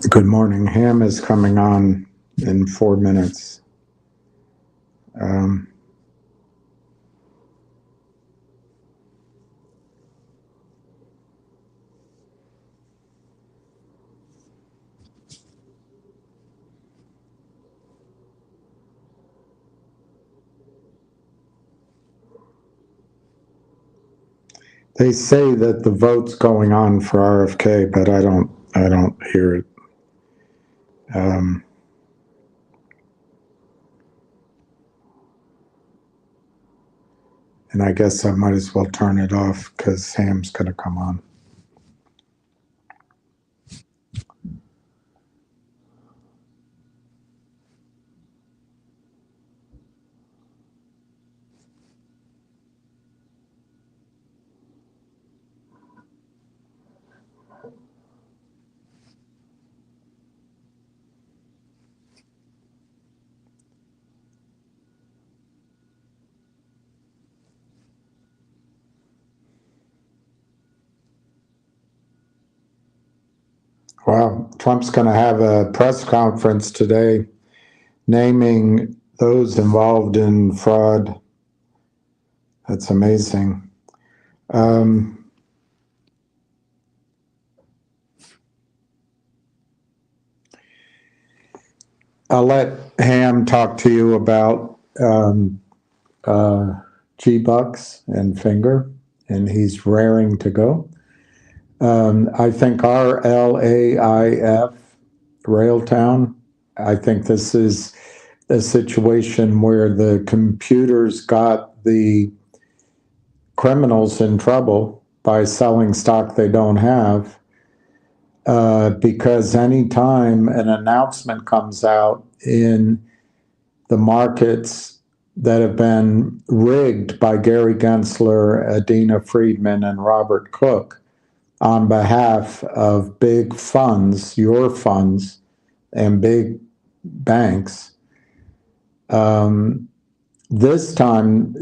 Good morning. Ham is coming on in 4 minutes. They say that the vote's going on for RFK, but I don't hear it. And I guess I might as well turn it off because Ham's going to come on. Wow, Trump's going to have a press conference today naming those involved in fraud. That's amazing. I'll let Ham talk to you about G-Bucks and Finger, and he's raring to go. I think RLAIF, Railtown, I think this is a situation where the computers got the criminals in trouble by selling stock they don't have, because anytime an announcement comes out in the markets that have been rigged by Gary Gensler, Adina Friedman, and Robert Cook on behalf of big funds, your funds, and big banks, this time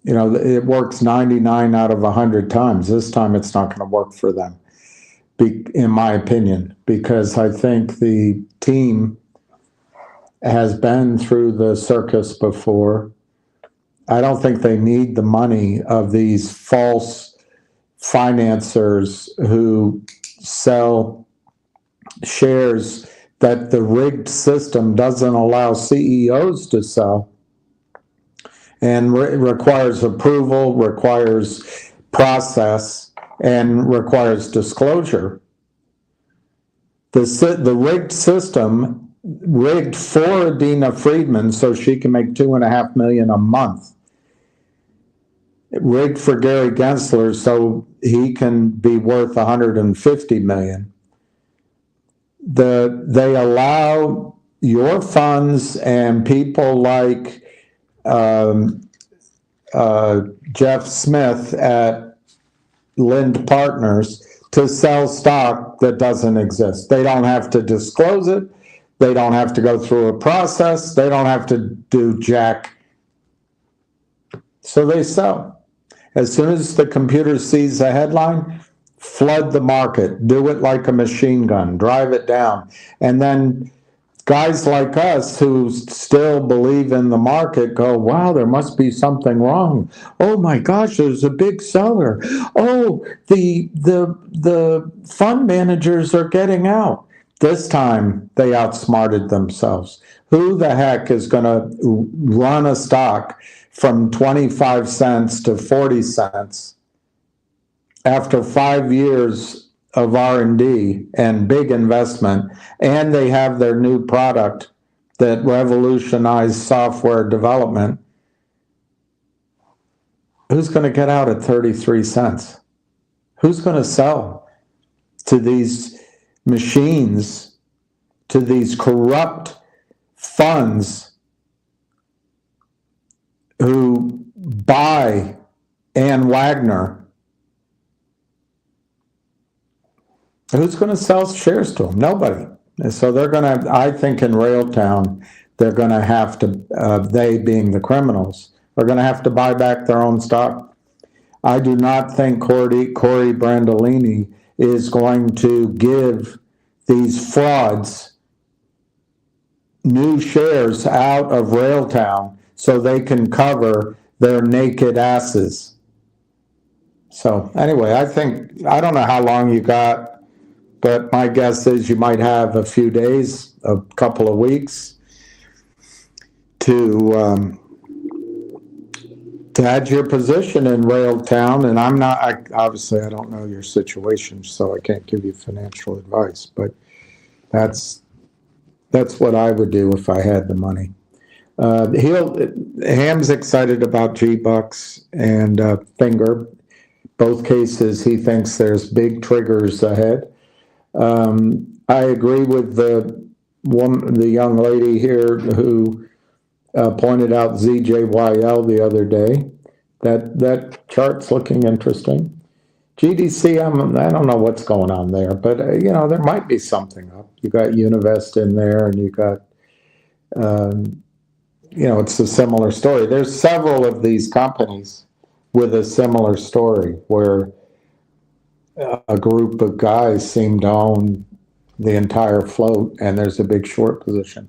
it works 99 out of 100 times. This time it's not going to work for them, in my opinion, because I think the team has been through the circus before. I don't think they need the money of these false financiers who sell shares that the rigged system doesn't allow CEOs to sell, and requires approval, requires process, and requires disclosure. The rigged system, rigged for Adina Friedman so she can make $2.5 million a month, rigged for Gary Gensler so he can be worth $150 million. They allow your funds and people like Jeff Smith at Lind Partners to sell stock that doesn't exist. They don't have to disclose it. They don't have to go through a process. They don't have to do jack. So they sell. As soon as the computer sees a headline, flood the market, do it like a machine gun, drive it down. And then guys like us who still believe in the market go, wow, there must be something wrong. Oh my gosh, there's a big seller. Oh, the fund managers are getting out. This time they outsmarted themselves. Who the heck is going to run a stock from 25 cents to 40 cents after 5 years of R&D and big investment, and they have their new product that revolutionized software development? Who's going to get out at 33 cents? Who's going to sell to these machines, to these corrupt funds who buy Ann Wagner? Who's going to sell shares to them? Nobody. And so they're going to, I think in Railtown, they're going to have to, they being the criminals, are going to have to buy back their own stock. I do not think Corey Brandolini is going to give these frauds new shares out of Railtown so they can cover their naked asses. So anyway, I don't know how long you got, but my guess is you might have a few days, a couple of weeks to add your position in Railtown. And obviously I don't know your situation, so I can't give you financial advice, but that's what I would do if I had the money. Ham's excited about G-Bucks and Finger. Both cases, he thinks there's big triggers ahead. I agree with the young lady here who pointed out ZJYL the other day. That chart's looking interesting. GDC, I don't know what's going on there, but there might be something up. You got Univest in there, and you got it's a similar story. There's several of these companies with a similar story where a group of guys seem to own the entire float, and there's a big short position.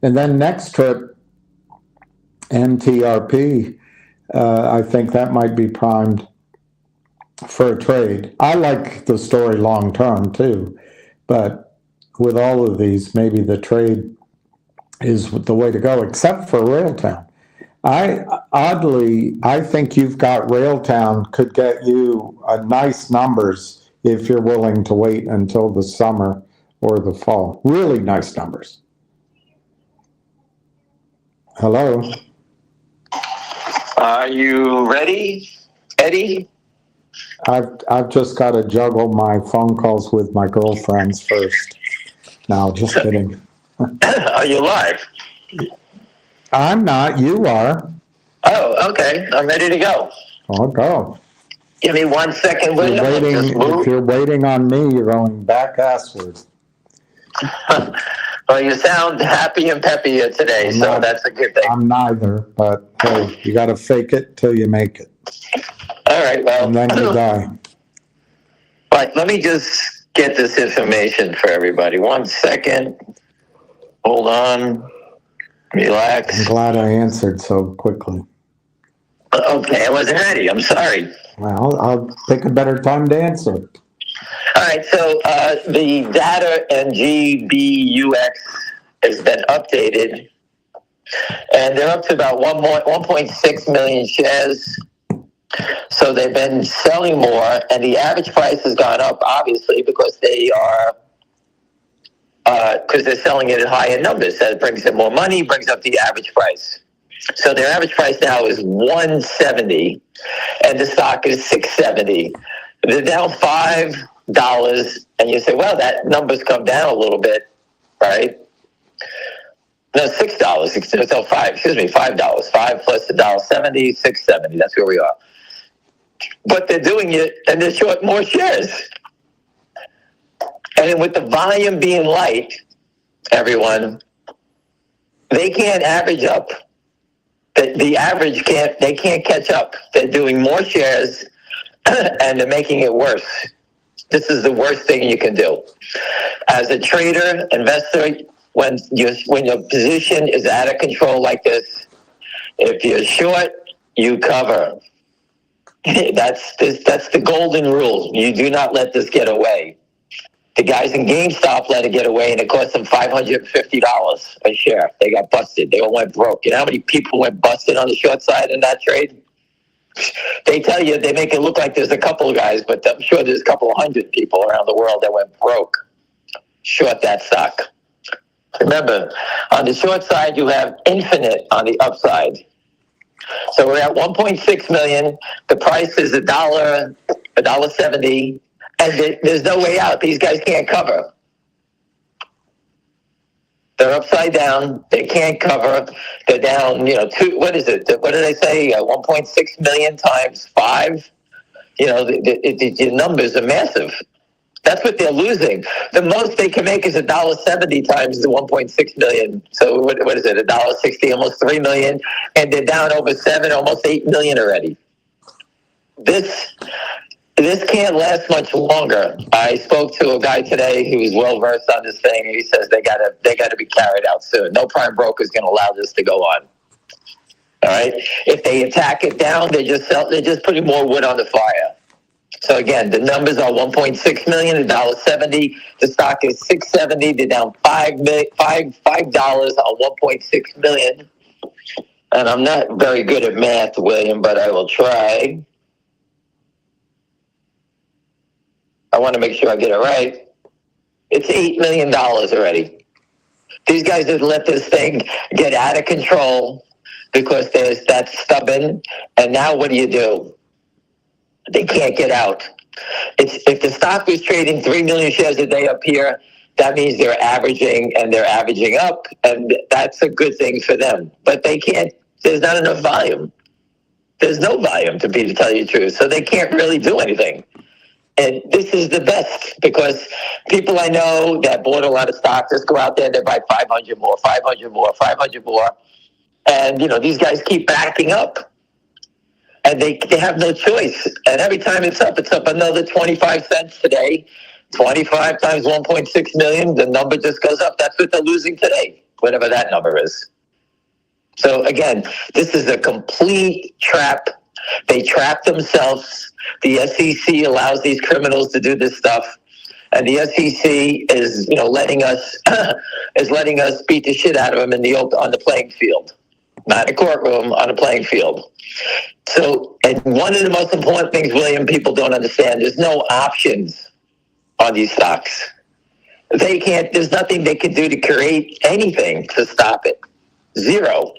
And then next trip, NTRP, I think that might be primed for a trade. I like the story long term too, but with all of these, maybe the trade is the way to go, except for Railtown. I think you've got Railtown could get you nice numbers if you're willing to wait until the summer or the fall. Really nice numbers. Hello? Are you ready, Eddie? I've just got to juggle my phone calls with my girlfriends first. No, just kidding. Are you live? I'm not. You are. Oh, okay. I'm ready to go. I'll go. Give me 1 second, William. If you're waiting on me, you're going back asswards. Well, you sound happy and peppy today, that's a good thing. I'm neither, but hey, you got to fake it till you make it. All right, well. And then you die. But let me just get this information for everybody. 1 second. Hold on. Relax. I'm glad I answered so quickly. Okay, I wasn't ready. I'm sorry. Well, I'll pick a better time to answer. All right, so the data in GBUX has been updated, and they're up to about 1.6 million shares. So they've been selling more, and the average price has gone up, obviously, because they're selling it at higher numbers. That brings in more money, brings up the average price. So their average price now is $170, and the stock is $670. They're down $5, and you say, well, that number's come down a little bit, right? No, $6. So $5. 5 plus $1.70, $6.70. That's where we are. But they're doing it, and they're short more shares. And with the volume being light, everyone, they can't average up. The average they can't catch up. They're doing more shares, and they're making it worse. This is the worst thing you can do. As a trader, investor, when your position is out of control like this, if you're short, you cover. That's the golden rule. You do not let this get away. The guys in GameStop let it get away, and it cost them $550 a share. They got busted. They all went broke. You know how many people went busted on the short side in that trade? They tell you, they make it look like there's a couple of guys, but I'm sure there's a couple of hundred people around the world that went broke short that stock. Remember, on the short side, you have infinite on the upside. So we're at 1.6 million. The price is $1.70. And there's no way out. These guys can't cover. They're upside down. They can't cover. They're down, what is it? What did they say? 1.6 million times 5? The numbers are massive. That's what they're losing. The most they can make is $1.70 times the 1.6 million. So what is it? $1.60, almost 3 million. And they're down over 7, almost 8 million already. This This can't last much longer. I spoke to a guy today who was well versed on this thing, and he says they gotta be carried out soon. No prime broker is going to allow this to go on. All right. If they attack it down, they're just putting more wood on the fire. So again, the numbers are 1.6 million, $1.70. The stock is 670. They're down $5 on 1.6 million. And I'm not very good at math, William, but I will try. I want to make sure I get it right. It's $8 million already. These guys have let this thing get out of control because there's that stubborn. And now what do? They can't get out. If the stock was trading 3 million shares a day up here, that means they're averaging up, and that's a good thing for them. But they can't. There's not enough volume. There's no volume, to tell you the truth. So they can't really do anything. And this is the best because people I know that bought a lot of stocks just go out there and they buy 500 more, 500 more, 500 more. And, these guys keep backing up. And they have no choice. And every time it's up another 25 cents today. 25 times 1.6 million, the number just goes up. That's what they're losing today, whatever that number is. So again, this is a complete trap. They trap themselves. The SEC allows these criminals to do this stuff, and the SEC is, letting us beat the shit out of them on the playing field, not a courtroom, on a playing field. So, and one of the most important things, William, people don't understand: there's no options on these stocks. They can't. There's nothing they can do to create anything to stop it. Zero.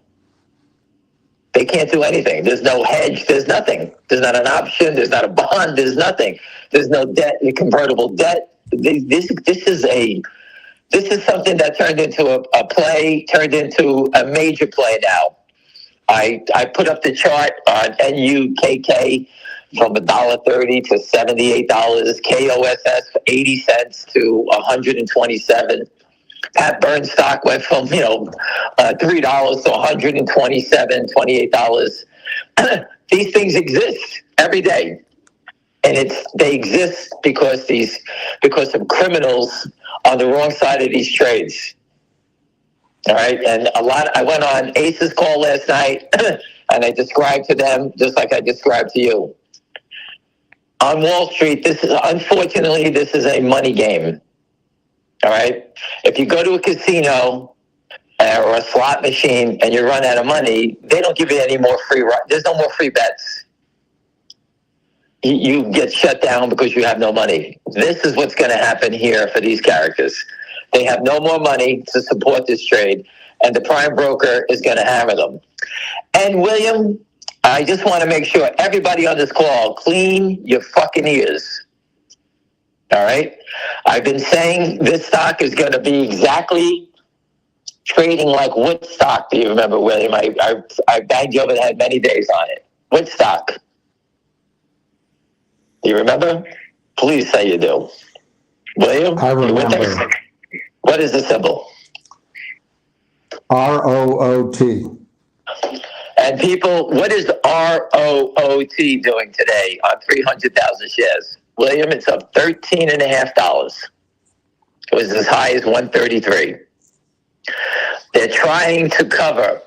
They can't do anything. There's no hedge. There's nothing. There's not an option. There's not a bond. There's nothing. There's no debt, convertible debt. This is something that turned into a play, turned into a major play now. I put up the chart on NUKK from $1.30 to $78, KOSS 80 cents to 127. Pat Burns stock went from, $3 to $127, $28. These things exist every day. And they exist because of criminals on the wrong side of these trades. All right. And I went on Ace's call last night and I described to them just like I described to you. On Wall Street, unfortunately, this is a money game. All right. If you go to a casino or a slot machine and you run out of money, they don't give you any more there's no more free bets. You get shut down because you have no money. This is what's going to happen here for these characters. They have no more money to support this trade, and the prime broker is going to hammer them. And William, I just want to make sure everybody on this call, clean your fucking ears. All right. I've been saying this stock is going to be exactly trading like Woodstock. Do you remember, William? I banged you over the head many days on it. Woodstock. Do you remember? Please say you do. William? I remember. What is the symbol? ROOT. And people, what is ROOT doing today on 300,000 shares? William, it's up $13.50. It was as high as 133. They're trying to cover.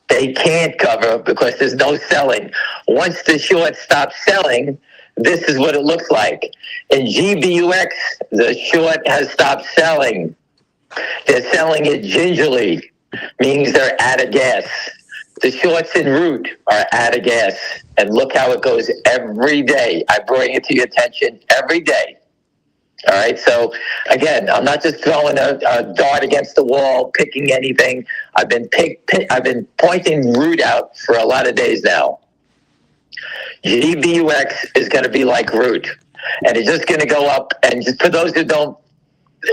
They can't cover because there's no selling. Once the short stops selling, this is what it looks like. In GBUX, the short has stopped selling. They're selling it gingerly, means they're out of gas. The shorts en route are out of gas. And look how it goes every day. I bring it to your attention every day. All right. So again, I'm not just throwing a dart against the wall, picking anything. I've been pointing root out for a lot of days now. GBUX is going to be like root, and it's just going to go up. And just for those who don't,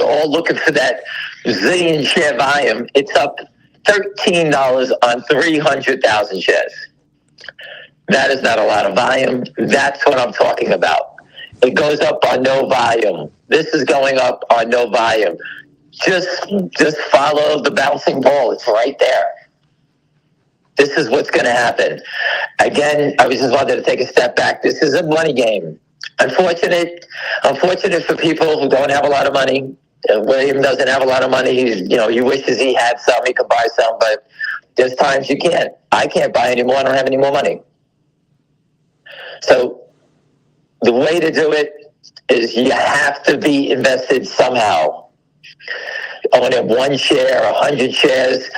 all looking for that zillion share volume, it's up $13 on 300,000 shares. That is not a lot of volume. That's what I'm talking about. It goes up on no volume. This is going up on no volume. Just follow the bouncing ball. It's right there. This is what's going to happen. Again, I just wanted to take a step back. This is a money game. Unfortunate for people who don't have a lot of money. William doesn't have a lot of money. He wishes he had some. He could buy some, but there's times you can't. I can't buy anymore. I don't have any more money. So the way to do it is you have to be invested somehow. Owning one share, 100 shares.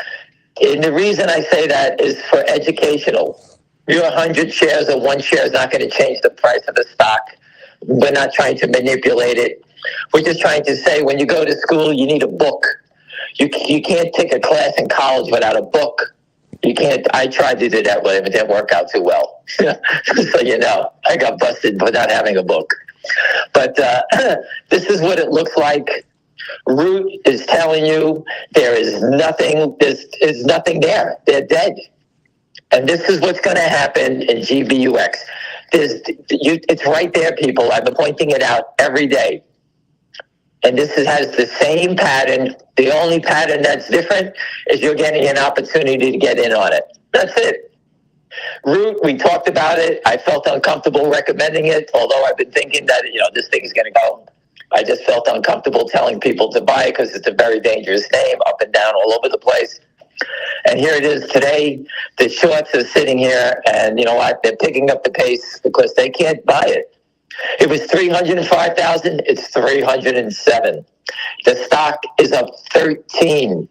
And the reason I say that is for educational. Your 100 shares or one share is not going to change the price of the stock. We're not trying to manipulate it. We're just trying to say when you go to school, you need a book. You can't take a class in college without a book. You can't. I tried to do that with it, but it didn't work out too well. So I got busted for not having a book. But this is what it looks like. Root is telling you there is nothing. There's nothing there. They're dead. And this is what's going to happen in GBUX. It's right there, people. I've been pointing it out every day. And this has the same pattern. The only pattern that's different is you're getting an opportunity to get in on it. That's it. Root, we talked about it. I felt uncomfortable recommending it, although I've been thinking that, this thing is going to go. I just felt uncomfortable telling people to buy it because it's a very dangerous name, up and down all over the place. And here it is today. The shorts are sitting here, and you know what? They're picking up the pace because they can't buy it. It was 305,000. It's 307. The stock is up 13,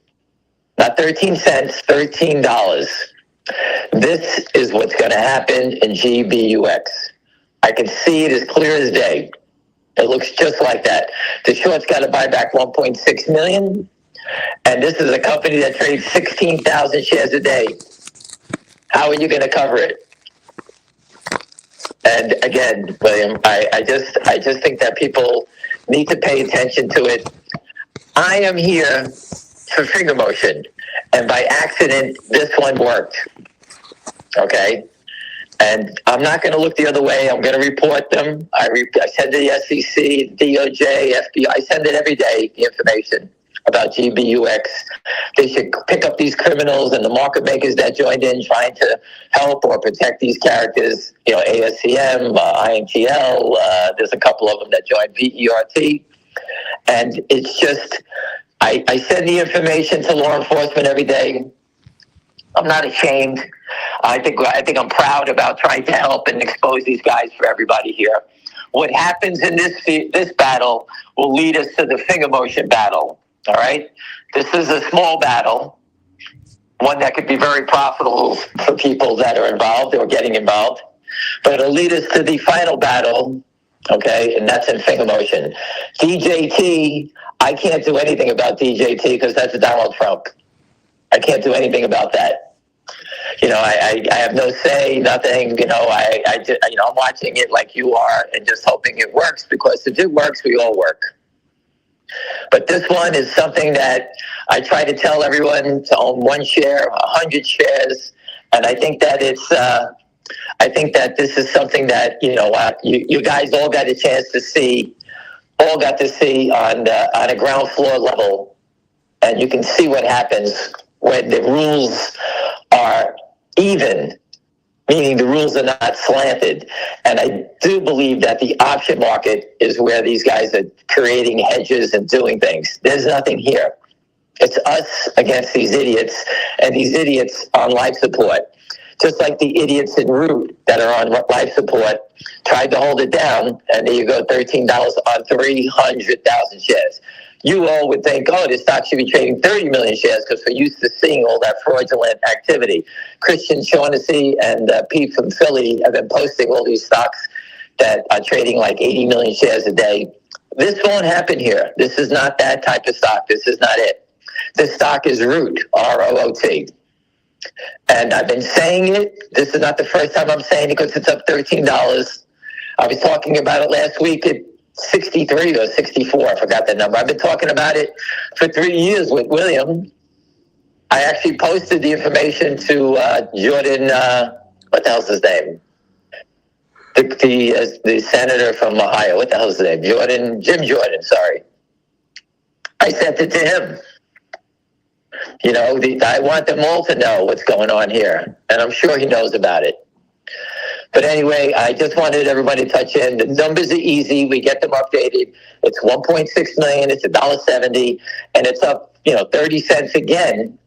not 13 cents, $13. This is what's going to happen in GBUX. I can see it as clear as day. It looks just like that. The short's got to buy back 1.6 million. And this is a company that trades 16,000 shares a day. How are you going to cover it? And again, William, I just think that people need to pay attention to it. I am here for finger motion, and by accident, this one worked. Okay? And I'm not going to look the other way. I'm going to report them. I send to the SEC, DOJ, FBI. I send it every day, the information about GBUX. They should pick up these criminals and the market makers that joined in trying to help or protect these characters, ASCM, INTL, there's a couple of them that joined VERT. And it's just, I send the information to law enforcement every day. I'm not ashamed. I think I'm proud about trying to help and expose these guys for everybody here. What happens in this battle will lead us to the finger motion battle. All right. This is a small battle, one that could be very profitable for people that are involved or getting involved, but it'll lead us to the final battle. Okay. And that's in finger motion. DJT, I can't do anything about DJT because that's Donald Trump. I can't do anything about that. I have no say, nothing. I'm watching it like you are and just hoping it works, because if it works, we all work. But this one is something that I try to tell everyone to own one share, 100 shares, and I think that this is something that you guys all got a chance to see, on a ground floor level, and you can see what happens when the rules are even, meaning the rules are not slanted. And I do believe that the option market is where these guys are creating hedges and doing things. There's nothing here. It's us against these idiots, and these idiots on life support. Just like the idiots in Root that are on life support tried to hold it down, and there you go, $13 on 300,000 shares. You all would think, this stock should be trading 30 million shares because we're used to seeing all that fraudulent activity. Christian Shaughnessy and Pete from Philly have been posting all these stocks that are trading like 80 million shares a day. This won't happen here. This is not that type of stock. This is not it. This stock is Root, ROOT. And I've been saying it. This is not the first time I'm saying it because it's up $13. I was talking about it last week at 63 or 64. I forgot the number. I've been talking about it for 3 years with William. I actually posted the information to Jordan. What the hell's his name? The senator from Ohio. What the hell's his name? Jim Jordan. Sorry. I sent it to him. I want them all to know what's going on here, and I'm sure he knows about it. But anyway, I just wanted everybody to touch in. The numbers are easy. We get them updated. It's 1.6 million. It's $1.70, and it's up, 30 cents again.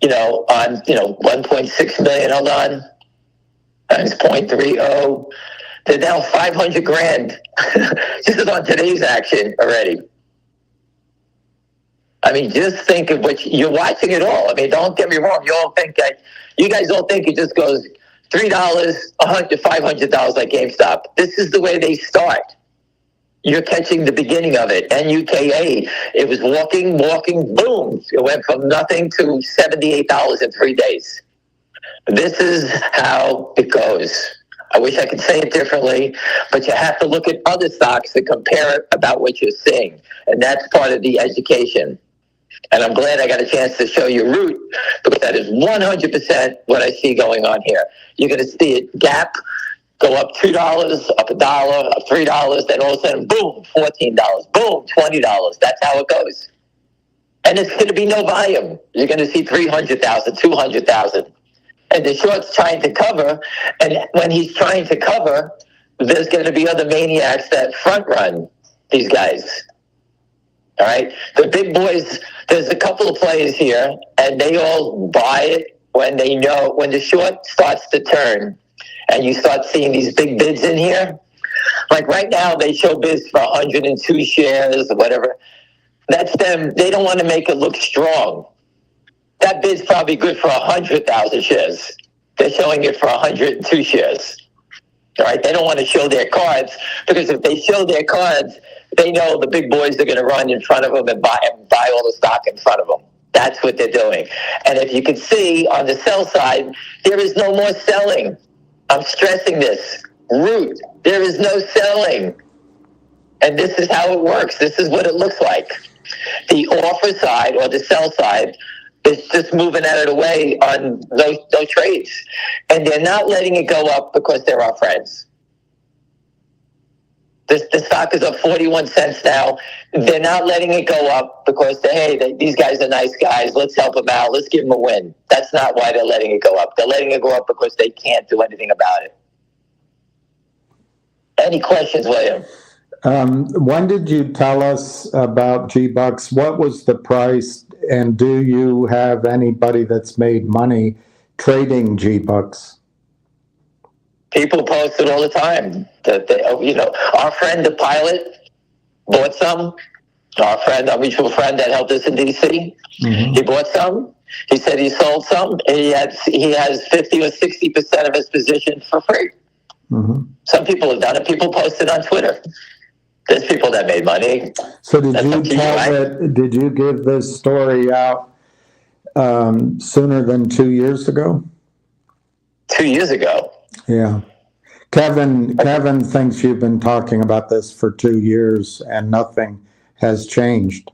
On 1.6 million. Hold on, times 0.30. They're now 500 grand. Just on today's action already. I mean, just think of what you're watching it all. I mean, don't get me wrong. You guys all think it just goes $3, $100, $500 like GameStop. This is the way they start. You're catching the beginning of it. NUKA, it was walking, boom. It went from nothing to $78 in 3 days. This is how it goes. I wish I could say it differently, but you have to look at other stocks to compare it about what you're seeing. And that's part of the education. And I'm glad I got a chance to show you Root, because that is 100% what I see going on here. You're going to see it gap, go up $2, up $1, up $3, then all of a sudden, boom, $14, boom, $20. That's how it goes. And it's going to be no volume. You're going to see 300,000, 200,000. And the short's trying to cover, and when he's trying to cover, there's going to be other maniacs that front run these guys. All right? The big boys, there's a couple of players here, and they all buy it when they know, when the short starts to turn, and you start seeing these big bids in here. Like right now, they show bids for 102 shares or whatever. That's them. They don't want to make it look strong. That bid's probably good for 100,000 shares. They're showing it for 102 shares. All right? They don't want to show their cards, because if they show their cards, they know the big boys are going to run in front of them and buy all the stock in front of them. That's what they're doing. And if you can see on the sell side, there is no more selling. I'm stressing this. Root, there is no selling. And this is how it works. This is what it looks like. The offer side, or the sell side, is just moving out of the way on those trades. And they're not letting it go up because they're our friends. The stock is up 41 cents now. They're not letting it go up because, these guys are nice guys. Let's help them out. Let's give them a win. That's not why they're letting it go up. They're letting it go up because they can't do anything about it. Any questions, William? When did you tell us about G-Bucks? What was the price? And do you have anybody that's made money trading G-Bucks? People post it all the time. Our friend, the pilot, bought some. Our mutual friend that helped us in D.C., He bought some. He said he sold some. He has 50 or 60% of his position for free. Mm-hmm. Some people have done it. People post it on Twitter. There's people that made money. So did you give this story out sooner than 2 years ago? 2 years ago. Yeah. Kevin thinks you've been talking about this for 2 years and nothing has changed.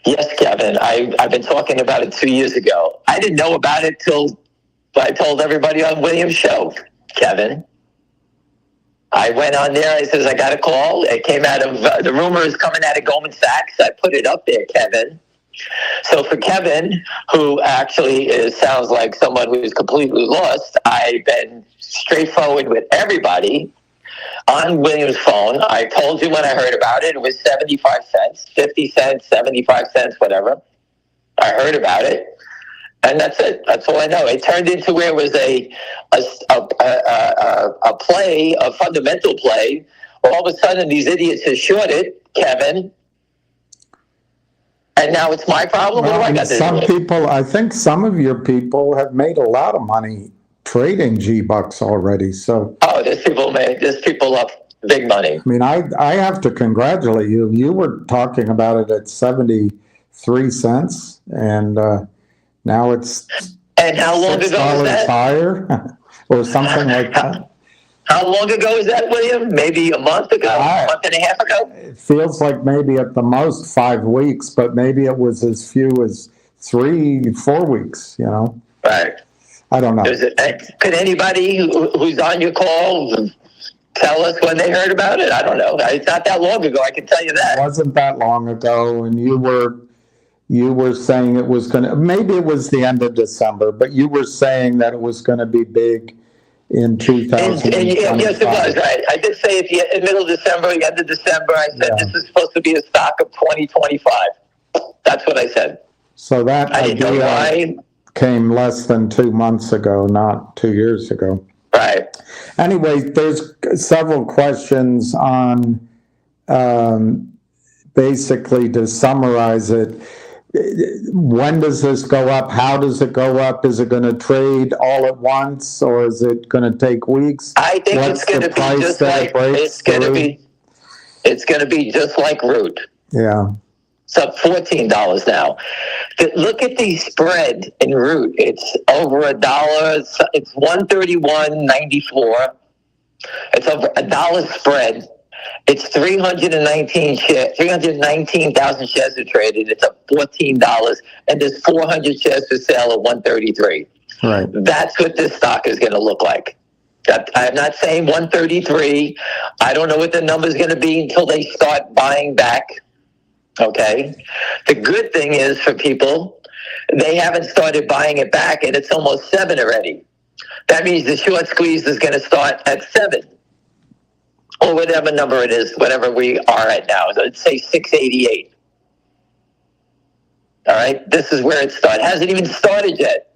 Yes, Kevin. I've been talking about it 2 years ago. I didn't know about it till I told everybody on William's show, Kevin. I went on there. I says, I got a call. It came out of, the rumor is coming out of Goldman Sachs. I put it up there, Kevin. So for Kevin, who actually sounds like someone who's completely lost, I've been straightforward with everybody on William's phone. I told you when I heard about it. It was 75 cents, 50 cents, 75 cents, whatever. I heard about it. And that's it. That's all I know. It turned into where it was a play, a fundamental play. All of a sudden, these idiots have shorted, Kevin. And now it's my problem? What do I got to do? People, I think some of your people have made a lot of money trading G-Bucks already. So there's people up big money. I mean, I have to congratulate you. You were talking about it at 73 cents, and now it's and how long ago was that? Higher or something like that. How long ago is that, William? Maybe a month ago, a month and a half ago? It feels like maybe at the most 5 weeks, but maybe it was as few as 3-4 weeks, Right. I don't know. Could anybody who's on your call tell us when they heard about it? I don't know. It's not that long ago, I can tell you that. It wasn't that long ago, and you were saying it was going to, maybe it was the end of December, but you were saying that it was going to be big in Yes, it was, 2025. right. I did say in middle of December, end of December, I said Yeah. this is supposed to be a stock of 2025. That's what I said. So that I didn't know idea why. came less than 2 months ago, not 2 years ago. Right. Anyway, there's several questions on, basically to summarize it, when does this go up? How does it go up? Is it going to trade all at once, or is it going to take weeks? I think What's it's going the to be price just that like it breaks it's going to through? be. It's going to be just like Root. Yeah. It's up $14 now. Look at the spread in Root. It's over $1. It's 131.94. It's over $1 spread. It's 319,000 shares are traded. It's up $14, and there's 400 shares for sale at 133. Right. That's what this stock is going to look like. I'm not saying 133. I don't know what the number is going to be until they start buying back. Okay. The good thing is for people, they haven't started buying it back, and it's almost 7 already. That means the short squeeze is going to start at 7. Or whatever number it is, whatever we are at now. So let's say 688. All right, this is where it started. Hasn't even started yet.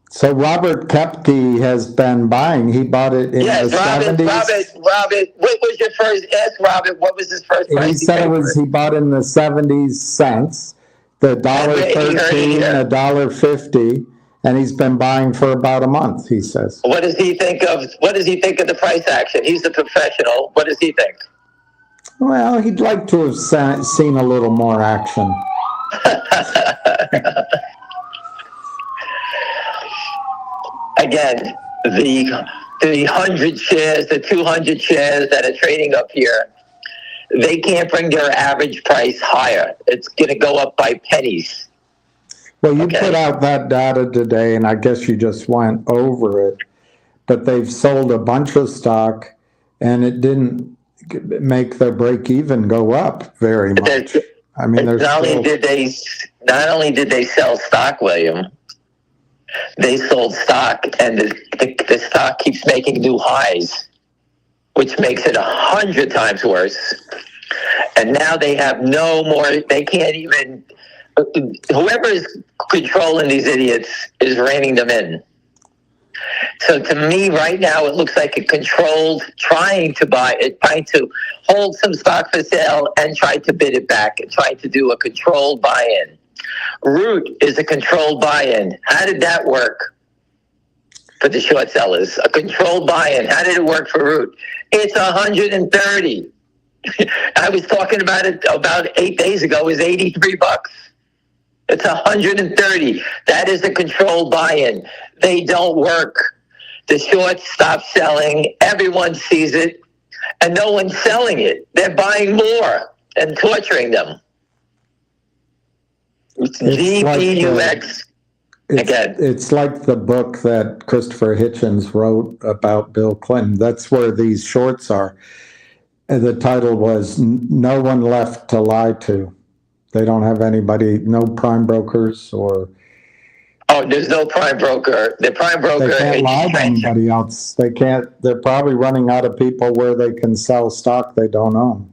So Robert Kepke has been buying. He bought it in the 70s. Robert, what was your first? Ask Robert, what was his first price? He said he bought in the 70s cents, the $1.13, $1.50, and he's been buying for about a month, he says. What does he think of the price action? He's a professional. What does he think? Well, he'd like to have seen a little more action. Again, the 100 shares, the 200 shares that are trading up here, they can't bring their average price higher. It's going to go up by pennies. Well, you put out that data today, and I guess you just went over it, but they've sold a bunch of stock, and it didn't make their break even go up very much. I mean, not only did they sell stock, William, they sold stock, and the stock keeps making new highs, which makes it 100 times worse. And now they have no more. They can't even. Whoever is controlling these idiots is reining them in. So to me, right now, it looks like a controlled, trying to hold some stock for sale and try to bid it back, and trying to do a controlled buy-in. Root is a controlled buy-in. How did that work for the short sellers? A controlled buy-in. How did it work for Root? It's 130. I was talking about it about 8 days ago. It was $83. It's 130. That is a controlled buy-in. They don't work. The shorts stop selling. Everyone sees it, and no one's selling it. They're buying more and torturing them. GBUX. It's like the book that Christopher Hitchens wrote about Bill Clinton. That's where these shorts are. And the title was "No One Left to Lie to." They don't have anybody, no prime brokers or. Oh, there's no prime broker. The prime broker. They can't lie to anybody else. They can't. They're probably running out of people where they can sell stock they don't own.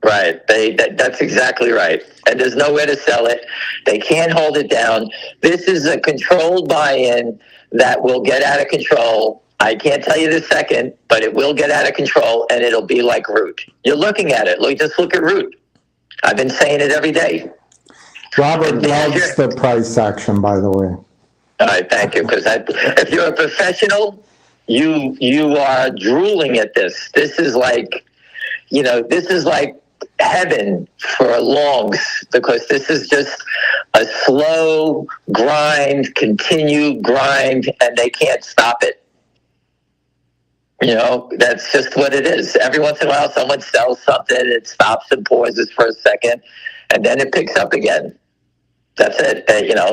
Right. That's exactly right. And there's nowhere to sell it. They can't hold it down. This is a controlled buy-in that will get out of control. I can't tell you the second, but it will get out of control, and it'll be like Root. You're looking at it. Just look at Root. I've been saying it every day. Robert loves the price action, by the way. All right, thank you. Because if you're a professional, you are drooling at this. This is like, this is like heaven for longs, because this is just a slow grind, continued grind, and they can't stop it. That's just what it is. Every once in a while, someone sells something, it stops and pauses for a second, and then it picks up again. That's it.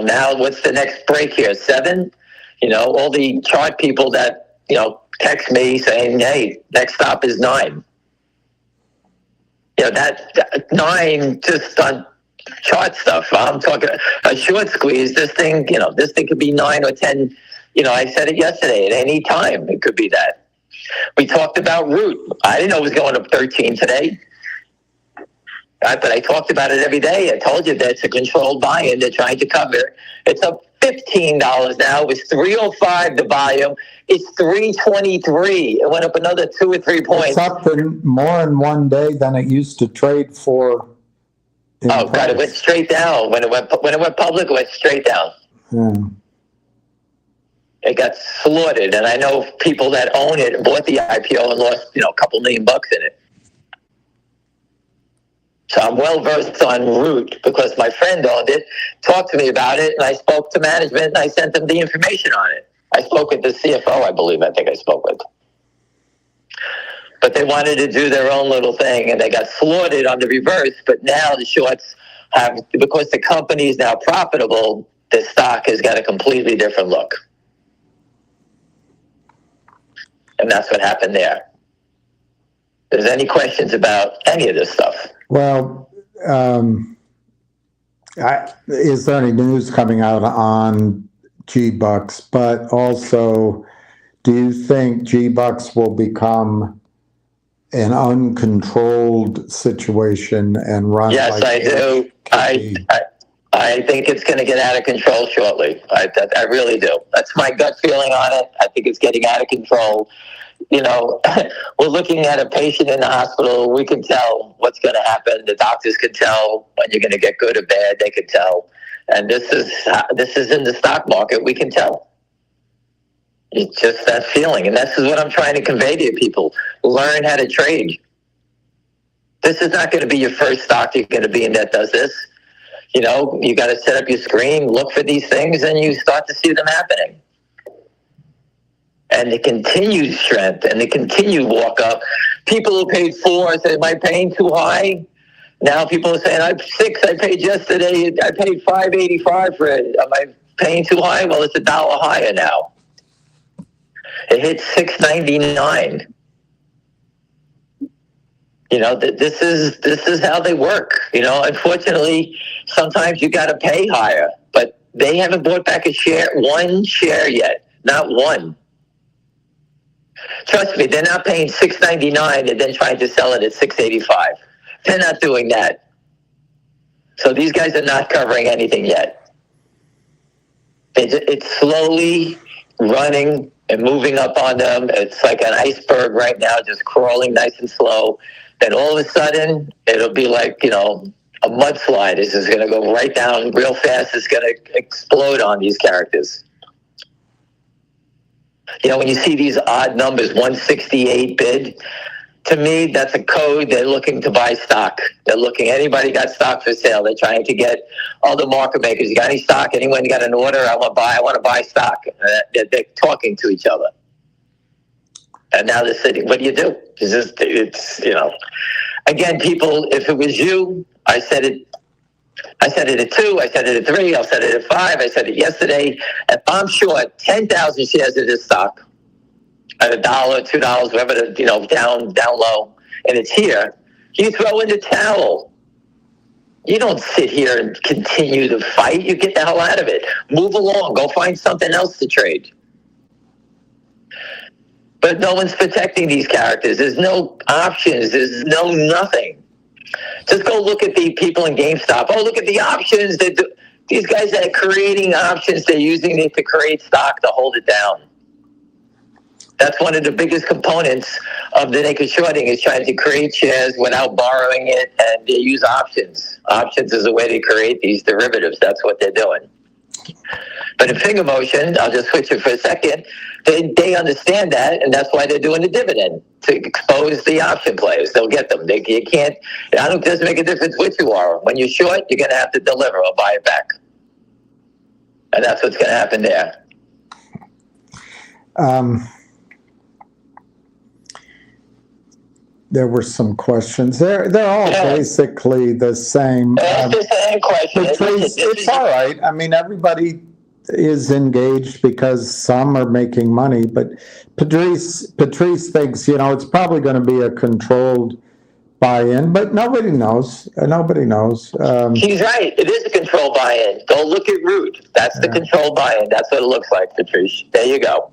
Now what's the next break here? 7? All the chart people that, text me saying, hey, next stop is 9. That 9 just on chart stuff. I'm talking a short squeeze. This thing, this thing could be 9 or 10 I said it yesterday. At any time, it could be that. We talked about root. I didn't know it was going up 13 today. But I talked about it every day. I told you that it's a controlled buy-in. They're trying to cover. It's up $15 now. It was 305 the volume. It's 323. It went up another 2 or 3 points. It's up more in one day than it used to trade for. Oh God! It went straight down when it went public. It went straight down. It got slaughtered, and I know people that own it bought the IPO and lost a couple $1 million in it. So I'm well versed on Root because my friend owned it, talked to me about it, and I spoke to management and I sent them the information on it. I spoke with the CFO, I think I spoke with. But they wanted to do their own little thing, and they got slaughtered on the reverse. But now the shorts have, because the company is now profitable, the stock has got a completely different look. And that's what happened there. If there's any questions about any of this stuff? Well, is there any news coming out on G-Bucks? But also, do you think G-Bucks will become an uncontrolled situation and run? Yes, I do. I think it's going to get out of control shortly. I really do. That's my gut feeling on it. I think it's getting out of control. We're looking at a patient in the hospital. We can tell what's going to happen. The doctors can tell when you're going to get good or bad. They can tell. And this is in the stock market. We can tell. It's just that feeling. And this is what I'm trying to convey to people. Learn how to trade. This is not going to be your first stock you're going to be in that does this. You got to set up your screen, look for these things, and you start to see them happening. And the continued strength and the continued walk up. People who paid 4 say, am I paying too high? Now people are saying, I'm 6, I paid yesterday, I paid $5.85 for it. Am I paying too high? Well, it's $1 higher now. It hit $6.99. This is how they work. Unfortunately, sometimes you got to pay higher, but they haven't bought back one share yet, not one. Trust me, they're not paying $6.99 and then trying to sell it at $6.85. They're not doing that. So these guys are not covering anything yet. It's slowly running and moving up on them. It's like an iceberg right now, just crawling nice and slow. Then all of a sudden, it'll be like, a mudslide. It's just going to go right down real fast. It's going to explode on these characters. When you see these odd numbers, 168 bid, to me, that's a code. They're looking to buy stock. Anybody got stock for sale. They're trying to get all the market makers. You got any stock? Anyone got an order? I want to buy stock. They're talking to each other. And now they're sitting. What do you do? Again, people, if it was you, I said it at 2, I said it at 3, I'll set it at 5, I said it yesterday. If I'm short 10,000 shares of this stock at $1, $2, whatever, down low, and it's here, you throw in the towel. You don't sit here and continue to fight. You get the hell out of it. Move along. Go find something else to trade. But no one's protecting these characters. There's no options. There's no nothing. Just go look at the people in GameStop. Oh, look at the options. These guys that are creating options, they're using it to create stock to hold it down. That's one of the biggest components of the naked shorting is trying to create shares without borrowing it, and they use options. Options is a way to create these derivatives. That's what they're doing. But in finger motion, I'll just switch it for a second, they understand that, and that's why they're doing the dividend, to expose the option players. They'll get them. You can't, it doesn't make a difference which you are. When you're short, you're going to have to deliver or buy it back. And that's what's going to happen there. There were some questions. They're all basically the same. It's the same question. It's all right. Everybody is engaged because some are making money, but Patrice thinks, it's probably going to be a controlled buy-in, but nobody knows. Nobody knows. He's right. It is a control buy-in. Go look at Root. That's the control buy-in. That's what it looks like, Patrice. There you go.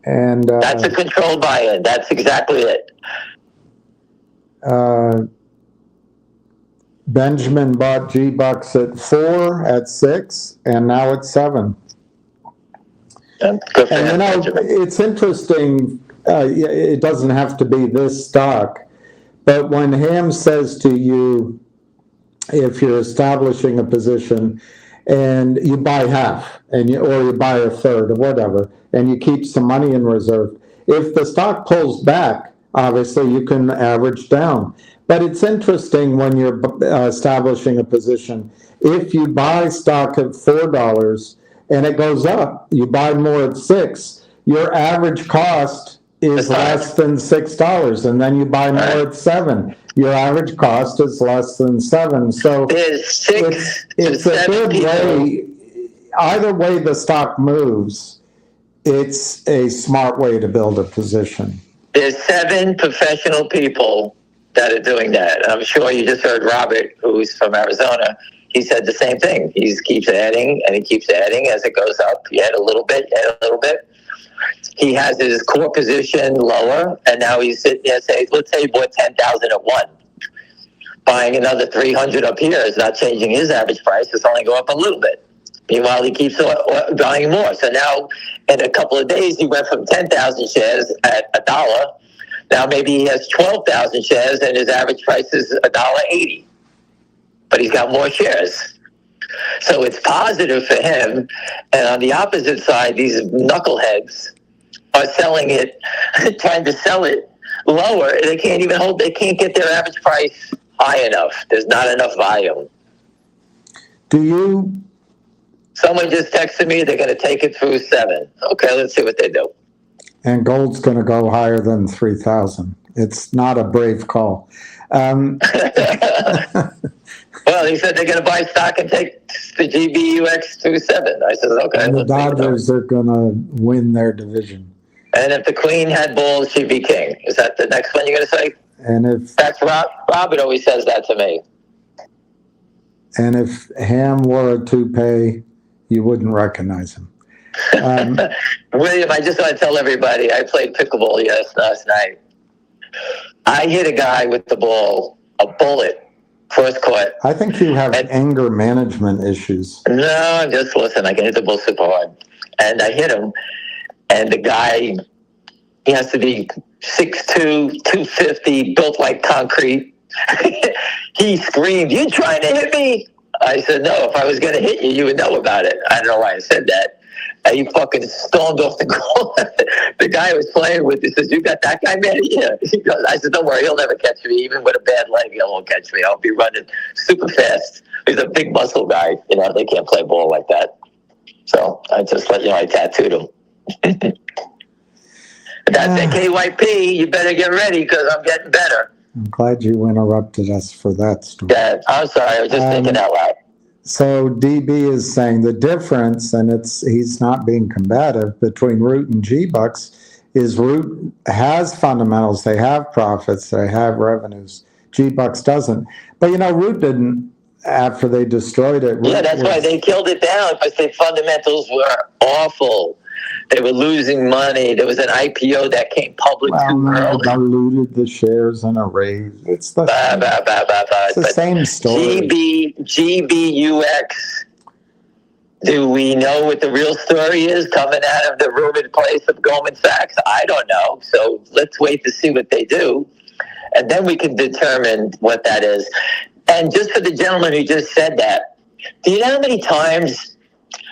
And that's a control buy-in. That's exactly it. Benjamin bought G-Bucks at 4, at 6, and now it's 7. Good for And him, Benjamin. it's interesting. It doesn't have to be this stock, but when Ham says to you, if you're establishing a position and you buy half, or you buy a third, or whatever, and you keep some money in reserve, if the stock pulls back, obviously you can average down. But it's interesting when you're establishing a position. If you buy stock at $4 and it goes up, you buy more at 6, your average cost is less than $6, and then you buy more at 7. Your average cost is less than 7. So there's 6 it's to a 7 good people. way. Either way the stock moves, it's a smart way to build a position. There's 7 professional people that are doing that. I'm sure you just heard Robert, who's from Arizona. He said the same thing. He keeps adding, and he keeps adding as it goes up. You add a little bit, add a little bit. He has his core position lower, and now he's sitting there saying, let's say he bought 10,000 at 1. Buying another 300 up here is not changing his average price. It's only go up a little bit. Meanwhile, he keeps buying more. So now, in a couple of days, he went from 10,000 shares at $1. Now maybe he has 12,000 shares, and his average price is $1.80. But he's got more shares. So it's positive for him. And on the opposite side, these knuckleheads are selling it, trying to sell it lower. They can't even they can't get their average price high enough. There's not enough volume. Someone just texted me they're going to take it through 7. Okay, let's see what they do. And gold's going to go higher than 3,000. It's not a brave call. Well, he said they're going to buy stock and take the GBUX through 7. I said, okay. And the Dodgers are going to win their division. And if the Queen had balls, she'd be king. Is that the next one you're going to say? And if that's Robert always says that to me. And if Ham wore a toupee, you wouldn't recognize him. William, I just want to tell everybody, I played pickleball last night. I hit a guy with the ball, a bullet, first court. I think you have anger management issues. No, just listen, I can hit the ball super hard. And I hit him, and the guy, he has to be 6'2", 250, built like concrete. He screamed, "You trying to hit me?" I said, "No, if I was going to hit you, you would know about it." I don't know why I said that. And he fucking stormed off the court. The guy I was playing with, he says, "You got that guy, man?" Yeah. He goes, I said, "Don't worry, he'll never catch me. Even with a bad leg, he won't catch me. I'll be running super fast." He's a big muscle guy. You know, they can't play ball like that. So I just let you know, I tattooed him. That's a KYP. You better get ready because I'm getting better. I'm glad you interrupted us for that story. Yeah, I'm sorry. I was just thinking out loud. So DB is saying the difference, and he's not being combative, between Root and G-Bucks is Root has fundamentals. They have profits. They have revenues. G-Bucks doesn't. But, Root didn't after they destroyed it. Yeah, that's why they killed it down, because the fundamentals were awful. They were losing money. There was an IPO that came public too early. Diluted the shares in a raise. It's the same story. GBUX. Do we know what the real story is coming out of the rumored place of Goldman Sachs? I don't know. So let's wait to see what they do. And then we can determine what that is. And just for the gentleman who just said that, do you know how many times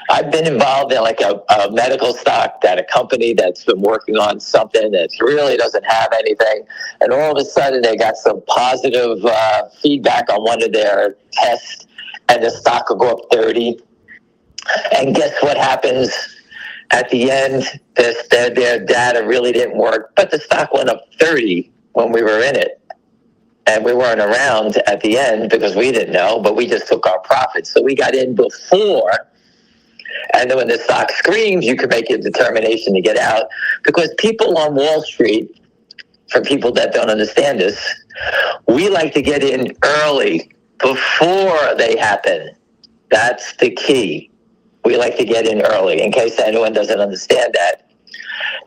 I've been involved in like a medical stock, that a company that's been working on something that really doesn't have anything, and all of a sudden they got some positive feedback on one of their tests, and the stock will go up 30. And guess what happens at the end? Their data really didn't work, but the stock went up 30 when we were in it. And we weren't around at the end because we didn't know, but we just took our profits. So we got in before. And then when the stock screams, you can make a determination to get out. Because people on Wall Street, for people that don't understand this, we like to get in early before they happen. That's the key. We like to get in early, in case anyone doesn't understand that.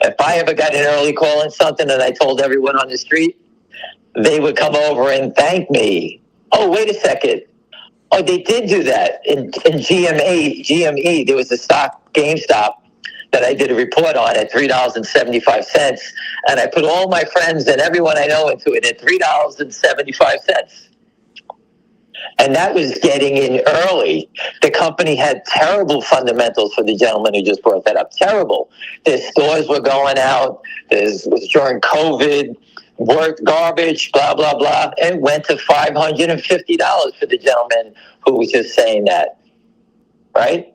If I ever got an early call on something and I told everyone on the street, they would come over and thank me. Oh, wait a second. Oh, they did do that in GME. There was a stock, GameStop, that I did a report on at $3.75, and I put all my friends and everyone I know into it at $3.75. And that was getting in early. The company had terrible fundamentals for the gentleman who just brought that up. Terrible. Their stores were going out. It was during COVID. Worked garbage, blah, blah, blah, and went to $550 for the gentleman who was just saying that. Right?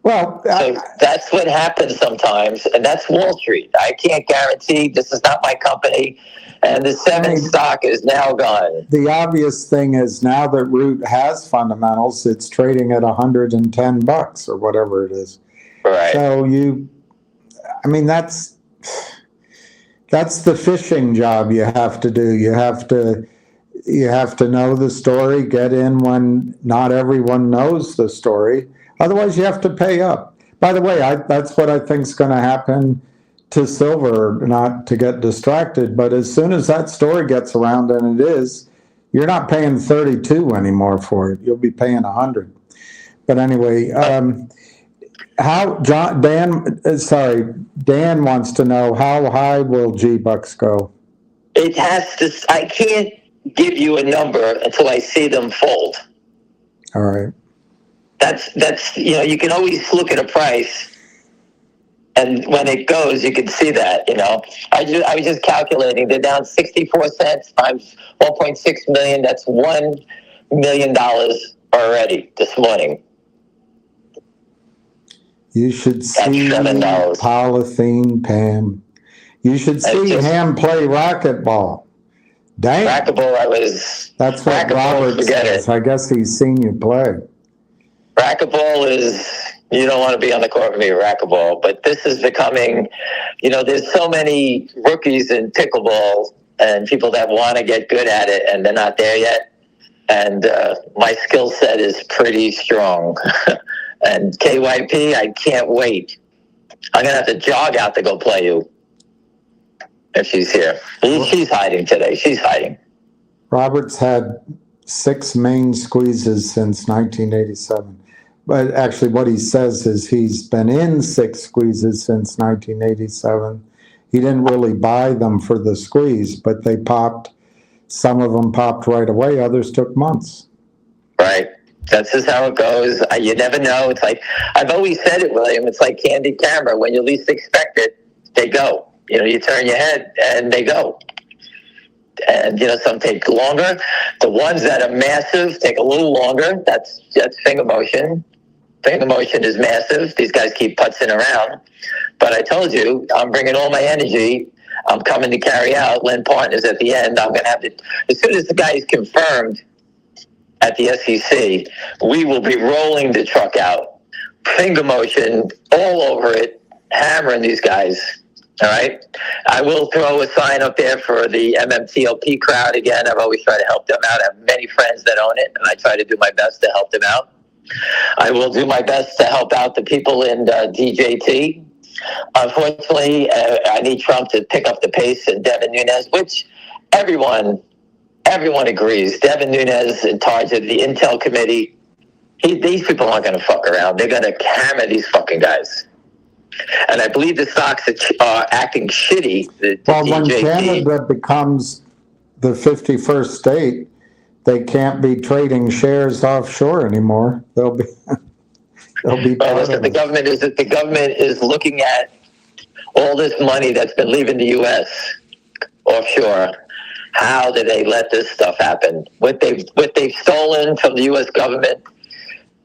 Well, so that's what happens sometimes, and that's Wall Street. I can't guarantee. This is not my company, and the stock is now gone. The obvious thing is now that Root has fundamentals, it's trading at $110 or whatever it is. Right. So that's the fishing job you have to do. You have to know the story, get in when not everyone knows the story. Otherwise, you have to pay up. By the way, that's what I think is going to happen to silver, not to get distracted. But as soon as that story gets around, and it is, you're not paying 32 anymore for it. You'll be paying 100. But anyway, Dan wants to know, how high will G-Bucks go? It has to. I can't give you a number until I see them fold. All right. That's you can always look at a price, and when it goes, you can see that. I was just calculating. They're down 64 cents times 1.6 million. That's $1 million already this morning. You should see Polythene Pam. You should see him play racquetball. Dang. Racquetball, that's what Robert says. I guess he's seen you play. Racquetball is, you don't want to be on the court with me, racquetball. But this is becoming, there's so many rookies in pickleball and people that want to get good at it and they're not there yet. And my skill set is pretty strong. And KYP, I can't wait. I'm going to have to jog out to go play you if she's here. She's hiding today. She's hiding. Robert's had 6 main squeezes since 1987. But actually what he says is he's been in 6 squeezes since 1987. He didn't really buy them for the squeeze, but they popped. Some of them popped right away. Others took months. Right. That's just how it goes. You never know. It's like, I've always said it, William, it's like candid camera. When you least expect it, they go. You turn your head and they go. And, some take longer. The ones that are massive take a little longer. That's finger motion. Finger motion is massive. These guys keep putzing around. But I told you, I'm bringing all my energy. I'm coming to carry out. Lynn Partners at the end. I'm going to have to, as soon as the guy is confirmed at the SEC, we will be rolling the truck out. Finger motion all over it, hammering these guys. All right. I will throw a sign up there for the MMTLP crowd again. I've always tried to help them out. I have many friends that own it, and I try to do my best to help them out. I will do my best to help out the people in DJT. Unfortunately, I need Trump to pick up the pace and Devin Nunes, which everyone agrees. Devin Nunes in charge of the Intel committee. These people aren't going to fuck around. They're going to hammer these fucking guys. And I believe the stocks are acting shitty. When Canada becomes the 51st state, they can't be trading shares offshore anymore. They'll be listen, the government is looking at all this money that's been leaving the U.S. offshore. How did they let this stuff happen? What they've stolen from the U.S. government.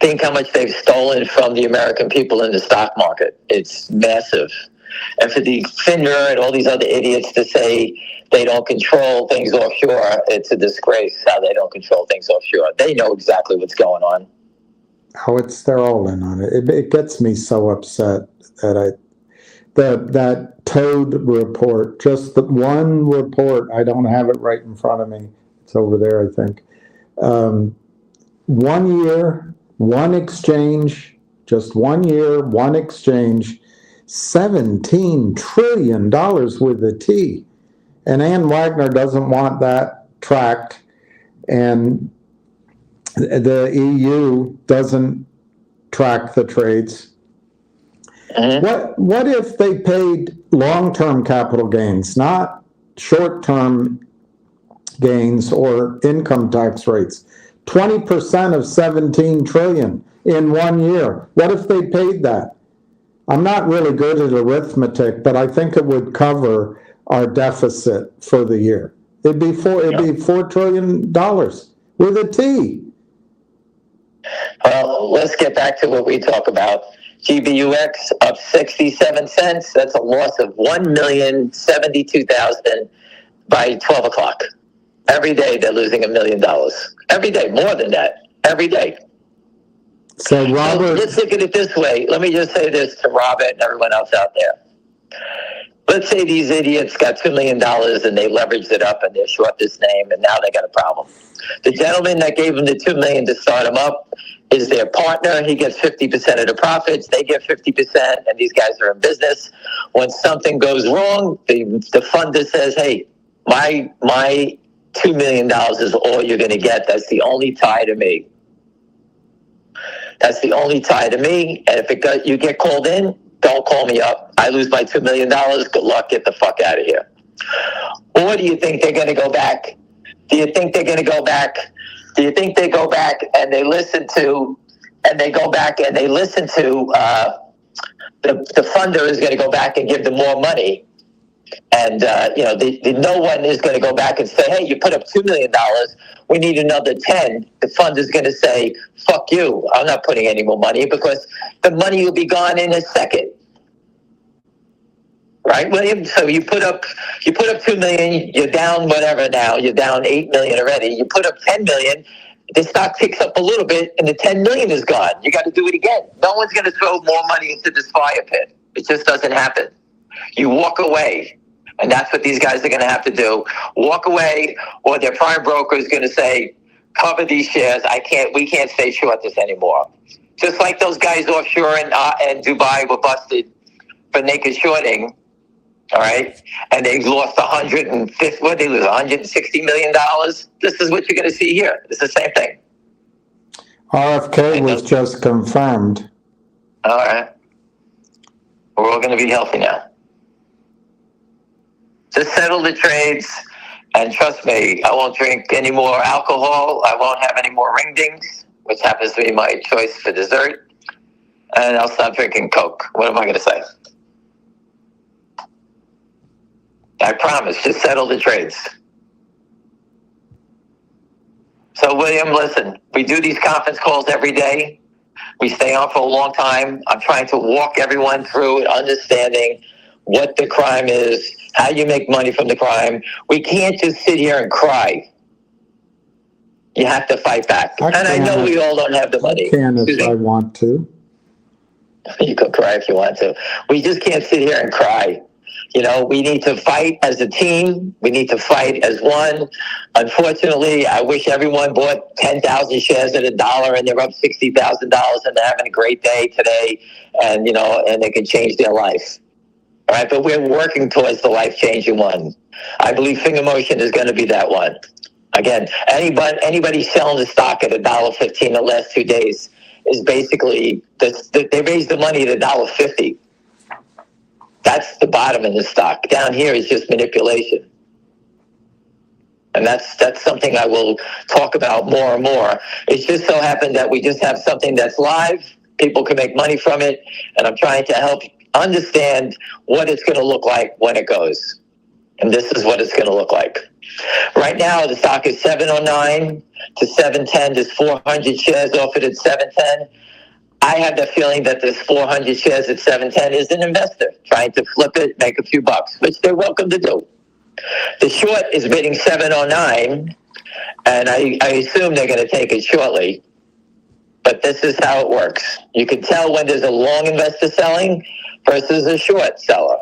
Think how much they've stolen from the American people in the stock market. It's massive. And for the FINRA and all these other idiots to say they don't control things offshore, it's a disgrace how they don't control things offshore. They know exactly what's going on. Oh, they're all in on it. It gets me so upset that that Toad report, just the one report. I don't have it right in front of me. It's over there, I think. 1 year, one exchange, just 1 year, one exchange, $17 trillion with a T. And Ann Wagner doesn't want that tracked, and the EU doesn't track the trades. What if they paid long-term capital gains, not short-term gains or income tax rates? 20% of 17 trillion in 1 year. What if they paid that? I'm not really good at arithmetic, but I think it would cover our deficit for the year. It'd be $4 trillion with a T. Well, let's get back to what we talk about. GBUX up 67 cents. That's a loss of 1,072,000 by 12 o'clock. Every day they're losing $1 million. Every day, more than that. Every day. So Robert, let's look at it this way. Let me just say this to Robert and everyone else out there. Let's say these idiots got $2 million and they leveraged it up and they're short this name and now they got a problem. The gentleman that gave them the $2 million to start them up is their partner. He gets 50% of the profits. They get 50%, and these guys are in business. When something goes wrong, the funder says, "Hey, my $2 million is all you're going to get. That's the only tie to me. That's the only tie to me. And if you get called in, don't call me up. I lose my $2 million. Good luck. Get the fuck out of here." Or do you think they're going to go back? Do you think they go back and they listen to, the funder is going to go back and give them more money? And, no one is going to go back and say, "Hey, you put up $2 million. We need another 10. The fund is going to say, "Fuck you. I'm not putting any more money," because the money will be gone in a second. Right, William? So you put up $2 million, you're down whatever now, you're down $8 million already. You put up $10 million, the stock ticks up a little bit and the $10 million is gone. You got to do it again. No one's going to throw more money into this fire pit. It just doesn't happen. You walk away. And that's what these guys are going to have to do. Walk away, or their prime broker is going to say, "Cover these shares. We can't stay short this anymore." Just like those guys offshore in Dubai were busted for naked shorting. All right. And they lost $160 million. This is what you're going to see here. It's the same thing. RFK was just confirmed. All right. We're all going to be healthy now. Just settle the trades, and trust me, I won't drink any more alcohol. I won't have any more ring dings, which happens to be my choice for dessert. And I'll stop drinking Coke. What am I going to say? I promise, just settle the trades. So, William, listen, we do these conference calls every day. We stay on for a long time. I'm trying to walk everyone through it, understanding what the crime is, how you make money from the crime. We can't just sit here and cry. You have to fight back. I know we all don't have the money. I can if I want to. You can cry if you want to. We just can't sit here and cry. We need to fight as a team. We need to fight as one. Unfortunately, I wish everyone bought 10,000 shares at $1 and they're up $60,000 and they're having a great day today, and they can change their life. All right, but we're working towards the life-changing one. I believe Finger Motion is going to be that one. Again, anybody selling the stock at $1.15 the last 2 days is basically they raised the money at $1.50. That's the bottom of the stock. Down here is just manipulation. And that's something I will talk about more and more. It's just so happened that we just have something that's live. People can make money from it. And I'm trying to help understand what it's going to look like when it goes. And this is what it's going to look like. Right now, the stock is 709 to 710. There's 400 shares offered at 710. I have the feeling that this 400 shares at 710 is an investor trying to flip it, make a few bucks, which they're welcome to do. The short is bidding 709, and I assume they're going to take it shortly. But this is how it works. You can tell when there's a long investor selling versus a short seller.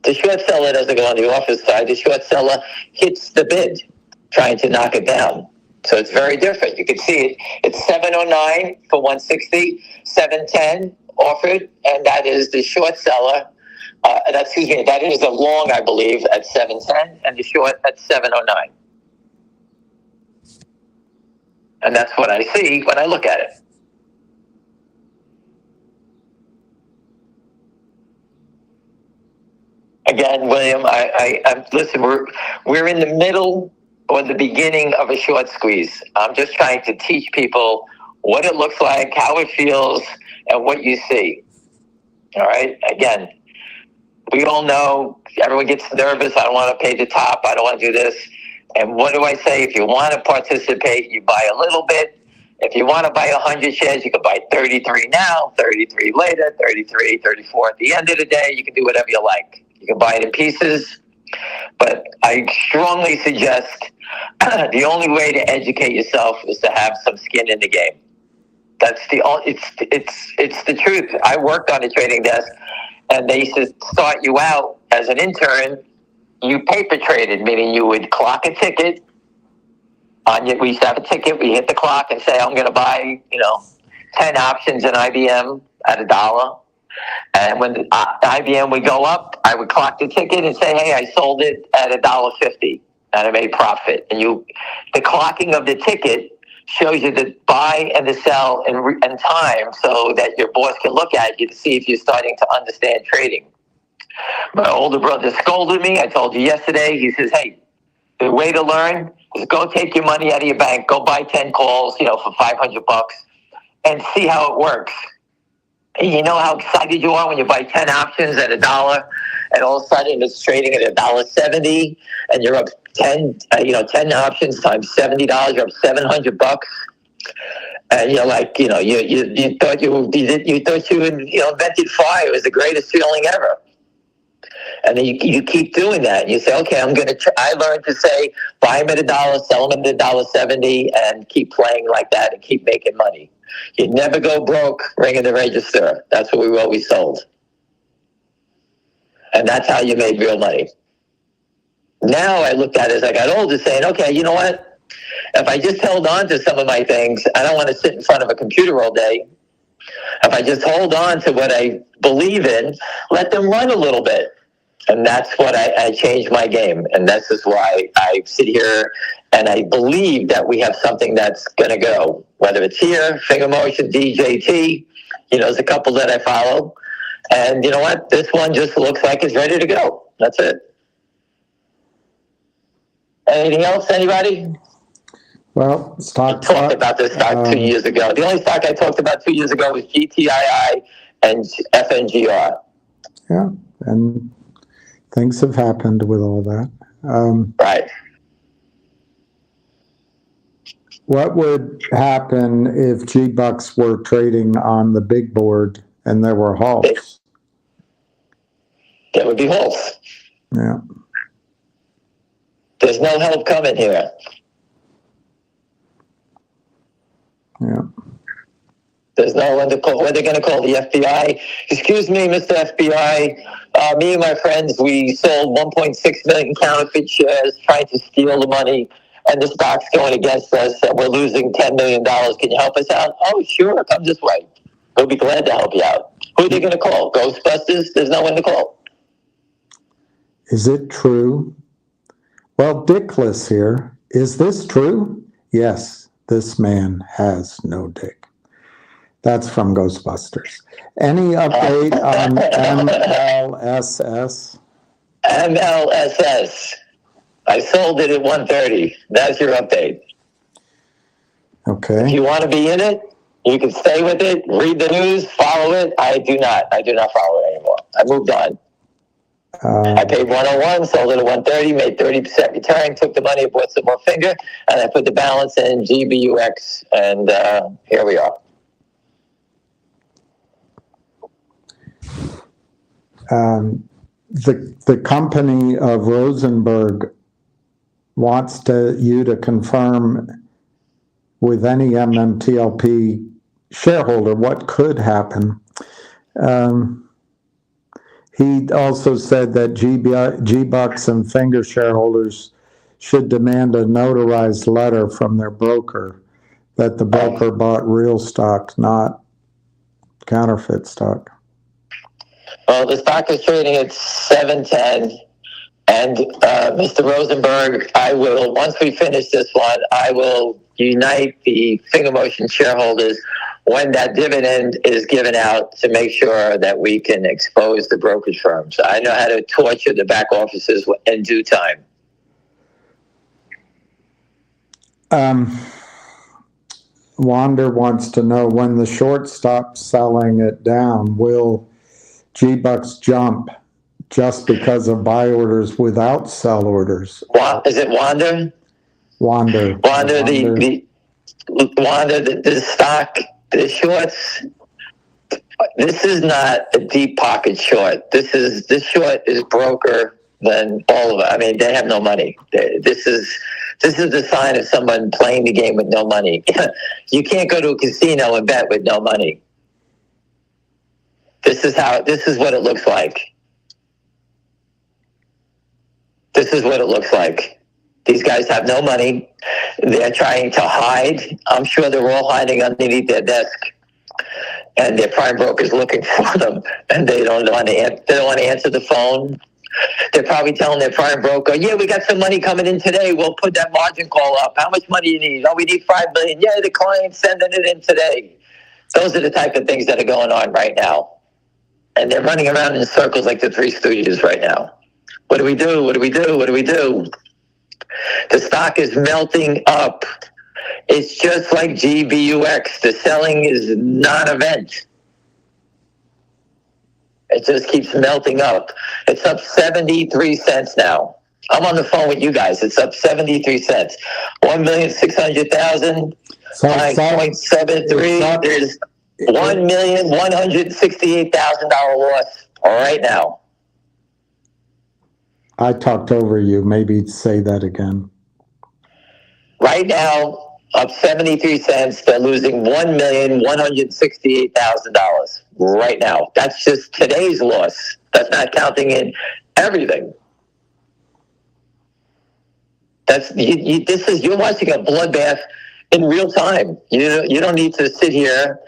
The short seller doesn't go on the offer side. The short seller hits the bid, trying to knock it down. So it's very different. You can see it. It's 709 for 160, 710 offered, and that is the short seller. That is the long, I believe, at 710, and the short at 709. And that's what I see when I look at it. Again, William, I listen. We're in the middle or the beginning of a short squeeze. I'm just trying to teach people what it looks like, how it feels, and what you see. All right. Again, we all know everyone gets nervous. I don't want to pay the top. I don't want to do this. And what do I say? If you want to participate, you buy a little bit. If you want to buy 100 shares, you can buy 33 now, 33 later, 33, 34 at the end of the day. You can do whatever you like. You can buy it in pieces. But I strongly suggest the only way to educate yourself is to have some skin in the game. That's it's the truth. I worked on a trading desk, and they used to start you out as an intern. You paper traded, meaning you would clock a ticket. We used to have a ticket. We hit the clock and say, I'm going to buy, 10 options in IBM at $1. And when the IBM would go up, I would clock the ticket and say, hey, I sold it at $1.50 and I made profit. And the clocking of the ticket shows you the buy and the sell in time, so that your boss can look at you to see if you're starting to understand trading. My older brother scolded me. I told you yesterday. He says, hey, the way to learn is go take your money out of your bank, go buy 10 calls, for $500 and see how it works. And you know how excited you are when you buy 10 options at $1, and all of a sudden it's trading at $1.70, and you're up 10 options times $70, you're up $700. And you're like, you thought you invented fire. It was the greatest feeling ever. And then you keep doing that. You say, okay, I learned to say, buy them at $1, sell them at $1.70, and keep playing like that and keep making money. You never go broke ringing the register. That's what we always sold. And that's how you made real money. Now I looked at it as I got older, saying, okay, you know what? If I just held on to some of my things, I don't want to sit in front of a computer all day. If I just hold on to what I believe in, let them run a little bit. And that's what I changed my game. And this is why I sit here and I believe that we have something that's going to go. Whether it's here, Finger Motion, DJT, there's a couple that I follow. And you know what? This one just looks like it's ready to go. That's it. Anything else, anybody? Well, I talked about this stock 2 years ago. The only stock I talked about 2 years ago was GTII and FNGR. Yeah, and things have happened with all that. Right. What would happen if G-Bucks were trading on the big board and there were halts? There would be halts. Yeah. There's no help coming here. Yeah. There's no one to call. What are they going to call the FBI? Excuse me, Mr. FBI. Me and my friends, we sold 1.6 million counterfeit shares trying to steal the money, and the stock's going against us, and we're losing $10 million. Can you help us out? Oh, sure. Come this way. We'll be glad to help you out. Who are they going to call? Ghostbusters? There's no one to call. Is it true? Well, Dickless here. Is this true? Yes, this man has no dick. That's from Ghostbusters. Any update on MLSS? MLSS. I sold it at 130. That's your update. Okay. If you want to be in it, you can stay with it, read the news, follow it. I do not. I do not follow it anymore. I moved on. I paid 101, sold it at 130, made 30% return, took the money, bought some more Finger, and I put the balance in GBUX, and here we are. The company of Rosenberg wants you to confirm with any MMTLP shareholder what could happen. He also said that G-Bucks and Finger shareholders should demand a notarized letter from their broker that the broker bought real stock, not counterfeit stock. Well, the stock is trading at 710. And Mr. Rosenberg, I will, once we finish this one, I will unite the Finger Motion shareholders when that dividend is given out to make sure that we can expose the brokerage firms. I know how to torture the back offices in due time. Wander wants to know, when the short stops selling it down, will G-Bucks jump just because of buy orders without sell orders? Is it Wander? Wander, the stock, the shorts. This is not a deep pocket short. This short is broker than all of it. I mean, they have no money. This is the sign of someone playing the game with no money. You can't go to a casino and bet with no money. This is what it looks like. This is what it looks like. These guys have no money. They're trying to hide. I'm sure they're all hiding underneath their desk, and their prime broker's looking for them, and they don't want to answer the phone. They're probably telling their prime broker, "Yeah, we got some money coming in today. We'll put that margin call up. How much money do you need? Oh, we need $5 million. Yeah, the client's sending it in today." Those are the type of things that are going on right now, and they're running around in circles like the Three Stooges right now. What do we do? What do we do? What do we do? The stock is melting up. It's just like GBUX. The selling is non-event. It just keeps melting up. It's up 73 cents now. I'm on the phone with you guys. It's up 73 cents. 1,600,000 times 0.73. There's $1,168,000 loss right now. I talked over you. Maybe say that again. Right now, up 73 cents. They're losing $1,168,000 right now. That's just today's loss. That's not counting in everything. You're watching a bloodbath in real time. You don't need to sit here.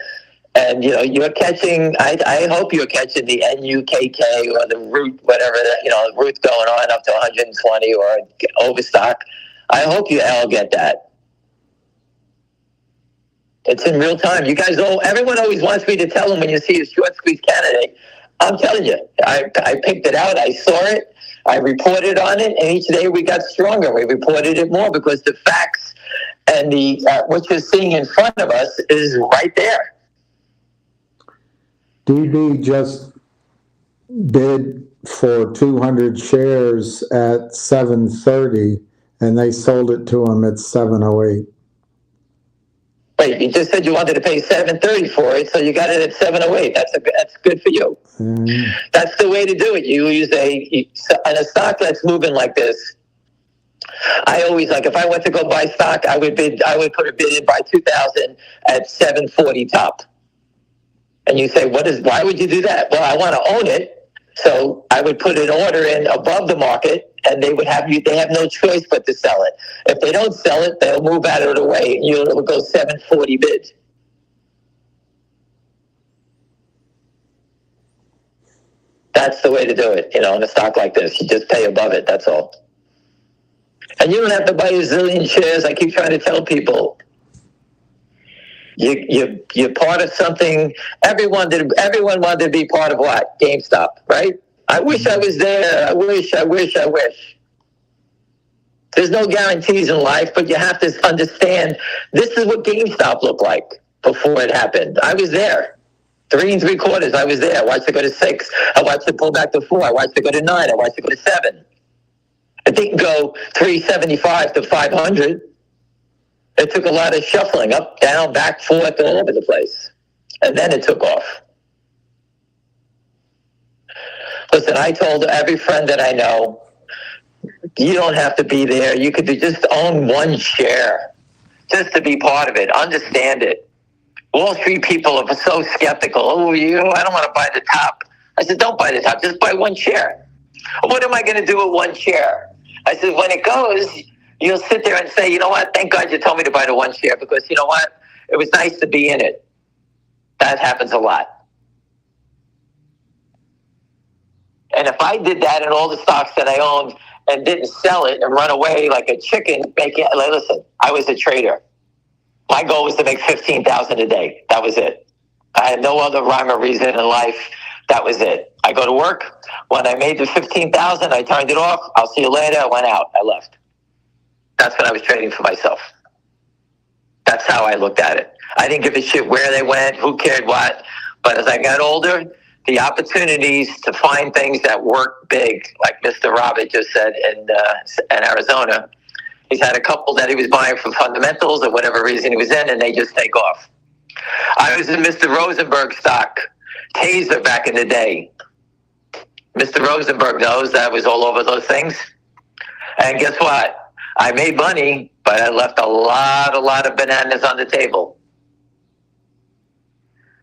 And, you're catching, I hope you're catching the NUKK or the root, whatever, the root going on up to 120 or overstock. I hope you all get that. It's in real time. You guys everyone always wants me to tell them when you see a short squeeze candidate. I'm telling you, I picked it out. I saw it. I reported on it. And each day we got stronger. We reported it more because the facts and what you're seeing in front of us is right there. DB just bid for 200 shares at 730, and they sold it to him at 708. Wait, you just said you wanted to pay $730 for it, so you got it at $708. That's good for you. That's the way to do it. You use in a stock that's moving like this. I always if I went to go buy stock, I would put a bid in by 2,000 at 740 top. And you say, why would you do that? Well, I want to own it. So I would put an order in above the market, and they have no choice but to sell it. If they don't sell it, they'll move out of the way, and you'll go 740 bid. That's the way to do it, in a stock like this. You just pay above it, that's all. And you don't have to buy a zillion shares. I keep trying to tell people, You're part of something. Everyone wanted to be part of what? GameStop, right? I wish I was there. I wish. There's no guarantees in life, but you have to understand this is what GameStop looked like before it happened. I was there. 3 3/4. I was there. I watched it go to 6. I watched it pull back to 4. I watched it go to 9. I watched it go to 7. It didn't go 375 to 500. It took a lot of shuffling, up, down, back, forth, all over the place. And then it took off. Listen, I told every friend that I know, you don't have to be there. You could just own one share just to be part of it. Understand it. Wall Street people are so skeptical. I don't want to buy the top I said, don't buy the top, just buy one share. What am I going to do with one share? I said, when it goes, you'll sit there and say, you know what, thank God you told me to buy the one share, because you know what, it was nice to be in it. That happens a lot. And if I did that in all the stocks that I owned and didn't sell it and run away like a chicken, listen, I was a trader. My goal was to make $15,000 a day. That was it. I had no other rhyme or reason in life. That was it. I go to work. When I made the $15,000, I turned it off. I'll see you later. I went out. I left. That's when I was trading for myself. That's how I looked at it. I didn't give a shit where they went, who cared what. But as I got older, the opportunities to find things that work big, like Mr. Robert just said in Arizona, he's had a couple that he was buying for fundamentals or whatever reason he was in, and they just take off. I was in Mr. Rosenberg stock, Taser back in the day. Mr. Rosenberg knows that I was all over those things. And guess what? I made money, but I left a lot of bananas on the table.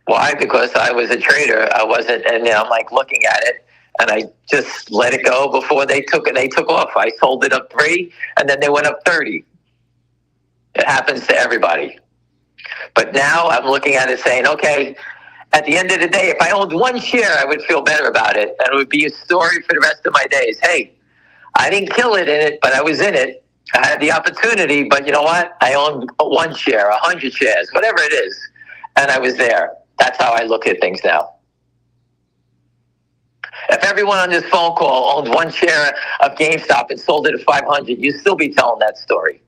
Why? Because I was a trader. I wasn't, and I'm like looking at it, and I just let it go before they took it. They took off. I sold it up 3, and then they went up 30. It happens to everybody. But now I'm looking at it saying, okay, at the end of the day, if I owned one share, I would feel better about it, and it would be a story for the rest of my days. Hey, I didn't kill it in it, but I was in it. I had the opportunity, but you know what? I owned one share, 100 shares, whatever it is, and I was there. That's how I look at things now. If everyone on this phone call owned one share of GameStop and sold it at 500, you'd still be telling that story.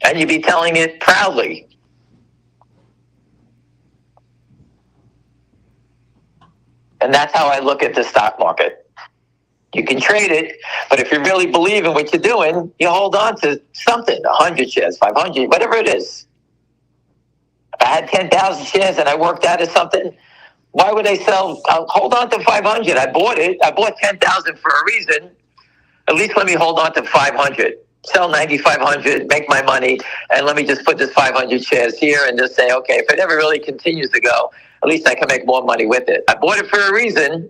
And you'd be telling it proudly. And that's how I look at the stock market. You can trade it, but if you really believe in what you're doing, you hold on to something, 100 shares, 500, whatever it is. If I had 10,000 shares and I worked out of something, why would I sell? I'll hold on to 500. I bought it. I bought 10,000 for a reason. At least let me hold on to 500. Sell 9,500, make my money, and let me just put this 500 shares here and just say, okay, if it ever really continues to go, at least I can make more money with it. I bought it for a reason.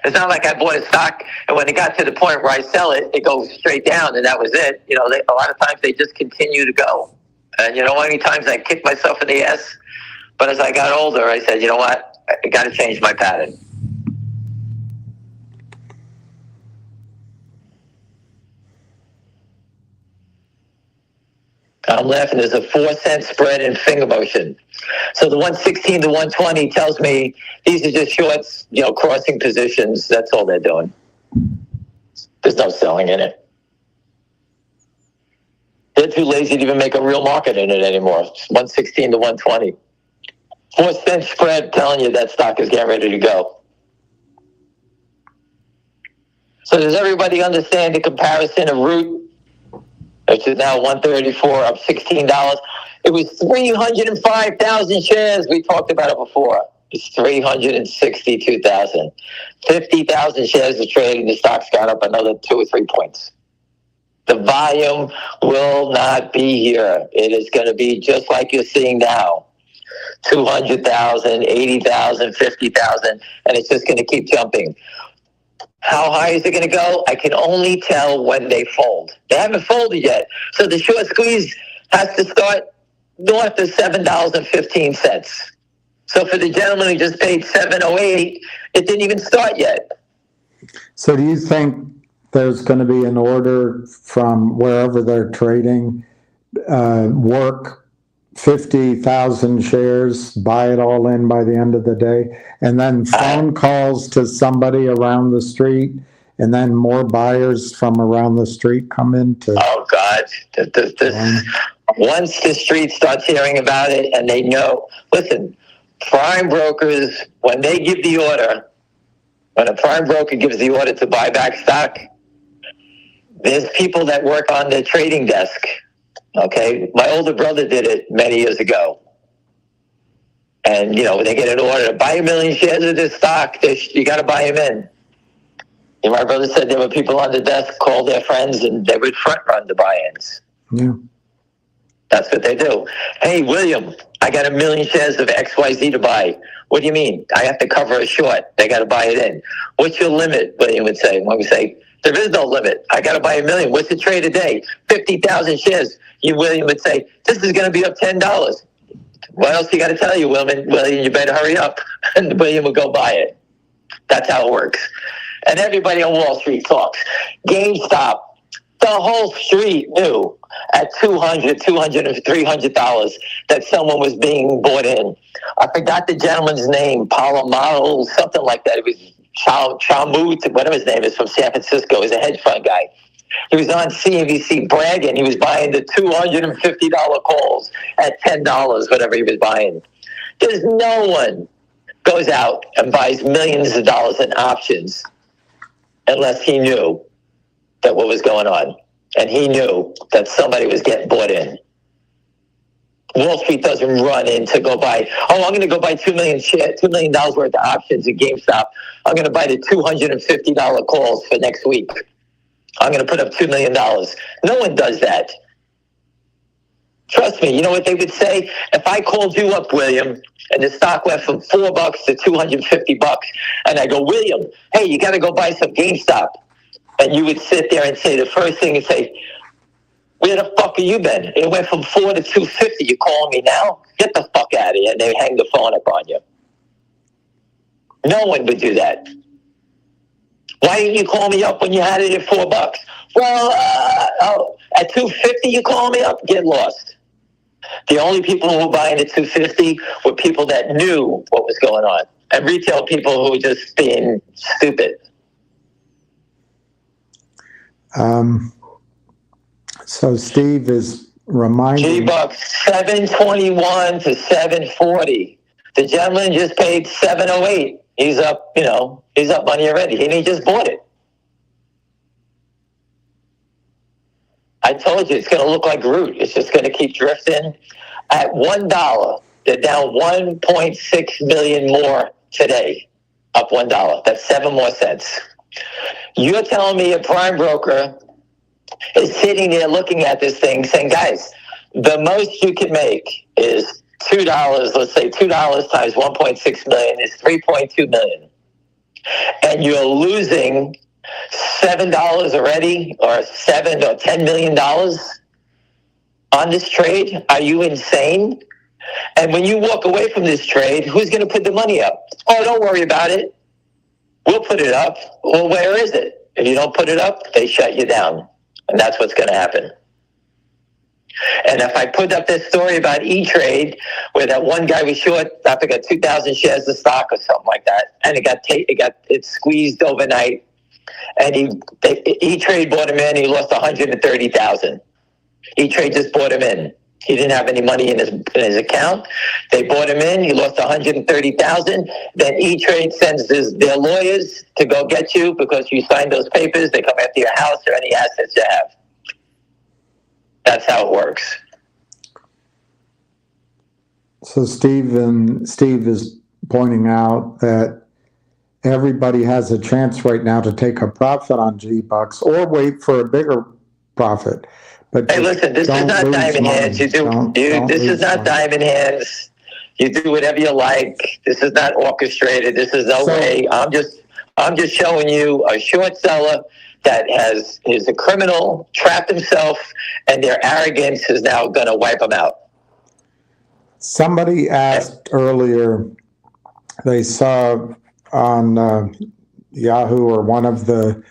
It's not like I bought a stock and when it got to the point where I sell it, it goes straight down and that was it. You know, a lot of times they just continue to go. And you know how many times I kicked myself in the ass? But as I got older, I said, you know what? I got to change my pattern. I'm laughing. There's a 4-cent spread in finger motion. So the 116 to 120 tells me these are just shorts, you know, crossing positions. That's all they're doing. There's no selling in it. They're too lazy to even make a real market in it anymore. 116 to 120. 4-cent spread telling you that stock is getting ready to go. So does everybody understand the comparison of Root, which is now 134, up $16? It was 305,000 shares. We talked about it before. It's 362,000. 50,000 shares of trading. The stock's gone up another 2 or 3 points. The volume will not be here. It is going to be just like you're seeing now. 200,000, 80,000, 50,000, and it's just going to keep jumping. How high is it going to go? I can only tell when they fold. They haven't folded yet. So the short squeeze has to start north of $7.15. So for the gentleman who just paid $7.08, it didn't even start yet. So do you think there's going to be an order from wherever they're trading, work 50,000 shares, buy it all in by the end of the day, and then phone calls to somebody around the street, and then more buyers from around the street come in to... Oh, God. Once the street starts hearing about it and they know, listen, prime brokers, when they give the order, when a prime broker gives the order to buy back stock, there's people that work on the trading desk. Okay, my older brother did it many years ago. And, you know, when they get an order to buy 1 million shares of this stock, you got to buy them in. And my brother said there were people on the desk call their friends and they would front run the buy-ins. Yeah. That's what they do. Hey, William, I got 1 million shares of XYZ to buy. What do you mean? I have to cover a short. They got to buy it in. What's your limit? William would say. When we say, there is no limit. I got to buy 1 million. What's the trade a day? 50,000 shares. William would say, this is going to be up $10. What else you got to tell you, William? You better hurry up. And William would go buy it. That's how it works. And everybody on Wall Street talks. GameStop, the whole street knew at $200, $300 that someone was being bought in. I forgot the gentleman's name, Palomaro, something like that. It was Chamut, whatever his name is, from San Francisco. He's a hedge fund guy. He was on CNBC bragging. He was buying the $250 calls at $10, whatever he was buying. There's no one goes out and buys millions of dollars in options unless he knew that what was going on. And he knew that somebody was getting bought in. Wall Street doesn't run in to go buy, I'm going to go buy $2 million worth of options at GameStop. I'm going to buy the $250 calls for next week. I'm going to put up $2 million. No one does that. Trust me, you know what they would say? If I called you up, William, and the stock went from $4 to $250, and I go, William, hey, you got to go buy some GameStop. And you would sit there and say the first thing and say, where the fuck have you been? It went from $4 to $250. You calling me now? Get the fuck out of here. And they hang the phone up on you. No one would do that. Why didn't you call me up when you had it at $4? Well, at $250 you call me up? Get lost. The only people who were buying at $250 were people that knew what was going on, and retail people who were just being stupid. So Steve is reminding G-Bucks, 721 to 740. The gentleman just paid 708. He's up, he's up money already, and he just bought it. I told you it's going to look like Groot. It's just going to keep drifting. At $1, they're down 1.6 million more today. Up $1. That's 7 more cents. You're telling me a prime broker is sitting there looking at this thing saying, guys, the most you can make is $2. Let's say $2 times 1.6 million is 3.2 million. And you're losing $7 already, or $7 or $10 million on this trade? Are you insane? And when you walk away from this trade, who's going to put the money up? Oh, don't worry about it. We'll put it up. Well, where is it? If you don't put it up, they shut you down. And that's what's going to happen. And if I put up this story about E-Trade, where that one guy was short, I think, 2,000 shares of stock or something like that, and it squeezed overnight, and E-Trade bought him in. He lost 130,000. E-Trade just bought him in. He didn't have any money in his account. They bought him in. He lost 130,000. Then E-Trade sends their lawyers to go get you because you signed those papers. They come after your house or any assets you have. That's how it works. So Steve is pointing out that everybody has a chance right now to take a profit on G-Bucks or wait for a bigger profit. But hey, listen, this is not diamond hands. This is not diamond hands. You do whatever you like. This is not orchestrated. This is no way. I'm just showing you a short seller that is a criminal, trapped himself, and their arrogance is now going to wipe him out. Somebody asked earlier, they saw on Yahoo or one of the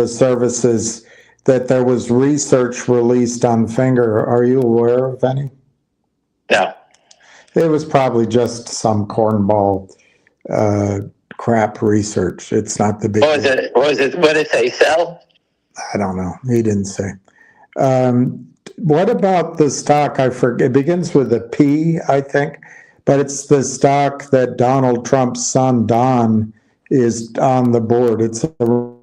services that there was research released on finger. Are you aware of any? No. It was probably just some cornball crap research. It's not the big. What was it? What did it say? Sell? I don't know. He didn't say. What about the stock? I forget. It begins with a P, I think, but it's the stock that Donald Trump's son Don is on the board. It's a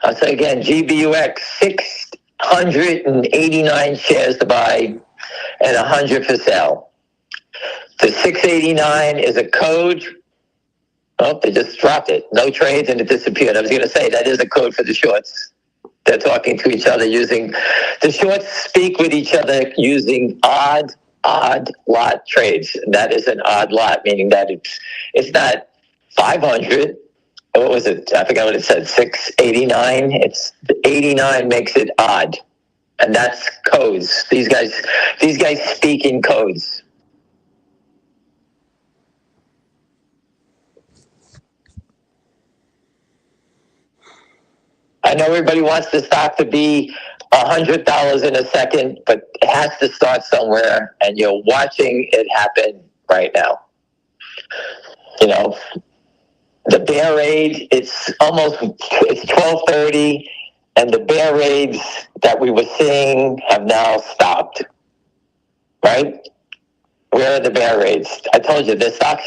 I'll say again, GBUX, 689 shares to buy and 100 for sale. The 689 is a code. Oh, they just dropped it. No trades and it disappeared. I was going to say that is a code for the shorts. They're talking to each other using, the shorts speak with each other using odd lot trades. And that is an odd lot, meaning that it's not 500. What was it? I forgot what it said. 689. It's 89 makes it odd, and that's codes. These guys speak in codes. I know everybody wants the stock to be $100 in a second, but it has to start somewhere, and you're watching it happen right now. You know, the bear raid, it's 12:30, and the bear raids that we were seeing have now stopped. Right? Where are the bear raids? I told you the stock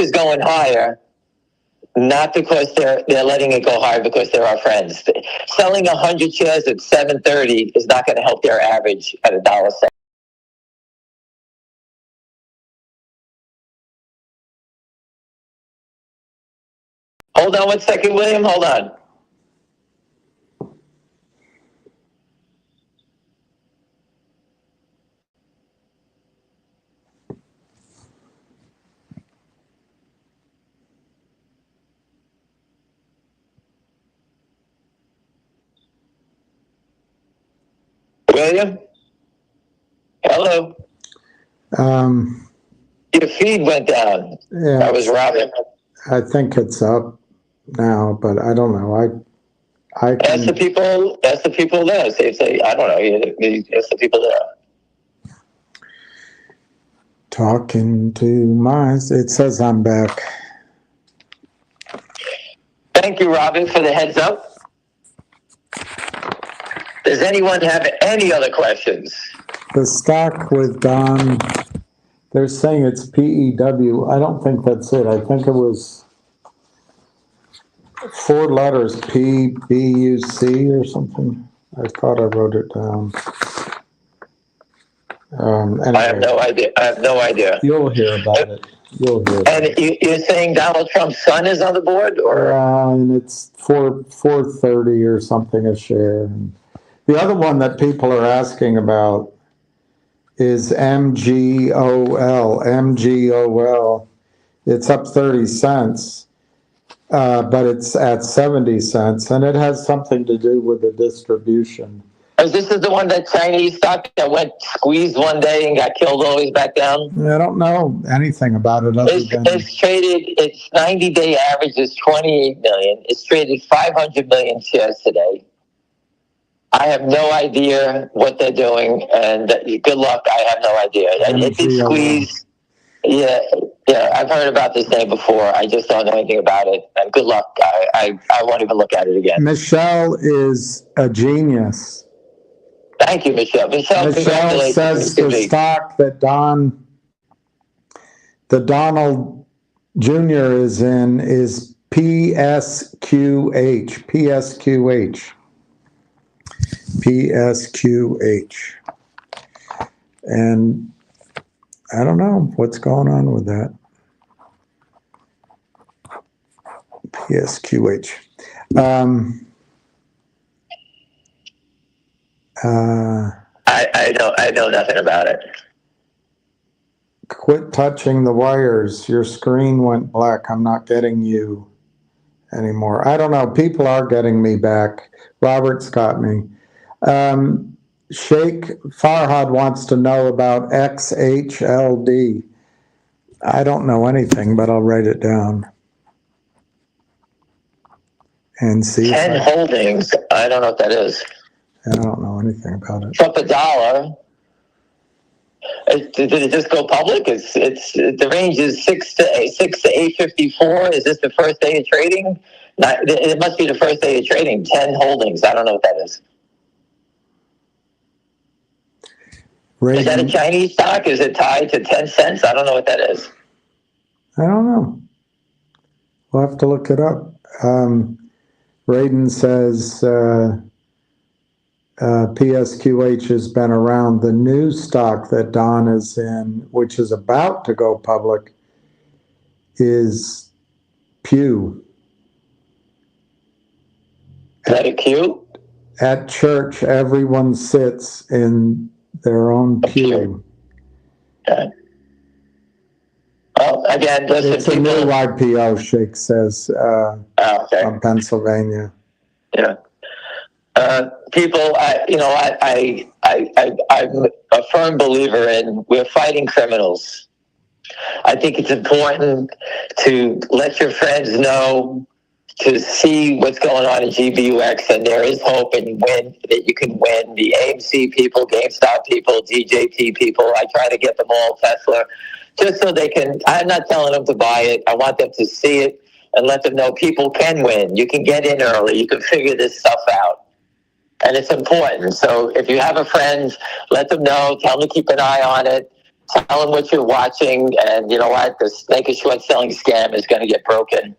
is going higher, not because they're letting it go higher, because they're our friends. Selling 100 shares at 7:30 is not going to help their average at $1.70. Hold on 1 second, William. Hold on. William? Hello? Your feed went down. Yeah, That was Robin. I think it's up now, but I don't know. I can Ask the people there. Say, I don't know. Ask the people there. talking to it says I'm back. Thank you, Robin, for the heads up. Does anyone have any other questions? The stock with Don, they're saying it's PEW. I don't think that's it. I think it was 4 letters, PBUC or something. I thought I wrote it down. Anyway, I have no idea. You'll hear about it. And you're saying Donald Trump's son is on the board, or? And it's $4.30 or something a share. And the other one that people are asking about is MGOL. MGOL. It's up 30 cents, but it's at 70 cents, and it has something to do with the distribution. This is the one that Chinese stock that went squeezed one day and got killed all the way back down? I don't know anything about it. It's traded, its 90-day average is 28 million. It's traded 500 million shares today. I have no idea what they're doing, and good luck. I have no idea. It did squeeze. Yeah, I've heard about this name before. I just don't know anything about it. And good luck. I won't even look at it again. Michelle is a genius. Thank you, Michelle. Michelle says the stock that Donald Jr. is in is PSQH. And I don't know what's going on with that. PSQH. I know nothing about it. Quit touching the wires. Your screen went black. I'm not getting you anymore. I don't know. People are getting me back. Robert's got me. Sheikh Farhad wants to know about XHLD. I don't know anything, but I'll write it down. And see. 10 holdings. I don't know what that is. I don't know anything about it. Up $1. Did it just go public? It's the range is 6 to 854. Is this the first day of trading? It must be the first day of trading. 10 holdings. I don't know what that is. Is that a Chinese stock? Is it tied to 10 cents? I don't know what that is. I don't know. We'll have to look it up. Raiden says PSQH has been around. The new stock that Don is in, which is about to go public, is Pew. Is that a Q? At church, everyone sits in their own pew. Okay. Well, again, listen, It's a new IPO, Sheikh says, okay. from Pennsylvania. Yeah. People, I'm a firm believer in we're fighting criminals. I think it's important to let your friends know, to see what's going on in GBUX, and there is hope and win that you can win. The AMC people, GameStop people, DJT people, I try to get them all Tesla, just so they can. I'm not telling them to buy it. I want them to see it and let them know people can win. You can get in early. You can figure this stuff out. And it's important. So if you have a friend, let them know. Tell them to keep an eye on it. Tell them what you're watching. And you know what? The snake and short selling scam is going to get broken.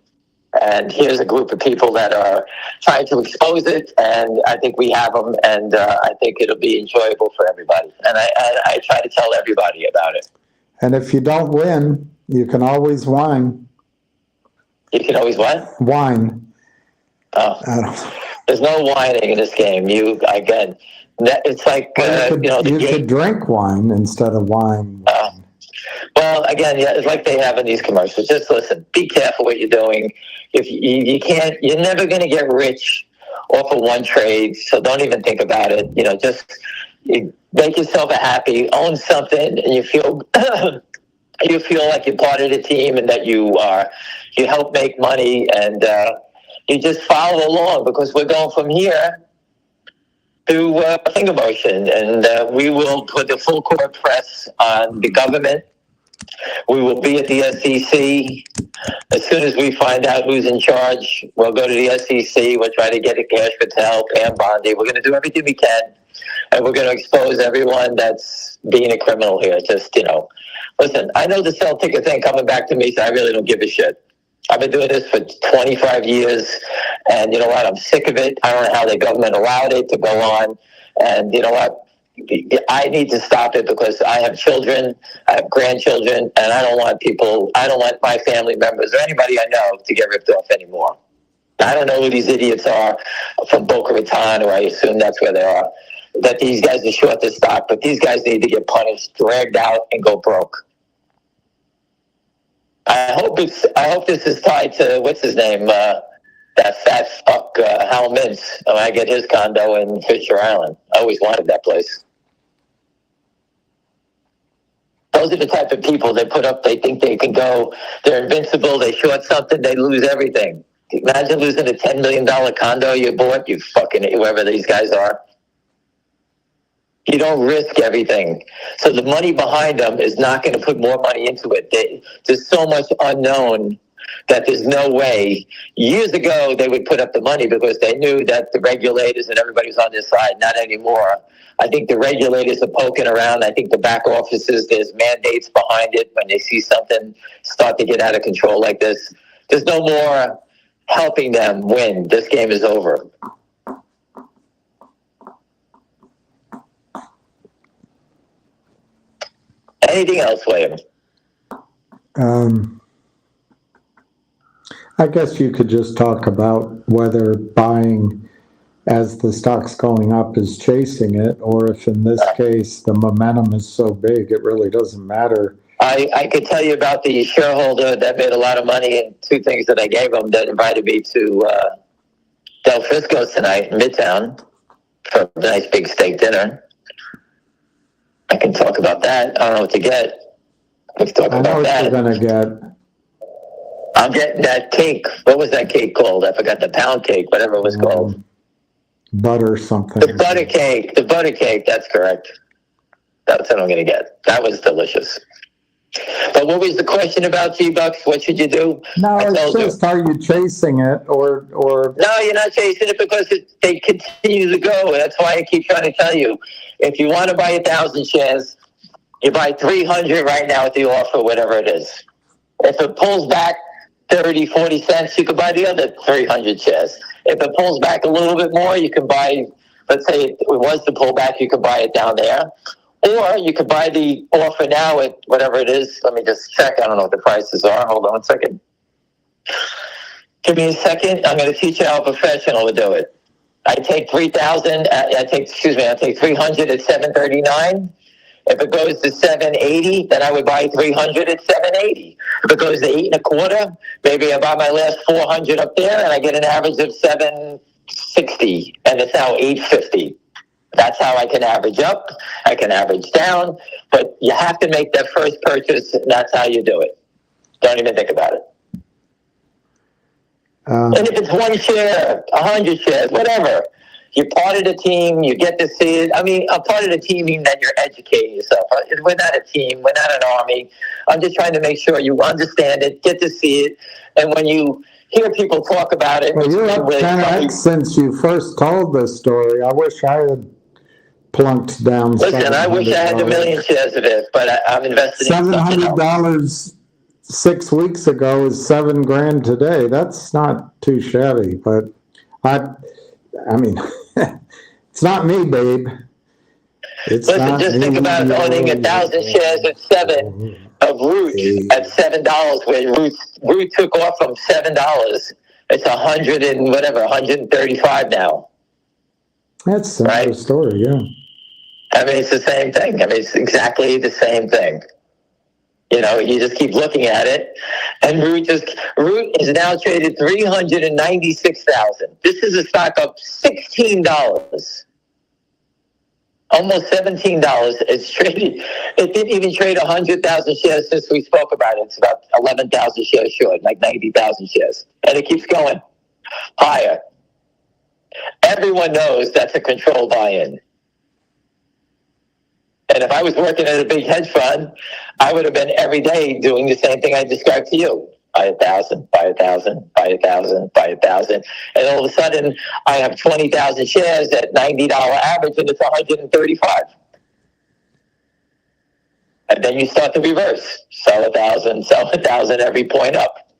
And here's a group of people that are trying to expose it. And I think we have them. And I think it'll be enjoyable for everybody. And I try to tell everybody about it. And if you don't win, you can always whine. You can always what? Whine. Oh. There's no whining in this game. It's like, you could drink wine instead of wine. Well, again, yeah, it's like they have in these commercials. Just listen, be careful what you're doing. If you can't, you're never going to get rich off of one trade. So don't even think about it. Just make yourself happy, own something, and you feel, you feel like you're part of the team and that you help make money, and, you just follow along, because we're going from here to finger motion, and we will put the full court press on the government. We will be at the SEC. As soon as we find out who's in charge, we'll go to the SEC. We'll try to get a Cash Patel, Pam Bondi. We're going to do everything we can, and we're going to expose everyone that's being a criminal here. Just, listen, I know the sell ticket thing coming back to me, so I really don't give a shit. I've been doing this for 25 years, and you know what? I'm sick of it. I don't know how the government allowed it to go on, and you know what? I need to stop it, because I have children, I have grandchildren, and I don't want my family members or anybody I know to get ripped off anymore. I don't know who these idiots are from Boca Raton, or I assume that's where they are, that these guys are short the stock, but these guys need to get punished, dragged out, and go broke. I hope this is tied to, what's his name, that fat fuck Hal Mintz. I get his condo in Fisher Island. I always wanted that place. Those are the type of people they put up. They think they can go. They're invincible. They short something. They lose everything. Imagine losing a $10 million condo you bought. You fucking, whoever these guys are. You don't risk everything. So the money behind them is not going to put more money into it. There's so much unknown that there's no way. Years ago, they would put up the money because they knew that the regulators and everybody was on their side. Not anymore. I think the regulators are poking around. I think the back offices, there's mandates behind it when they see something start to get out of control like this. There's no more helping them win. This game is over. Anything else, William? I guess you could just talk about whether buying as the stock's going up is chasing it, or if in this case the momentum is so big it really doesn't matter. I could tell you about the shareholder that made a lot of money, and two things that I gave him that invited me to Del Frisco's tonight in Midtown for a nice big steak dinner. I can talk about that. I don't know what to get. Let's talk about that. I know what you're going to get. I'm getting that cake. What was that cake called? I forgot, the pound cake, whatever it was called. Butter something. The butter cake. The butter cake, that's correct. That's what I'm going to get. That was delicious. But what was the question about G-Bucks? What should you do? No, it's just, are you chasing it or? No, you're not chasing it, because they continue to go. That's why I keep trying to tell you. If you want to buy 1,000 shares, you buy 300 right now at the offer, whatever it is. If it pulls back 30, 40 cents, you could buy the other 300 shares. If it pulls back a little bit more, you can buy, let's say it was the pullback, you could buy it down there. Or you could buy the offer now at whatever it is. Let me just check. I don't know what the prices are. Hold on 1 second. Give me a second. I'm going to teach you how a professional would do it. I take 3,000. I take 300 at 739. If it goes to 780, then I would buy 300 at 780. If it goes to 8.25, maybe I buy my last 400 up there, and I get an average of 760, and it's now 850. That's how I can average up. I can average down, but you have to make that first purchase. And that's how you do it. Don't even think about it. And if it's 1 share, 100 shares, whatever. You're part of the team. You get to see it. I mean, a part of the team means that you're educating yourself. We're not a team. We're not an army. I'm just trying to make sure you understand it, get to see it. And when you hear people talk about it... Well, you're up 10x since you first told this story. I wish I had plunked down. Listen, I wish I had a million shares of it, but I'm invested in $700 6 weeks ago is $7,000 today. That's not too shabby, but I mean, it's not me, babe. Listen, just think about owning 1,000 shares at of Root at $7 when Root took off from $7. It's 100 and whatever, 135 now. That's a similar story, yeah. I mean, it's the same thing. I mean, it's exactly the same thing. You know, you just keep looking at it, and Root is now traded 396,000. This is a stock up $16, almost $17. It's traded. It didn't even trade 100,000 shares since we spoke about it. It's about 11,000 shares short, like 90,000 shares, and it keeps going higher. Everyone knows that's a controlled buy-in. And if I was working at a big hedge fund, I would have been every day doing the same thing I described to you. Buy 1,000, buy 1,000, buy 1,000, buy 1,000. And all of a sudden, I have 20,000 shares at $90 average, and it's 135. And then you start the reverse. Sell 1,000, sell 1,000 every point up.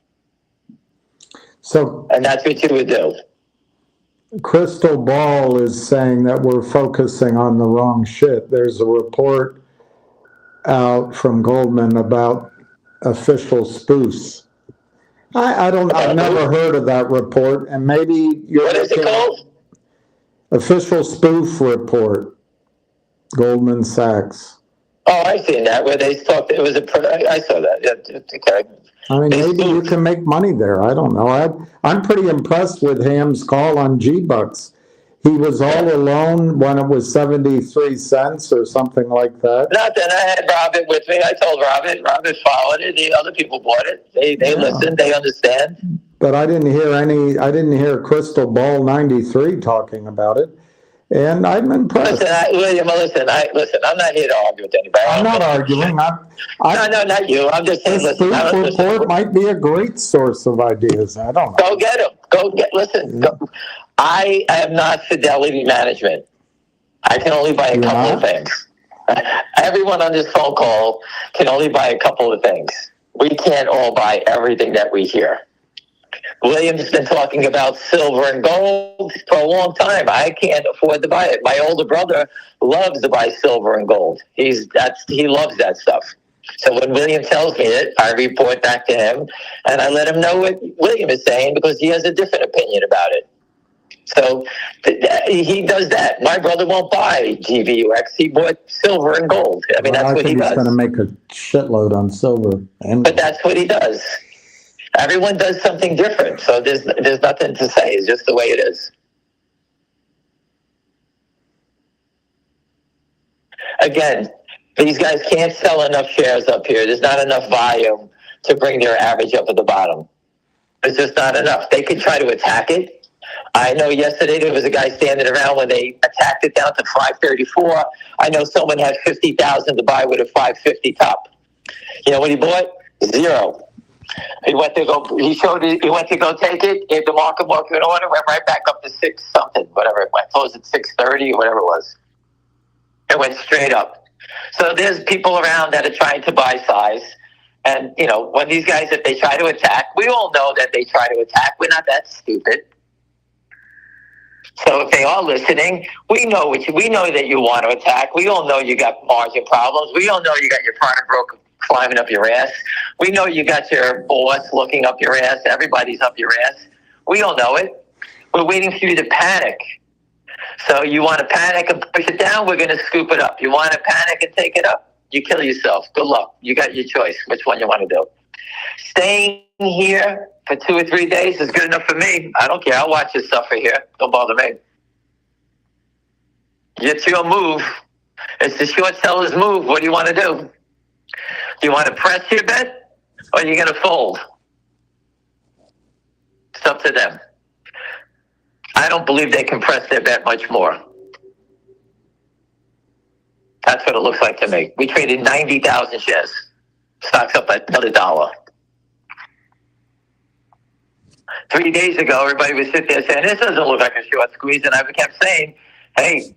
And that's what you would do. Crystal Ball is saying that we're focusing on the wrong shit. There's a report out from Goldman about official spoofs. I've never heard of that report, and maybe you're... What is it called? Official spoof report, Goldman Sachs. Oh, I seen that, where they talked, I saw that. Yeah, okay. I mean, maybe you can make money there. I don't know. I'm pretty impressed with Ham's call on G-Bucks. He was all alone when it was 73 cents or something like that. Nothing. I had Robert with me. I told Robert. Robert followed it. The other people bought it. They listened. They understand. But I didn't hear Crystal Ball 93 talking about it. And I'm impressed. William, listen. I'm not here to argue with anybody. I'm not arguing. No, not you. I'm just saying. This report might be a great source of ideas. I don't know. Go get them. Listen. Go. I am not Fidelity Management. I can only buy a couple of things. Everyone on this phone call can only buy a couple of things. We can't all buy everything that we hear. William's been talking about silver and gold for a long time. I can't afford to buy it. My older brother loves to buy silver and gold. He loves that stuff. So when William tells me it, I report back to him, and I let him know what William is saying because he has a different opinion about it. So he does that. My brother won't buy GVUX. He bought silver and gold. I mean, that's what he does. He's going to make a shitload on silver. But that's what he does. Everyone does something different, so there's nothing to say. It's just the way it is. Again, these guys can't sell enough shares up here. There's not enough volume to bring their average up at the bottom. It's just not enough. They could try to attack it. I know yesterday there was a guy standing around when they attacked it down to 534. I know someone had 50,000 to buy with a 550 top. You know what he bought? Zero. He went to go take it, gave the market an order, went right back up to 6 something, whatever it went, closed at 630 or whatever it was. It went straight up. So there's people around that are trying to buy size. And, you know, when these guys, if they try to attack, we all know that they try to attack. We're not that stupid. So if they are listening, we know that you want to attack. We all know you got margin problems. We all know you got your prime broker climbing up your ass. We know you got your boss looking up your ass. Everybody's up your ass. We all know it. We're waiting for you to panic. So you want to panic and push it down, we're going to scoop it up. You want to panic and take it up, you kill yourself. Good luck. You got your choice, which one you want to do. Staying here for 2 or 3 days is good enough for me. I don't care. I'll watch you suffer here. Don't bother me. It's your move. It's the short seller's move. What do you want to do? Do you want to press your bet, or are you going to fold? It's up to them. I don't believe they can press their bet much more. That's what it looks like to me. We traded 90,000 shares. Stock's up another $1. 3 days ago, everybody was sitting there saying, this doesn't look like a short squeeze. And I kept saying, hey,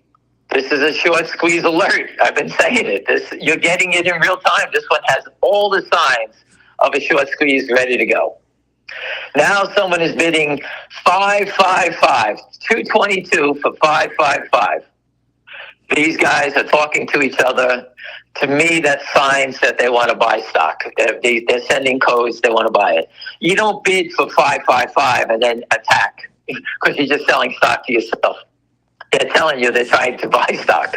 this is a short squeeze alert. I've been saying it. You're getting it in real time. This one has all the signs of a short squeeze ready to go. Now someone is bidding 555, 222 for 555. These guys are talking to each other. To me, that's signs that they want to buy stock. They're sending codes. They want to buy it. You don't bid for 555 and then attack because you're just selling stock to yourself. They're telling you they're trying to buy stock.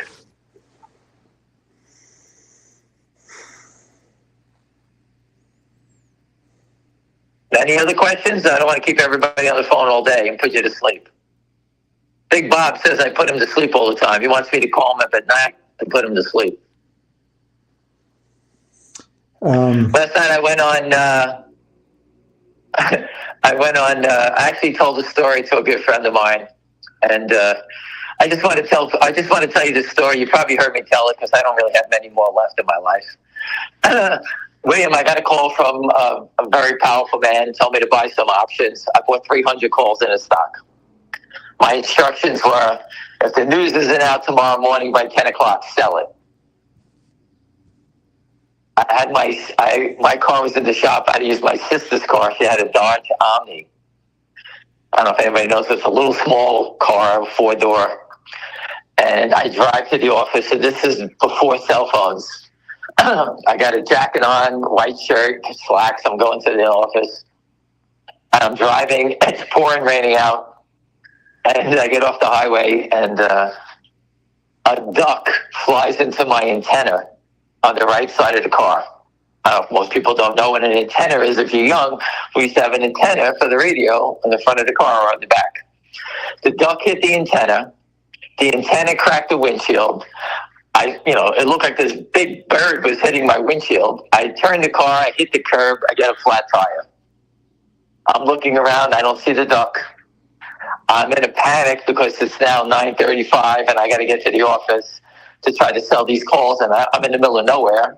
Any other questions? I don't want to keep everybody on the phone all day and put you to sleep. Big Bob says I put him to sleep all the time. He wants me to call him up at night to put him to sleep. Last night I went on. I actually told a story to a good friend of mine, and I just want to tell you this story. You probably heard me tell it because I don't really have many more left in my life. William, I got a call from a very powerful man, told me to buy some options. I bought 300 calls in a stock. My instructions were, if the news isn't out tomorrow morning by 10 o'clock, sell it. I had my car was in the shop. I had to use my sister's car. She had a Dodge Omni. I don't know if anybody knows, it's a little small car, 4-door. And I drive to the office, and this is before cell phones. I got a jacket on, white shirt, slacks. I'm going to the office. And I'm driving. It's pouring, raining out. And I get off the highway, and a duck flies into my antenna on the right side of the car. Most people don't know what an antenna is. If you're young, we used to have an antenna for the radio on the front of the car or on the back. The duck hit the antenna. The antenna cracked the windshield. It looked like this big bird was hitting my windshield. I turned the car, I hit the curb, I get a flat tire. I'm looking around, I don't see the duck. I'm in a panic because it's now 9:35 and I got to get to the office to try to sell these calls, and I'm in the middle of nowhere,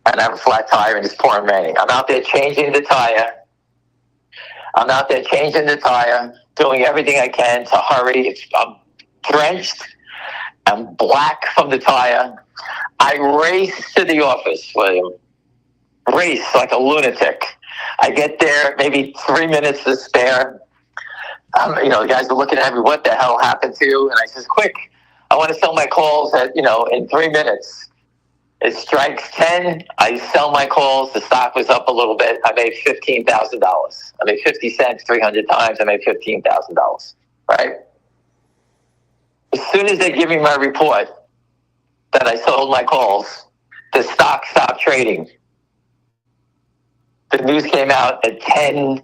and I have a flat tire and it's pouring raining. I'm out there changing the tire. Doing everything I can to hurry. I'm drenched. I'm black from the tire. I race to the office, William. Race like a lunatic. I get there, maybe 3 minutes to spare. The guys are looking at me, what the hell happened to you? And I says, quick, I want to sell my calls in 3 minutes. It strikes 10. I sell my calls. The stock was up a little bit. I made $15,000. I made 50 cents 300 times. I made $15,000, right? As soon as they give me my report that I sold my calls, the stock stopped trading. The news came out at 10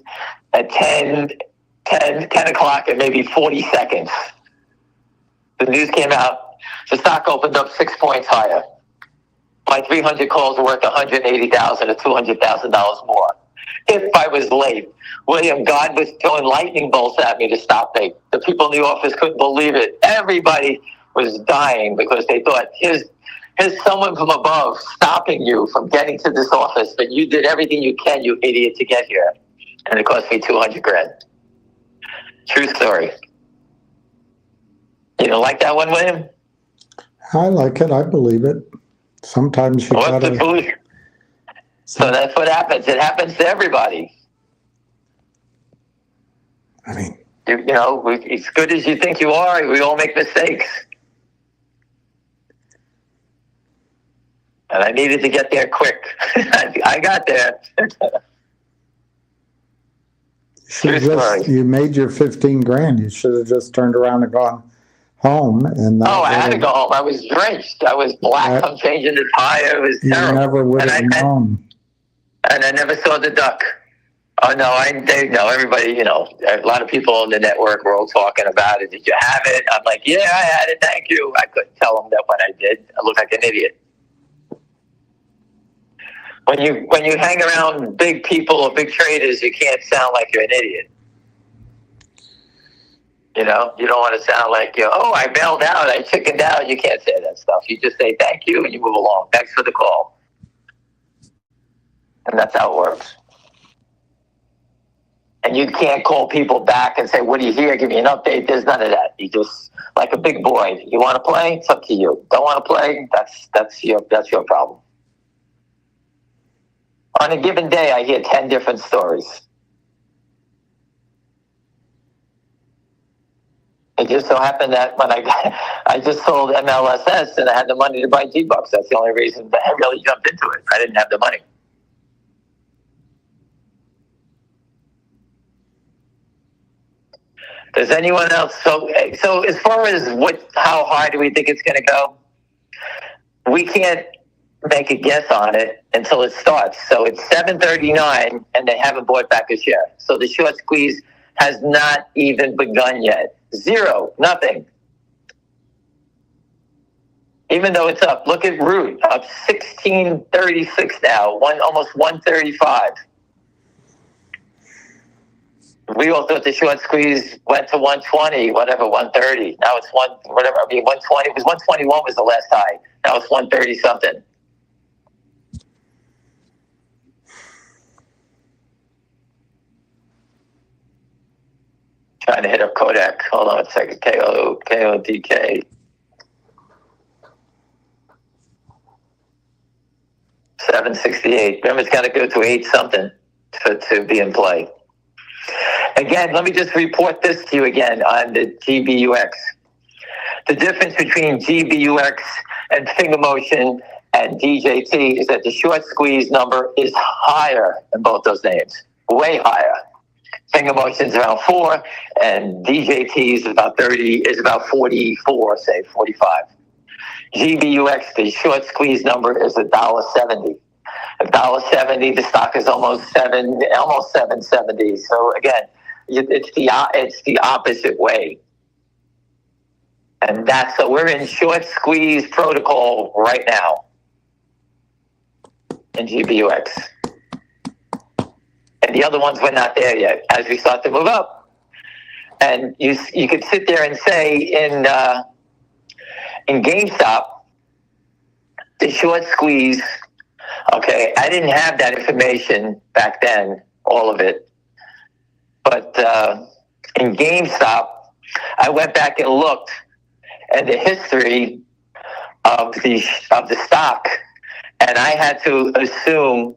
o'clock and maybe 40 seconds. The news came out. The stock opened up 6 points higher. My 300 calls are worth $180,000 or $200,000 more. If I was late, William, God was throwing lightning bolts at me to stop me. The people in the office couldn't believe it. Everybody was dying because they thought, here's someone from above stopping you from getting to this office, but you did everything you can, you idiot, to get here. And it cost me $200,000. True story. You don't like that one, William? I like it. I believe it. Sometimes you gotta... So that's what happens. It happens to everybody. I mean... as good as you think you are, we all make mistakes. And I needed to get there quick. I got there. You made your 15 grand. You should have just turned around and gone home. And I had to go home. I was drenched. I was black. I'm changing the tire. It was terrible. You never would have known. And I never saw the duck. Oh, no, everybody, a lot of people in the network were all talking about it. Did you have it? I'm like, yeah, I had it. Thank you. I couldn't tell them that when I did. I looked like an idiot. When you hang around big people or big traders, you can't sound like you're an idiot. You don't want to sound like I bailed out, I chickened out. You can't say that stuff. You just say thank you and you move along. Thanks for the call. And that's how it works. And you can't call people back and say, what do you hear? Give me an update. There's none of that. You just, like a big boy, you want to play? It's up to you. Don't want to play? That's your problem. On a given day, I hear 10 different stories. It just so happened that when I just sold MLSS and I had the money to buy G-Bucks. That's the only reason that I really jumped into it. I didn't have the money. Does anyone else? So as far as how high do we think it's going to go? We can't make a guess on it until it starts. So it's 7:39 and they haven't bought back a share. So the short squeeze has not even begun yet. Zero, nothing. Even though it's up. Look at Root, up 1636 now, almost 135. We all thought the short squeeze went to 120, 130. Now it's 120. It was 121 was the last high. Now it's 130 something. Trying to hit up Kodak. Hold on a second. KODK. 768. Remember, it's got to go to 8 something to be in play. Again, let me just report this to you again on the GBUX. The difference between GBUX and finger motion and DJT is that the short squeeze number is higher in both those names, way higher. Finger motion is around 4, and DJT is about 44, say 45. GBUX, the short squeeze number is $1.70. $1.70, the stock is almost 770. So again, it's the opposite way. And so we're in short squeeze protocol right now in GBUX. And the other ones were not there yet. As we start to move up, and you could sit there and say in GameStop, the short squeeze. Okay, I didn't have that information back then, all of it. But in GameStop, I went back and looked at the history of the stock, and I had to assume,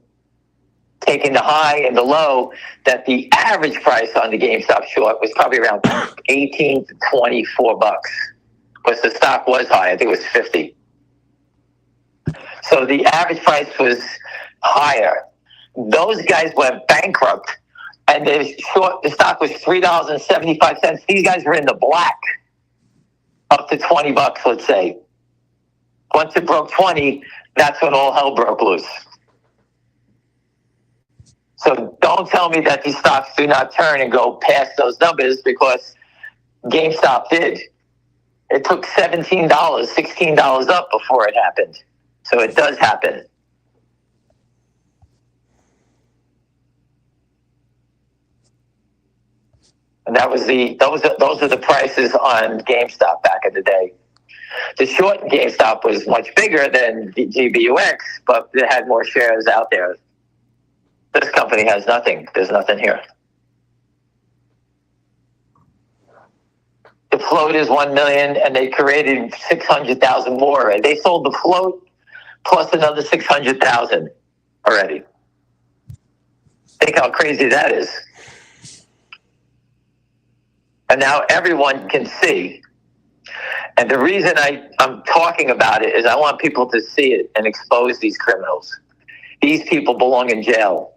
taking the high and the low, that the average price on the GameStop short was probably around 18 to 24 bucks, because the stock was high. I think it was 50. So the average price was higher. Those guys went bankrupt, and the stock was $3.75. These guys were in the black, up to 20 bucks, let's say. Once it broke 20, that's when all hell broke loose. So don't tell me that these stocks do not turn and go past those numbers, because GameStop did. It took $17, $16 up before it happened. So it does happen. And those are the prices on GameStop back in the day. The short GameStop was much bigger than the GBUX, but it had more shares out there. This company has nothing. There's nothing here. The float is 1 million, and they created 600,000 more. They sold the float plus another 600,000 already. Think how crazy that is. And now everyone can see. And the reason I'm talking about it is I want people to see it and expose these criminals. These people belong in jail.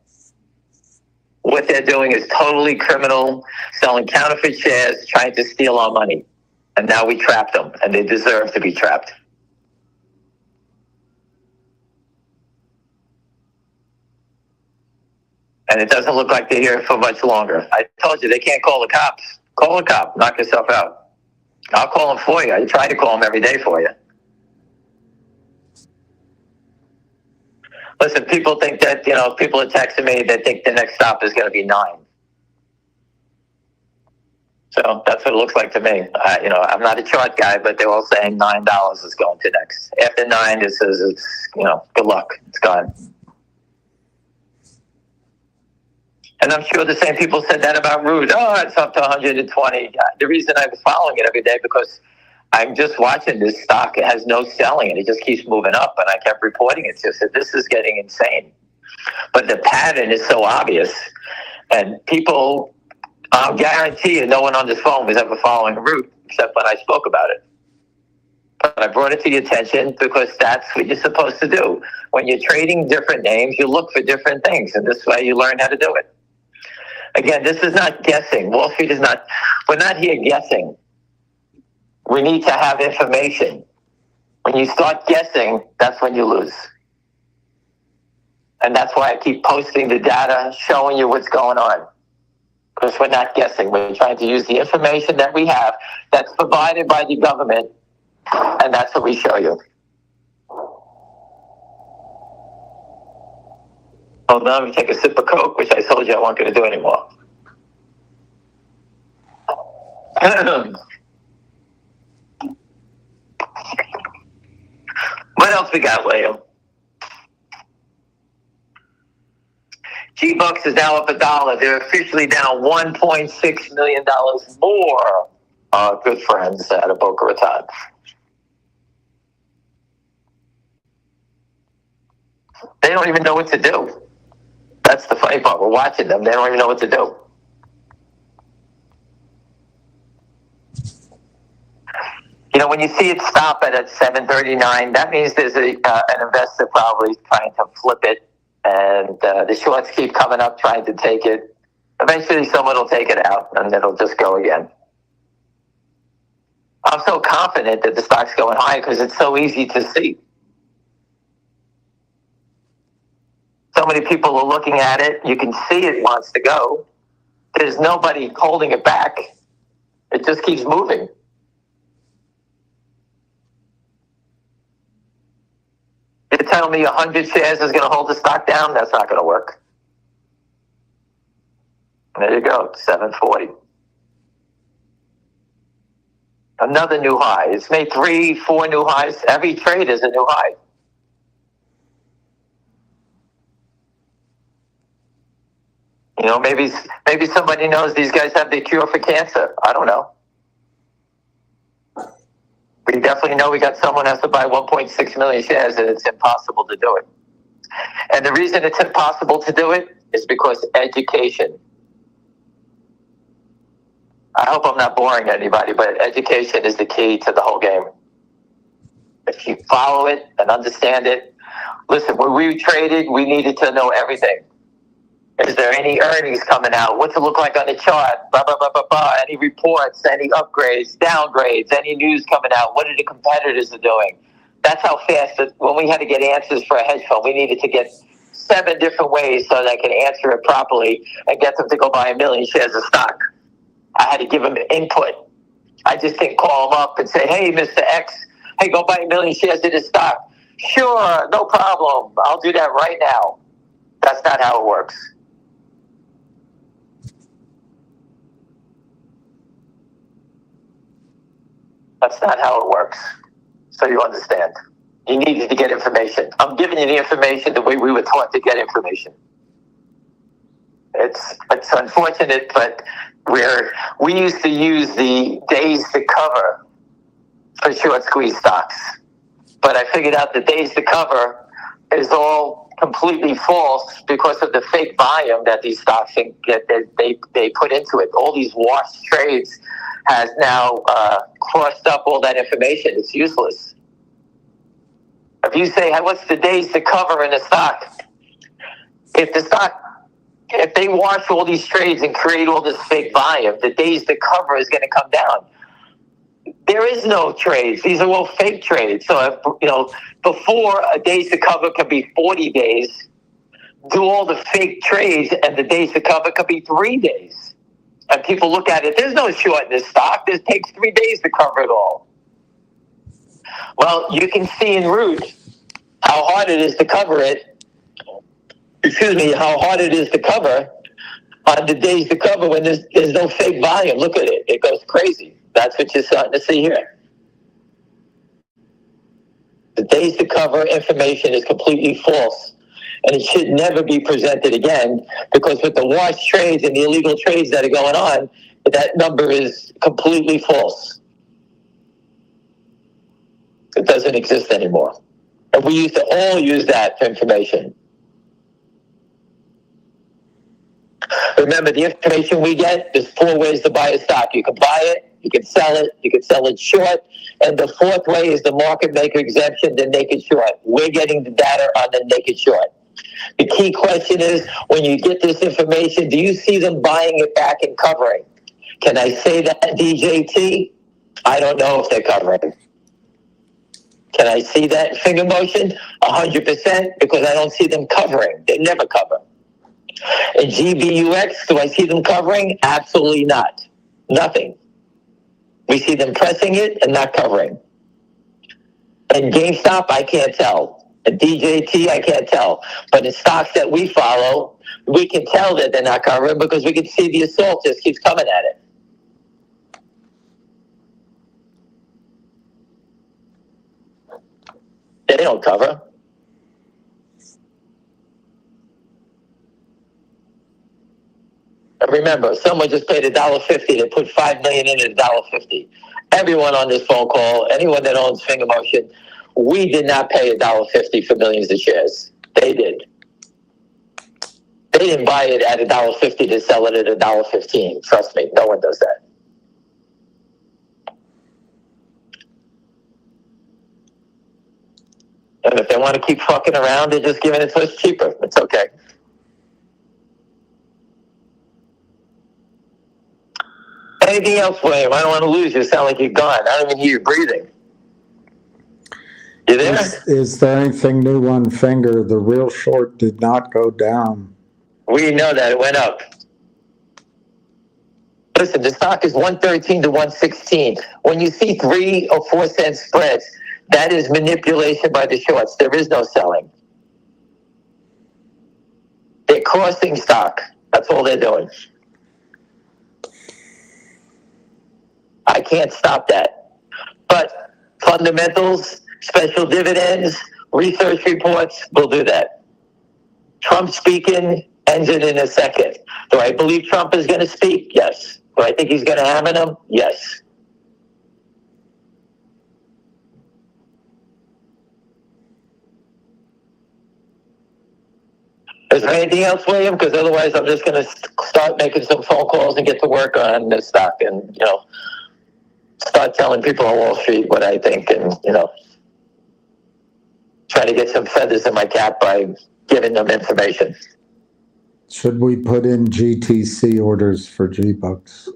What they're doing is totally criminal, selling counterfeit shares, trying to steal our money. And now we trapped them, and they deserve to be trapped. And it doesn't look like they're here for much longer. I told you, they can't call the cops. Call a cop, knock yourself out. I'll call them for you. I try to call them every day for you. Listen, people think that, people are texting me, they think the next stop is going to be 9. So that's what it looks like to me. I'm not a chart guy, but they're all saying $9 is going to next. After 9, it says it's, good luck. It's gone. And I'm sure the same people said that about Root. Oh, it's up to 120. The reason I was following it every day because I'm just watching this stock. It has no selling, and it just keeps moving up. And I kept reporting it. So I said, this is getting insane. But the pattern is so obvious. And people, I'll guarantee you, no one on this phone was ever following Root except when I spoke about it. But I brought it to your attention because that's what you're supposed to do. When you're trading different names, you look for different things. And this way you learn how to do it. Again, this is not guessing. Wall Street is not, we're not here guessing. We need to have information. When you start guessing, that's when you lose. And that's why I keep posting the data, showing you what's going on. Because we're not guessing. We're trying to use the information that we have that's provided by the government, and that's what we show you. Hold on, let me take a sip of Coke, which I told you I wasn't going to do anymore. What else we got, William? G-Bucks is now up $1. They're officially down $1.6 million more. Our good friends out of Boca Raton. They don't even know what to do. That's the funny part. We're watching them. They don't even know what to do. When you see it stop at 739, that means there's an investor probably trying to flip it, and the shorts keep coming up trying to take it. Eventually, someone will take it out, and it'll just go again. I'm so confident that the stock's going high because it's so easy to see. So many people are looking at it. You can see it wants to go. There's nobody holding it back. It just keeps moving. You're telling me 100 shares is going to hold the stock down? That's not going to work. There you go, 740. Another new high. It's made 3-4 new highs. Every trade is a new high. Maybe somebody knows these guys have the cure for cancer. I don't know. We definitely know we got someone has to buy 1.6 million shares, and it's impossible to do it. And the reason it's impossible to do it is because education. I hope I'm not boring anybody, but education is the key to the whole game. If you follow it and understand it, listen, when we traded, we needed to know everything. Is there any earnings coming out? What's it look like on the chart? Blah, blah, blah, blah, blah. Any reports, any upgrades, downgrades, any news coming out? What are the competitors are doing? That's how fast, when we had to get answers for a hedge fund, we needed to get 7 different ways so that I could answer it properly and get them to go buy 1 million shares of stock. I had to give them input. I just didn't call them up and say, hey, Mr. X, hey, go buy 1 million shares of this stock. Sure, no problem. I'll do that right now. That's not how it works. That's not how it works. So you understand. You needed to get information. I'm giving you the information the way we were taught to get information. It's unfortunate, but we used to use the days to cover for short squeeze stocks. But I figured out the days to cover is all completely false because of the fake volume that these stocks get they put into it. All these washed trades has now crossed up all that information. It's useless. If you say, hey, what's the days to cover in the stock? If they wash all these trades and create all this fake volume, the days to cover is going to come down. There is no trades. These are all fake trades. So, if, before a days to cover could be 40 days, do all the fake trades and the days to cover could be 3 days. And people look at it, there's no short in this stock. It takes 3 days to cover it all. Well, you can see in Root how hard it is to cover it. How hard it is to cover on the days to cover when there's no fake volume. Look at it. It goes crazy. That's what you're starting to see here. The days to cover information is completely false. And it should never be presented again, because with the wash trades and the illegal trades that are going on, that number is completely false. It doesn't exist anymore. And we used to all use that for information. Remember, the information we get, there's 4 ways to buy a stock. You can buy it, you can sell it short, and the 4th way is the market maker exemption, the naked short. We're getting the data on the naked short. The key question is, when you get this information, do you see them buying it back and covering? Can I say that, DJT? I don't know if they're covering. Can I see that finger motion? 100%, because I don't see them covering. They never cover. And GBUX, do I see them covering? Absolutely not. Nothing. We see them pressing it and not covering. And GameStop, I can't tell. And DJT, I can't tell. But in stocks that we follow, we can tell that they're not covering because we can see the assault just keeps coming at it. They don't cover. And remember, someone just paid $1.50. They put $5 million in at $1.50. Everyone on this phone call, anyone that owns Finger Motion, we did not pay $1.50 for millions of shares. They did. They didn't buy it at $1.50 to sell it at $1.15. Trust me, no one does that. And if they want to keep fucking around, they're just giving it to us cheaper. It's okay. Anything else, William? I don't want to lose you. You sound like you're gone. I don't even hear you breathing. You there? Is there anything new on Finger? The real short did not go down. We know that. It went up. Listen, the stock is 113 to 116. When you see 3 or 4 cent spreads, that is manipulation by the shorts. There is no selling. They're crossing stock. That's all they're doing. I can't stop that. But fundamentals, special dividends, research reports will do that. Trump speaking ends it in a second. Do I believe Trump is going to speak? Yes. Do I think he's going to hammer them? Yes. Is there anything else, William? Because otherwise I'm just going to start making some phone calls and get to work on this stock and, start telling people on Wall Street what I think and, try to get some feathers in my cap by giving them information. Should we put in GTC orders for G-Bucks?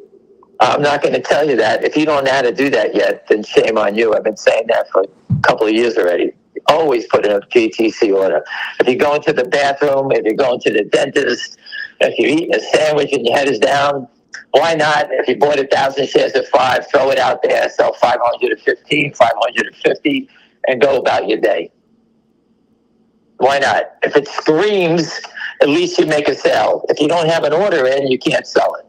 I'm not going to tell you that. If you don't know how to do that yet, then shame on you. I've been saying that for a couple of years already. Always put in a GTC order. If you're going to the bathroom, if you're going to the dentist, if you're eating a sandwich and your head is down, why not? If you bought 1,000 shares at 5, throw it out there, sell 500 at 15, 500 at 50, and go about your day. Why not? If it screams, at least you make a sale. If you don't have an order in, you can't sell it.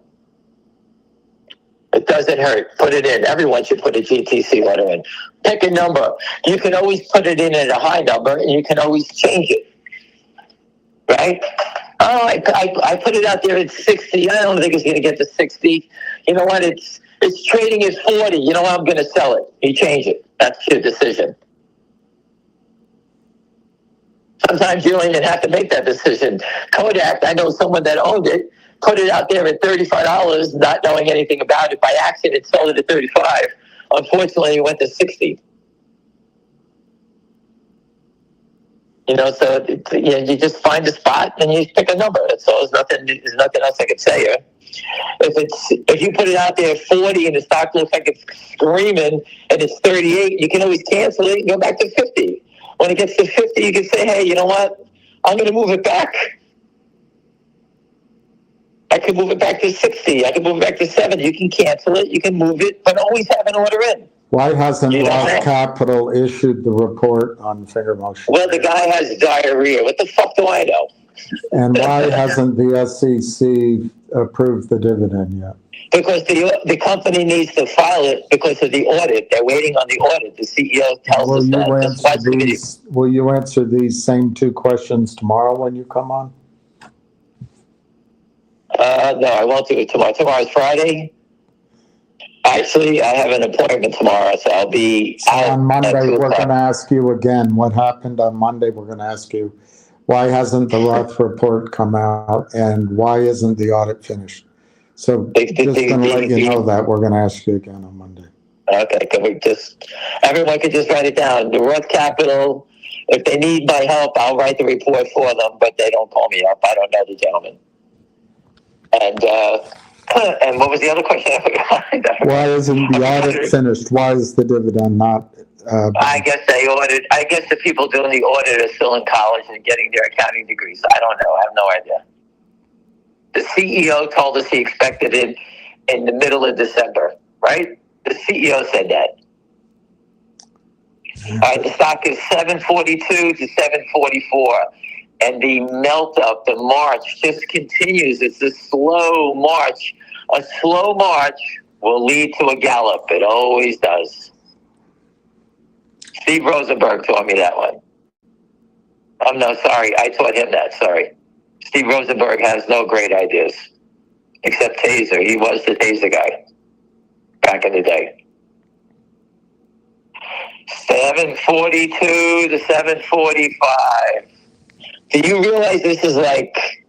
It doesn't hurt. Put it in. Everyone should put a GTC order in. Pick a number. You can always put it in at a high number, and you can always change it. Right? Oh, I put it out there at 60. I don't think it's going to get to 60. You know what? It's trading at 40. You know what? I'm going to sell it. You change it. That's your decision. Sometimes you don't even have to make that decision. Kodak, I know someone that owned it. put it out there at $35, not knowing anything about it. By accident, sold it at 35. Unfortunately, it went to 60. So you just find a spot and you pick a number. That's all. There's nothing else I could say here. If you put it out there at 40 and the stock looks like it's screaming and it's 38, you can always cancel it and go back to 50. When it gets to 50, you can say, hey, you know what? I'm going to move it back. I could move it back to 60. I could move it back to 70. You can cancel it. You can move it, but always have an order in. Why hasn't Roth Capital issued the report on finger motion? Well, the guy has diarrhea. What the fuck do I know? And why hasn't the SEC approved the dividend yet? Because the company needs to file it because of the audit. They're waiting on the audit. The CEO tells us that. Will you answer these same two questions tomorrow when you come on? No, I won't do it tomorrow. Tomorrow's Friday. Actually, I have an appointment tomorrow, so I'll be out. On Monday, we're going to ask you again what happened on Monday. We're going to ask you why hasn't the Roth report come out and why isn't the audit finished? So just going to let you know that we're going to ask you again on Monday. Okay, everyone could just write it down. The Roth Capital, if they need my help, I'll write the report for them, but they don't call me up. I don't know the gentleman. And what was the other question? I forgot. Why isn't the audit finished? Why is the dividend not? I guess the people doing the audit are still in college and getting their accounting degrees. I don't know. I have no idea. The CEO told us he expected it in the middle of December, right? The CEO said that. All right, the stock is 742 to 744. And the melt up, the march just continues. It's a slow march. A slow march will lead to a gallop. It always does. Steve Rosenberg taught me that one. Sorry. I taught him that. Sorry. Steve Rosenberg has no great ideas. Except Taser. He was the Taser guy back in the day. 742 to 745. Do you realize this is like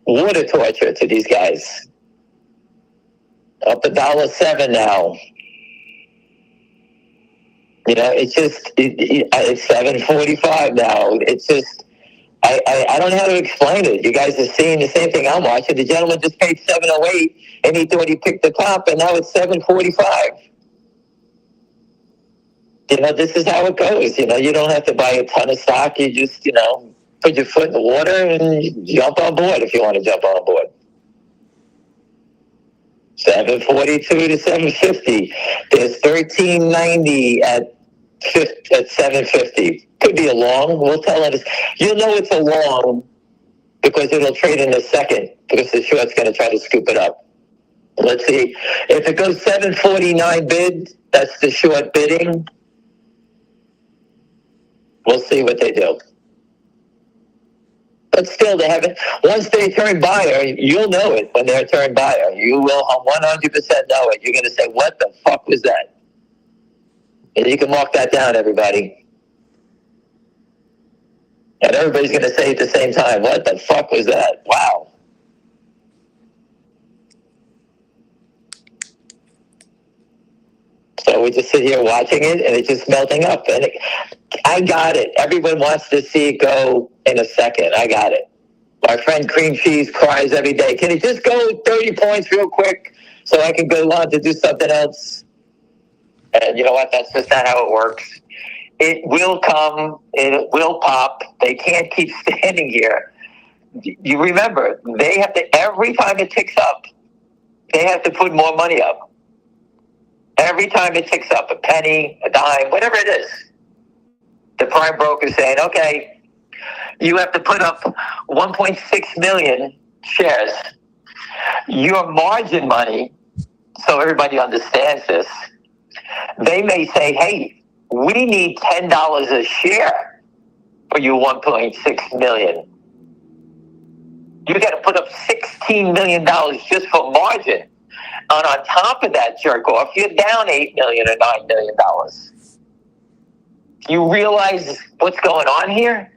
water torture to these guys? Up $1.07 now. It's 7:45 now. It's just, I don't know how to explain it. You guys are seeing the same thing I'm watching. The gentleman just paid $7.08 and he thought he picked the top, and now it's 7:45. This is how it goes. You don't have to buy a ton of stock. You just, put your foot in the water and jump on board if you want to jump on board. 742 to 750. There's 1390 at 750. Could be a long. We'll tell it. You'll know it's a long because it'll trade in a second because the short's going to try to scoop it up. Let's see. If it goes 749 bid, that's the short bidding. We'll see what they do. But still, they haven't. Once they turn buyer, you'll know it when they're turned buyer. You will 100% know it. You're going to say, what the fuck was that? And you can mark that down, everybody. And everybody's going to say at the same time, what the fuck was that? Wow. So we just sit here watching it, and it's just melting up. And I got it. Everyone wants to see it go in a second. I got it. My friend Cream Cheese cries every day. Can it just go 30 points real quick so I can go on to do something else? And you know what? That's just not how it works. It will come. It will pop. They can't keep standing here. You remember, they have to, every time it ticks up, they have to put more money up. Every time it ticks up, a penny, a dime, whatever it is, the prime broker is saying, okay, you have to put up 1.6 million shares. Your margin money, so everybody understands this, they may say, hey, we need $10 a share for your 1.6 million. You got to put up $16 million just for margin. And on top of that jerk off, you're down $8 million or $9 million. You realize what's going on here?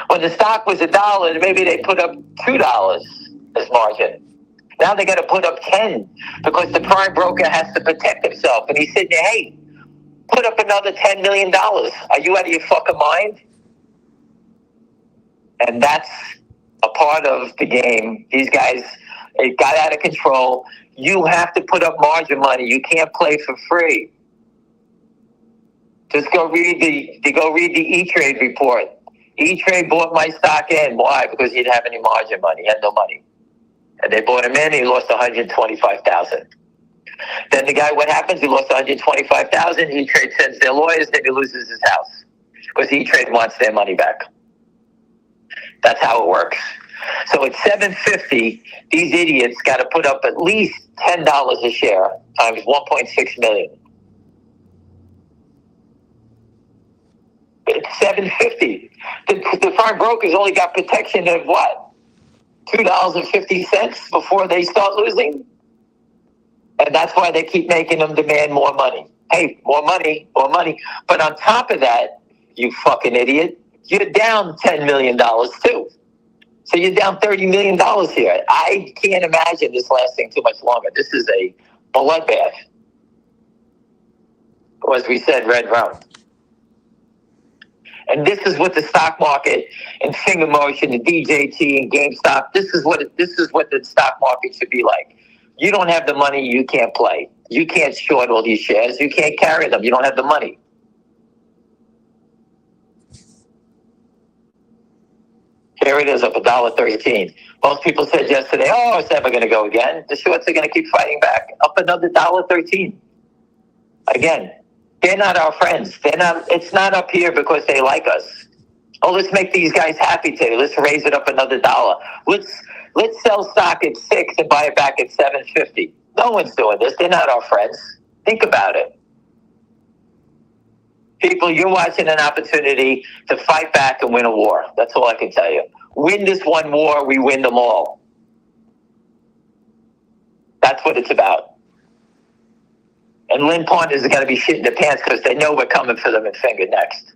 When the stock was $1, maybe they put up $2. as margin. Now they got to put up 10 because the prime broker has to protect himself. And he said, hey, put up another $10 million. Are you out of your fucking mind? And that's a part of the game. These guys, it got out of control. You have to put up margin money. You can't play for free. Just go read the E-Trade report. E-Trade bought my stock in. Why? Because he didn't have any margin money. He had no money. And they bought him in, and he lost $125,000. Then the guy, what happens? He lost $125,000. E-Trade sends their lawyers, then he loses his house because E-Trade wants their money back. That's how it works. So at $7.50, these idiots got to put up at least $10 a share times 1.6 million. It's $7.50. The prime brokers only got protection of what? $2.50 before they start losing. And that's why they keep making them demand more money. Hey, more money, more money. But on top of that, you fucking idiot, you're down $10 million too. So you're down $30 million here. I can't imagine this lasting too much longer. This is a bloodbath. Or as we said, red rum. And this is what the stock market and Finger Motion and DJT and GameStop, this is what the stock market should be like. You don't have the money, you can't play. You can't short all these shares. You can't carry them. You don't have the money. Here it is up $1.13. Most people said yesterday, oh, it's never going to go again. The shorts are going to keep fighting back. Up another $1.13. Again, they're not our friends. It's not up here because they like us. Oh, let's make these guys happy today. Let's raise it up another $1. Let's sell stock at $6 and buy it back at $7.50. No one's doing this. They're not our friends. Think about it. People, you're watching an opportunity to fight back and win a war. That's all I can tell you. Win this one war, we win them all. That's what it's about. And Lynn Partners are going to be shitting their pants because they know we're coming for them in Finger next.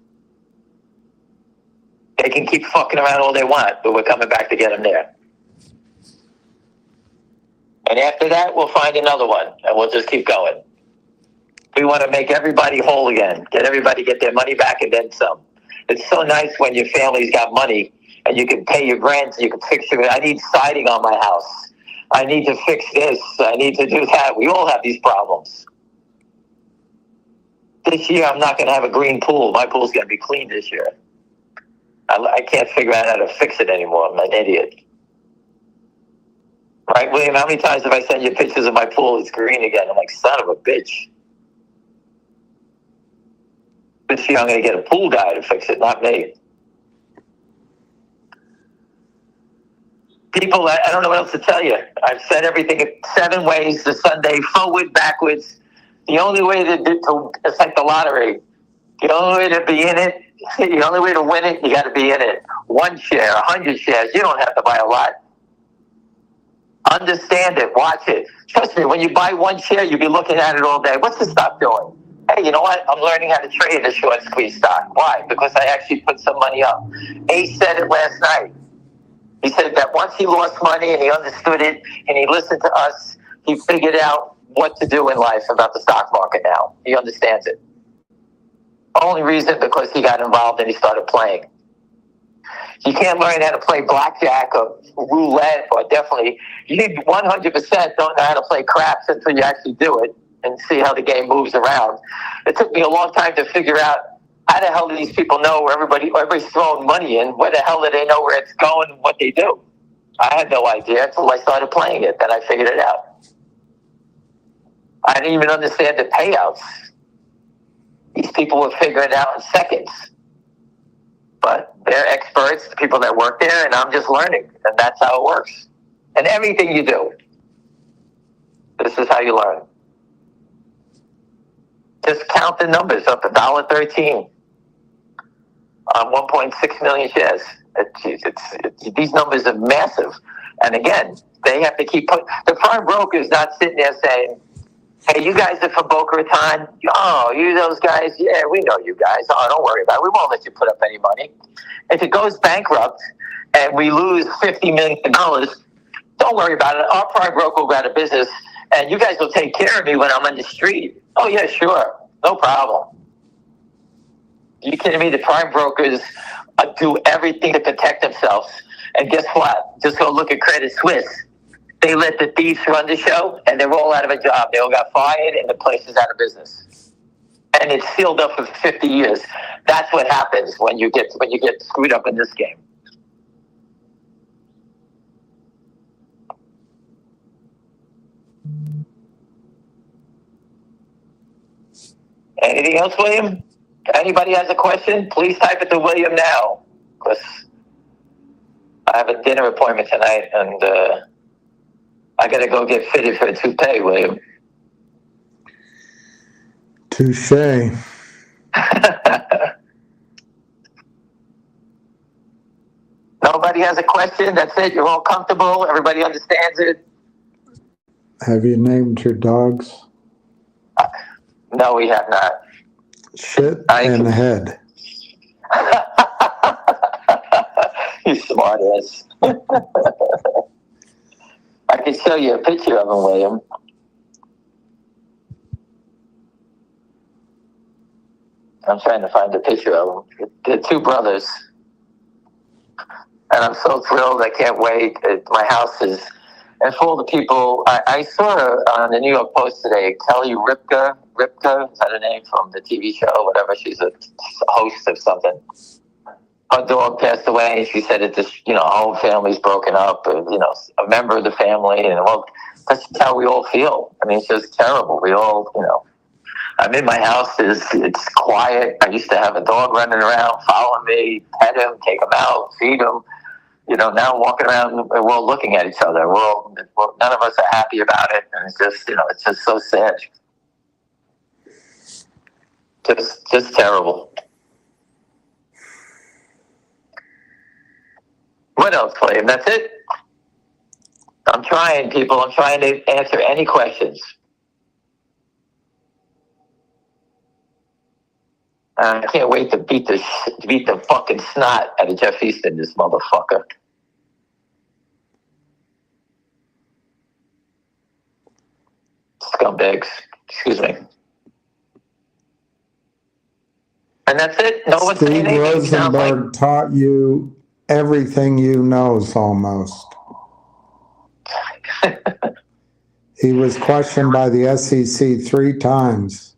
They can keep fucking around all they want, but we're coming back to get them there. And after that, we'll find another one, and we'll just keep going. We want to make everybody whole again, get their money back and then some. It's so nice when your family's got money and you can pay your rent, you can fix your, I need siding on my house. I need to fix this. I need to do that. We all have these problems. This year, I'm not going to have a green pool. My pool's going to be clean this year. I can't figure out how to fix it anymore. I'm an idiot. Right, William? How many times have I sent you pictures of my pool? It's green again. I'm like, son of a bitch. This year, I'm going to get a pool guy to fix it, not me. People, I don't know what else to tell you. I've said everything 7 ways to Sunday, forward, backwards. The only way it's like the lottery. The only way to be in it, the only way to win it, you got to be in it. 1 share, 100 shares. You don't have to buy a lot. Understand it. Watch it. Trust me, when you buy 1 share, you'll be looking at it all day. What's the stock doing? Hey, you know what? I'm learning how to trade a short squeeze stock. Why? Because I actually put some money up. Ace said it last night. He said that once he lost money and he understood it and he listened to us, he figured out what to do in life about the stock market now. He understands it. Only reason because he got involved and he started playing. You can't learn how to play blackjack or roulette, or definitely, you 100% don't know how to play craps until you actually do it and see how the game moves around. It took me a long time to figure out how the hell do these people know where everybody's throwing money in? Where the hell do they know where it's going and what they do? I had no idea until I started playing it. Then I figured it out. I didn't even understand the payouts. These people were figuring it out in seconds. But they're experts, the people that work there, and I'm just learning. And that's how it works. And everything you do, this is how you learn. Just count the numbers up, $1.13 on 1.6 million shares. These numbers are massive. And again, they have to keep the prime broker is not sitting there saying, hey, you guys are from Boca Raton? Oh, you those guys? Yeah, we know you guys. Oh, don't worry about it. We won't let you put up any money. If it goes bankrupt and we lose $50 million, Don't worry about it. Our prime broker will go out of business, and you guys will take care of me when I'm on the street. Oh, yeah, sure. No problem. You kidding me? The prime brokers do everything to protect themselves. And guess what? Just go look at Credit Suisse. They let the thieves run the show, and they're all out of a job. They all got fired, and the place is out of business. And it's sealed up for 50 years. That's what happens when you get screwed up in this game. Anything else, William? Anybody has a question? Please type it to William now, because I have a dinner appointment tonight, and I got to go get fitted for a toupee, William. Touche. Nobody has a question? That's it? You're all comfortable? Everybody understands it? Have you named your dogs? No, we have not. Shit and head. You smart ass. I can show you a picture of him, William. I'm trying to find a picture of them. They're two brothers. And I'm so thrilled. I can't wait. My house is... And for all the people, I saw her on the New York Post today, Kelly Ripka, is that her name, from the TV show, whatever? She's a host of something. Her dog passed away, and she said that this, her whole family's broken up, and, a member of the family, and well, that's how we all feel. I mean, it's just terrible. We all, I'm in my house, it's quiet. I used to have a dog running around, following me, pet him, take him out, feed him. Now I'm walking around, and we're all looking at each other. None of us are happy about it, and it's just, it's just so sad. Just terrible. What else, William? That's it? I'm trying, people. I'm trying to answer any questions. I can't wait to beat the fucking snot out of Jeff Easton, this motherfucker. Scumbags. Excuse me. And that's it? No one's saying Steve anything? Rosenberg taught you everything you knows, almost. He was questioned by the SEC 3 times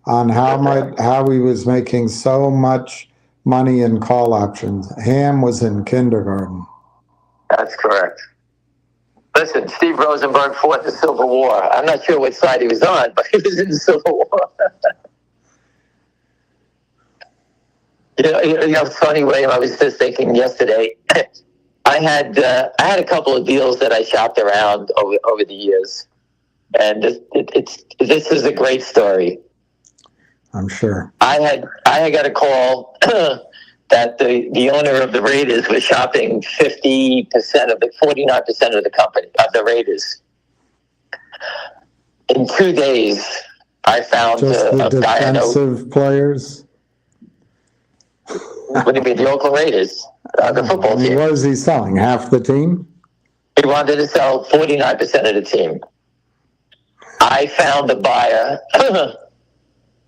on how he was making so much money in call options. Ham was in kindergarten. That's correct. Listen, Steve Rosenberg fought the Civil War. I'm not sure which side he was on, but he was in the Civil War. It's funny, William. I was just thinking yesterday. I had a couple of deals that I shopped around over the years, and this is a great story. I'm sure. I had got a call that the owner of the Raiders was shopping 49% of the company of the Raiders. In 2 days, I found just the a guy. Defensive players. What do you mean, the Oakland Raiders, the football team? What is he selling? Half the team? He wanted to sell 49% of the team. I found the buyer.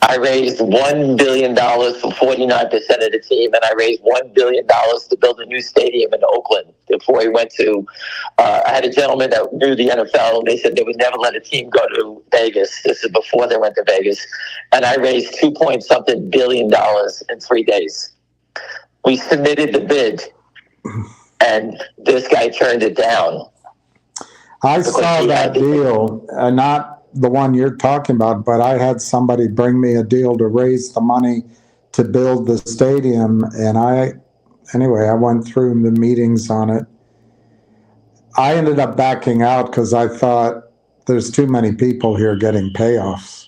I raised $1 billion for 49% of the team, and I raised $1 billion to build a new stadium in Oakland before he went to... I had a gentleman that knew the NFL, and they said they would never let a team go to Vegas. This is before they went to Vegas. And I raised $2.something billion in 3 days. We submitted the bid, and this guy turned it down. I saw that deal, not the one you're talking about, but I had somebody bring me a deal to raise the money to build the stadium, and I went through the meetings on it. I ended up backing out because I thought there's too many people here getting payoffs.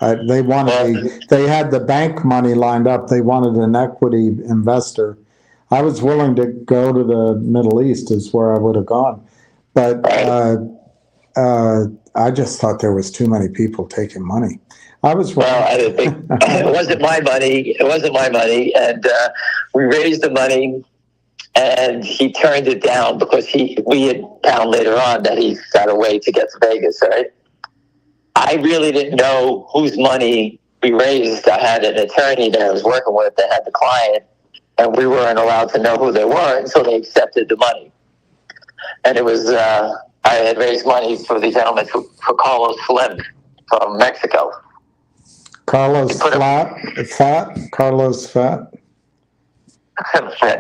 They had the bank money lined up. They wanted an equity investor. I was willing to go to the Middle East is where I would have gone. But I just thought there was too many people taking money. I was wrong. Well, I didn't think it wasn't my money. It wasn't my money. And we raised the money. and he turned it down because we had found later on that he got away to get to Vegas, right? I really didn't know whose money we raised. I had an attorney that I was working with that had the client, and we weren't allowed to know who they were until they accepted the money. And it was, I had raised money for the gentleman, for Carlos Slim from Mexico. Carlos Carlos Fat.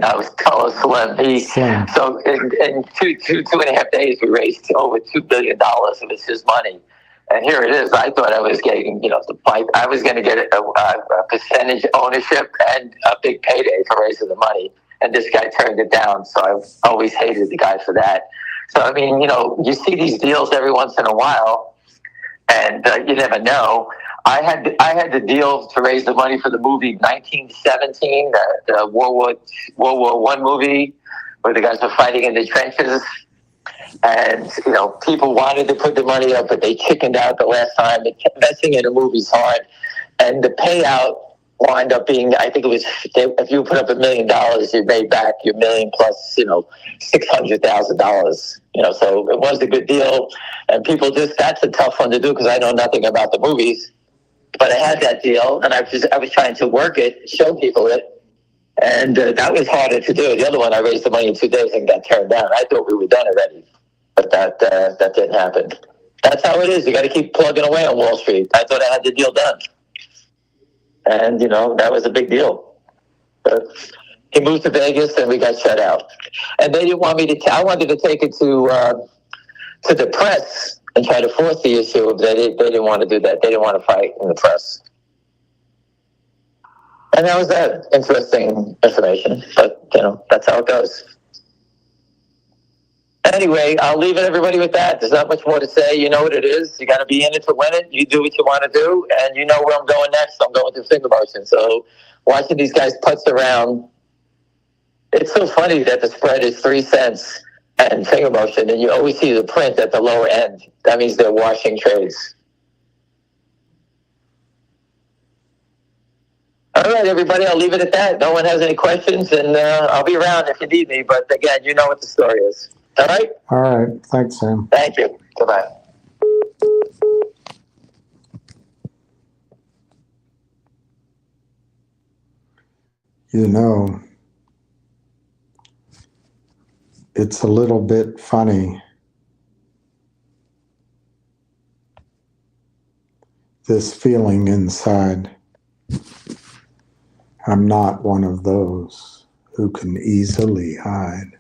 I was Carlos Slim. Slim. So in two and a half days, we raised over $2 billion. It was his money. And here it is. I thought I was getting, I was going to get a percentage ownership and a big payday for raising the money. And this guy turned it down. So I've always hated the guy for that. So, I mean, you see these deals every once in a while, and you never know. I had the deal to raise the money for the movie 1917, the World War I movie, where the guys were fighting in the trenches. And, people wanted to put the money up, but they chickened out the last time. Investing in a movie's hard. And the payout wound up being, I think it was, if you put up $1 million, you made back your million plus, $600,000. So it was a good deal. And people that's a tough one to do because I know nothing about the movies. But I had that deal, and I was trying to work it, show people it. And that was harder to do. The other one, I raised the money in 2 days and got turned down. I thought we were done already. But that didn't happen. That's how it is. You got to keep plugging away on Wall Street. I thought I had the deal done. And, that was a big deal. But he moved to Vegas, and we got shut out. And they didn't want me to I wanted to take it to the press and try to force the issue. They didn't want to do that. They didn't want to fight in the press. And that was that. Interesting information. But, that's how it goes. Anyway, I'll leave it everybody with that. There's not much more to say. You know what it is. You got to be in it to win it. You do what you want to do, and you know where I'm going next. I'm going to finger motion. So watching these guys putz around, it's so funny that the spread is 3 cents and finger motion, and you always see the print at the lower end. That means they're washing trades. All right, everybody, I'll leave it at that. No one has any questions, and I'll be around if you need me. But again, you know what the story is. All right? All right. Thanks, Sam. Thank you. Goodbye. It's a little bit funny. This feeling inside. I'm not one of those who can easily hide.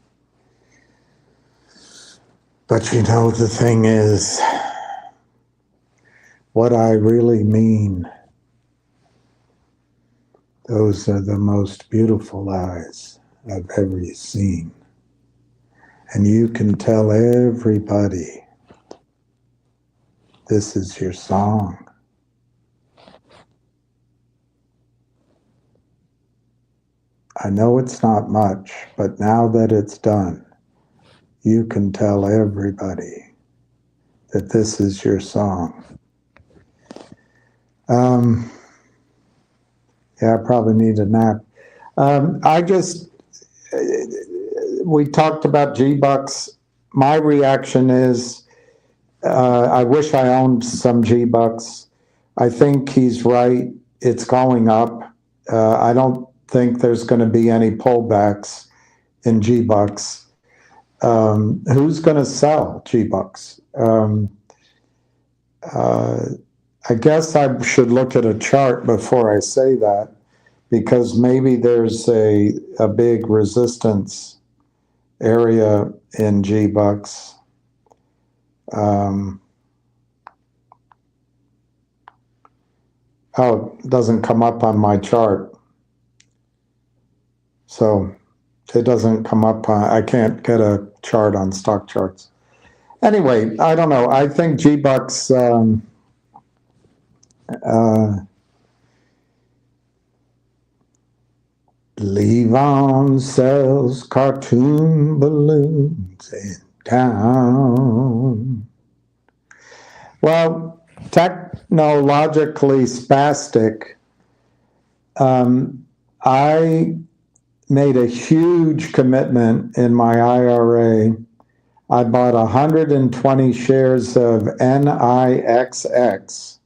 But the thing is, what I really mean, those are the most beautiful eyes I've ever seen. And you can tell everybody, this is your song. I know it's not much, but now that it's done, you can tell everybody that this is your song. I probably need a nap. We talked about G-Bucks. My reaction is, I wish I owned some G-Bucks. I think he's right. It's going up. I don't think there's going to be any pullbacks in G-Bucks. Who's going to sell G-Bucks? I guess I should look at a chart before I say that, because maybe there's a big resistance area in G-Bucks. It doesn't come up on my chart. So it doesn't come up. I can't get a chart on stock charts. Anyway, I don't know. I think G-Bucks, Levon sells cartoon balloons in town. Well, technologically spastic, I made a huge commitment in my IRA. I bought 120 shares of NIXX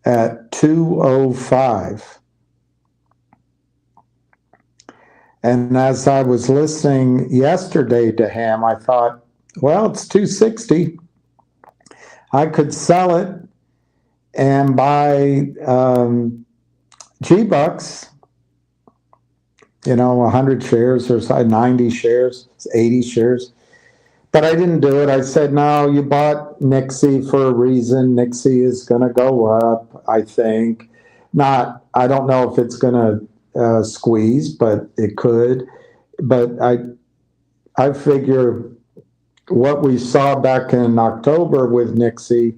at 205. And as I was listening yesterday to him, I thought, well, it's 260. I could sell it and buy G-Bucks, 100 shares or 90 shares, 80 shares. But I didn't do it. I said, no, you bought Nixie for a reason. Nixie is going to go up, I think. I don't know if it's going to squeeze, but it could. But I figure what we saw back in October with Nixie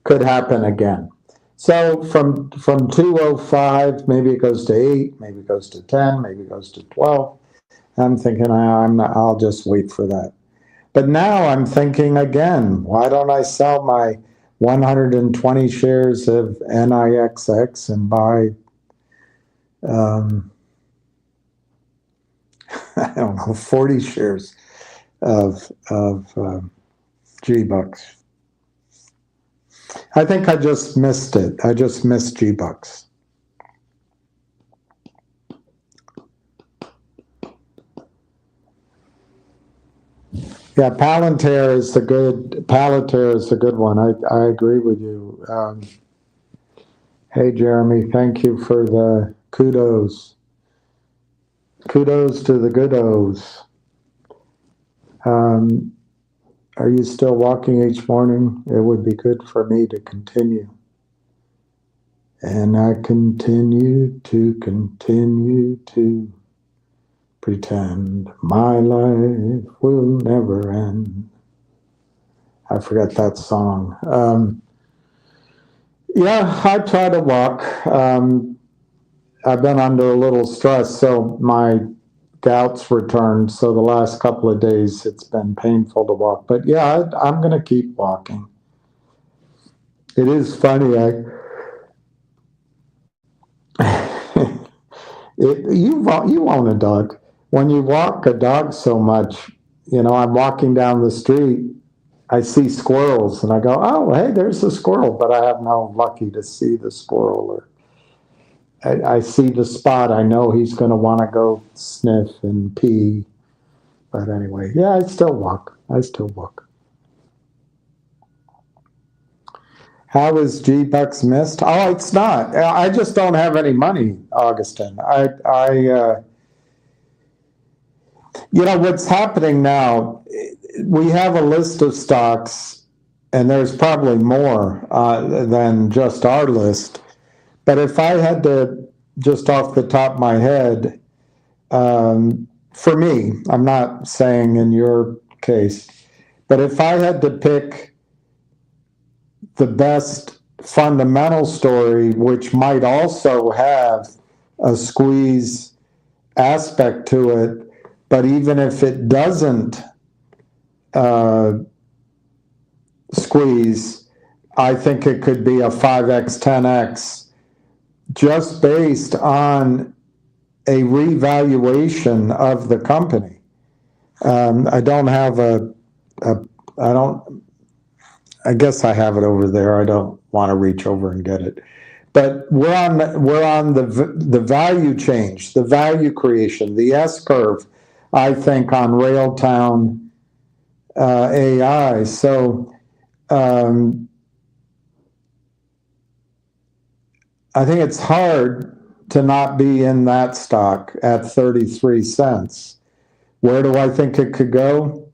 could happen again. So from 205, maybe it goes to 8, maybe it goes to 10, maybe it goes to 12. I'm thinking I'll just wait for that. But now I'm thinking again, why don't I sell my 120 shares of NIXX and buy, I don't know, 40 shares of G-Bucks. I think I just missed it. I just missed G-Bucks. Yeah, Palantir is a good one. I agree with you. Hey, Jeremy, thank you for the kudos. Kudos to the goodos. Are you still walking each morning? It would be good for me to continue. And I continue to pretend my life will never end. I forgot that song. Yeah, I try to walk. I've been under a little stress, so my gout's returned. So the last couple of days, it's been painful to walk. But yeah, I'm going to keep walking. It is funny. You own a dog. When you walk a dog so much, I'm walking down the street, I see squirrels, and I go, oh, hey, there's a squirrel, but I have no lucky to see the squirrel. Or I see the spot. I know he's going to want to go sniff and pee. But anyway, yeah, I still walk. How is G-Bucks missed? Oh, it's not. I just don't have any money, Augustine. What's happening now, we have a list of stocks, and there's probably more than just our list. But if I had to, just off the top of my head, for me, I'm not saying in your case, but if I had to pick the best fundamental story, which might also have a squeeze aspect to it, but even if it doesn't squeeze, I think it could be a 5x, 10x, just based on a revaluation of the company. I don't have I guess I have it over there. I don't want to reach over and get it. But we're on the value change, the value creation, the S curve, I think, on Railtown AI. So I think it's hard to not be in that stock at 33 cents. Where do I think it could go?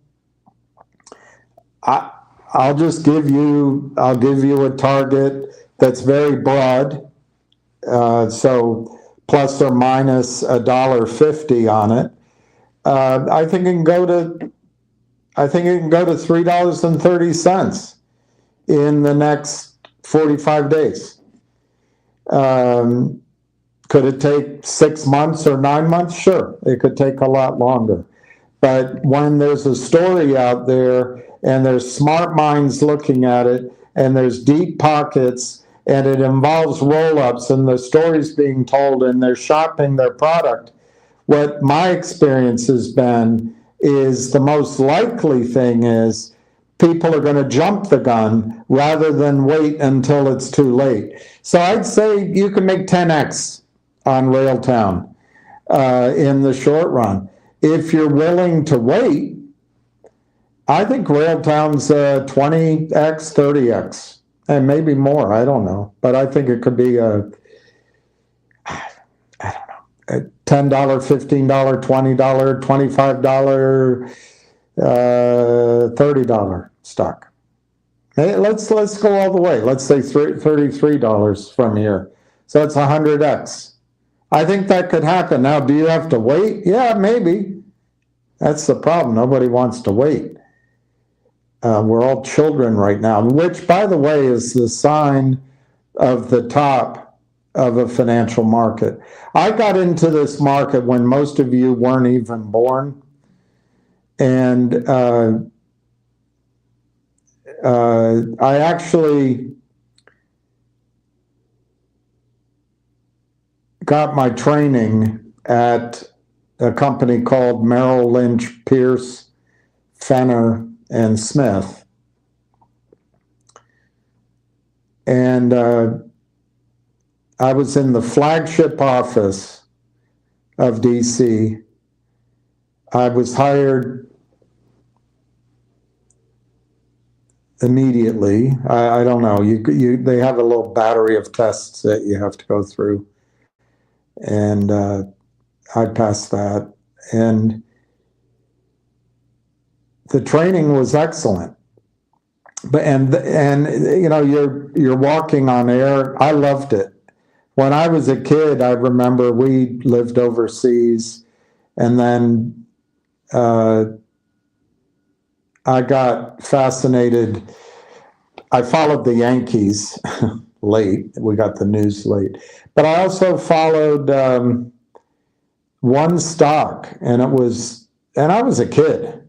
I'll give you a target that's very broad. So plus or minus $1.50 on it. I think it can go to $3.30 in the next 45 days. Could it take 6 months or 9 months? Sure, it could take a lot longer. But when there's a story out there and there's smart minds looking at it and there's deep pockets and it involves roll-ups and the stories being told and they're shopping their product, what my experience has been is the most likely thing is people are going to jump the gun rather than wait until it's too late. So I'd say you can make 10x on Railtown in the short run. If you're willing to wait, I think Railtown's 20x, 30x, and maybe more. I don't know. But I think it could be a $10, $15, $20, $25, $30 stock. Hey, let's go all the way. Let's say $33 from here. So it's 100x. I think that could happen. Now, do you have to wait? Yeah, maybe. That's the problem. Nobody wants to wait. We're all children right now, which, by the way, is the sign of the top of a financial market. I got into this market when most of you weren't even born. And I actually got my training at a company called Merrill Lynch, Pierce, Fenner, and Smith. And I was in the flagship office of DC. I was hired immediately. I don't know. They have a little battery of tests that you have to go through. And I passed that. And the training was excellent. But and you know, you're walking on air. I loved it. When I was a kid, I remember we lived overseas, and then I got fascinated. I followed the Yankees late. We got the news late. But I also followed one stock, and I was a kid.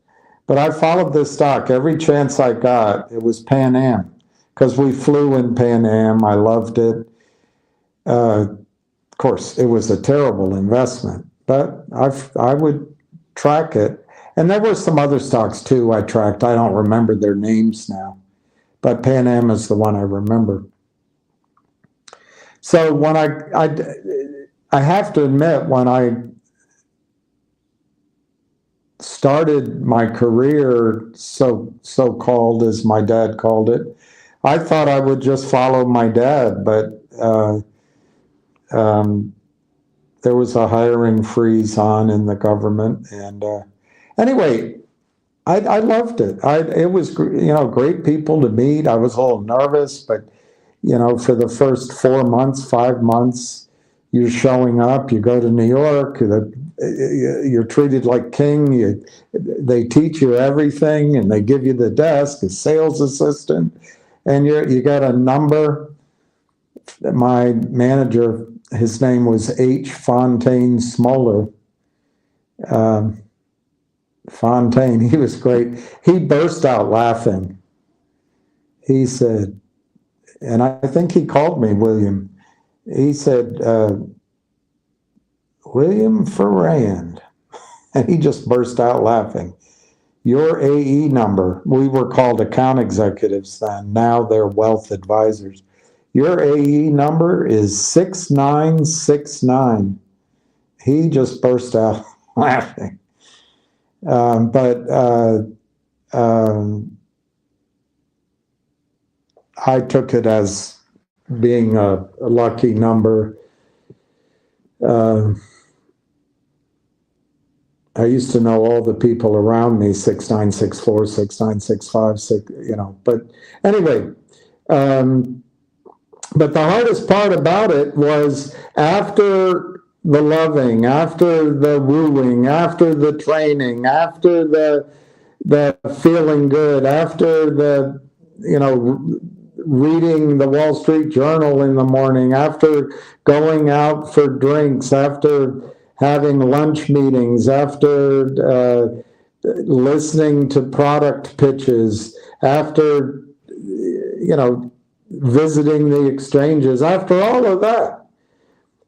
But I followed this stock every chance I got. It was Pan Am, because we flew in Pan Am. I loved it. Of course, it was a terrible investment, but I would track it. And there were some other stocks too I tracked. I don't remember their names now, but Pan Am is the one I remember. So when I have to admit, when I started my career, so-called, as my dad called it, I thought I would just follow my dad, but there was a hiring freeze on in the government, and anyway, I loved it. It was, you know, great people to meet. I was a little nervous, but you know, for the first 4 months, 5 months, you're showing up. You go to New York. You're treated like king. They teach you everything, and they give you the desk, a sales assistant, and you got a number. My manager, his name was H. Fontaine Smoller. Fontaine, he was great. He burst out laughing. He said, and I think he called me William. He said, William Ferrand. And he just burst out laughing. Your AE number, we were called account executives then, now they're wealth advisors. Your AE number is 6969. He just burst out laughing. I took it as being a lucky number. I used to know all the people around me, 6964, 6965, you know, but anyway, but the hardest part about it was after the loving, after the wooing, after the training, after the feeling good, after the, you know, reading the Wall Street Journal in the morning, after going out for drinks, after having lunch meetings, after listening to product pitches, after, you know, visiting the exchanges. After all of that,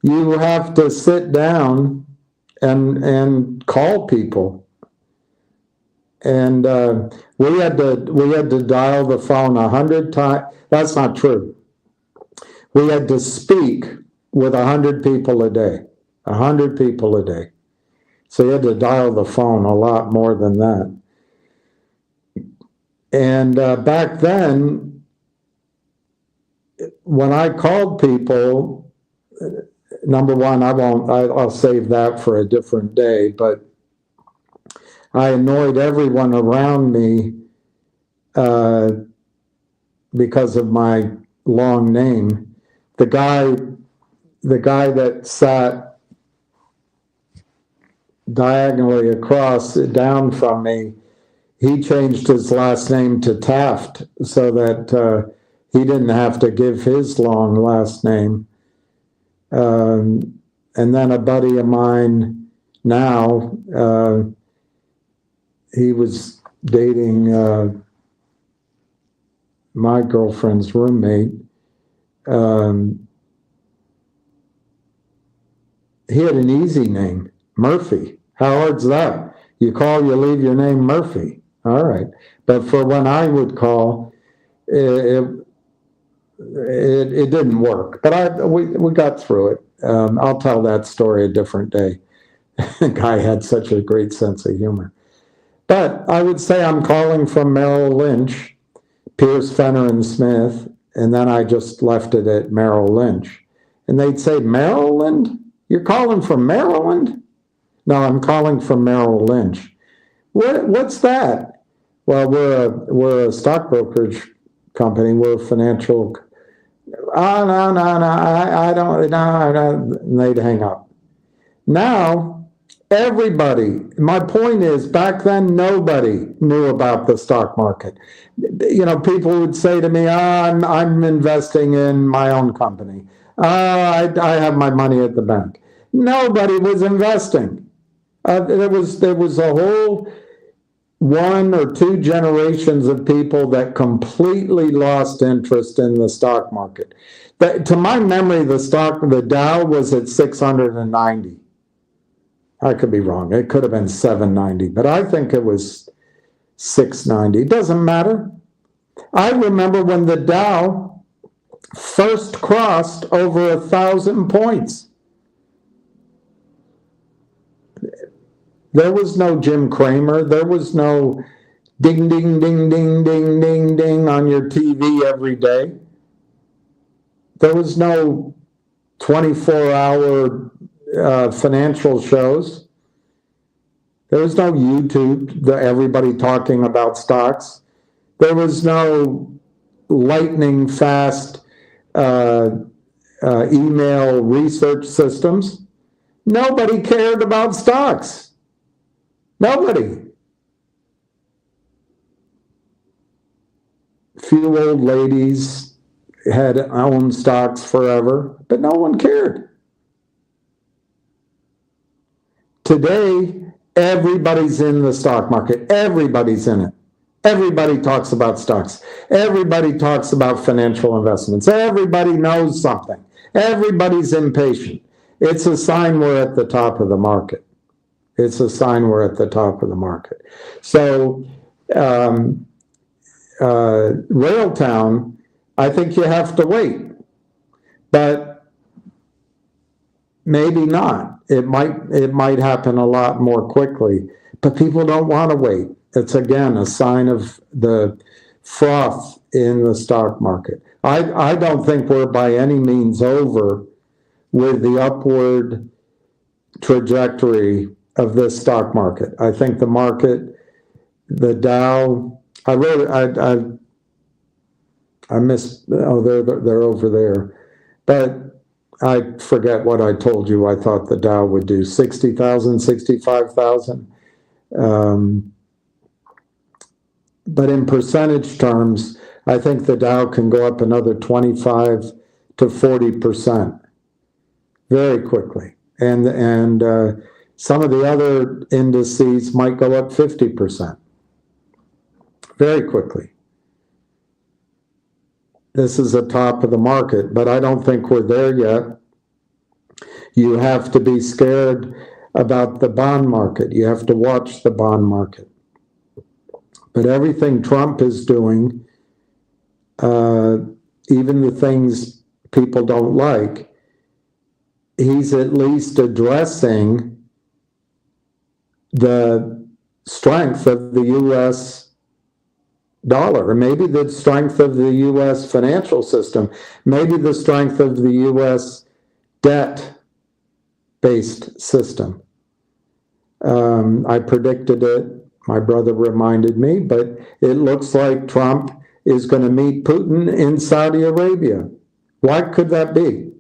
you have to sit down and call people. And we had to dial the phone 100 times. That's not true. We had to speak with 100 people a day. 100 people a day. So you had to dial the phone a lot more than that. And back then, when I called people, number one, I'll save that for a different day, but I annoyed everyone around me because of my long name. The guy that sat diagonally across down from me, he changed his last name to Taft so that he didn't have to give his long last name. And then a buddy of mine now, he was dating my girlfriend's roommate. He had an easy name, Murphy. How hard's that? You call, you leave your name Murphy. All right. But for when I would call, it didn't work. But we got through it. I'll tell that story a different day. The guy had such a great sense of humor. But I would say I'm calling from Merrill Lynch, Pierce, Fenner, and Smith, and then I just left it at Merrill Lynch. And they'd say, Maryland? You're calling from Maryland? No, I'm calling from Merrill Lynch. What's that? Well, we're a stock brokerage company. We're a financial. Oh, no, I don't. And they'd hang up. Now, everybody. My point is, back then, nobody knew about the stock market. People would say to me, I'm investing in my own company. I have my money at the bank. Nobody was investing. There was a whole 1 or 2 generations of people that completely lost interest in the stock market. To my memory, the Dow was at 690. I could be wrong. It could have been 790, but I think it was 690. It doesn't matter. I remember when the Dow first crossed over 1,000 points. There was no Jim Cramer. There was no ding, ding, ding, ding, ding, ding, ding on your TV every day. There was no 24-hour financial shows. There was no YouTube, everybody talking about stocks. There was no lightning fast email research systems. Nobody cared about stocks. Nobody. Few old ladies had owned stocks forever, but no one cared. Today, everybody's in the stock market. Everybody's in it. Everybody talks about stocks. Everybody talks about financial investments. Everybody knows something. Everybody's impatient. It's a sign we're at the top of the market. It's a sign we're at the top of the market. So, Railtown, I think you have to wait, but maybe not. It might happen a lot more quickly, but people don't want to wait. It's again a sign of the froth in the stock market. I don't think we're by any means over with the upward trajectory of this stock market. I think the market, the Dow, I missed, they're over there. But I forget what I told you. I thought the Dow would do 60,000, 65,000. But in percentage terms, I think the Dow can go up another 25 to 40% very quickly. And some of the other indices might go up 50% very quickly. this is the top of the market, but I don't think we're there yet. You have to be scared about the bond market. You have to watch the bond market. But everything Trump is doing, even the things people don't like, he's at least addressing the strength of the U.S. dollar, maybe the strength of the U.S. financial system, maybe the strength of the U.S. debt-based system. I predicted it. My brother reminded me, but it looks like Trump is going to meet Putin in Saudi Arabia. Why could that be?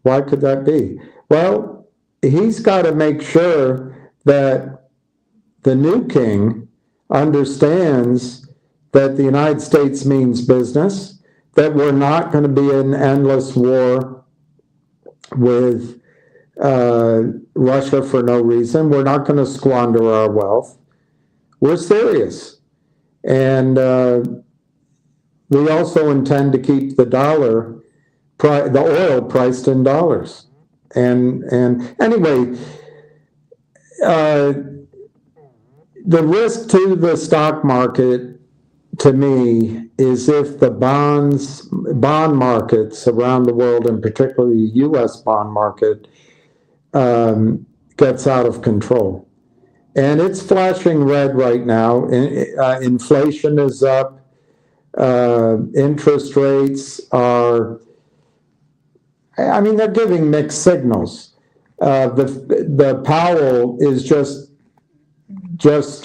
Why could that be? Well, he's got to make sure that the new king understands that the United States means business, that we're not going to be in endless war with Russia for no reason. We're not going to squander our wealth. We're serious. And we also intend to keep the dollar, the oil priced in dollars. And anyway, the risk to the stock market, to me, is if the bond markets around the world, and particularly the U.S. bond market, gets out of control. And it's flashing red right now. Inflation is up. Interest rates are, I mean, they're giving mixed signals. The Powell is just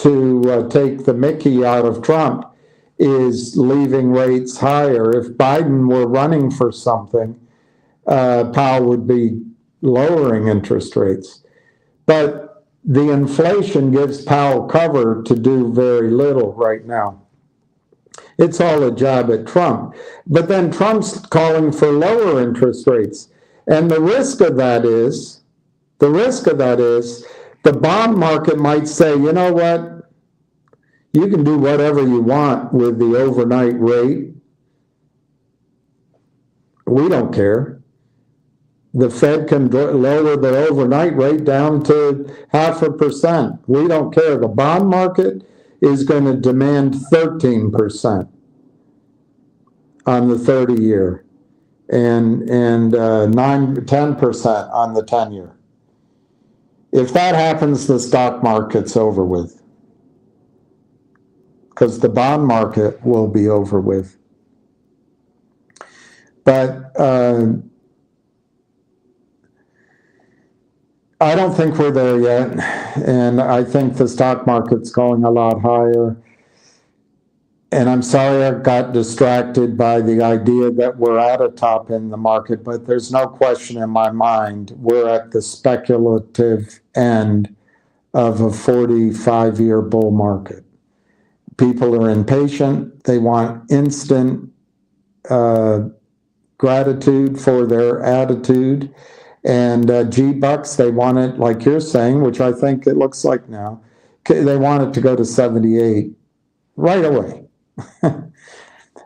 to take the mickey out of Trump, is leaving rates higher. If Biden were running for something, Powell would be lowering interest rates. But the inflation gives Powell cover to do very little right now. It's all a jab at Trump. But then Trump's calling for lower interest rates. And the risk of that is the bond market might say, you know what? You can do whatever you want with the overnight rate. We don't care. The Fed can lower the overnight rate down to 0.5%. We don't care. The bond market is going to demand 13% on the 30-year and 10% on the 10-year. If that happens, the stock market's over with, because the bond market will be over with. But I don't think we're there yet, and I think the stock market's going a lot higher. And I'm sorry I got distracted by the idea that we're at a top in the market, but there's no question in my mind we're at the speculative end of a 45-year bull market. People are impatient. They want instant gratitude for their attitude. And G-Bucks, they want it, like you're saying, which I think it looks like now, they want it to go to 78 right away.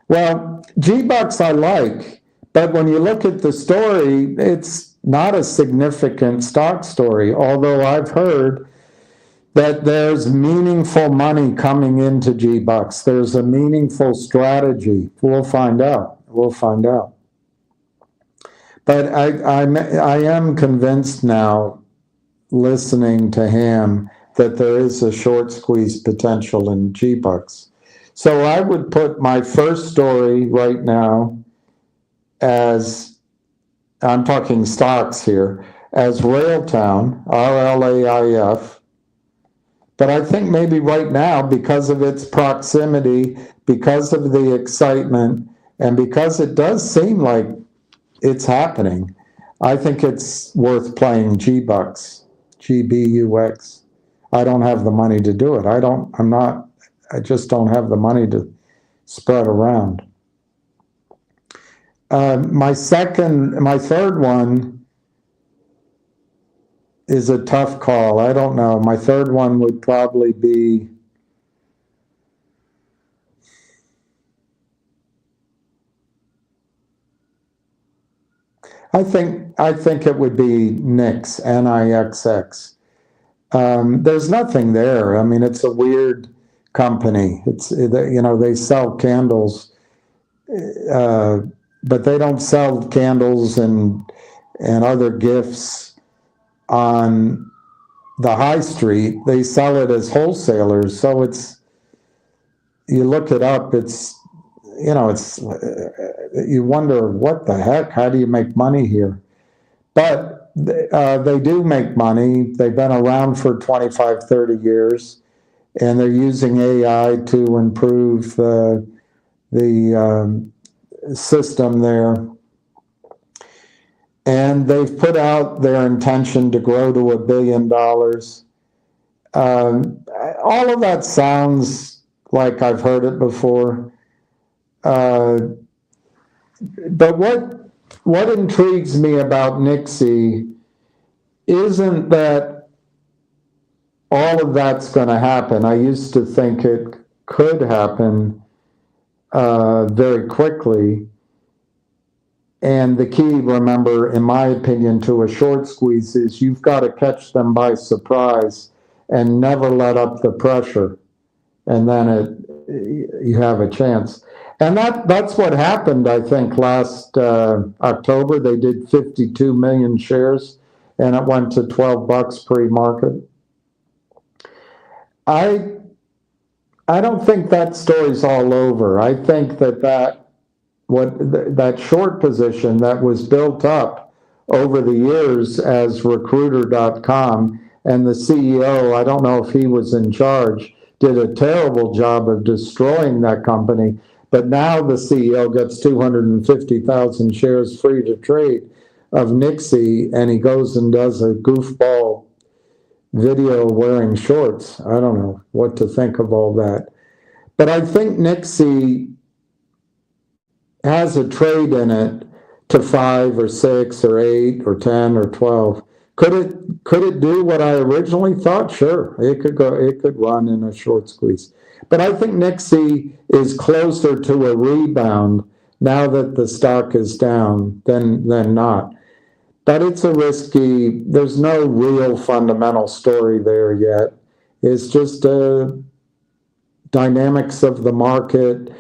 Well, G-Bucks I like, but when you look at the story, it's not a significant stock story, although I've heard that there's meaningful money coming into G-Bucks. There's a meaningful strategy. We'll find out. But I am convinced now, listening to Ham, that there is a short squeeze potential in G-Bucks. So I would put my first story right now as, I'm talking stocks here, as Railtown, RLAIF. But I think maybe right now, because of its proximity, because of the excitement, and because it does seem like it's happening, I think it's worth playing G-Bucks, GBUX. I don't have the money to do it. I just don't have the money to spread around. My third one is a tough call. I don't know. My third one would probably be I think it would be Nix, Nixx. There's nothing there. I mean, it's a weird company. They sell candles, uh, but they don't sell candles and other gifts on the high street. They sell it as wholesalers. So you look it up. It's you wonder what the heck. How do you make money here? But they do make money. They've been around for 25, 30 years, and they're using AI to improve the system there. And they've put out their intention to grow to $1 billion. All of that sounds like I've heard it before. But what intrigues me about Nixie isn't that all of that's going to happen. I used to think it could happen very quickly. And the key, remember, in my opinion, to a short squeeze is you've got to catch them by surprise and never let up the pressure. And then you have a chance. And that's what happened, I think, last October. They did 52 million shares, and it went to $12 pre-market. I don't think that story's all over. I think that short position that was built up over the years as Recruiter.com, and the CEO, I don't know if he was in charge, did a terrible job of destroying that company. But now the CEO gets 250,000 shares free to trade of Nixie, and he goes and does a goofball video wearing shorts. I don't know what to think of all that. But I think Nixie has a trade in it to 5 or 6 or 8 or 10 or 12. Could it do what I originally thought? Sure, it could run in a short squeeze. But I think Nixie is closer to a rebound now that the stock is down than not. But it's there's no real fundamental story there yet. It's just dynamics of the market,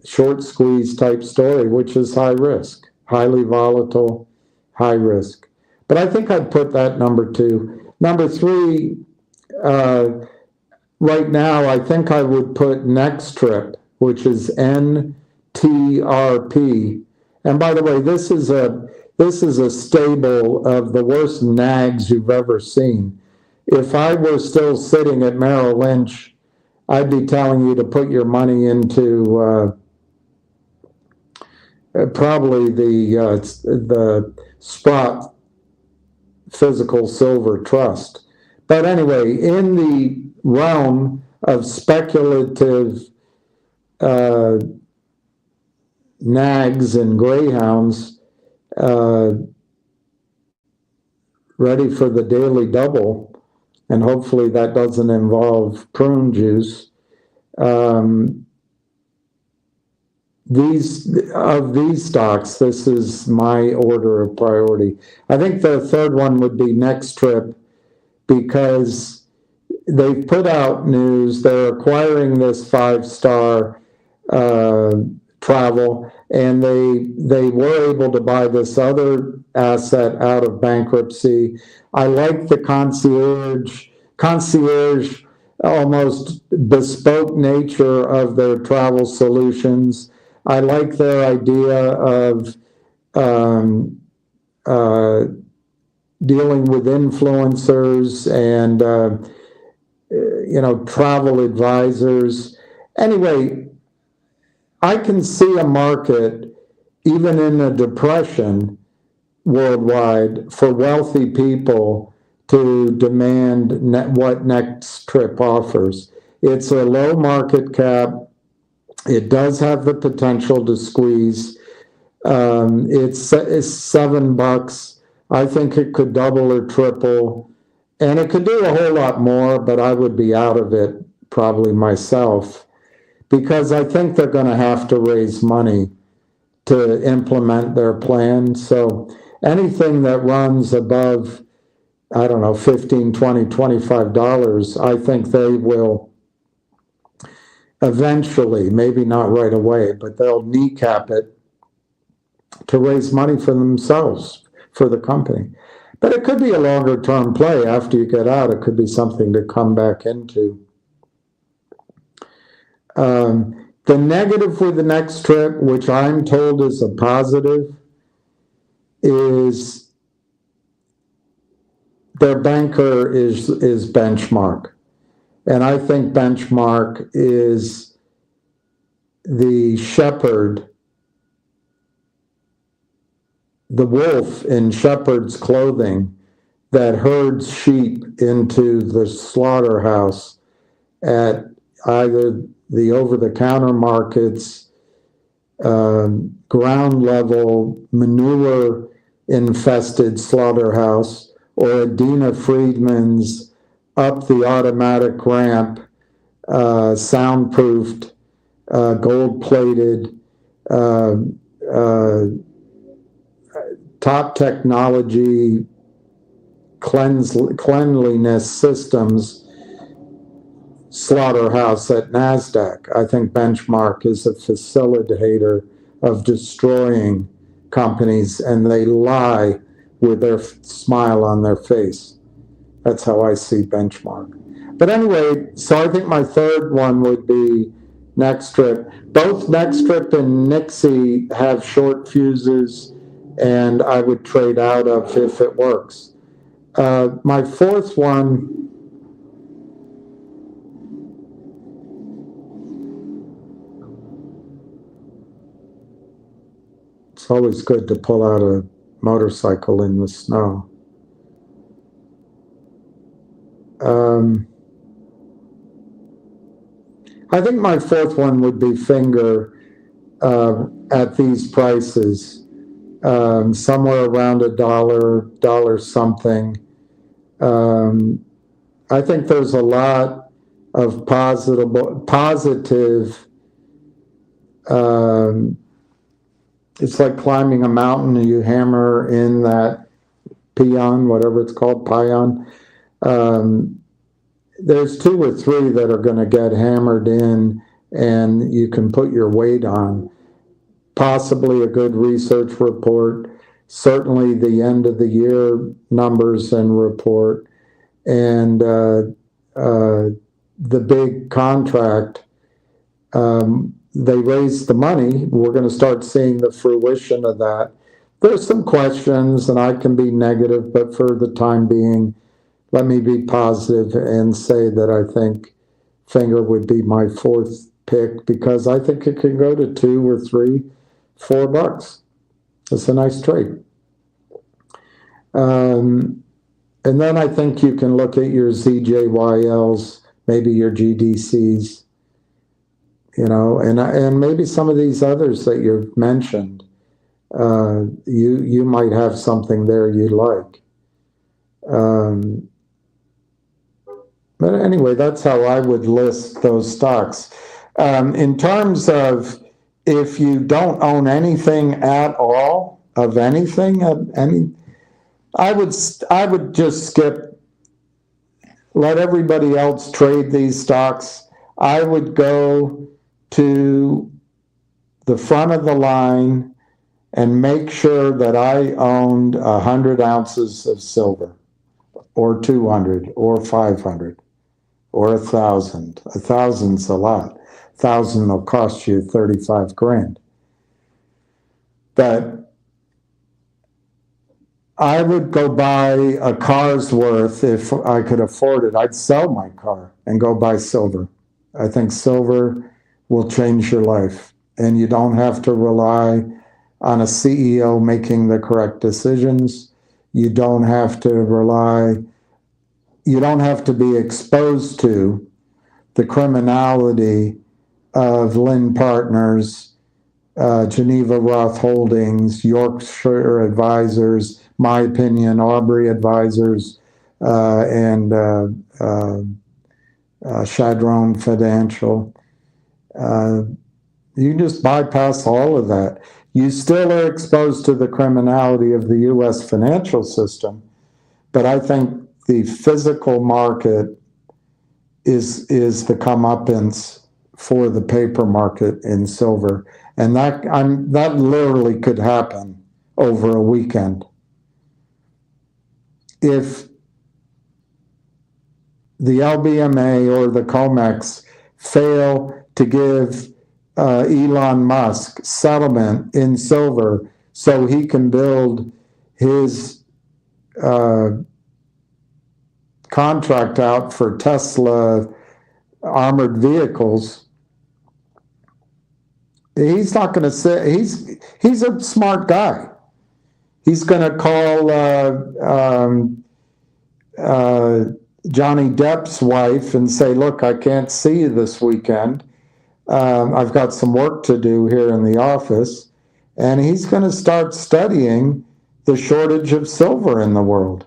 short squeeze type story, which is high risk, highly volatile, high risk. But I think I'd put that number 2. Number 3, right now, I think I would put Next Trip, which is NTRP. And by the way, this is a stable of the worst nags you've ever seen. If I were still sitting at Merrill Lynch, I'd be telling you to put your money into probably the Sprott Physical Silver Trust. But anyway, in the realm of speculative nags and greyhounds, ready for the daily double, and hopefully that doesn't involve prune juice. These stocks, this is my order of priority. I think the third one would be Next Trip, because they've put out news. They're acquiring this 5-star travel, and they were able to buy this other asset out of bankruptcy. I like the concierge, almost bespoke nature of their travel solutions. I like their idea of dealing with influencers and travel advisors. Anyway, I can see a market, even in a depression worldwide, for wealthy people to demand what Next Trip offers. It's a low market cap. It does have the potential to squeeze. It's $7. I think it could double or triple, and it could do a whole lot more, but I would be out of it probably myself, because I think they're going to have to raise money to implement their plan. So anything that runs above, I don't know, $15, $20, $25, I think they will eventually, maybe not right away, but they'll kneecap it to raise money for themselves, for the company. But it could be a longer term play after you get out. It could be something to come back into. The negative with the next trip, which I'm told is a positive, is their banker is Benchmark. And I think Benchmark is the shepherd, the wolf in shepherd's clothing that herds sheep into the slaughterhouse at either the over-the-counter markets, ground level, manure-infested slaughterhouse, or Adina Friedman's up the automatic ramp, soundproofed, gold-plated, top technology cleanliness systems slaughterhouse at NASDAQ. I think Benchmark is a facilitator of destroying companies, and they lie with their smile on their face. That's how I see Benchmark. But anyway, so I think my third one would be Next Trip. Both Next Trip and Nixie have short fuses, and I would trade out of if it works. My fourth one, it's always good to pull out a motorcycle in the snow. I think my fourth one would be Finger at these prices, somewhere around $1 something. I think there's a lot of positive. It's like climbing a mountain and you hammer in that peon, whatever it's called, pion. There's 2 or 3 that are going to get hammered in, and you can put your weight on. Possibly a good research report, certainly the end of the year numbers and report, and the big contract. They raised the money. We're going to start seeing the fruition of that. There's some questions, and I can be negative, but for the time being, let me be positive and say that I think Finger would be my fourth pick, because I think it can go to $2 or $3, $4. It's a nice trade. And then I think you can look at your ZJYLs, maybe your GDCs, and maybe some of these others that you've mentioned. You might have something there you like. But anyway, that's how I would list those stocks. In terms of if you don't own anything at all, of anything, I would just skip, let everybody else trade these stocks. I would go to the front of the line and make sure that I owned 100 ounces of silver, or 200, or 500. Or 1,000. 1,000's a lot. 1,000 will cost you 35 grand. But I would go buy a car's worth if I could afford it. I'd sell my car and go buy silver. I think silver will change your life, and you don't have to rely on a CEO making the correct decisions. You don't have to be exposed to the criminality of Lynn Partners, Geneva Roth Holdings, Yorkshire Advisors, my opinion, Aubrey Advisors, and Chadron Financial. You just bypass all of that. You still are exposed to the criminality of the U.S. financial system, but I think the physical market is the comeuppance for the paper market in silver, and that literally could happen over a weekend. If the LBMA or the COMEX fail to give Elon Musk settlement in silver so he can build his contract out for Tesla armored vehicles, he's not going to say, he's a smart guy. He's going to call Johnny Depp's wife and say, look, I can't see you this weekend. I've got some work to do here in the office. And he's going to start studying the shortage of silver in the world.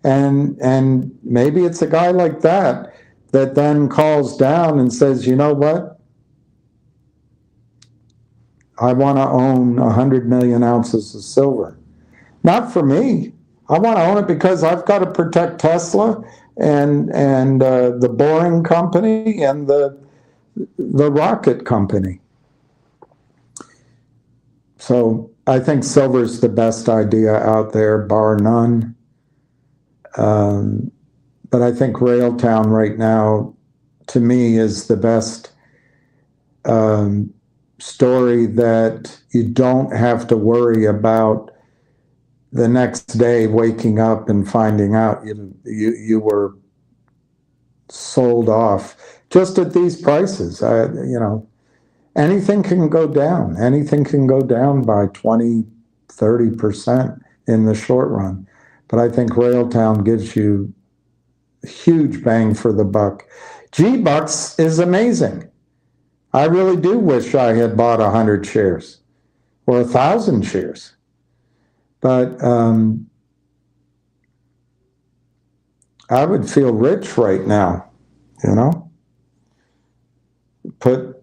And maybe it's a guy like that that then calls down and says, you know what? I want to own 100 million ounces of silver. Not for me. I want to own it because I've got to protect Tesla and the Boring Company and the rocket company. So I think silver's the best idea out there, bar none. But I think Railtown right now, to me, is the best story that you don't have to worry about the next day waking up and finding out you were sold off just at these prices. Anything can go down. Anything can go down by 20, 30% in the short run. But I think Railtown gives you huge bang for the buck. G-Bucks is amazing. I really do wish I had bought 100 shares or 1,000 shares. But I would feel rich right now, Put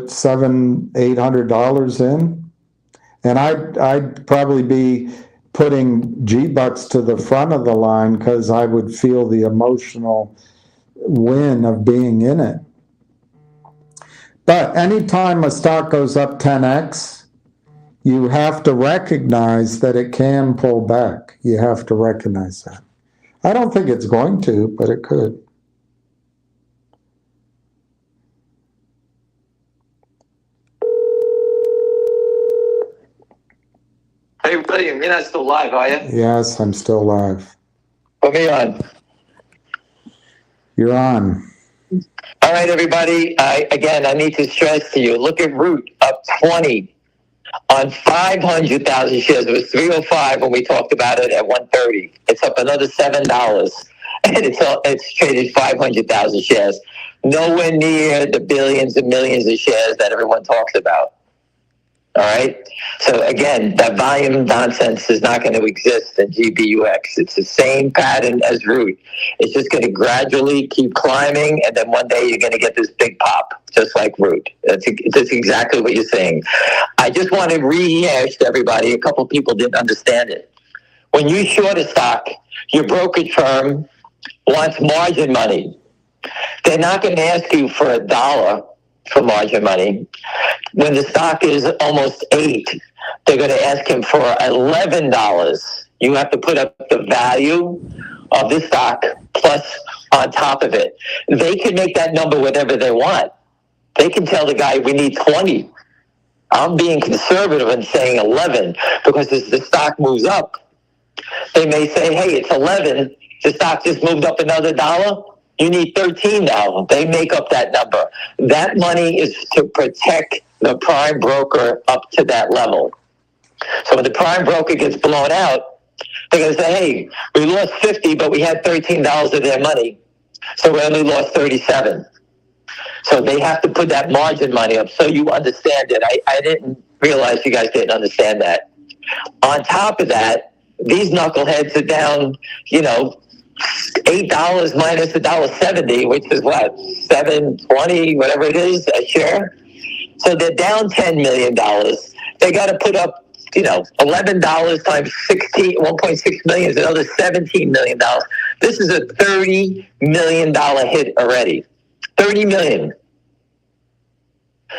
$700-800 in, and I'd probably be putting G-Bucks to the front of the line because I would feel the emotional win of being in it. But anytime a stock goes up 10x, you have to recognize that it can pull back. You have to recognize that. I don't think it's going to, but it could. Hey, William, you're not still live, are you? Yes, I'm still live. Put me on. You're on. All right, everybody. I need to stress to you, look at Root up 20 on 500,000 shares. It was 305 when we talked about it at 130. It's up another $7, and it's traded 500,000 shares. Nowhere near the billions and millions of shares that everyone talks about. All right. So again, that volume nonsense is not going to exist in GBUX. It's the same pattern as Root. It's just going to gradually keep climbing, and then one day you're going to get this big pop, just like Root. That's exactly what you're saying. I just want to rehash to everybody. A couple of people didn't understand it. When you short a stock, your brokerage firm wants margin money. They're not going to ask you for $1 for margin money. When the stock is almost $8, they're going to ask him for $11. You have to put up the value of the stock plus on top of it. They can make that number whatever they want. They can tell the guy, we need 20. I'm being conservative and saying 11 because as the stock moves up, they may say, hey, it's 11. The stock just moved up another $1. You need 13 now. They make up that number. That money is to protect the prime broker up to that level. So when the prime broker gets blown out, they're going to say, hey, we lost 50, but we had $13 of their money. So we only lost 37. So they have to put that margin money up so you understand it. I didn't realize you guys didn't understand that. On top of that, these knuckleheads are down, $8 minus $1.70, which is what, $7.20, whatever it is, a share. So they're down $10 million. They got to put up $11 times 1.6 million is another $17 million. This is a $30 million hit already. $30 million.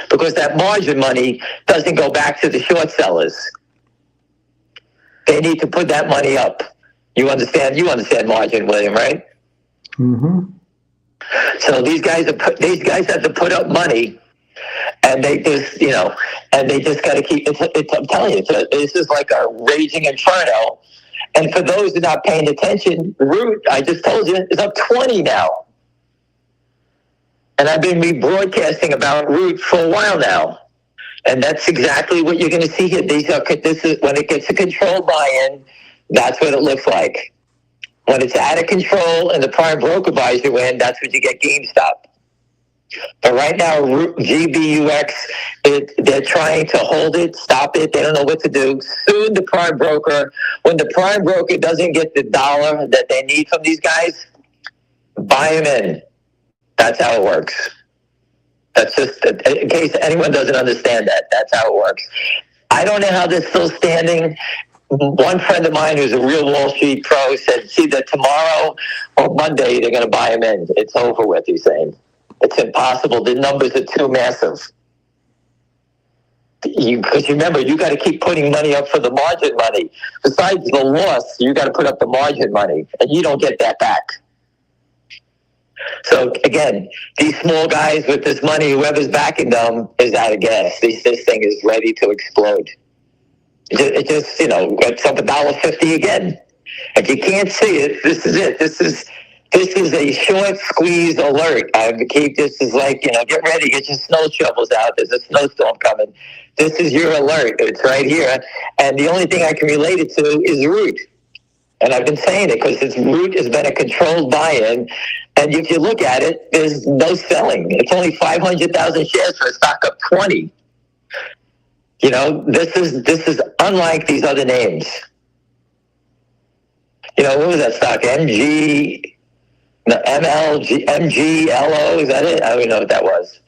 Because that margin money doesn't go back to the short sellers. They need to put that money up. You understand margin, William, right? Mm-hmm. So these guys have to put up money, and they just got to keep. I'm telling you, this is like a raging inferno. And for those who are not paying attention, Root, I just told you, is up 20 now. And I've been rebroadcasting about Root for a while now. And that's exactly what you're going to see here. This is when it gets a controlled buy-in, that's what it looks like. When it's out of control and the prime broker buys you in, that's when you get GameStop. But right now, GBUX, they're trying to hold it, stop it. They don't know what to do. Soon the prime broker, when the prime broker doesn't get the dollar that they need from these guys, buy them in. That's how it works. That's just, in case anyone doesn't understand that, that's how it works. I don't know how they're still standing. One friend of mine who's a real Wall Street pro said, see that tomorrow or Monday they're going to buy him in. It's over with, he's saying. It's impossible. The numbers are too massive. Because remember, you got to keep putting money up for the margin money. Besides the loss, you got to put up the margin money, and you don't get that back. So again, these small guys with this money, whoever's backing them is out of gas. This thing is ready to explode. It just it's up $1.50 again. If you can't see it, this is it. This is a short squeeze alert. This is like, get ready, get your snow shovels out. There's a snowstorm coming. This is your alert. It's right here. And the only thing I can relate it to is Root. And I've been saying it because Root has been a controlled buy-in. And if you look at it, there's no selling. It's only 500,000 shares for a stock of 20. This is unlike these other names. What was that stock? MGLO, is that it? I don't even know what that was.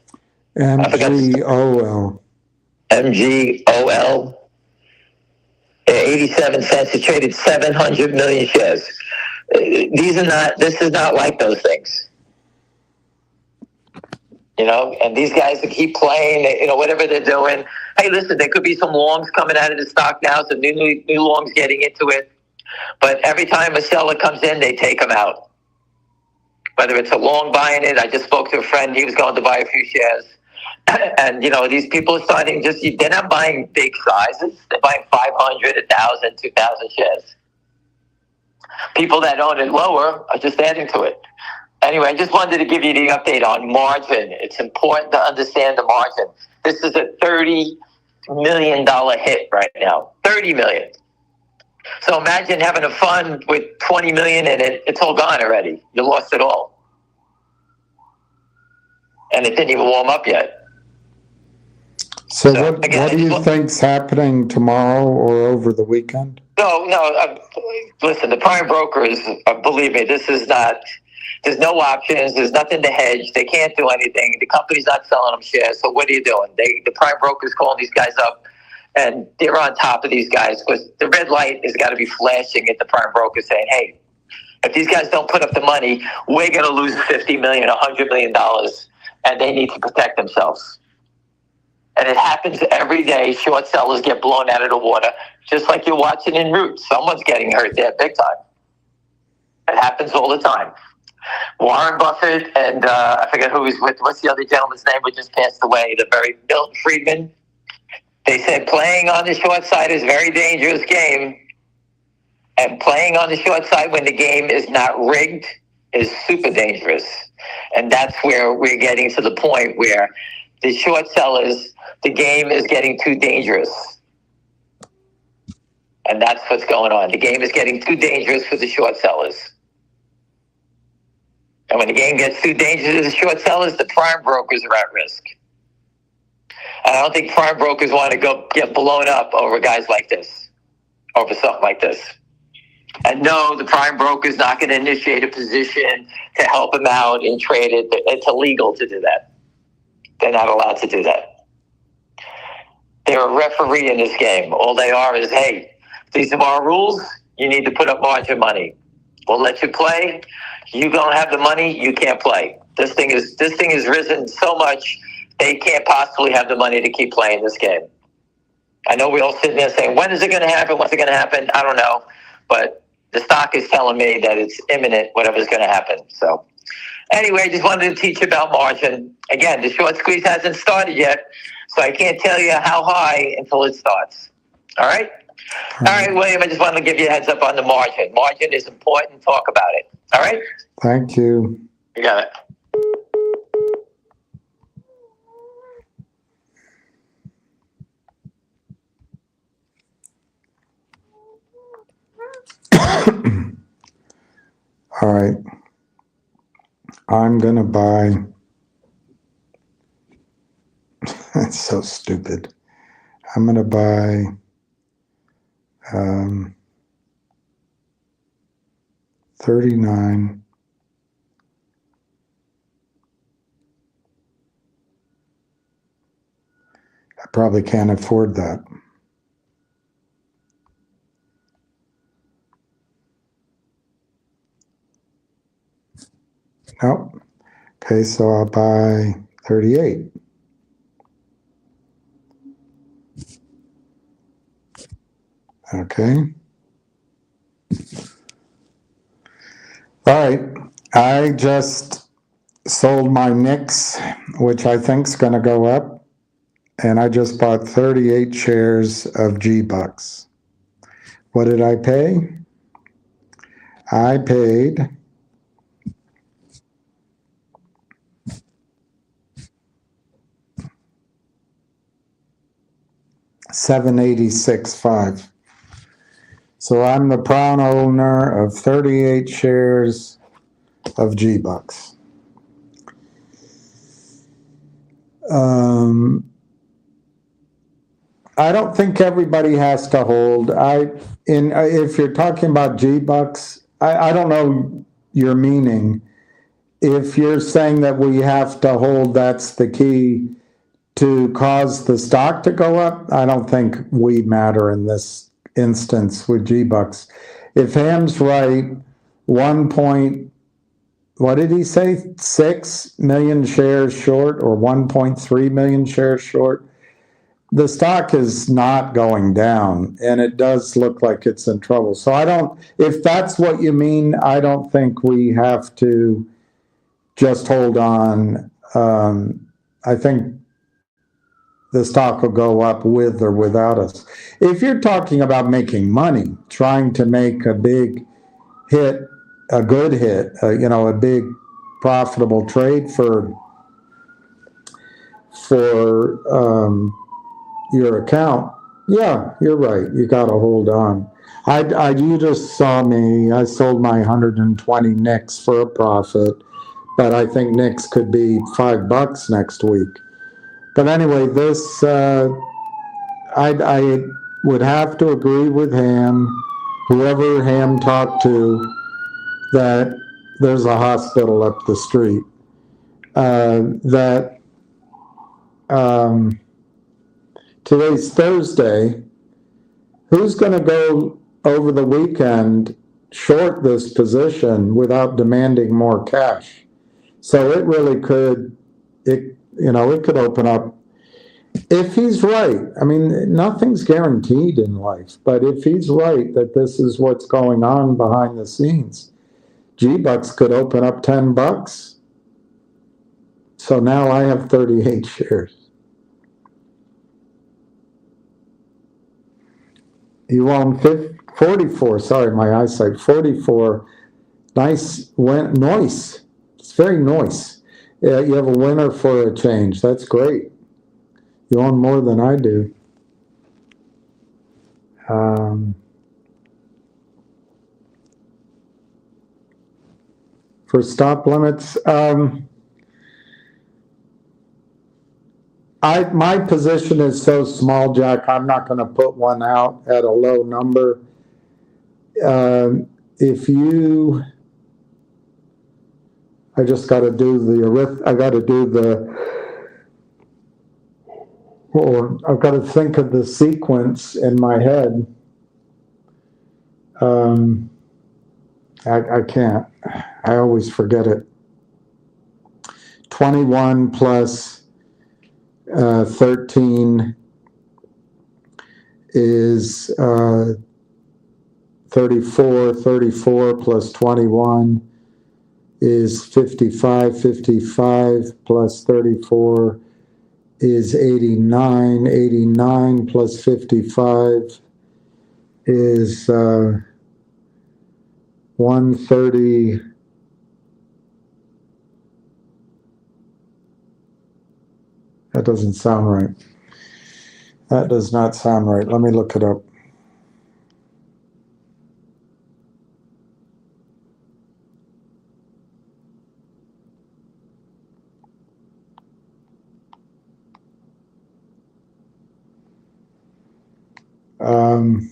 MGOL. MGOL. 87 cents. It traded 700 million shares. This is not like those things. And these guys that keep playing, whatever they're doing. Hey, listen, there could be some longs coming out of the stock now, some new longs getting into it. But every time a seller comes in, they take them out. Whether it's a long buying it, I just spoke to a friend, he was going to buy a few shares. And, these people are starting they're not buying big sizes. They're buying 500, 1,000, 2,000 shares. People that own it lower are just adding to it. Anyway, I just wanted to give you the update on margin. It's important to understand the margin. This is a $30 million hit right now. $30 million. So imagine having a fund with $20 million in it. It's all gone already. You lost it all. And it didn't even warm up yet. So what do you think's happening tomorrow or over the weekend? No. Listen, the prime brokers, believe me, there's no options. There's nothing to hedge. They can't do anything. The company's not selling them shares. So what are you doing? The prime brokers calling these guys up, and they're on top of these guys because the red light has got to be flashing at the prime broker saying, hey, if these guys don't put up the money, we're going to lose $50 million, $100 million, and they need to protect themselves. And it happens every day. Short sellers get blown out of the water, just like you're watching in Root. Someone's getting hurt there big time. It happens all the time. Warren Buffett and I forget who he's with. What's the other gentleman's name who just passed away? Milton Friedman. They said playing on the short side is a very dangerous game. And playing on the short side when the game is not rigged is super dangerous. And that's where we're getting to the point where the short sellers, the game is getting too dangerous. And that's what's going on. The game is getting too dangerous for the short sellers. And when the game gets too dangerous to the short sellers, the prime brokers are at risk. And I don't think prime brokers want to get blown up over guys like this, over something like this. And no, the prime broker is not going to initiate a position to help him out and trade it. It's illegal to do that. They're not allowed to do that. They're a referee in this game. All they are is, hey, these are our rules. You need to put up margin money. We'll let you play. You don't have the money, you can't play. This thing has risen so much, they can't possibly have the money to keep playing this game. I know we all sitting there saying, when is it going to happen? What's it going to happen? I don't know. But the stock is telling me that it's imminent, whatever's going to happen. So anyway, just wanted to teach you about margin. Again, the short squeeze hasn't started yet, so I can't tell you how high until it starts. All right? All right, William, I just wanted to give you a heads up on the margin. Margin is important. Talk about it. All right? Thank you. You got it. All right. I'm going to buy. That's so stupid. I'm going to buy 39. I probably can't afford that. Nope. Okay, so I'll buy 38. Okay. All right. I just sold my NIX, which I think is going to go up, and I just bought 38 shares of G-Bucks. What did I pay? I paid $786.5. So I'm the proud owner of 38 shares of G-Bucks. I don't think everybody has to hold. If you're talking about G-Bucks, I don't know your meaning. If you're saying that we have to hold, that's the key to cause the stock to go up, I don't think we matter in this instance with G-Bucks. If Ham's right, what did he say? 6 million shares short or 1.3 million shares short. The stock is not going down, and it does look like it's in trouble. So if that's what you mean, I don't think we have to just hold on. I think the stock will go up with or without us. If you're talking about making money, trying to make a big hit, a good hit, a big profitable trade for your account, yeah, you're right. You got to hold on. You just saw me. I sold my 120 NIX for a profit, but I think NIX could be $5 next week. But anyway, I would have to agree with Ham, whoever Ham talked to, that there's a hospital up the street. Today's Thursday. Who's going to go over the weekend short this position without demanding more cash? So it really could, it could open up. If he's right, I mean, nothing's guaranteed in life, but if he's right that this is what's going on behind the scenes, G-Bucks could open up $10. So now I have 38 shares. You own 44, sorry, my eyesight, 44. Nice, noise. It's very nice. Yeah, you have a winner for a change. That's great. You own more than I do. For stop limits, my position is so small, Jack, I'm not going to put one out at a low number. I just got to do the or I've got to think of the sequence in my head. I can't. I always forget it. 21 plus 13 is 34. 34 plus 21 is 55. 55 plus 34 is 89. 89 plus 55 is 130. That doesn't sound right. That does not sound right. Let me look it up. Um,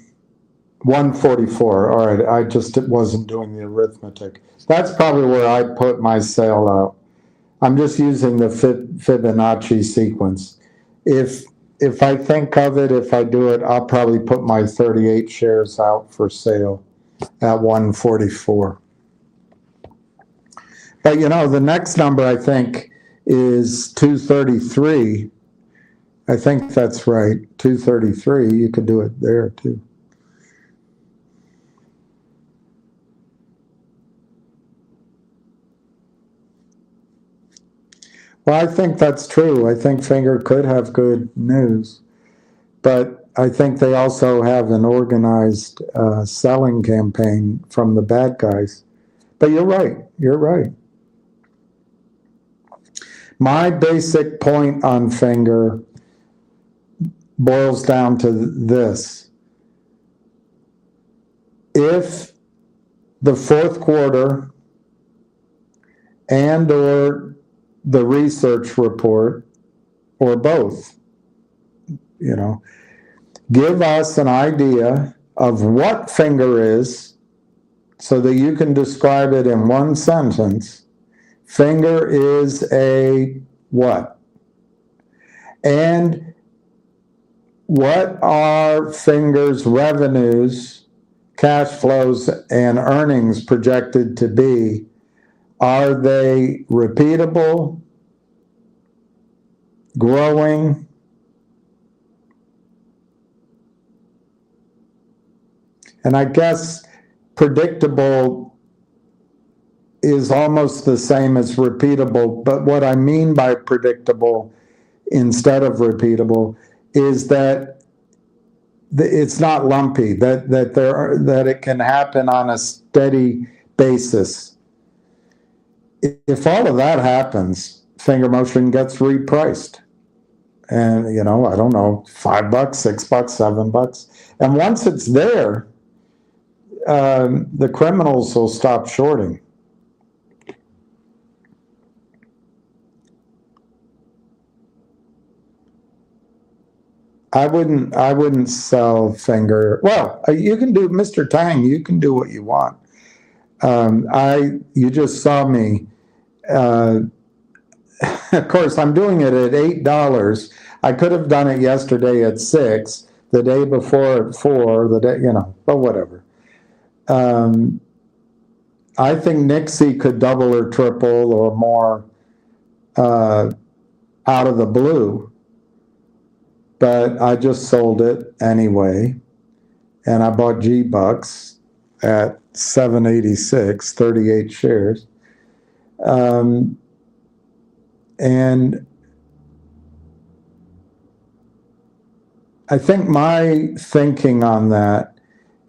144. All right. I just wasn't doing the arithmetic. That's probably where I put my sale out. I'm just using the Fibonacci sequence. If I think of it, if I do it, I'll probably put my 38 shares out for sale at 144. But the next number I think is 233. I think that's right. 233. You could do it there too. Well, I think that's true. I think Finger could have good news, but I think they also have an organized selling campaign from the bad guys. But you're right. You're right. My basic point on Finger boils down to this. If the fourth quarter and or the research report, or both, give us an idea of what Finger is so that you can describe it in one sentence. Finger is a what? And what are Finger's revenues, cash flows, and earnings projected to be? Are they repeatable, growing? And I guess predictable is almost the same as repeatable, but what I mean by predictable instead of repeatable is that it's not lumpy, that it can happen on a steady basis. If all of that happens, Finger Motion gets repriced. And, I don't know, $5, $6, $7. And once it's there, the criminals will stop shorting. I wouldn't sell Finger. Well, you can do, Mr. Tang, you can do what you want. You just saw me. Of course, I'm doing it at $8. I could have done it yesterday at $6, the day before at $4, but whatever. I think Nixie could double or triple or more out of the blue, but I just sold it anyway, and I bought G-Bucks at $7.86, 38 shares. And I think my thinking on that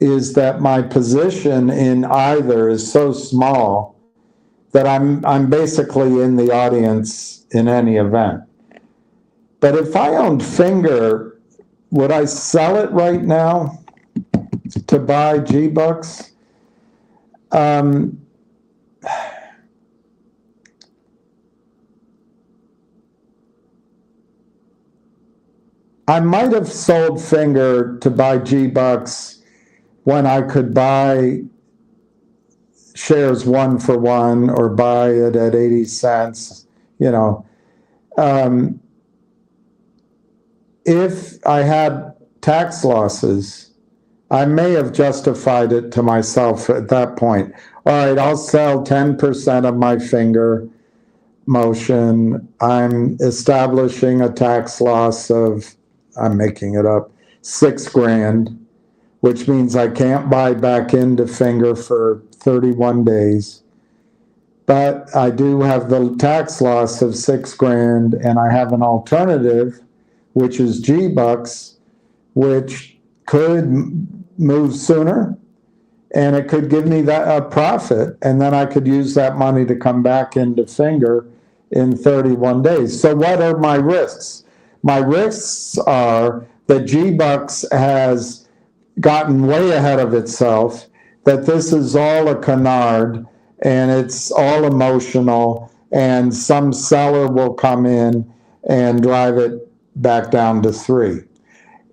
is that my position in either is so small that I'm basically in the audience in any event. But if I owned Finger, would I sell it right now to buy G-Bucks? I might have sold Finger to buy G-Bucks when I could buy shares 1 for 1 or buy it at 80 cents, if I had tax losses, I may have justified it to myself at that point. All right, I'll sell 10% of my finger motion. I'm establishing a tax loss of, I'm making it up, $6,000, which means I can't buy back into finger for 31 days. But I do have the tax loss of $6,000, and I have an alternative, which is G-Bucks, which could move sooner, and it could give me that a profit, and then I could use that money to come back into finger in 31 days. So what are my risks? My risks are that G-Bucks has gotten way ahead of itself, that this is all a canard, and it's all emotional, and some seller will come in and drive it back down to 3.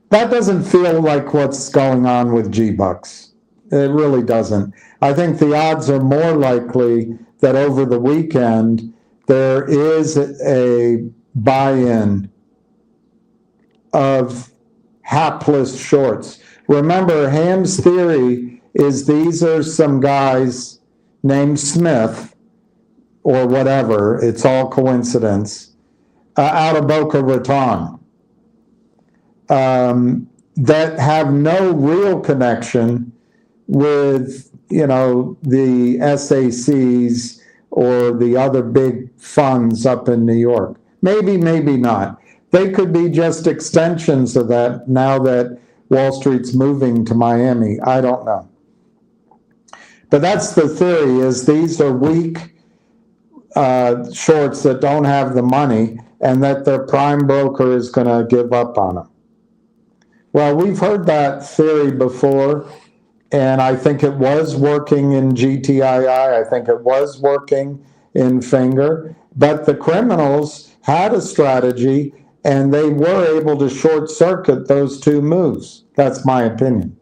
That doesn't feel like what's going on with G-Bucks. It really doesn't. I think the odds are more likely that over the weekend there is a buy-in of hapless shorts. Remember, Ham's theory is these are some guys named Smith or whatever, it's all coincidence, out of Boca Raton, that have no real connection with, the SACs or the other big funds up in New York. Maybe, maybe not. They could be just extensions of that now that Wall Street's moving to Miami. I don't know. But that's the theory, is these are weak shorts that don't have the money, and that their prime broker is going to give up on them. Well, we've heard that theory before, and I think it was working in GTII. I think it was working in Finger, but the criminals had a strategy, and they were able to short circuit those two moves. That's my opinion.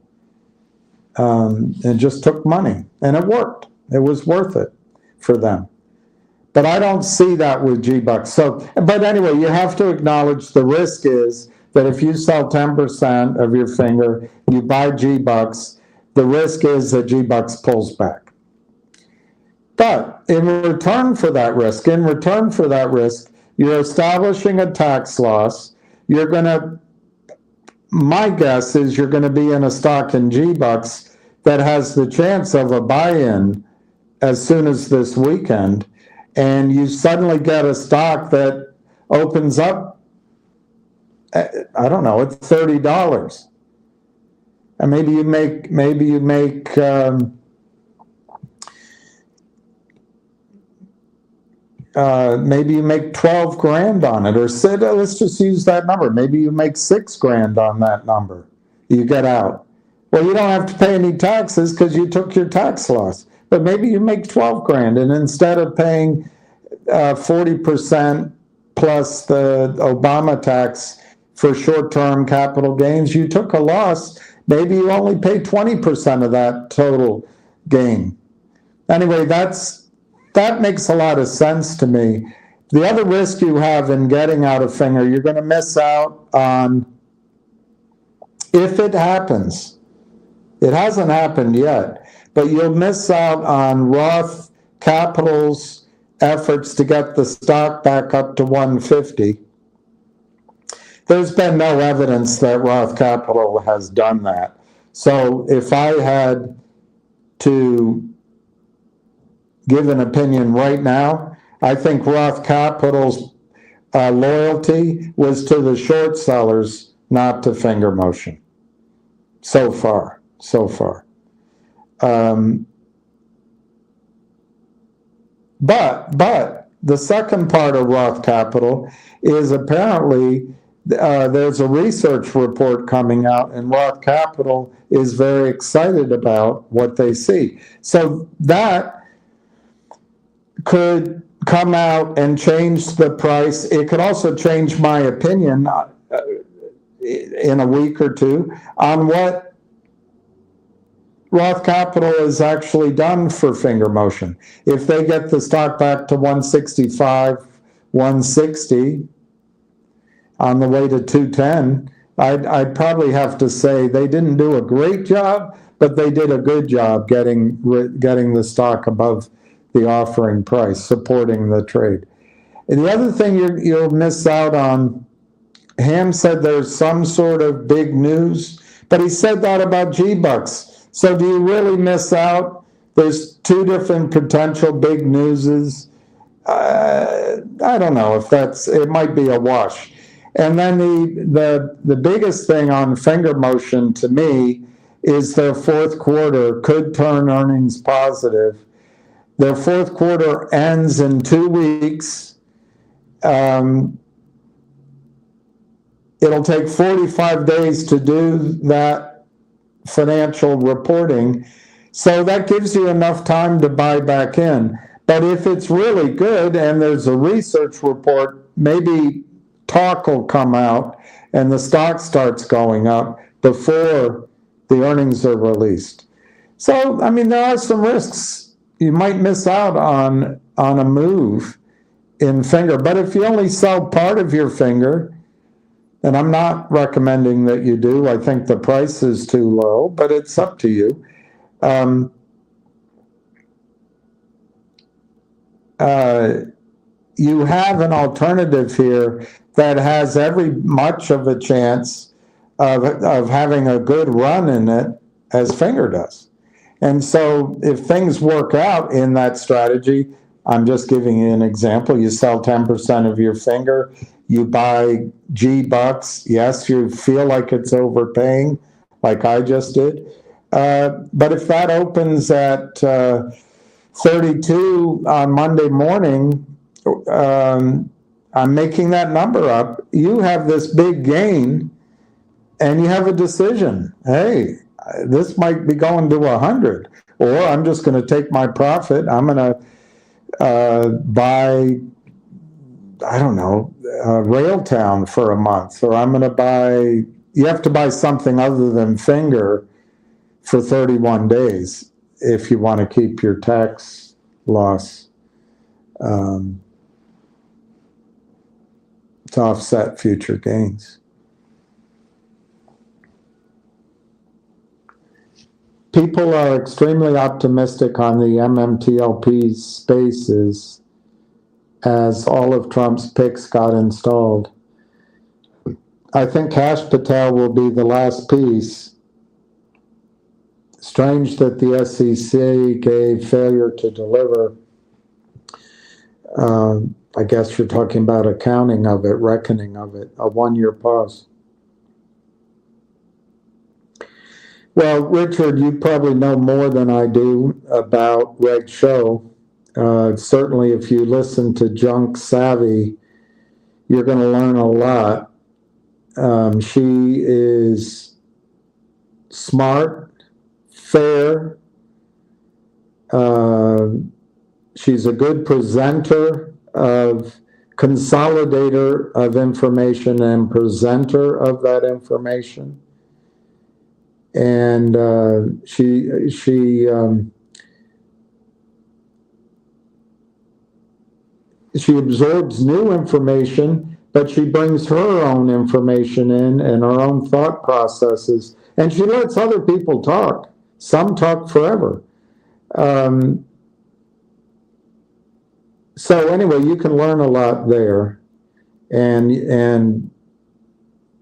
It just took money, and it worked. It was worth it for them. But I don't see that with G-Bucks. But anyway, you have to acknowledge the risk is that if you sell 10% of your finger, you buy G-Bucks, the risk is that G-Bucks pulls back. But in return for that risk, you're establishing a tax loss. My guess is you're going to be in a stock in G-Bucks that has the chance of a buy-in as soon as this weekend, and you suddenly get a stock that opens up, I don't know, at $30. And maybe you make maybe you make $12,000 on it, or let's just use that number. Maybe you make $6,000 on that number. You get out. Well, you don't have to pay any taxes because you took your tax loss. But maybe you make $12,000, and instead of paying 40% plus the Obama tax for short-term capital gains, you took a loss. Maybe you only pay 20% of that total gain. Anyway, that makes a lot of sense to me. The other risk you have in getting out of Finger, you're going to miss out on, if it happens, it hasn't happened yet, but you'll miss out on Roth Capital's efforts to get the stock back up to 150. There's been no evidence that Roth Capital has done that. So if I had to give an opinion right now, I think Roth Capital's loyalty was to the short sellers, not to Finger Motion. So far. But the second part of Roth Capital is apparently there's a research report coming out, and Roth Capital is very excited about what they see. So that could come out and change the price. It could also change my opinion in a week or two on what Roth Capital has actually done for Finger Motion. If they get the stock back to 165, 160, on the way to 210, I'd probably have to say they didn't do a great job, but they did a good job getting the stock above the offering price, supporting the trade. And the other thing you'll miss out on, Ham said there's some sort of big news, but he said that about G-Bucks. So do you really miss out? There's two different potential big newses. I don't know if it might be a wash. And then the biggest thing on finger motion to me is their fourth quarter could turn earnings positive. Their fourth quarter ends in 2 weeks. It'll take 45 days to do that financial reporting. So that gives you enough time to buy back in. But if it's really good and there's a research report, maybe talk will come out and the stock starts going up before the earnings are released. So, I mean, there are some risks. You might miss out on a move in finger. But if you only sell part of your finger, and I'm not recommending that you do, I think the price is too low, but it's up to you. You have an alternative here that has every much of a chance of having a good run in it as finger does. And so if things work out in that strategy, I'm just giving you an example. You sell 10% of your finger, you buy G-Bucks. Yes, you feel like it's overpaying, like I just did. But if that opens at 32 on Monday morning, I'm making that number up. You have this big gain, and you have a decision. Hey, this might be going to 100, or I'm just going to take my profit. I'm going to buy, I don't know, Railtown for a month, or I'm going to buy. You have to buy something other than finger for 31 days if you want to keep your tax loss to offset future gains. People are extremely optimistic on the MMTLP spaces as all of Trump's picks got installed. I think Cash Patel will be the last piece. Strange that the SEC gave failure to deliver. I guess you're talking about accounting of it, reckoning of it, a 1-year pause. Well, Richard, you probably know more than I do about Reg Show. Certainly, if you listen to Junk Savvy, you're going to learn a lot. She is smart, fair. She's a good presenter consolidator of information and presenter of that information. And she absorbs new information, but she brings her own information in and her own thought processes, and she lets other people talk. Some talk forever. So anyway, you can learn a lot there, and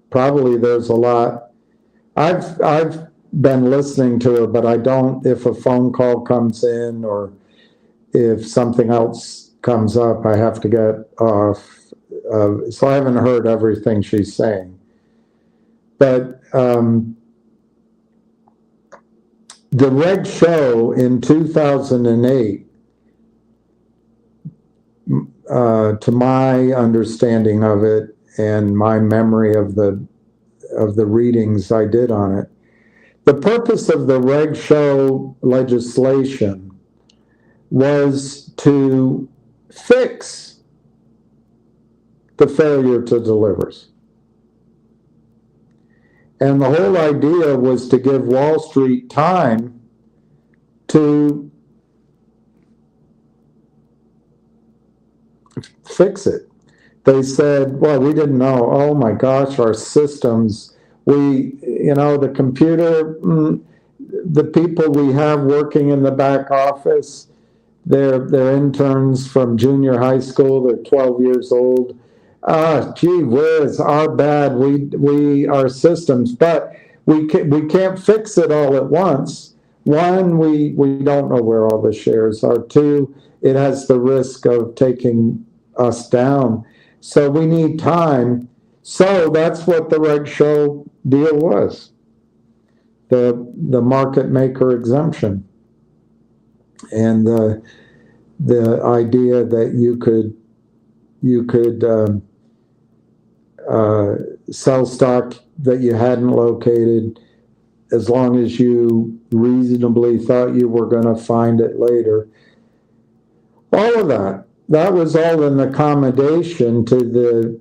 probably there's a lot. I've been listening to her, but I don't. If a phone call comes in or if something else comes up, I have to get off. So I haven't heard everything she's saying. But the Reg Show in 2008, to my understanding of it and my memory of the readings I did on it, the purpose of the Reg Show legislation was to fix the failure to deliver. And the whole idea was to give Wall Street time to fix it. They said, well, we didn't know. Oh my gosh, our systems. The computer, the people we have working in the back office, they're interns from junior high school. They're 12 years old. Gee whiz, our bad. Our systems, but we can't fix it all at once. One, we don't know where all the shares are. Two, it has the risk of taking us down. So we need time. So that's what the Reg Show deal was. The market maker exemption. And the idea that you could sell stock that you hadn't located as long as you reasonably thought you were going to find it later. All of that was all an accommodation to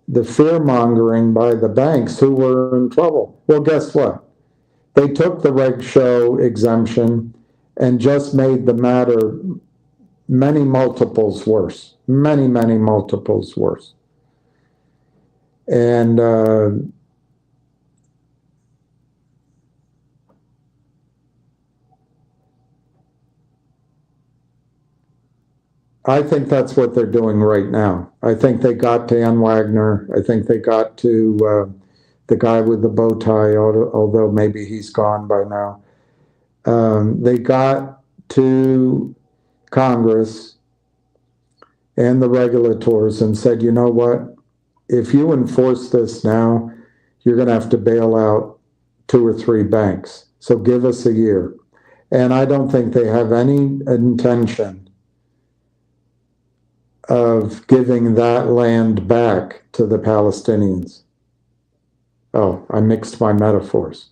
the fear mongering by the banks who were in trouble. Well, guess what? They took the Reg Show exemption and just made the matter many multiples worse, many multiples worse. And I think that's what they're doing right now. I think they got to Ann Wagner. I think they got to the guy with the bow tie, although maybe he's gone by now. They got to Congress and the regulators and said, you know what? If you enforce this now, you're going to have to bail out 2 or 3 banks. So give us a year. And I don't think they have any intention of giving that land back to the Palestinians. Oh, I mixed my metaphors.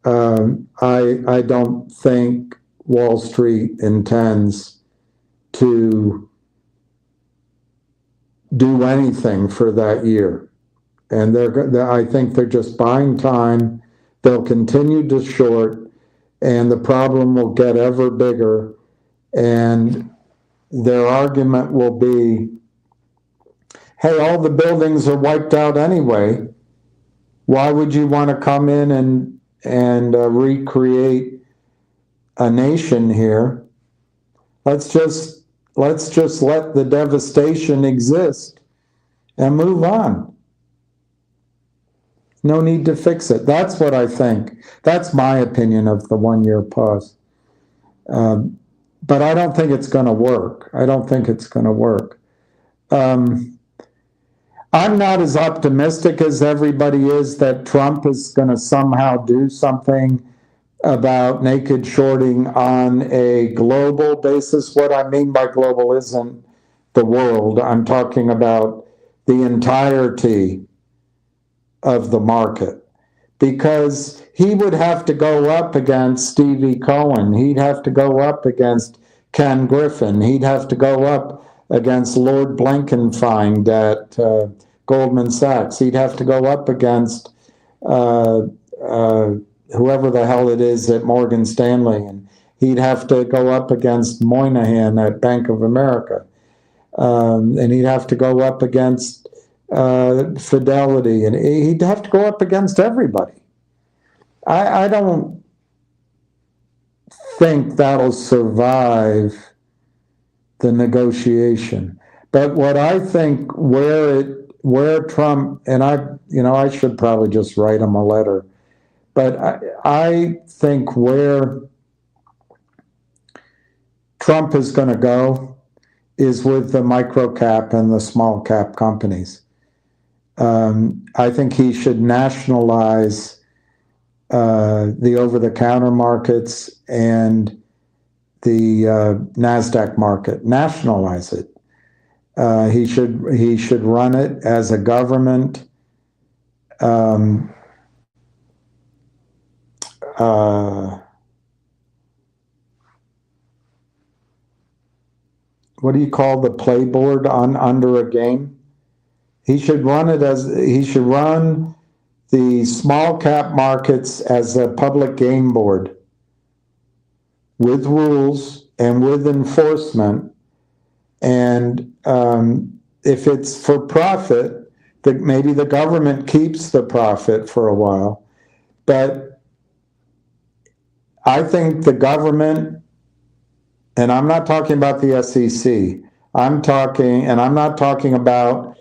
I don't think Wall Street intends to do anything for that year. And I think they're just buying time. They'll continue to short, and the problem will get ever bigger. And their argument will be, hey, all the buildings are wiped out anyway. Why would you want to come in and recreate a nation here? Let's just let the devastation exist and move on. No need to fix it. That's what I think. That's my opinion of the 1-year pause. But I don't think it's going to work. I don't think it's going to work. I'm not as optimistic as everybody is that Trump is going to somehow do something about naked shorting on a global basis. What I mean by global isn't the world. I'm talking about the entirety of the market, because he would have to go up against Stevie Cohen. He'd have to go up against Ken Griffin. He'd have to go up against Lord Blankenfeind at Goldman Sachs. He'd have to go up against whoever the hell it is at Morgan Stanley. And he'd have to go up against Moynihan at Bank of America. And he'd have to go up against Fidelity. And he'd have to go up against everybody. I don't think that'll survive the negotiation. But what I think where Trump, and I should probably just write him a letter, but I think where Trump is going to go is with the micro cap and the small cap companies. I think he should nationalize the over-the-counter markets and the NASDAQ market. Nationalize it. He should run it as a government what do you call the playboard under a game? He should run the small cap markets as a public game board with rules and with enforcement, and if it's for profit, that maybe the government keeps the profit for a while. But I think the government, and I'm not talking about the SEC, I'm not talking about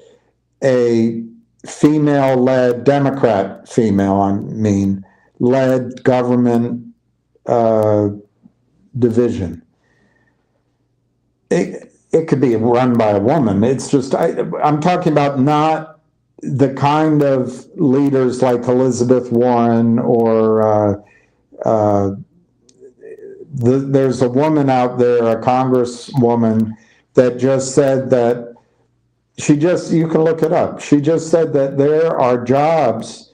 a female-led, Democrat female, led government division. It could be run by a woman. It's just, I'm talking about not the kind of leaders like Elizabeth Warren or there's a woman out there, a congresswoman, that just said that you can look it up. She just said that there are jobs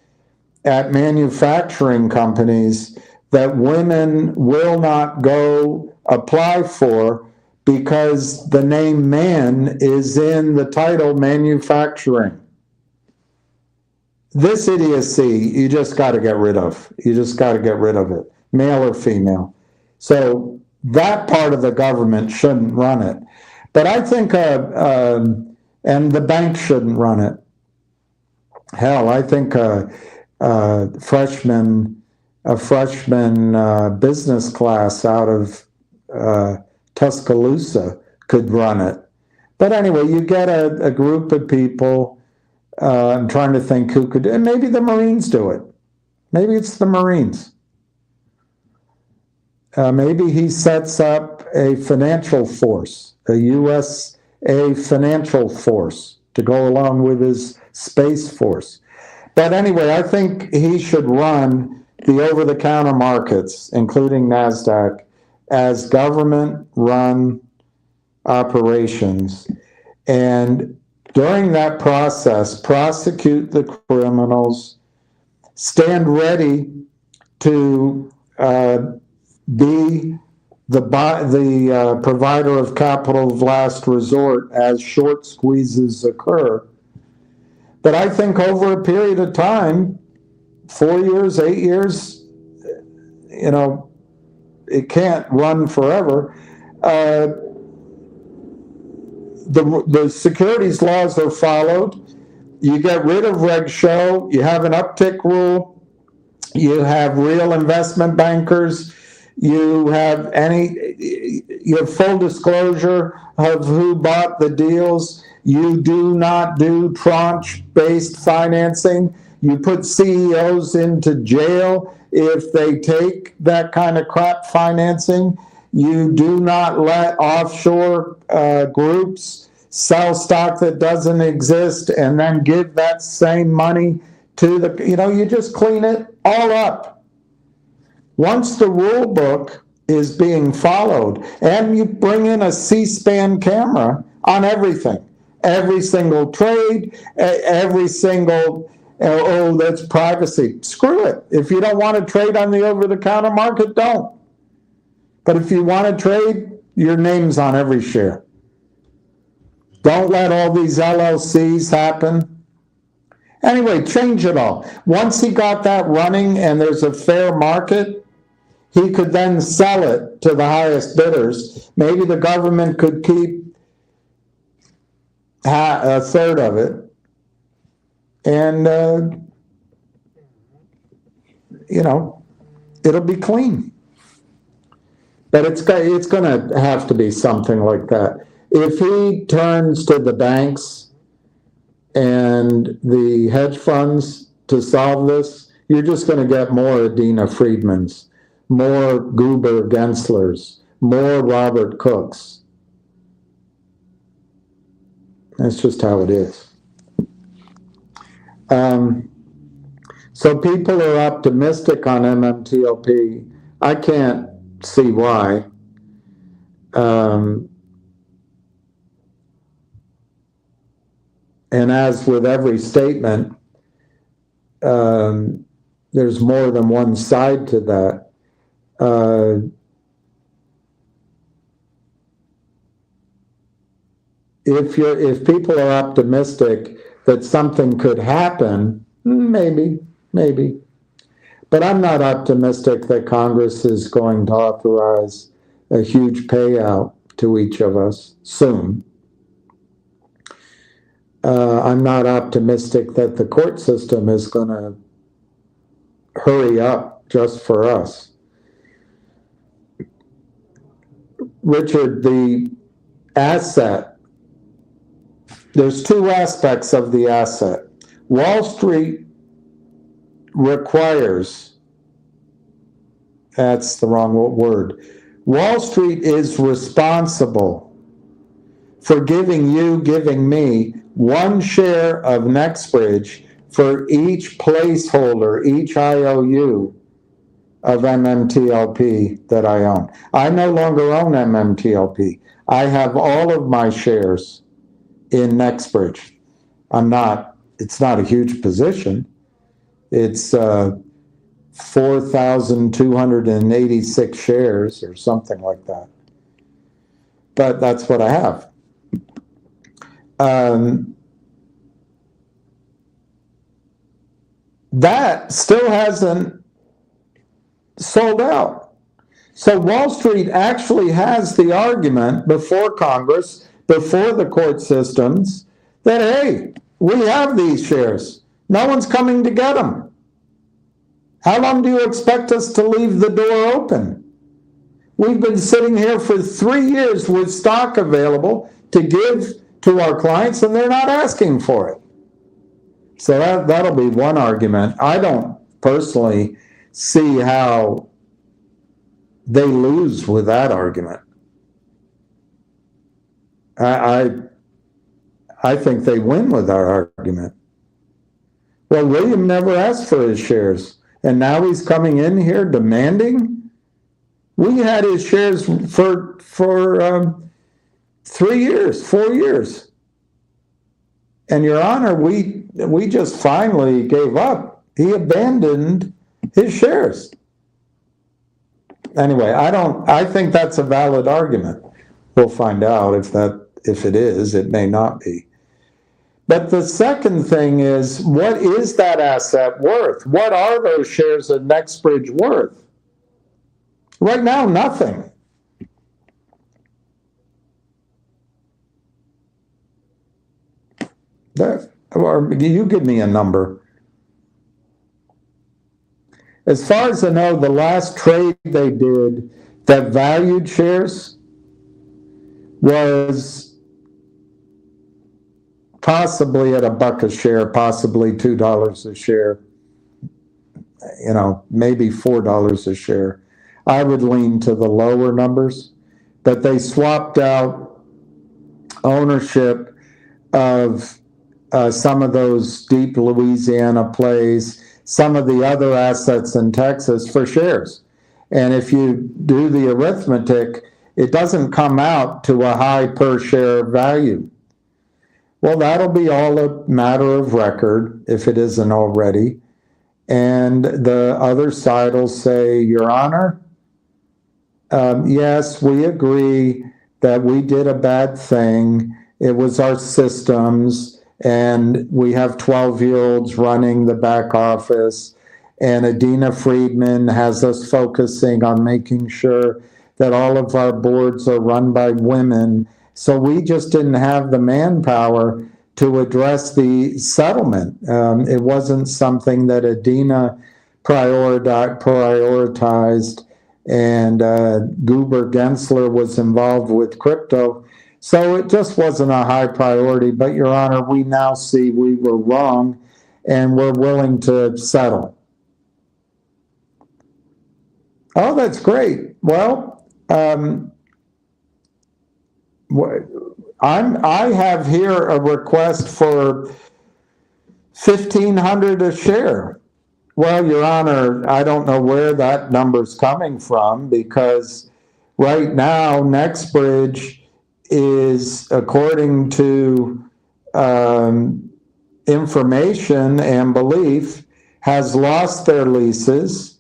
at manufacturing companies that women will not go apply for because the name man is in the title manufacturing. This idiocy, you just got to get rid of. You just got to get rid of it, male or female. So that part of the government shouldn't run it. But I think, and the bank shouldn't run it. Hell, I think a freshman business class out of Tuscaloosa could run it. But anyway, you get a group of people. I'm trying to think who could, and maybe the Marines do it. Maybe it's the Marines. Maybe he sets up a financial force, a USA financial force to go along with his space force. But anyway, I think he should run the over-the-counter markets, including NASDAQ, as government-run operations. And during that process, prosecute the criminals, stand ready to be the provider of capital of last resort as short squeezes occur. But I think over a period of time, 4 years, 8 years, it can't run forever. The securities laws are followed. You get rid of Reg Show. You have an uptick rule. You have real investment bankers. You have full disclosure of who bought the deals. You do not do tranche-based financing. You put CEOs into jail if they take that kind of crap financing. You do not let offshore groups sell stock that doesn't exist and then give that same money to you just clean it all up. Once the rule book is being followed, and you bring in a C-SPAN camera on everything, every single trade, every single, that's privacy. Screw it. If you don't want to trade on the over-the-counter market, don't. But if you want to trade, your name's on every share. Don't let all these LLCs happen. Anyway, change it all. Once he got that running and there's a fair market, he could then sell it to the highest bidders. Maybe the government could keep a third of it. And, it'll be clean. But it's going to have to be something like that. If he turns to the banks and the hedge funds to solve this, you're just going to get more Adina Friedmans, more Goober Genslers, more Robert Cooks. That's just how it is. So people are optimistic on MMTLP. I can't see why. And as with every statement, there's more than one side to that. If people are optimistic that something could happen, maybe. But I'm not optimistic that Congress is going to authorize a huge payout to each of us soon. I'm not optimistic that the court system is going to hurry up just for us. Richard, the asset, there's two aspects of the asset. Wall Street requires, that's the wrong word, Wall Street is responsible for giving me one share of NextBridge for each placeholder, each IOU of MMTLP that I own. I no longer own MMTLP. I have all of my shares in NextBridge. It's not a huge position. It's 4,286 shares or something like that. But that's what I have. That still hasn't sold out. So Wall Street actually has the argument before Congress, before the court systems, that, hey, we have these shares. No one's coming to get them. How long do you expect us to leave the door open? We've been sitting here for 3 years with stock available to give to our clients, and they're not asking for it. So that'll be one argument. I don't personally see how they lose with that argument. I think they win with our argument. Well, William never asked for his shares, and now he's coming in here demanding. We had his shares for 3 years, 4 years. And Your Honor, we just finally gave up. He abandoned his shares. Anyway, I think that's a valid argument. We'll find out if it is. It may not be. But the second thing is, what is that asset worth? What are those shares of NextBridge worth? Right now, nothing. Or you give me a number. As far as I know, the last trade they did that valued shares was possibly at $1 a share, possibly $2 a share, maybe $4 a share. I would lean to the lower numbers, but they swapped out ownership of some of those deep Louisiana plays, some of the other assets in Texas for shares. And if you do the arithmetic, it doesn't come out to a high per share value. Well, that'll be all a matter of record if it isn't already. And the other side will say, Your Honor, yes, we agree that we did a bad thing. It was our systems, and we have 12-year-olds running the back office, and Adina Friedman has us focusing on making sure that all of our boards are run by women. So we just didn't have the manpower to address the settlement. It wasn't something that Adina prioritized, and Guber Gensler was involved with crypto. So it just wasn't a high priority. But, Your Honor, we now see we were wrong, and we're willing to settle. Oh, that's great. Well, I have here a request for $1,500 a share. Well, Your Honor, I don't know where that number's coming from, because right now NextBridge is, according to information and belief, has lost their leases,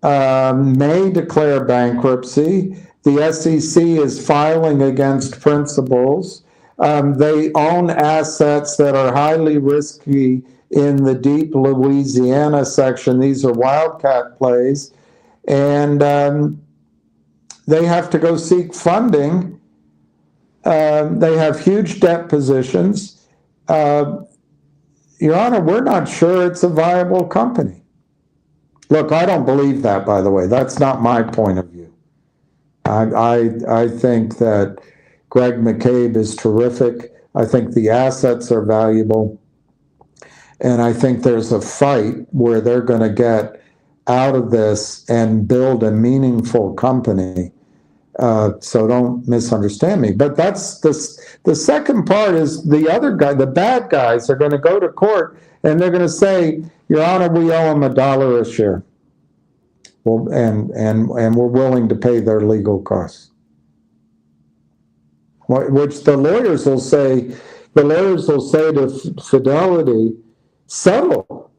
may declare bankruptcy. The SEC is filing against principals. They own assets that are highly risky in the deep Louisiana section. These are wildcat plays. And they have to go seek funding. They have huge debt positions. Your Honor, we're not sure it's a viable company. Look, I don't believe that, by the way. That's not my point of view. I think that Greg McCabe is terrific. I think the assets are valuable. And I think there's a fight where they're going to get out of this and build a meaningful company. So don't misunderstand me. But that's the second part is the other guy, the bad guys are going to go to court and they're going to say, Your Honor, we owe them $1 a share. Well, and we're willing to pay their legal costs. Which the lawyers will say to Fidelity, settle.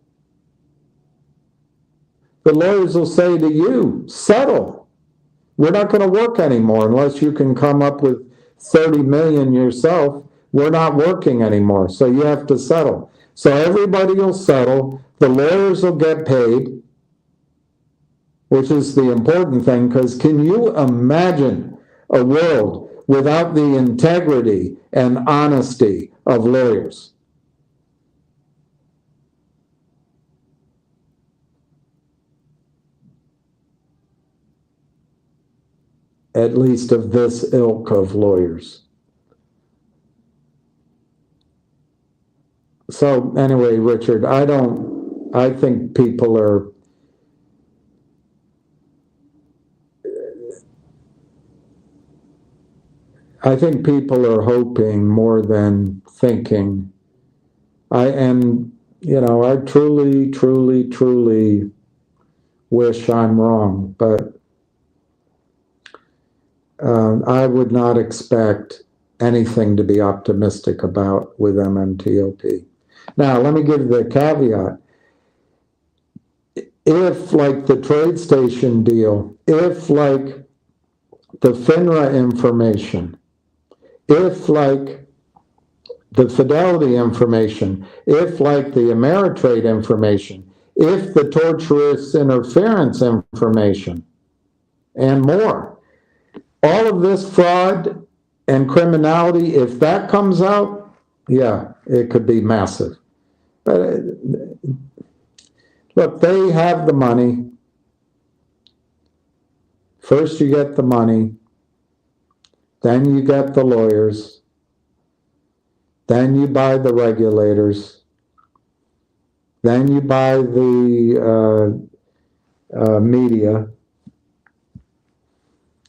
The lawyers will say to you, settle. We're not going to work anymore unless you can come up with 30 million yourself. We're not working anymore, so you have to settle. So everybody will settle. The lawyers will get paid, which is the important thing, because can you imagine a world without the integrity and honesty of lawyers? At least of this ilk of lawyers. So anyway, Richard, I think people are hoping more than thinking. I truly, truly, truly wish I'm wrong, but I would not expect anything to be optimistic about with MMTOP. Now, let me give the caveat. If, like the TradeStation deal, if, like the FINRA information, if, like the Fidelity information, if, like the Ameritrade information, if the torturous interference information, and more, all of this fraud and criminality, if that comes out, yeah, it could be massive. But look, they have the money. First you get the money, then you get the lawyers, then you buy the regulators, then you buy the media,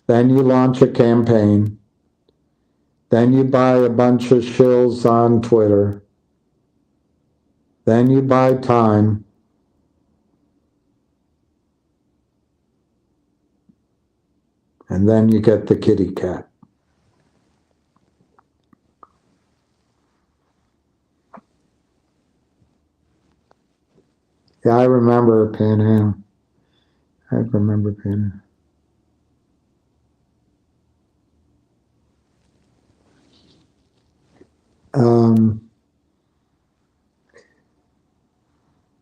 then you launch a campaign, then you buy a bunch of shills on Twitter, then you buy time, and then you get the kitty cat. Yeah, I remember Pan Am. I remember Pan Am.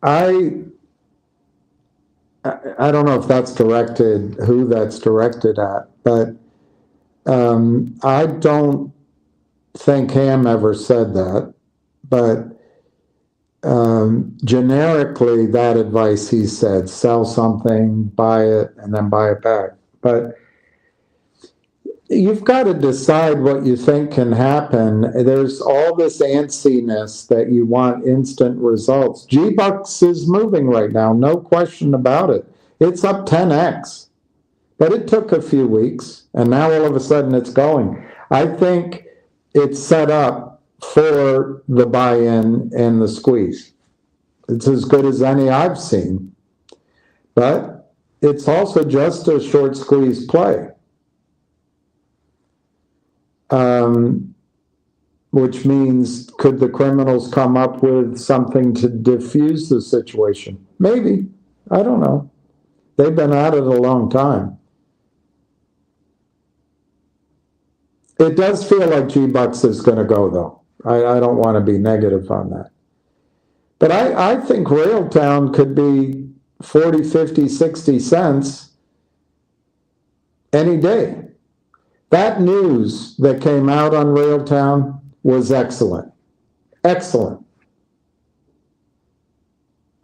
I don't know if that's directed, who that's directed at, but I don't think Ham ever said that, but generically that advice he said, sell something, buy it, and then buy it back. But you've got to decide what you think can happen. There's all this antsiness that you want instant results. G-Bucks is moving right now, no question about it. It's up 10x, but it took a few weeks, and now all of a sudden it's going. I think it's set up for the buy-in and the squeeze. It's as good as any I've seen, but it's also just a short squeeze play. Which means, could the criminals come up with something to diffuse the situation? Maybe. I don't know. They've been at it a long time. It does feel like G-Bucks is going to go, though. I don't want to be negative on that. But I think Railtown could be 40, 50, 60 cents any day. That news that came out on Railtown was excellent. Excellent.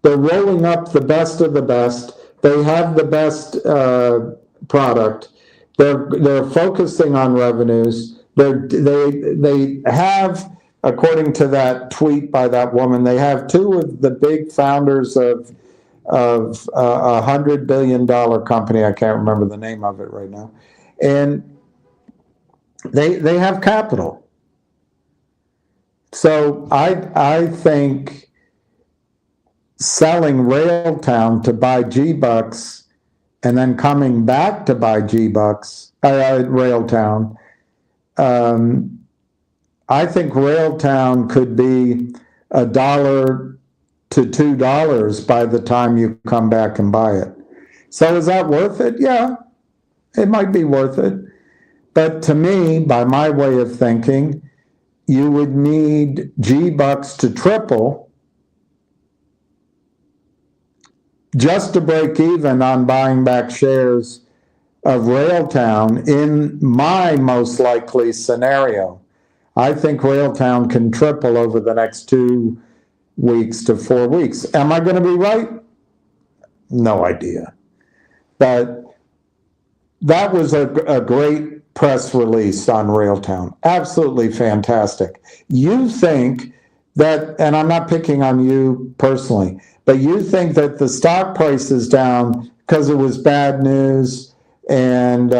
They're rolling up the best of the best. They have the best product. They're focusing on revenues. They have, according to that tweet by that woman, they have two of the big founders of $100 billion company. I can't remember the name of it right now, and they have capital. So I think selling Railtown to buy G-Bucks and then coming back to buy G-Bucks, Railtown, I think Railtown could be $1 to $2 by the time you come back and buy it. So is that worth it? Yeah, it might be worth it. But to me, by my way of thinking, you would need G-Bucks to triple just to break even on buying back shares of Railtown in my most likely scenario. I think Railtown can triple over the next 2 weeks to 4 weeks. Am I going to be right? No idea. But that was a great press release on Railtown. Absolutely fantastic. You think that, and I'm not picking on you personally, but you think that the stock price is down because it was bad news and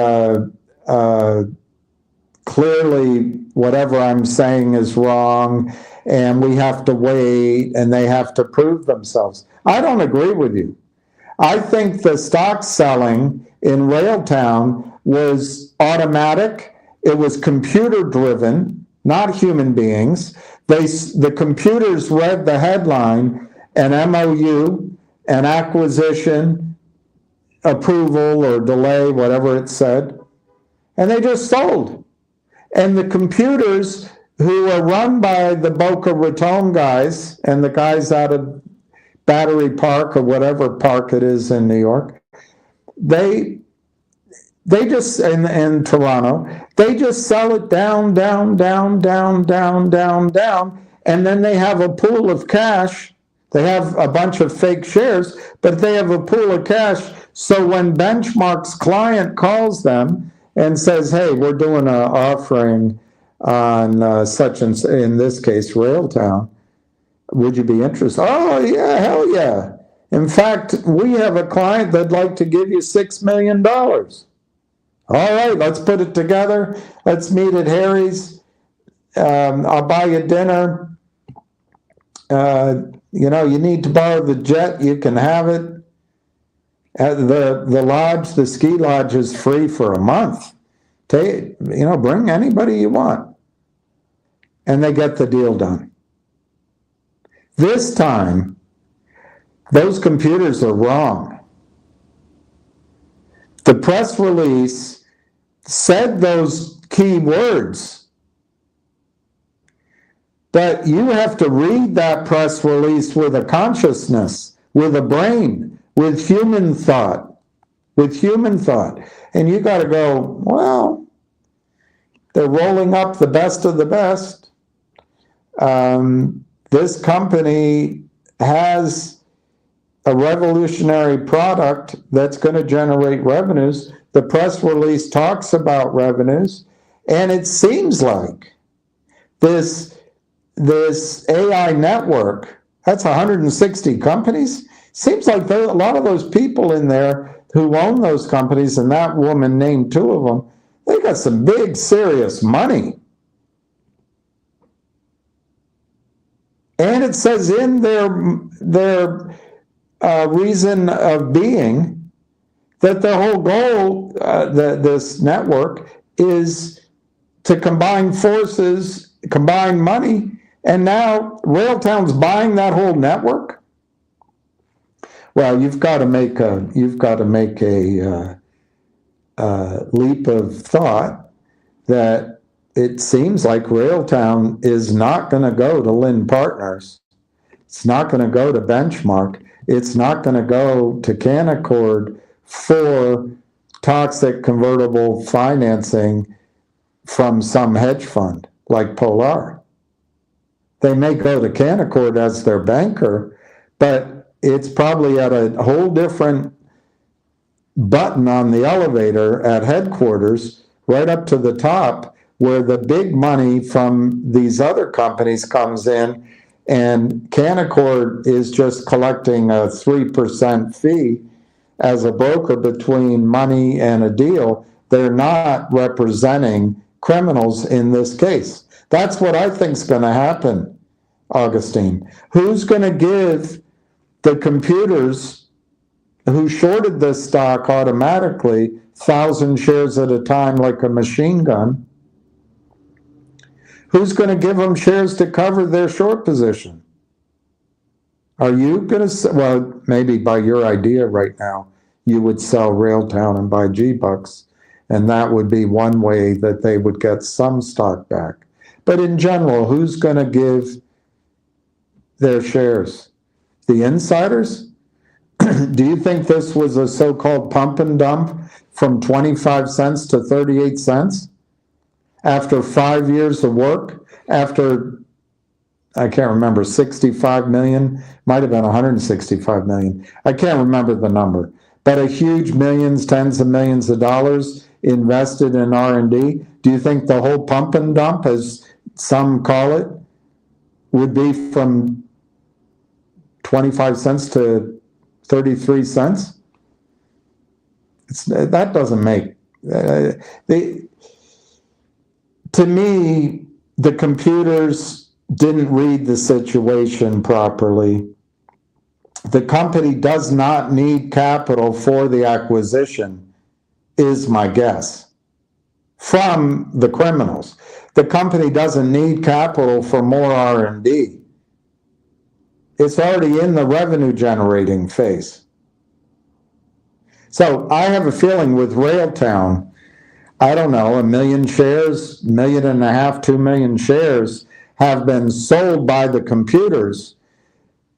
clearly whatever I'm saying is wrong and we have to wait and they have to prove themselves. I don't agree with you. I think the stock selling in Railtown was automatic. It was computer driven, not human beings. The computers read the headline, an MOU, an acquisition, approval or delay, whatever it said, and they just sold. And the computers who are run by the Boca Raton guys and the guys out of Battery Park or whatever park it is in New York, they just, in Toronto, they just sell it down, down, down, down, down, down, down, and then they have a pool of cash. They have a bunch of fake shares, but they have a pool of cash. So when Benchmark's client calls them and says, hey, we're doing an offering on such and in this case, Railtown, would you be interested? Oh, yeah, hell yeah. In fact, we have a client that'd like to give you $6 million. All right, let's put it together. Let's meet at Harry's. I'll buy you dinner. You need to borrow the jet, you can have it. The lodge, the ski lodge is free for a month. Bring anybody you want. And they get the deal done. This time, those computers are wrong. The press release said those key words, but you have to read that press release with a consciousness, with a brain, with human thought. And you got to go, well, they're rolling up the best of the best. This company has a revolutionary product that's going to generate revenues. The press release talks about revenues, and it seems like this AI network, that's 160 companies. Seems like there are a lot of those people in there who own those companies, and that woman named two of them. They got some big, serious money. And it says in their reason of being that the whole goal, this network, is to combine forces, combine money, and now Railtown's buying that whole network. Well, you've got to make a leap of thought that it seems like Railtown is not going to go to Lynn Partners. It's not going to go to Benchmark. It's not going to go to Canaccord for toxic convertible financing from some hedge fund like Polar. They may go to Canaccord as their banker, but it's probably at a whole different button on the elevator at headquarters, right up to the top, where the big money from these other companies comes in, and Canaccord is just collecting a 3% fee as a broker between money and a deal. They're not representing criminals in this case. That's what I think is going to happen, Augustine. Who's going to give the computers who shorted this stock automatically 1,000 shares at a time like a machine gun? Who's going to give them shares to cover their short position? Are you going to, well, maybe by your idea right now, you would sell Railtown and buy G-Bucks, and that would be one way that they would get some stock back. But in general, who's going to give their shares? The insiders? Do you think this was a so-called pump and dump from 25 cents to 38 cents? After 5 years of work, after, I can't remember, 65 million, might have been 165 million. I can't remember the number, but a huge millions, tens of millions of dollars invested in R&D. Do you think the whole pump and dump, as some call it, would be from 25 cents to 33 cents? That doesn't make, to me, the computers didn't read the situation properly. The company does not need capital for the acquisition, is my guess, from the criminals. The company doesn't need capital for more R&D. It's already in the revenue generating phase. So I have a feeling with Railtown, I don't know, 1 million shares, 1.5 million, 2 million shares have been sold by the computers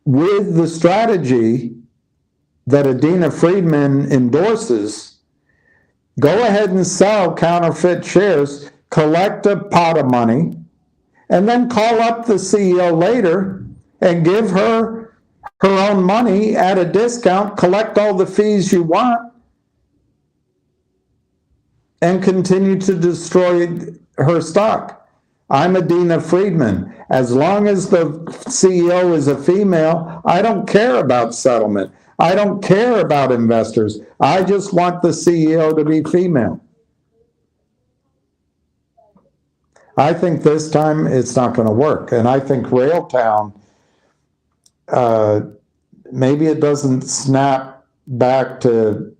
with the strategy that Adina Friedman endorses. Go ahead and sell counterfeit shares, collect a pot of money, and then call up the CEO later and give her her own money at a discount, collect all the fees you want, and continue to destroy her stock. I'm Adina Friedman. As long as the CEO is a female, I don't care about settlement. I don't care about investors. I just want the CEO to be female. I think this time it's not going to work. And I think Railtown, maybe it doesn't snap back to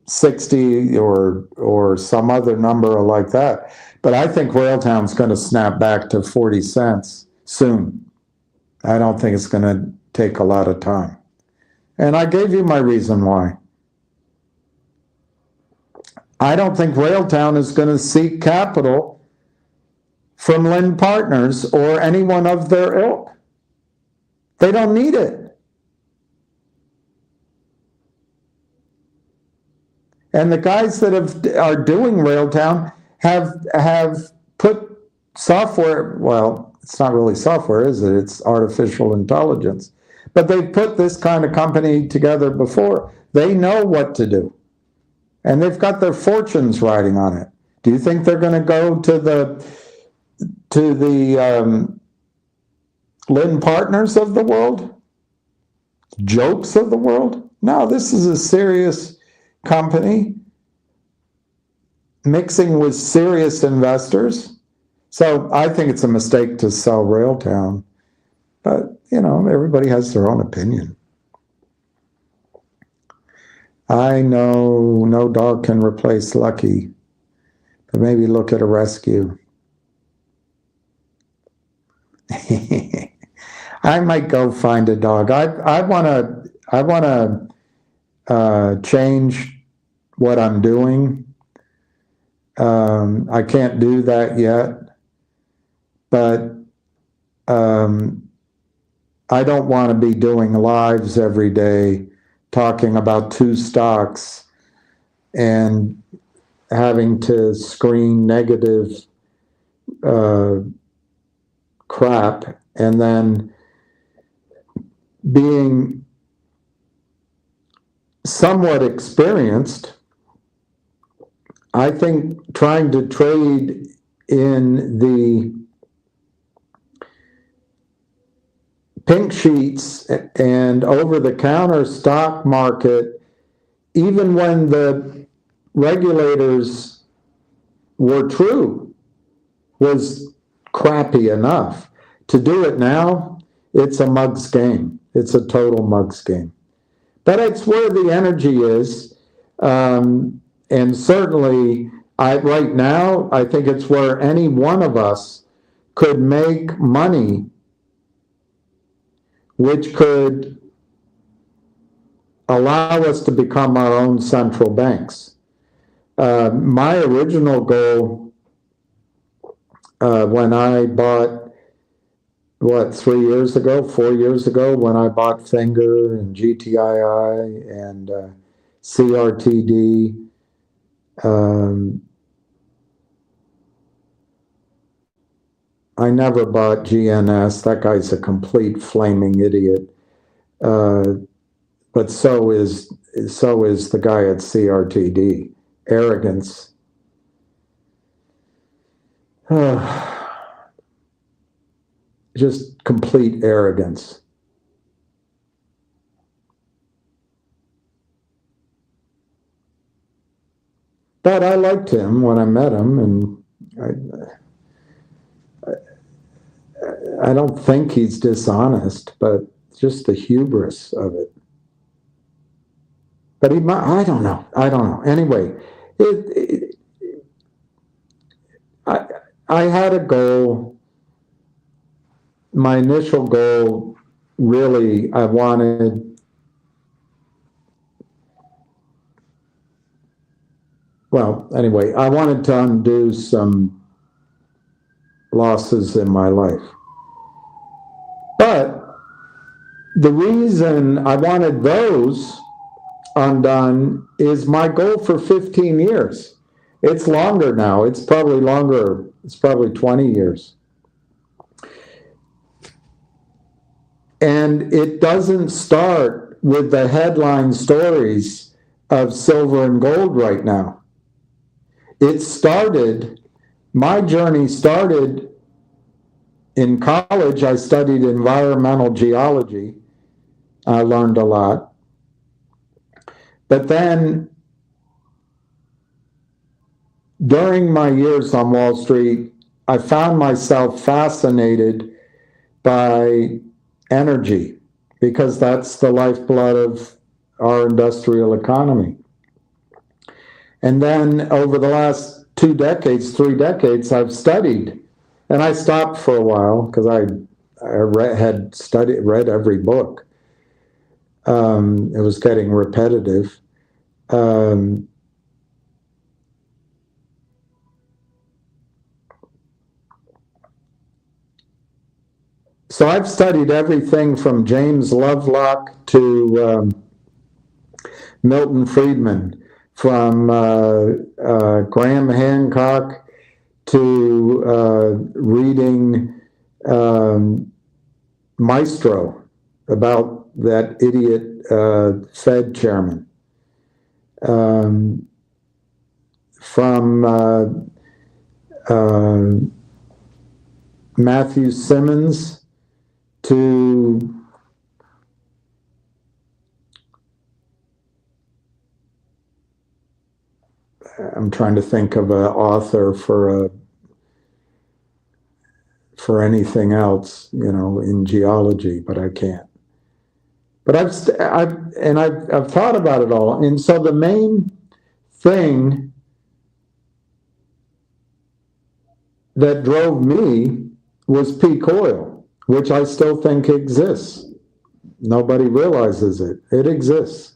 60 or some other number like that. But I think Railtown's going to snap back to 40 cents soon. I don't think it's going to take a lot of time. And I gave you my reason why. I don't think Railtown is going to seek capital from Lynn Partners or anyone of their ilk. They don't need it. And the guys that are doing Railtown have put software, well, it's not really software, is it? It's artificial intelligence. But they've put this kind of company together before. They know what to do. And they've got their fortunes riding on it. Do you think they're going to go to the Lynn Partners of the world? Jokes of the world? No, this is a serious company mixing with serious investors. So I think it's a mistake to sell Railtown. But, you know, everybody has their own opinion. I know no dog can replace Lucky, but maybe look at a rescue. I might go find a dog. I want to change what I'm doing. I can't do that yet, but I don't want to be doing lives every day talking about two stocks and having to screen negative crap crap, and then being somewhat experienced, I think trying to trade in the pink sheets and over-the-counter stock market, even when the regulators were true, was crappy enough. To do it now, it's a mug's game. It's a total mug's game. But it's where the energy is. And certainly, right now, I think it's where any one of us could make money, which could allow us to become our own central banks. My original goal when I bought, 3 years ago, 4 years ago, when I bought Finger and GTII and CRTD, I never bought GNS. That guy's a complete flaming idiot. But so is the guy at CRTD. Arrogance. Just complete arrogance. But I liked him when I met him, and I don't think he's dishonest, but just the hubris of it. But he might, I don't know. Anyway, I had a goal. My initial goal, really, I wanted to undo some losses in my life. But the reason I wanted those undone is my goal for 15 years. It's longer now. It's probably longer. It's probably 20 years. And it doesn't start with the headline stories of silver and gold right now. My journey started in college. I studied environmental geology. I learned a lot. But then during my years on Wall Street, I found myself fascinated by energy, because that's the lifeblood of our industrial economy. And then over the last 3 decades, I've studied, and I stopped for a while because I read every book. It was getting repetitive. So I've studied everything from James Lovelock to Milton Friedman, from Graham Hancock to reading Maestro about that idiot Fed chairman, from Matthew Simmons to I'm trying to think of an author for anything else, in geology, but I can't. But I've thought about it all, and so the main thing that drove me was peak oil, which I still think exists. Nobody realizes it. It exists.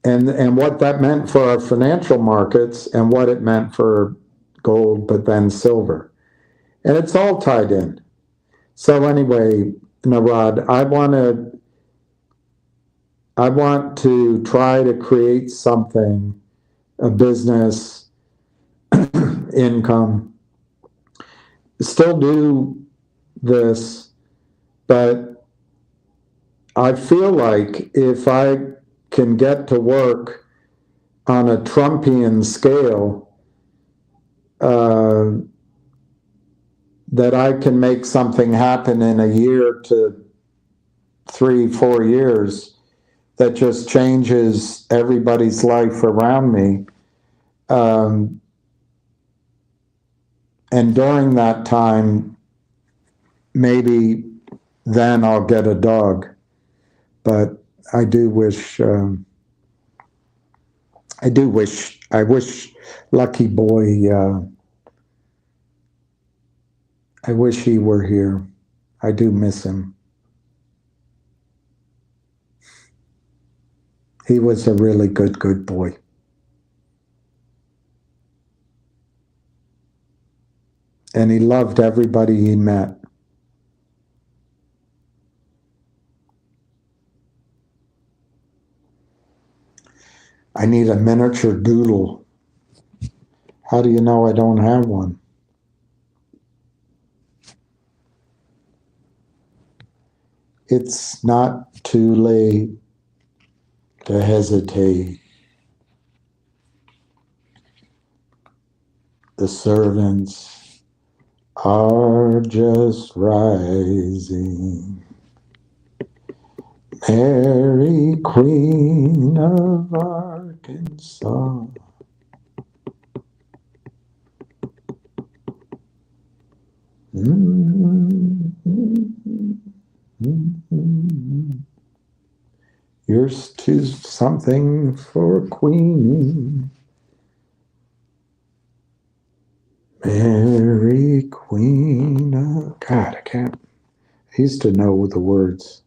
And what that meant for our financial markets and what it meant for gold, but then silver. And it's all tied in. So anyway, Narad, I want to try to create something a business, income. Still do this, but I feel like if I can get to work on a Trumpian scale, that I can make something happen in a year to 3, 4 years that just changes everybody's life around me. And during that time, maybe then I'll get a dog. But I wish Lucky Boy, I wish he were here. I do miss him. He was a really good boy. And he loved everybody he met. I need a miniature doodle. How do you know I don't have one? It's not too late to hesitate. The servants are just rising. Mary, Queen of Arkansas. Yours too something for Queen. Mary, Queen of... God, I can't... I used to know the words.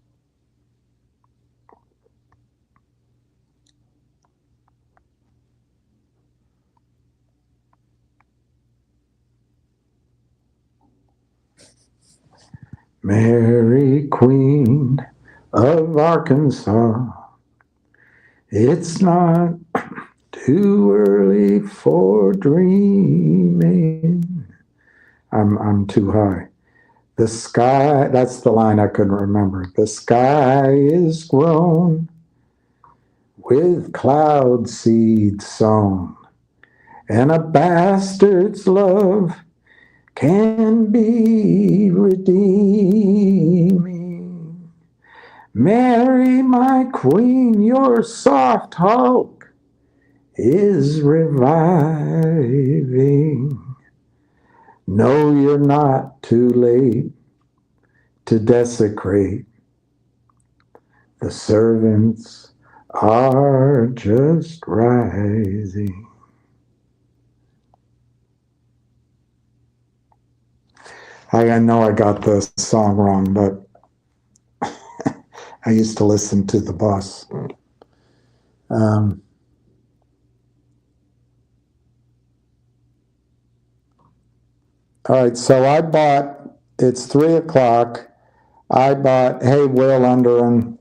Mary, Queen of Arkansas, it's not too early for dreaming. I'm too high. The sky, that's the line I couldn't remember. The sky is grown with cloud seed sown, and a bastard's love can be redeeming. Mary, my queen, your soft hope is reviving. No, you're not too late to desecrate. The servants are just rising. I know I got the song wrong, but I used to listen to the bus. All right, so I bought, it's 3:00. I bought, hey, Will Underen.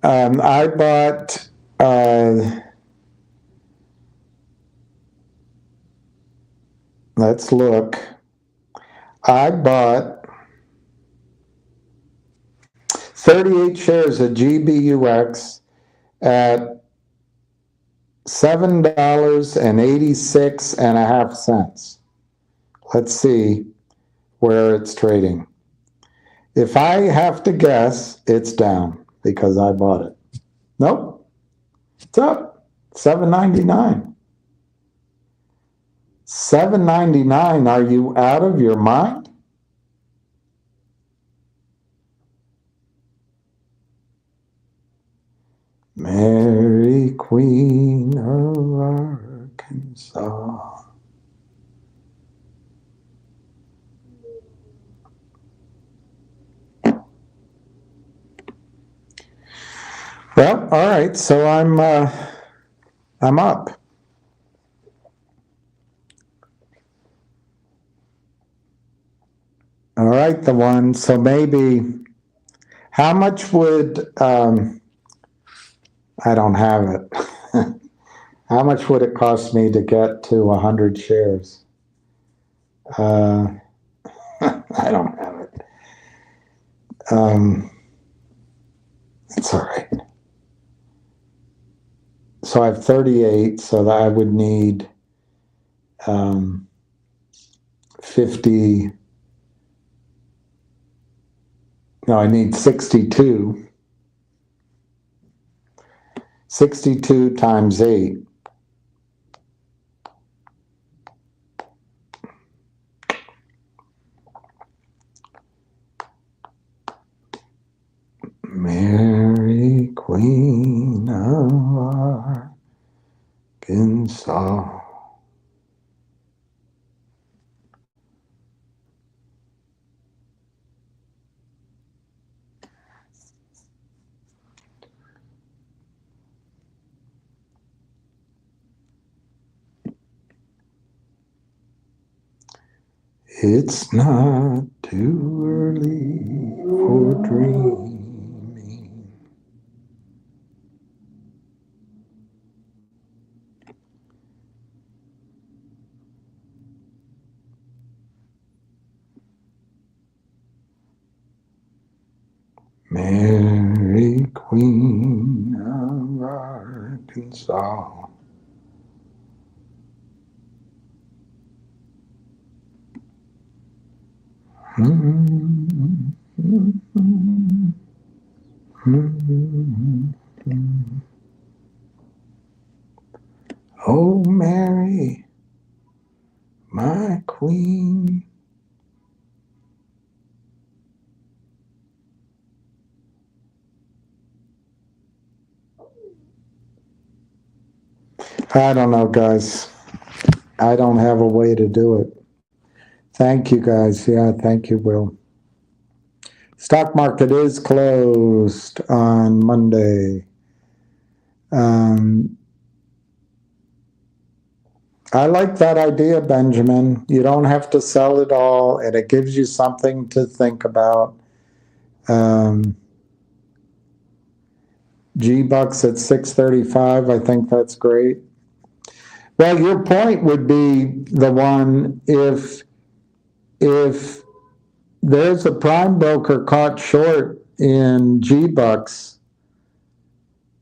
I bought, let's look. I bought 38 shares of GBUX at $7.86.50. Let's see where it's trading. If I have to guess, it's down because I bought it. Nope, it's up, $7.99. $7.99, are you out of your mind? Mary, Queen of Arkansas. Well, all right, so I'm up. All right, the one. So maybe, how much would, I don't have it. How much would it cost me to get to 100 shares? I don't have it. It's all right. So I have 38, so that I would need 50. No, I need 62. 62 times 8. Mary, Queen of Arkansas. It's not too early for dreaming. Mary, Queen of Arkansas. Oh, Mary, my queen. I don't know, guys. I don't have a way to do it. Thank you, guys. Yeah, thank you, Will. Stock market is closed on Monday. I like that idea, Benjamin. You don't have to sell it all, and it gives you something to think about. G-Bucks at 635, I think that's great. Well, your point would be the one if there's a prime broker caught short in G-Bucks,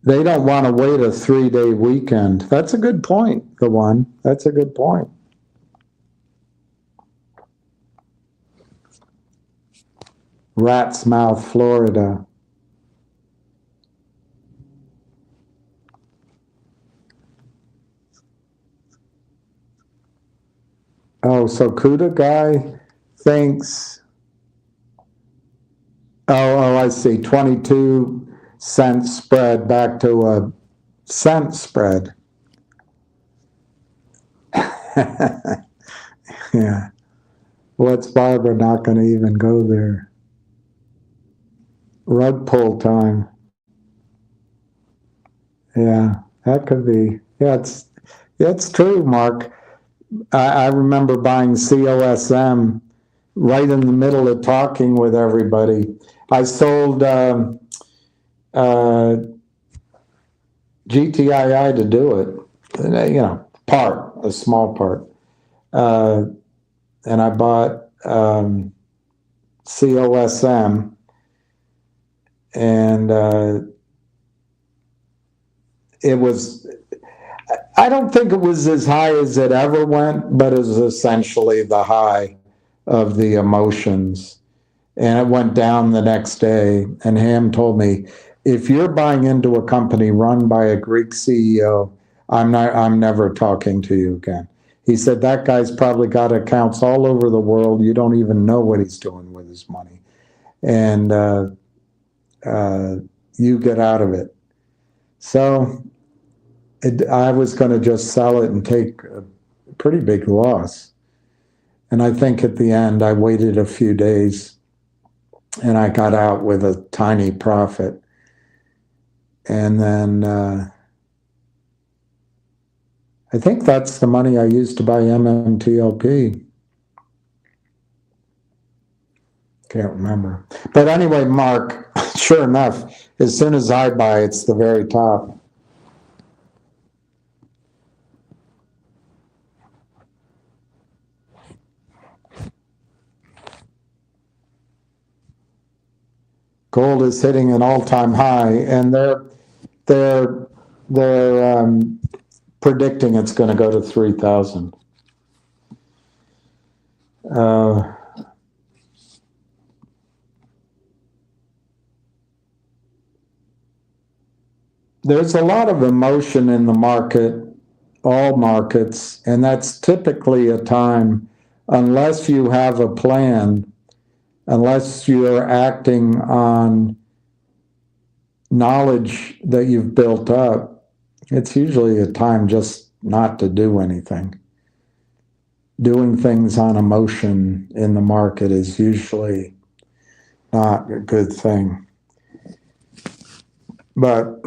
they don't want to wait a 3-day weekend. That's a good point, the one. That's a good point. Rat's Mouth, Florida. Oh, so Kuda guy thinks, I see, 22-cent spread back to a cent spread. Yeah. What's Barbara not going to even go there? Rug pull time. Yeah, that could be. Yeah, it's true, Mark. I remember buying COSM right in the middle of talking with everybody. I sold GTII to do it, a small part. And I bought COSM, and it was, I don't think it was as high as it ever went, but it was essentially the high of the emotions. And it went down the next day. And Ham told me, if you're buying into a company run by a Greek CEO, I'm never talking to you again. He said, that guy's probably got accounts all over the world. You don't even know what he's doing with his money. And you get out of it. So I was going to just sell it and take a pretty big loss. And I think at the end, I waited a few days and I got out with a tiny profit. And then I think that's the money I used to buy MMTLP. Can't remember. But anyway, Mark, sure enough, as soon as I buy, it's the very top. Gold is hitting an all-time high, and they're predicting it's going to go to 3,000. There's a lot of emotion in the market, all markets, and that's typically a time, unless you have a plan, unless you're acting on knowledge that you've built up, it's usually a time just not to do anything. Doing things on emotion in the market is usually not a good thing. But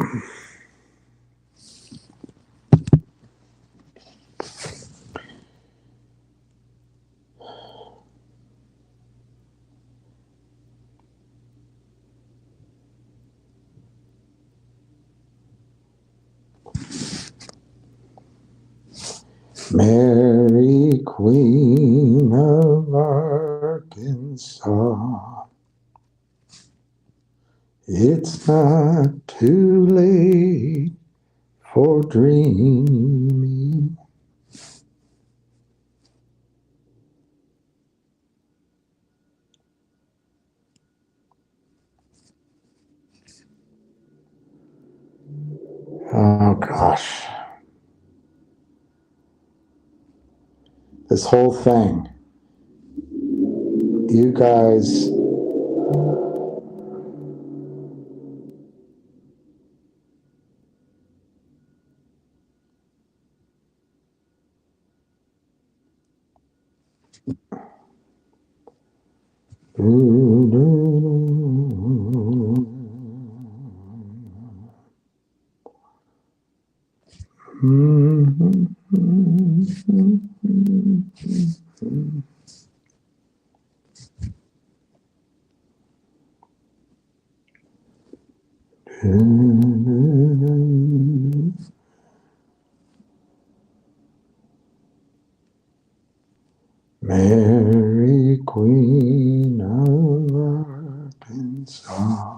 Mary, Queen of Arkansas, it's not too late for dreaming. Oh gosh. This whole thing. You guys. Mary, Queen of Arkansas.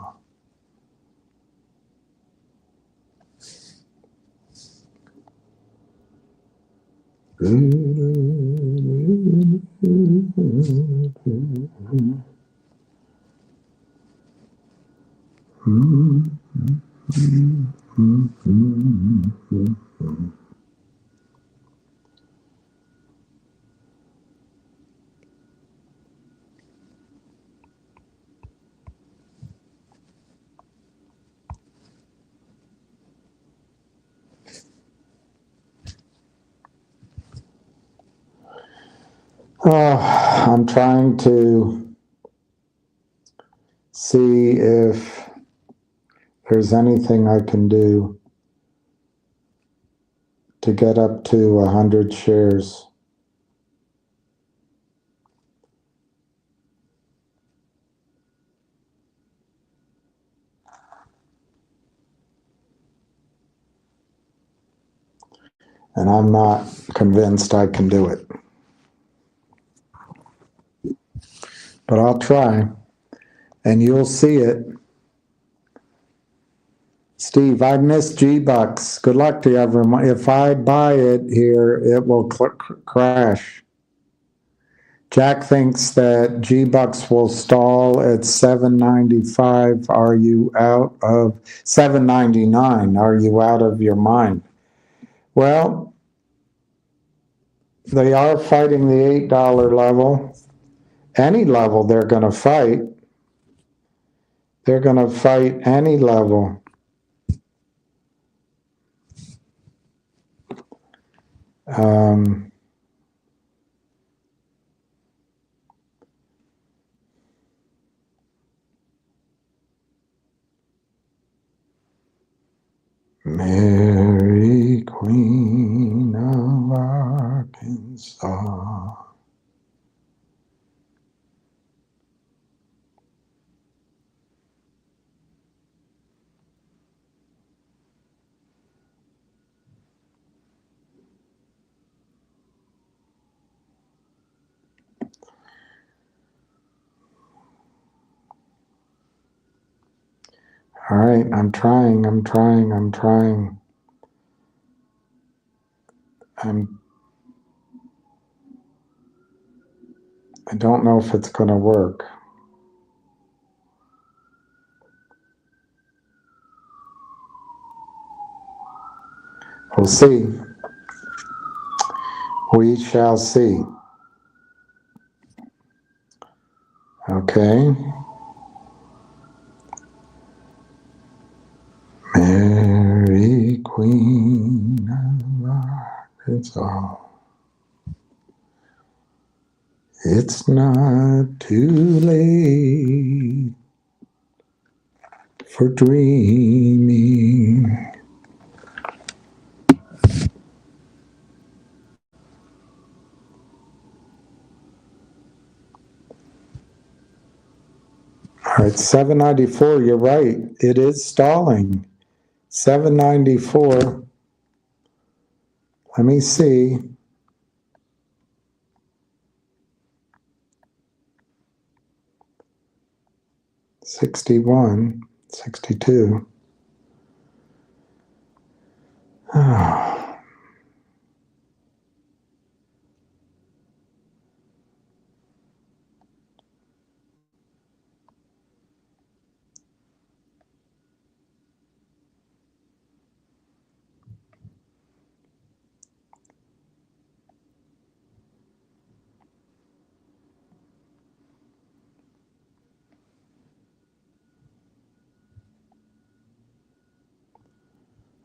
Oh, I'm trying to see if there's anything I can do to get up to 100 shares. And I'm not convinced I can do it. But I'll try, and you'll see it. Steve, I missed G-Bucks. Good luck to everyone. If I buy it here, it will crash. Jack thinks that G-Bucks will stall at 795. Are you out of 799? Are you out of your mind? Well, they are fighting the $8 level. Any level they're going to fight. They're going to fight any level. Mary, Queen of Arkansas. All right, I'm trying. I don't know if it's going to work. We'll see. We shall see. Okay. Mary, Queen of Arkansas. It's not too late for dreaming. All right, 794, you're right. It is stalling. 794. Let me see. 61, 62. Oh,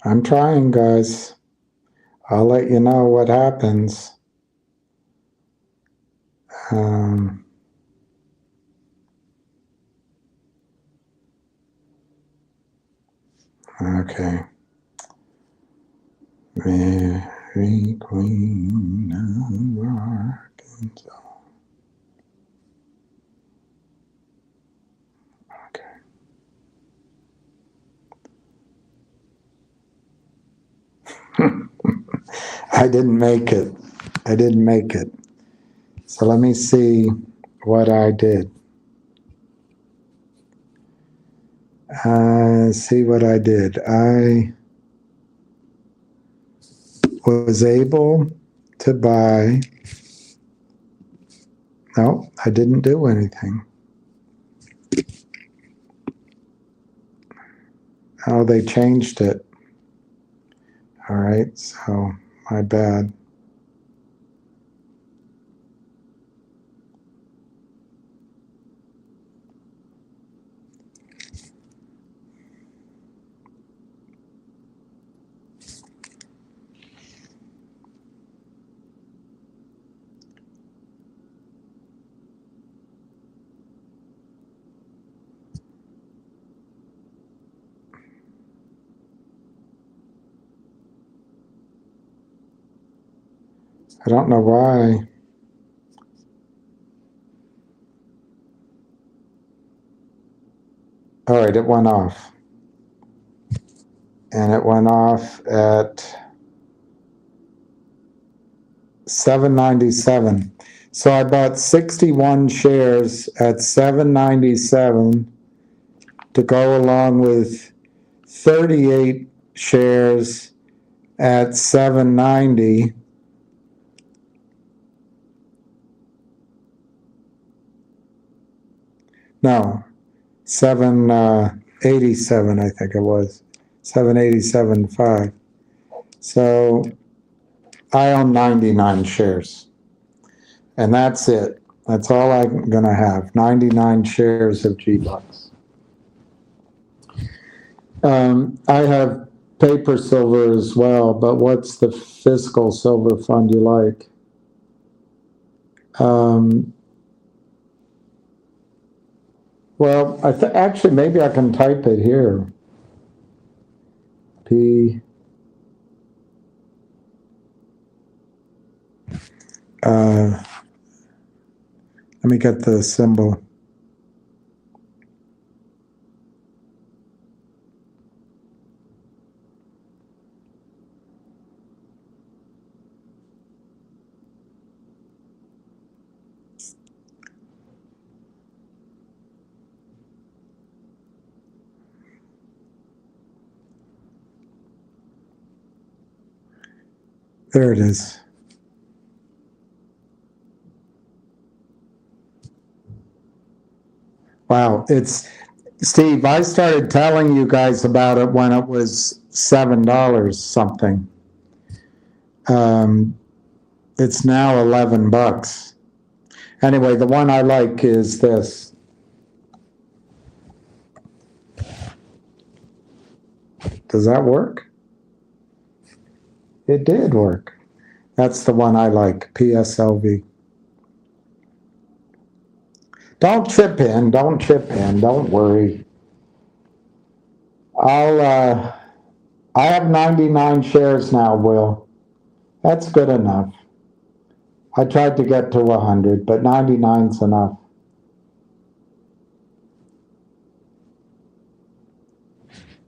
I'm trying, guys. I'll let you know what happens. Okay. Mary, Queen of Arkansas. Okay. I didn't make it. So let me see what I did. See what I did. I was able to buy. No, I didn't do anything. Oh, they changed it. All right, so my bad. I don't know why. All right, it went off. And it went off at 797. So I bought 61 shares at 797 to go along with 38 shares at 790. No, 787, I think it was. 787.5. So I own 99 shares. And that's it. That's all I'm going to have. 99 shares of G-Bucks. I have paper silver as well, but what's the fiscal silver fund you like? Well, actually, maybe I can type it here. P. Let me get the symbol. There it is. Wow, Steve, I started telling you guys about it when it was $7 something. It's now $11. Anyway, the one I like is this. Does that work? It did work. That's the one I like, PSLV. Don't chip in, don't worry. I have 99 shares now, Will. That's good enough. I tried to get to 100, but 99's enough.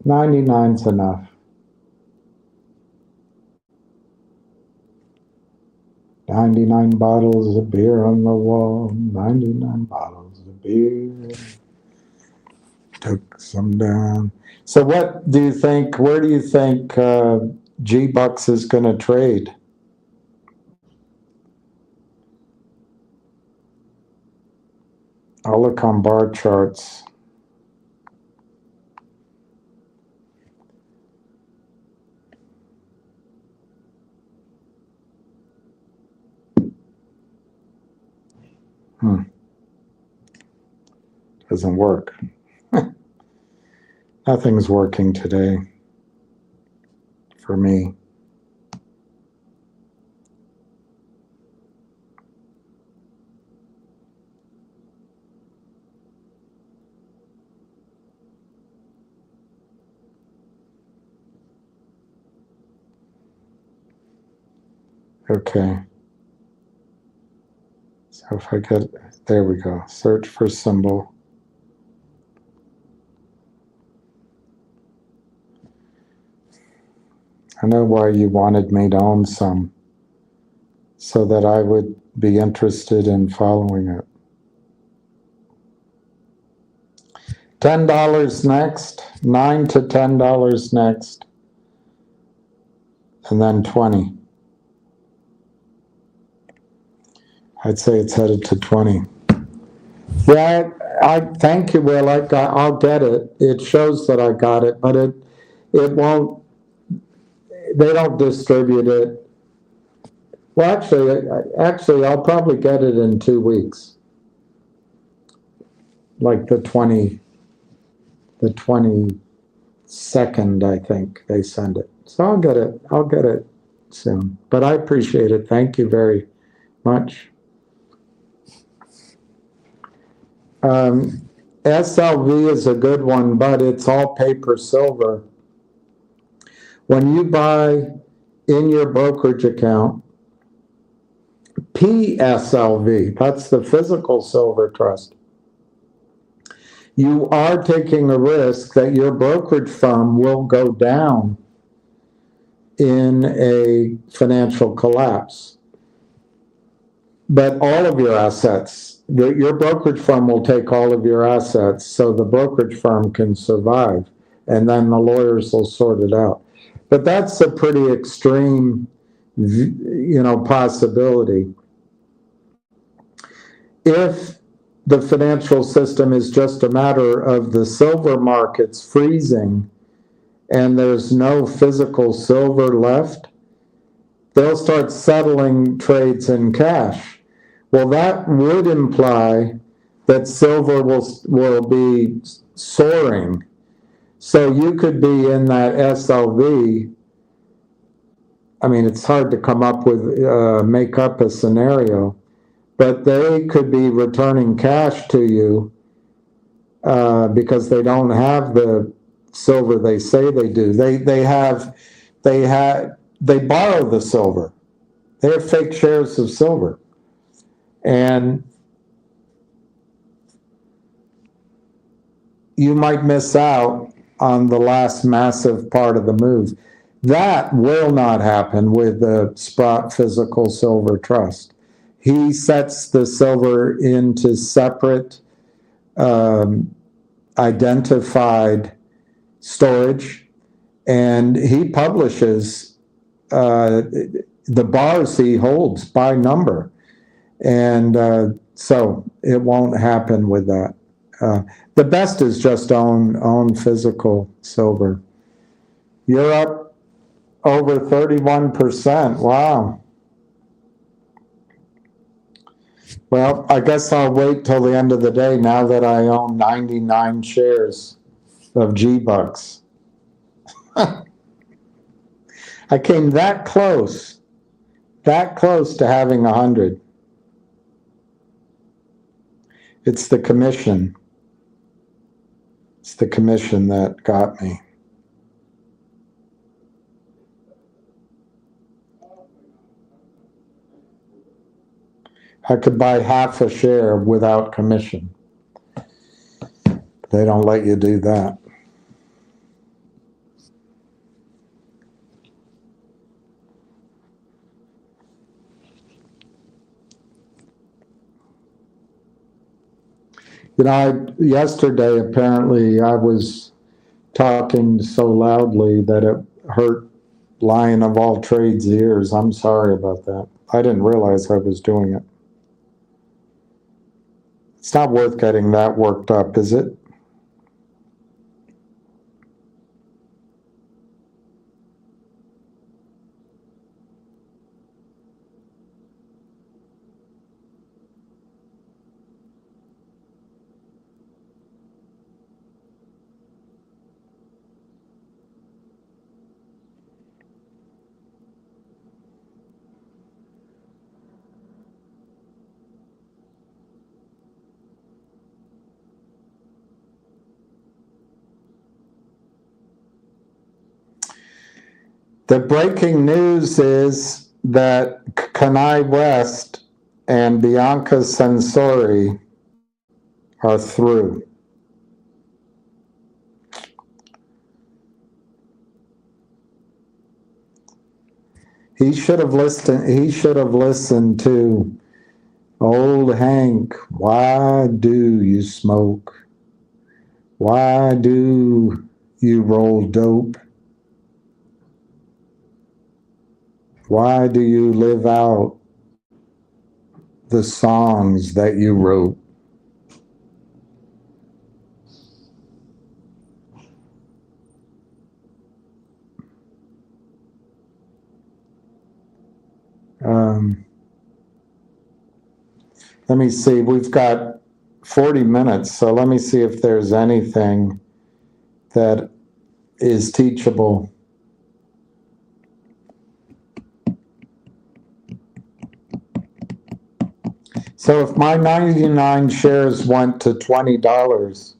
99's enough. 99 bottles of beer on the wall, 99 bottles of beer. Took some down. So what do you think, where do you think G-Bucks is going to trade? I'll look on bar charts. Doesn't work. Nothing's working today for me. Okay. So if I get, there we go. Search for symbol. I know why you wanted me to own some, so that I would be interested in following it. $10 next, $9 to $10 next, and then 20. I'd say it's headed to 20. Yeah, I thank you, Will. I'll get it. It shows that I got it, but it won't. They don't distribute it. Well, actually, I'll probably get it in 2 weeks, like the 22nd, I think they send it. So I'll get it. I'll get it soon. But I appreciate it. Thank you very much. SLV is a good one, but it's all paper silver. When you buy in your brokerage account, PSLV, that's the physical silver trust, you are taking a risk that your brokerage firm will go down in a financial collapse. But all of your assets, your brokerage firm will take all of your assets so the brokerage firm can survive, and then the lawyers will sort it out. But that's a pretty extreme, possibility. If the financial system is just a matter of the silver markets freezing and there's no physical silver left, they'll start settling trades in cash. Well, that would imply that silver will be soaring. So you could be in that SLV. I mean, it's hard to come up with, make up a scenario, but they could be returning cash to you because they don't have the silver they say they do. They borrow the silver. They have fake shares of silver. And you might miss out on the last massive part of the move. That will not happen with the Sprott Physical Silver Trust. He sets the silver into separate identified storage, and he publishes the bars he holds by number. And so it won't happen with that. The best is just own physical silver. You're up over 31%. Wow. Well, I guess I'll wait till the end of the day now that I own 99 shares of G-Bucks. I came that close to having 100. It's the commission. It's the commission that got me. I could buy half a share without commission. They don't let you do that. Yesterday, apparently, I was talking so loudly that it hurt Lion of all trades' ears. I'm sorry about that. I didn't realize I was doing it. It's not worth getting that worked up, is it? The breaking news is that Kanye West and Bianca Censori are through. He should have listened to old Hank. Why do you smoke? Why do you roll dope? Why do you live out the songs that you wrote? Let me see, we've got 40 minutes, so let me see if there's anything that is teachable. So if my 99 shares went to $20,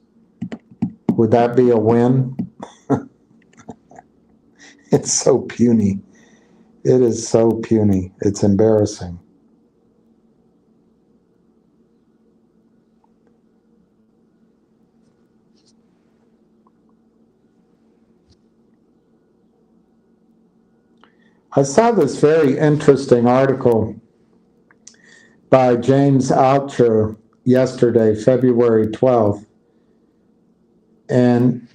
would that be a win? It's so puny. It is so puny. It's embarrassing. I saw this very interesting article by James Altucher yesterday, February 12th. And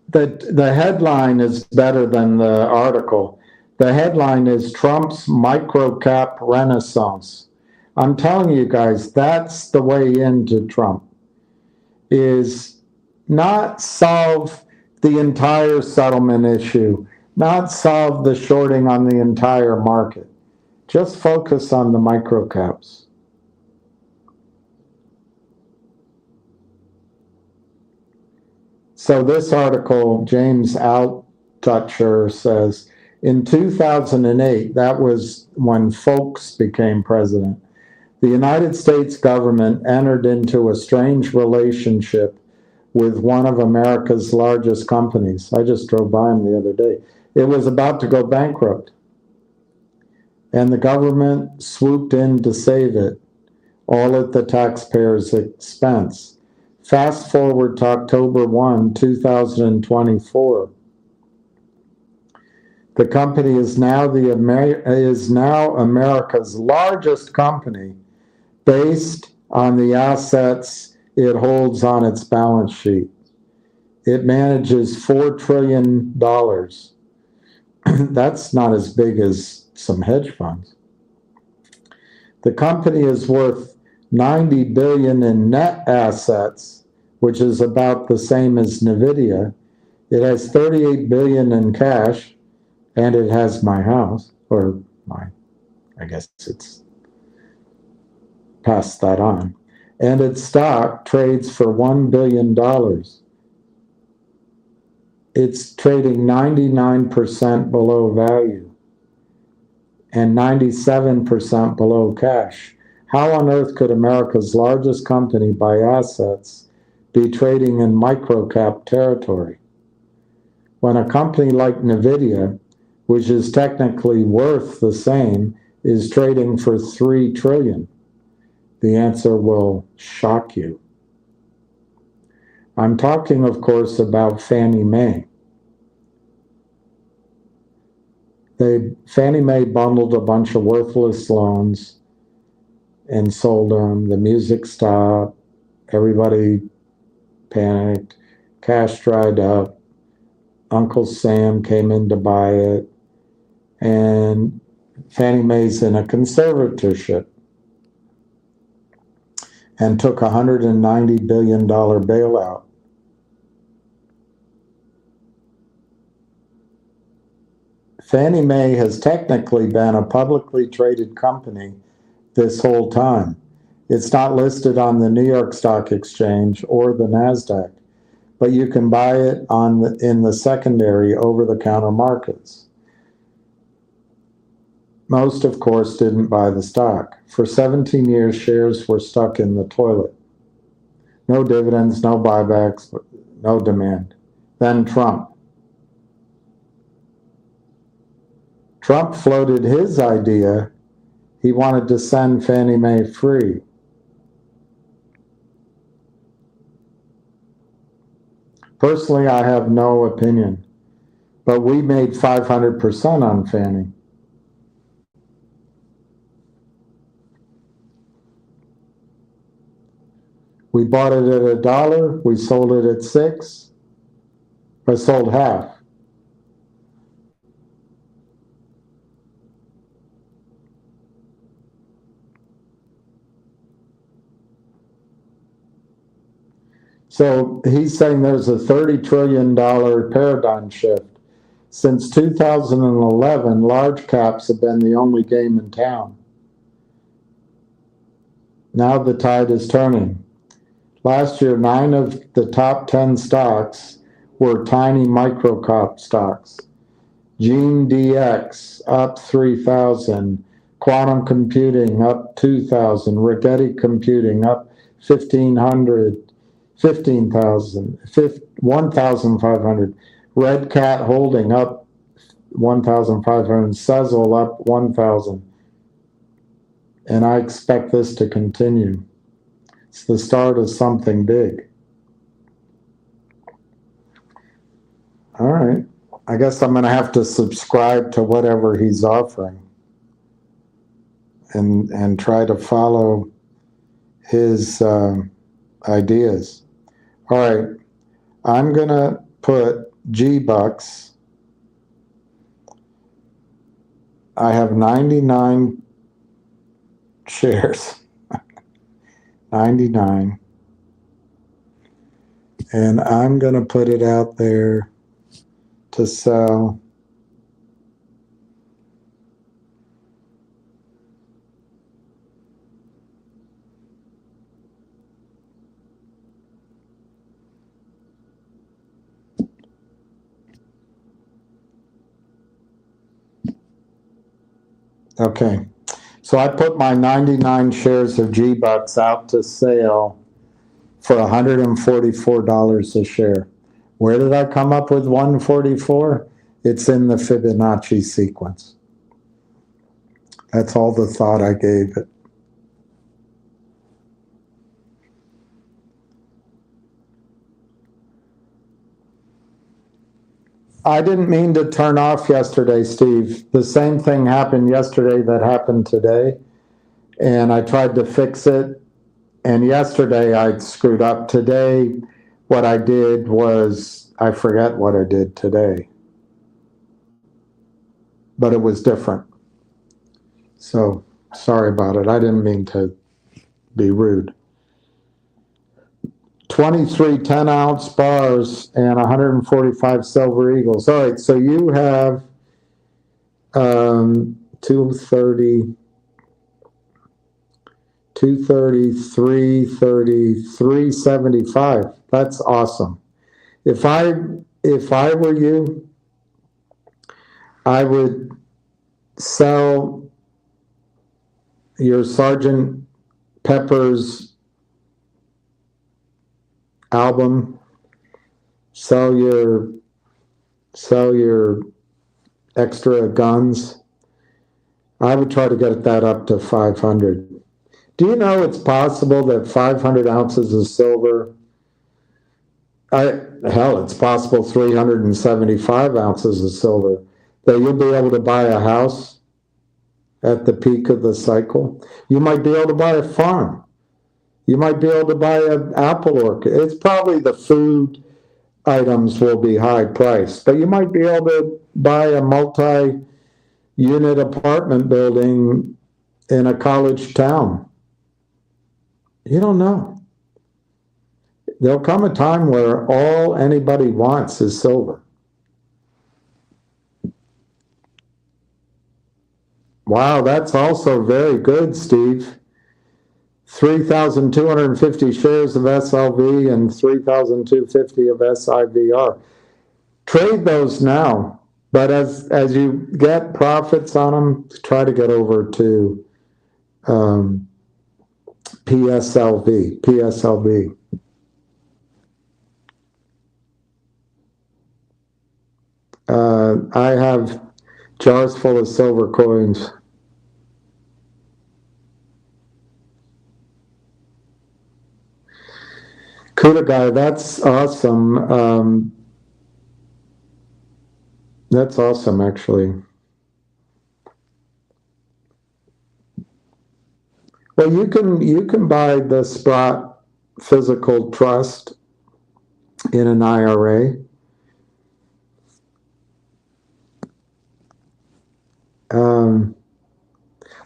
the headline is better than the article. The headline is Trump's Microcap Renaissance. I'm telling you guys, that's the way into Trump, is not solve the entire settlement issue, not solve the shorting on the entire market. Just focus on the microcaps. So this article, James Altucher says, in 2008, that was when Folks became president, the United States government entered into a strange relationship with one of America's largest companies. I just drove by them the other day. It was about to go bankrupt, and the government swooped in to save it, all at the taxpayer's expense. Fast forward to October 1, 2024. The company is now America's largest company based on the assets it holds on its balance sheet. It manages $4 trillion. That's not as big as some hedge funds. The company is worth 90 billion in net assets, which is about the same as Nvidia. It has 38 billion in cash, and it has my house, or I guess it's passed that on. And its stock trades for $1 billion. It's trading 99% below value and 97% below cash. How on earth could America's largest company by assets be trading in microcap territory? When a company like Nvidia, which is technically worth the same, is trading for $3 trillion, the answer will shock you. I'm talking, of course, about Fannie Mae. Fannie Mae bundled a bunch of worthless loans and sold them. The music stopped. Everybody panicked. Cash dried up. Uncle Sam came in to buy it. And Fannie Mae's in a conservatorship and took a $190 billion bailout. Fannie Mae has technically been a publicly traded company this whole time. It's not listed on the New York Stock Exchange or the NASDAQ, but you can buy it in the secondary over-the-counter markets. Most, of course, didn't buy the stock. For 17 years, shares were stuck in the toilet. No dividends, no buybacks, no demand. Then Trump. Trump floated his idea. He wanted to send Fannie Mae free. Personally, I have no opinion, but we made 500% on Fannie. We bought it at $1, we sold it at $6. I sold half. So he's saying there's a $30 trillion paradigm shift. Since 2011, large caps have been the only game in town. Now the tide is turning. Last year, 9 of the top 10 stocks were tiny microcap stocks. Gene DX up 3,000, quantum computing up 2,000, Rigetti computing up 1,500. 15,000, 1,500. Red Cat Holding up 1,500. Sezzle up 1,000. And I expect this to continue. It's the start of something big. All right. I guess I'm going to have to subscribe to whatever he's offering and try to follow his ideas. All right, I'm going to put G-Bucks. I have 99 shares. 99. And I'm going to put it out there to sell. Okay, so I put my 99 shares of G-Bucks out to sale for $144 a share. Where did I come up with 144? It's in the Fibonacci sequence. That's all the thought I gave it. I didn't mean to turn off yesterday, Steve. The same thing happened yesterday that happened today, and I tried to fix it, and yesterday I screwed up. Today, what I did was, I forget what I did today, but it was different. So sorry about it. I didn't mean to be rude. 23 10-ounce bars and 145 silver eagles. All right, so you have 230, 230, 330, 375. That's awesome. If I were you, I would sell your Sergeant Pepper's album, sell your extra guns. I would try to get that up to 500. Do you know it's possible that 500 ounces of silver, it's possible 375 ounces of silver, that you'll be able to buy a house at the peak of the cycle? You might be able to buy a farm. You might be able to buy an apple orchard. It's probably the food items will be high priced, but you might be able to buy a multi-unit apartment building in a college town. You don't know. There'll come a time where all anybody wants is silver. Wow, that's also very good, Steve. 3,250 shares of SLV and 3,250 of SIVR. Trade those now, but as you get profits on them, try to get over to PSLV. I have jars full of silver coins. Kuda guy, that's awesome. That's awesome, actually. Well, you can buy the Sprott Physical Trust in an IRA.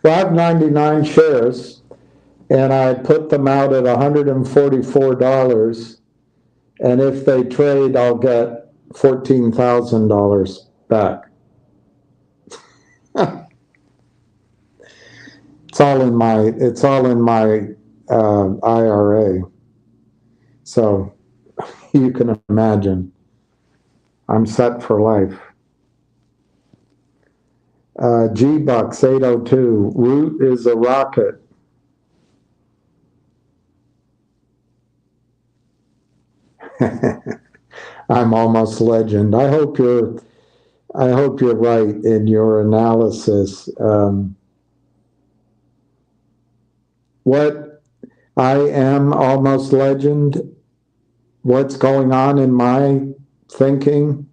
Well, I have 99 shares, and I put them out at $144. And if they trade, I'll get $14,000 back. It's all in my IRA. So you can imagine, I'm set for life. G-Bucks 802, Root is a rocket. I'm almost legend. I hope you're right in your analysis. What I am almost legend, what's going on in my thinking?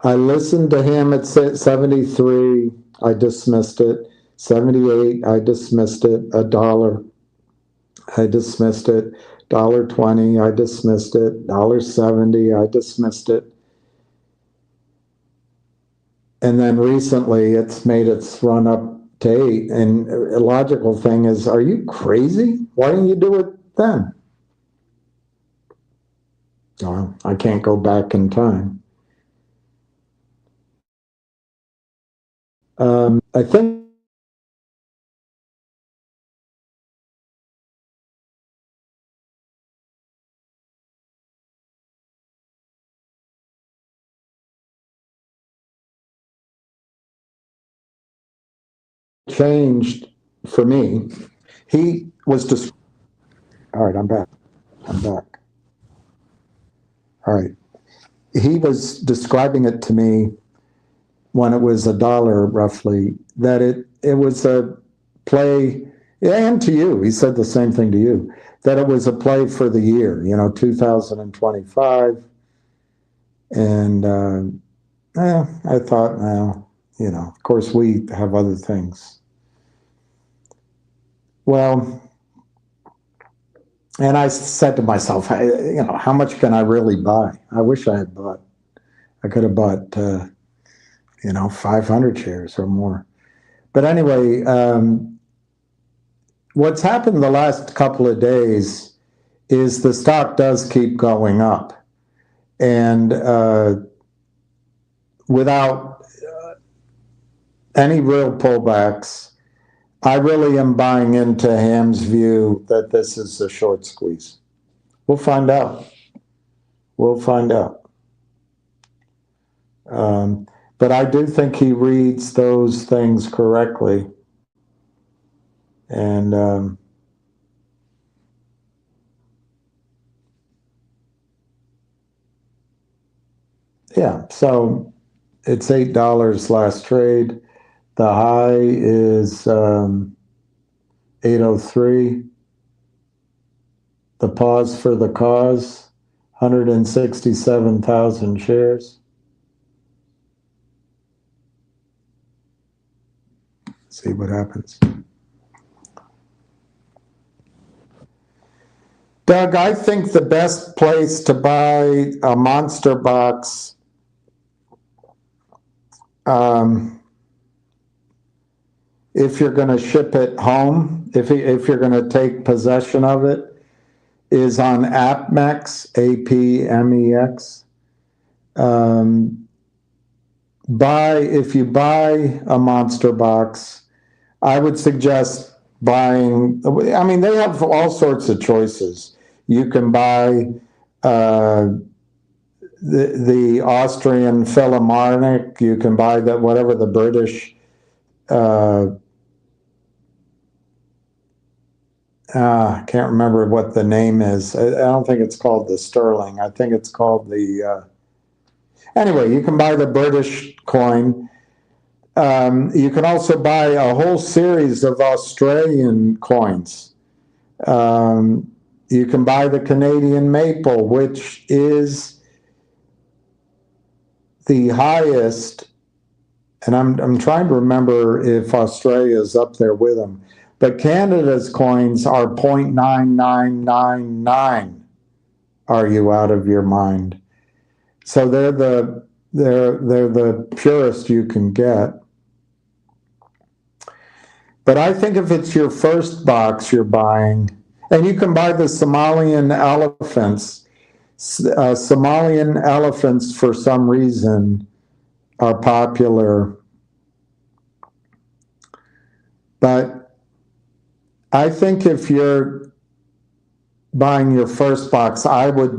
I listened to him at 73, I dismissed it. 78, I dismissed it. $1, I dismissed it. $1.20, I dismissed it. $1.70, I dismissed it. And then recently it's made its run up to 8. And a logical thing is, are you crazy? Why didn't you do it then? Well, I can't go back in time. I think changed for me. He was just, all right, I'm back. All right. He was describing it to me when it was $1 roughly, that it was a play, and to you, he said the same thing to you, that it was a play for the year, 2025. And I thought, well, of course we have other things. Well, and I said to myself, how much can I really buy? I wish I had bought. I could have bought, 500 shares or more. But anyway, what's happened the last couple of days is the stock does keep going up. And without any real pullbacks, I really am buying into Ham's view that this is a short squeeze. We'll find out. We'll find out. But I do think he reads those things correctly. And yeah, so it's $8 last trade. The high is 803. The pause for the cause, 167,000 shares. See what happens. Doug, I think the best place to buy a monster box if you're going to ship it home, if you're going to take possession of it, is on APMEX, APMEX. If you buy a monster box, I would suggest buying, I mean, they have all sorts of choices. You can buy the Austrian Philharmonic, you can buy whatever the British I can't remember what the name is. I don't think it's called the sterling. I think it's called the anyway, you can buy the British coin. You can also buy a whole series of Australian coins. You can buy the Canadian maple, which is the highest, and I'm trying to remember if Australia is up there with them, but Canada's coins are 0.9999. Are you out of your mind? So they're the purest you can get. But I think if it's your first box you're buying, and you can buy the Somalian elephants. Somalian elephants, for some reason, are popular. But I think if you're buying your first box, I would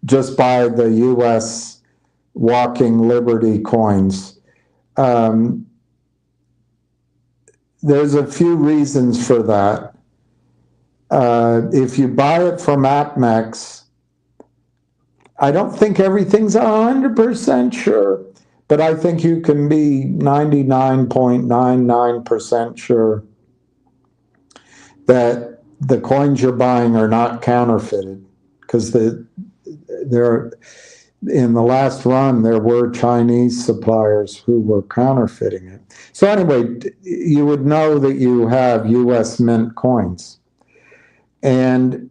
just buy the U.S. Walking Liberty coins. There's a few reasons for that. If you buy it from APMEX, I don't think everything's 100% sure, but I think you can be 99.99% sure that the coins you're buying are not counterfeited, because in the last run there were Chinese suppliers who were counterfeiting it. So anyway, you would know that you have U.S. mint coins. And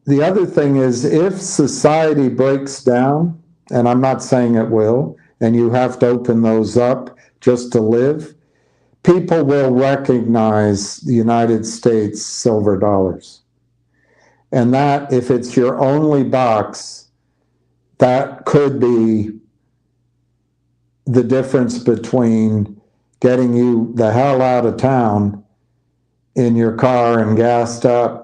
the other thing is, if society breaks down, and I'm not saying it will, and you have to open those up just to live, people will recognize the United States silver dollars. And that, if it's your only box, that could be the difference between getting you the hell out of town in your car and gassed up,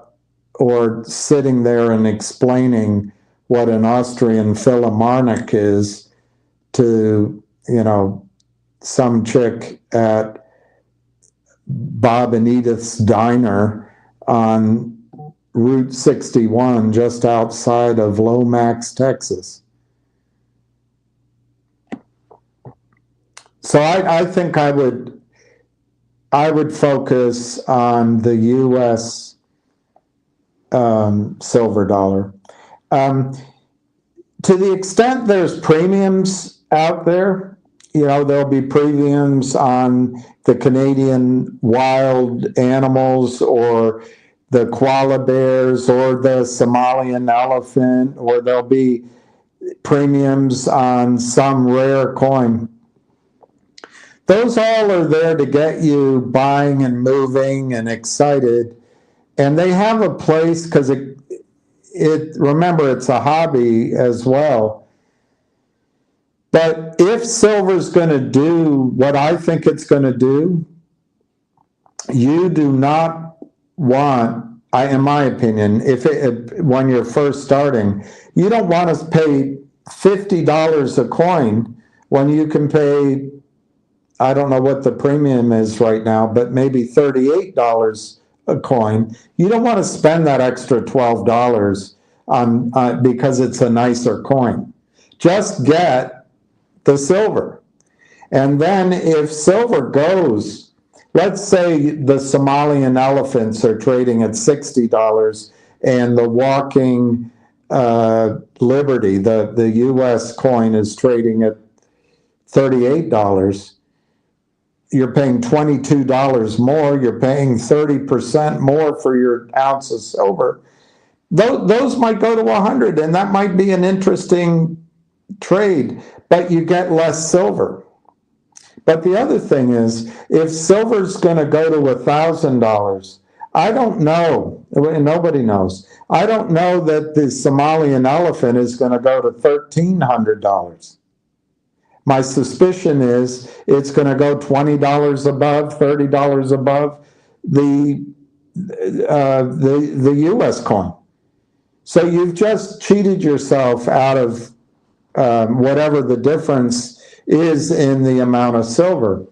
or sitting there and explaining what an Austrian Philharmonic is to, some chick at Bob and Edith's diner on Route 61 just outside of Lomax, Texas. So I think I would focus on the U.S. Silver dollar. To the extent there's premiums out there, there'll be premiums on the Canadian wild animals, or the koala bears, or the Somalian elephant, or there'll be premiums on some rare coin. Those all are there to get you buying and moving and excited. And they have a place because remember, it's a hobby as well. But if silver's going to do what I think it's going to do, you do not want, in my opinion, when you're first starting, you don't want to pay $50 a coin when you can pay, I don't know what the premium is right now, but maybe $38 a coin. You don't want to spend that extra $12 because it's a nicer coin. Just get the silver. And then if silver goes, let's say the Somalian elephants are trading at $60 and the walking Liberty, the US coin, is trading at $38. You're paying $22 more. You're paying 30% more for your ounce of silver. Those might go to 100, and that might be an interesting trade, but you get less silver. But the other thing is, if silver's going to go to $1,000, I don't know, nobody knows. I don't know that the Somalian elephant is going to go to $1,300. My suspicion is it's going to go $20 above, $30 above the U.S. coin. So you've just cheated yourself out of whatever the difference is in the amount of silver.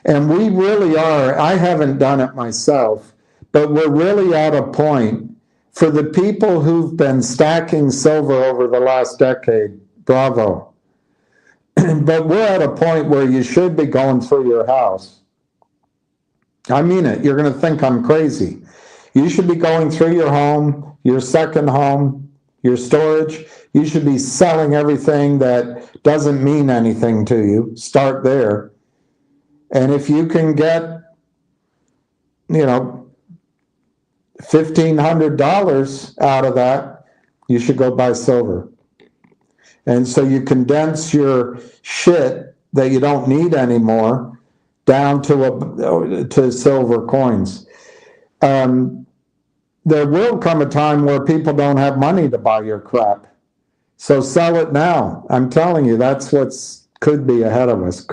And we really are, I haven't done it myself, but we're really at a point for the people who've been stacking silver over the last decade, bravo. But we're at a point where you should be going through your house. I mean it. You're going to think I'm crazy. You should be going through your home, your second home, your storage. You should be selling everything that doesn't mean anything to you. Start there. And if you can get, $1,500 out of that, you should go buy silver. And so you condense your shit that you don't need anymore down to silver coins. There will come a time where people don't have money to buy your crap. So sell it now. I'm telling you, that's what's could be ahead of us.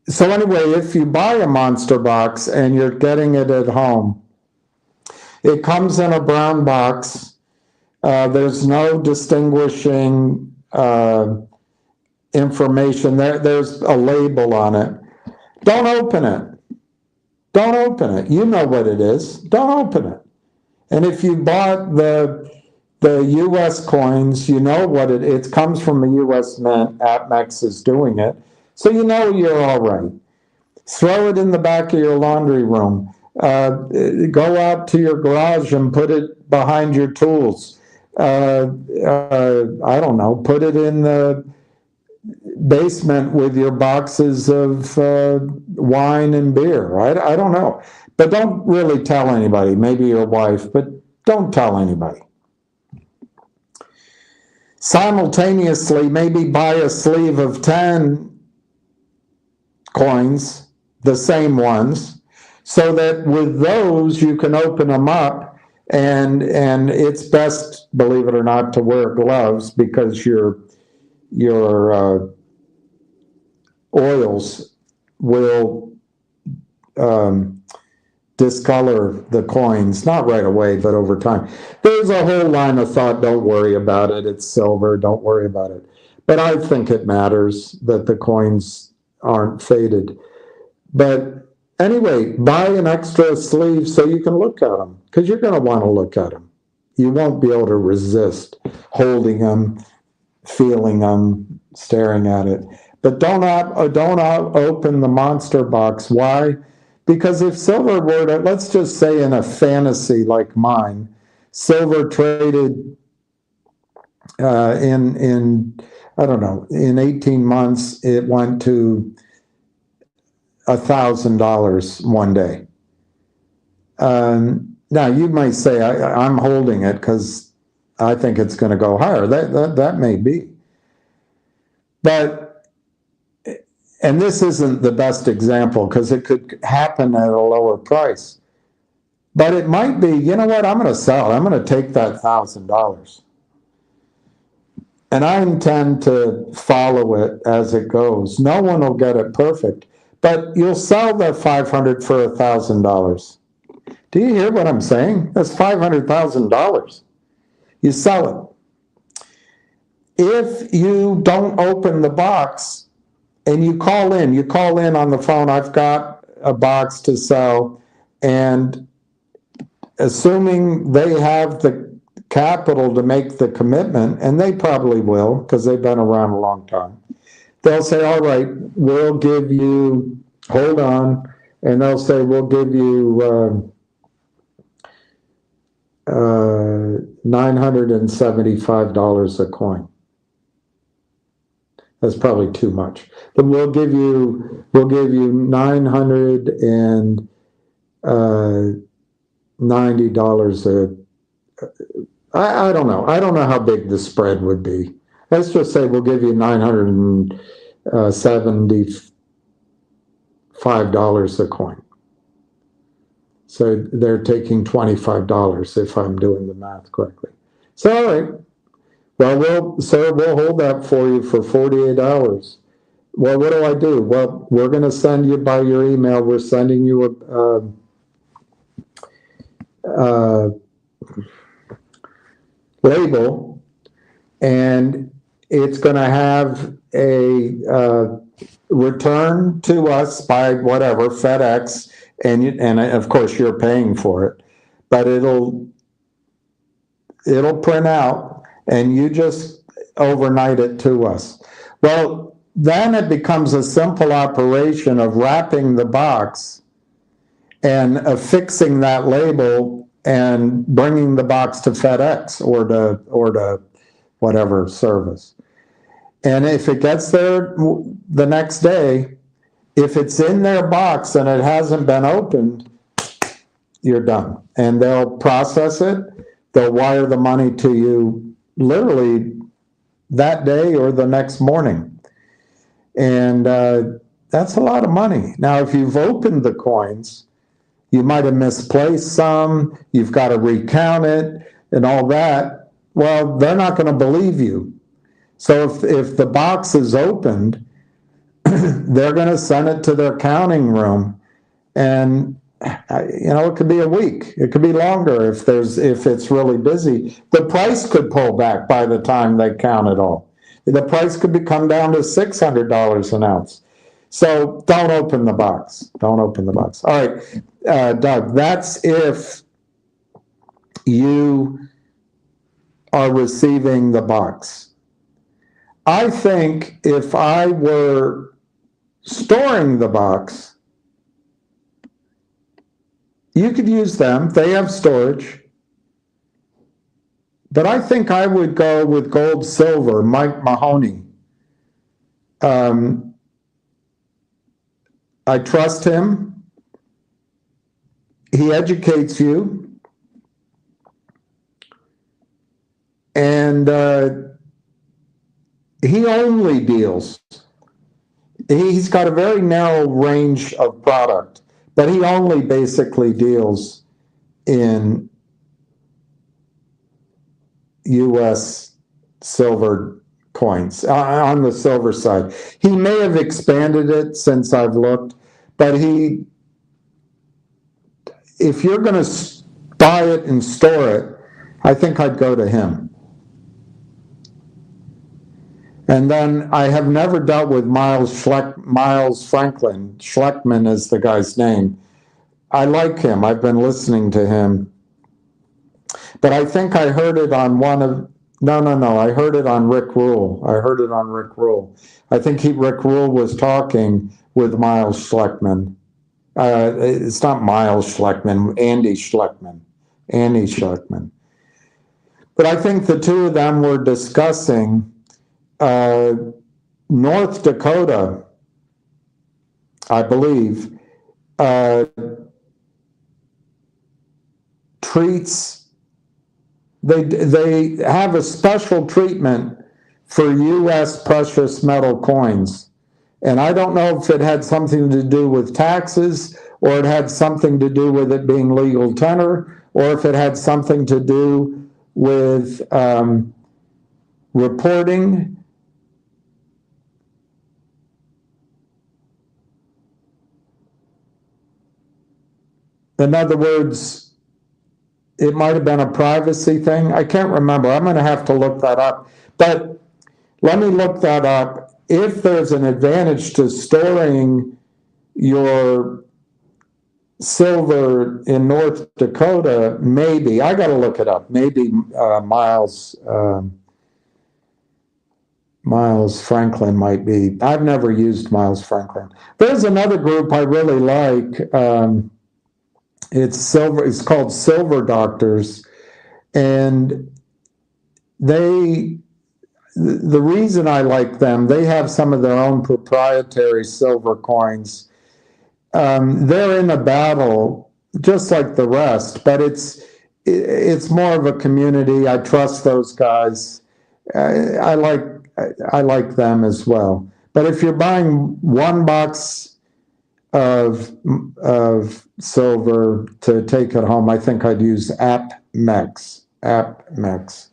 So anyway, if you buy a monster box and you're getting it at home, it comes in a brown box. There's no distinguishing information. There's a label on it. Don't open it. Don't open it. You know what it is. Don't open it. And if you bought the U.S. coins, you know what it comes from the U.S. Mint. APMEX is doing it. So you know you're all right. Throw it in the back of your laundry room. Go out to your garage and put it behind your tools. I don't know, put it in the basement with your boxes of wine and beer. I don't know. But don't really tell anybody, maybe your wife, but don't tell anybody. Simultaneously, maybe buy a sleeve of 10 coins, the same ones, so that with those you can open them up, and it's best, believe it or not, to wear gloves because your oils will discolor the coins, not right away, but over time. There's a whole line of thought, don't worry about it, it's silver, don't worry about it. But I think it matters that the coins aren't faded. But anyway, buy an extra sleeve so you can look at them, because you're going to want to look at them. You won't be able to resist holding them, feeling them, staring at it. But don't open the monster box. Why? Because if silver were to, let's just say in a fantasy like mine, silver traded in I don't know, in 18 months, it went to $1,000 one day. Now you might say I'm holding it because I think it's going to go higher. That may be, But, and this isn't the best example because it could happen at a lower price. But it might be, you know what, I'm going to sell. I'm going to take that $1,000. And I intend to follow it as it goes. No one will get it perfect, but you'll sell the 500 for $1,000. Do you hear what I'm saying? That's $500,000. You sell it. If you don't open the box and you call in on the phone, I've got a box to sell, and assuming they have the capital to make the commitment, and they probably will because they've been around a long time, they'll say, all right, we'll give you, hold on, and they'll say, we'll give you $975 a coin. That's probably too much. But we'll give you $990 I don't know. I don't know how big the spread would be. Let's just say we'll give you $975 a coin. So they're taking $25 if I'm doing the math correctly. So, all right. Well, we'll hold that for you for 48 hours. Well, what do I do? Well, we're going to send you by your email. We're sending you a label, and it's going to have a return to us by whatever, FedEx, and of course you're paying for it, but it'll print out, and you just overnight it to us. Well, then it becomes a simple operation of wrapping the box and affixing that label and bringing the box to FedEx or to whatever service. And if it gets there the next day, if it's in their box and it hasn't been opened, you're done. And they'll process it. They'll wire the money to you literally that day or the next morning. And that's a lot of money. Now, if you've opened the coins, you might have misplaced some, you've got to recount it and all that. Well, they're not going to believe you. So if the box is opened, they're going to send it to their counting room, and it could be a week, it could be longer if it's really busy. The price could pull back by the time they count it all. The price could come down to $600 an ounce. So don't open the box. Don't open the box. All right, Doug, that's if you are receiving the box. I think if I were storing the box, you could use them. They have storage. But I think I would go with gold, silver, Mike Mahoney. I trust him. He educates you. And he only deals. He's got a very narrow range of product, but he only basically deals in U.S. silver coins on the silver side. He may have expanded it since I've looked, but if you're going to buy it and store it, I think I'd go to him. And then I have never dealt with Miles Franklin. Schleckman is the guy's name. I like him. I've been listening to him. But I think I heard it on I heard it on Rick Rule. I think Rick Rule was talking with Miles Schleckman. It's not Miles Schleckman, Andy Schleckman. But I think the two of them were discussing North Dakota, I believe, treats, they have a special treatment for U.S. precious metal coins. And I don't know if it had something to do with taxes, or it had something to do with it being legal tender, or if it had something to do with reporting. In other words, it might have been a privacy thing. I can't remember. I'm going to have to look that up. But let me look that up. If there's an advantage to storing your silver in North Dakota, maybe. I got to look it up. Maybe Miles Franklin might be. I've never used Miles Franklin. There's another group I really like. It's called Silver Doctors, and the reason I like them, they have some of their own proprietary silver coins. They're in a battle just like the rest, but it's more of a community. I trust those guys. I like them as well. But if you're buying one box of silver to take it home, I think I'd use AppMex. AppMex.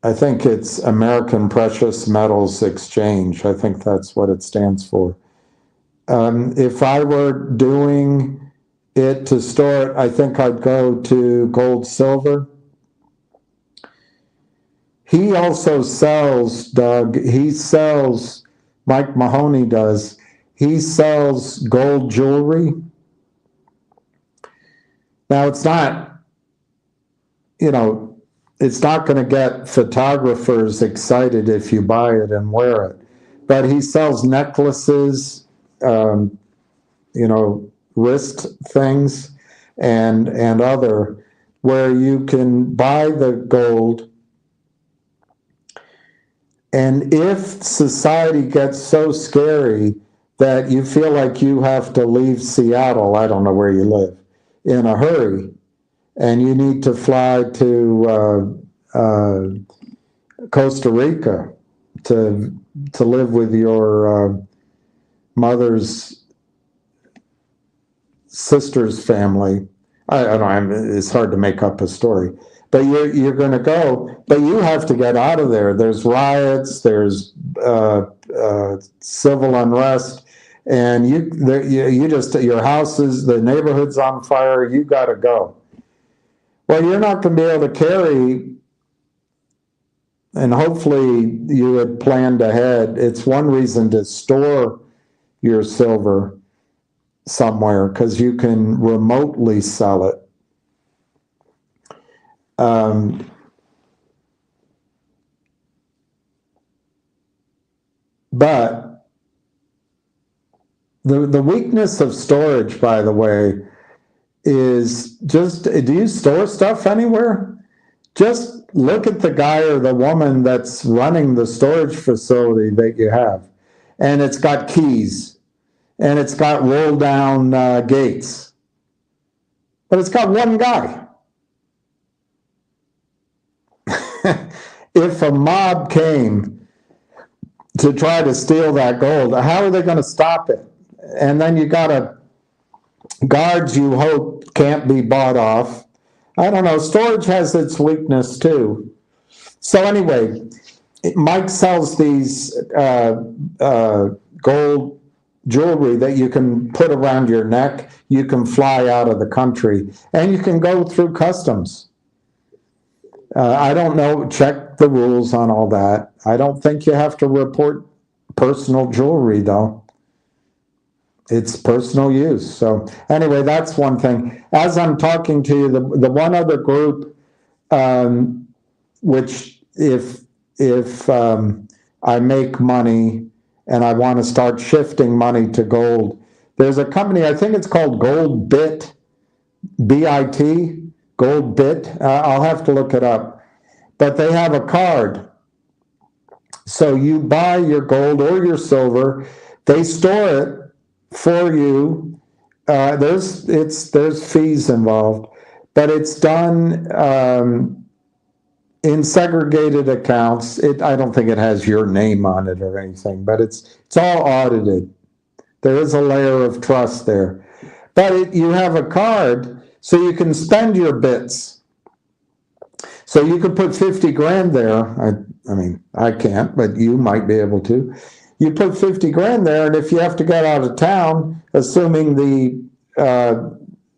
I think it's American Precious Metals Exchange. I think that's what it stands for. If I were doing it to store it, I think I'd go to Gold Silver. He also sells, Doug, Mike Mahoney does, he sells gold jewelry. Now, it's not going to get photographers excited if you buy it and wear it. But he sells necklaces, wrist things, and other, where you can buy the gold. And if society gets so scary that you feel like you have to leave Seattle, I don't know where you live, in a hurry, and you need to fly to Costa Rica to live with your mother's sister's family. I don't know, it's hard to make up a story. But you're going to go, but you have to get out of there. There's riots, there's civil unrest, and your houses, the neighborhood's on fire. You got to go. Well, you're not going to be able to carry, and hopefully you had planned ahead. It's one reason to store your silver somewhere, because you can remotely sell it. But the weakness of storage, by the way, is just, do you store stuff anywhere? Just look at the guy or the woman that's running the storage facility that you have. And it's got keys, and it's got roll down gates, but it's got one guy. If a mob came to try to steal that gold, how are they going to stop it? And then you got guards you hope can't be bought off. I don't know. Storage has its weakness too. So anyway, Mike sells these gold jewelry that you can put around your neck. You can fly out of the country, and you can go through customs. I don't know, check the rules on all that. I don't think you have to report personal jewelry, though. It's personal use. So anyway, that's one thing. As I'm talking to you, the one other group, which if I make money and I want to start shifting money to gold, there's a company, I think it's called Gold Bit, B-I-T, Gold Bit. I'll have to look it up. But they have a card. So you buy your gold or your silver, they store it for you. There's fees involved, but it's done in segregated accounts. I don't think it has your name on it or anything, but it's all audited. There is a layer of trust there. But you have a card, so you can spend your bits. So you could put 50 grand there. I mean, I can't, but you might be able to. You put 50 grand there, and if you have to get out of town, assuming the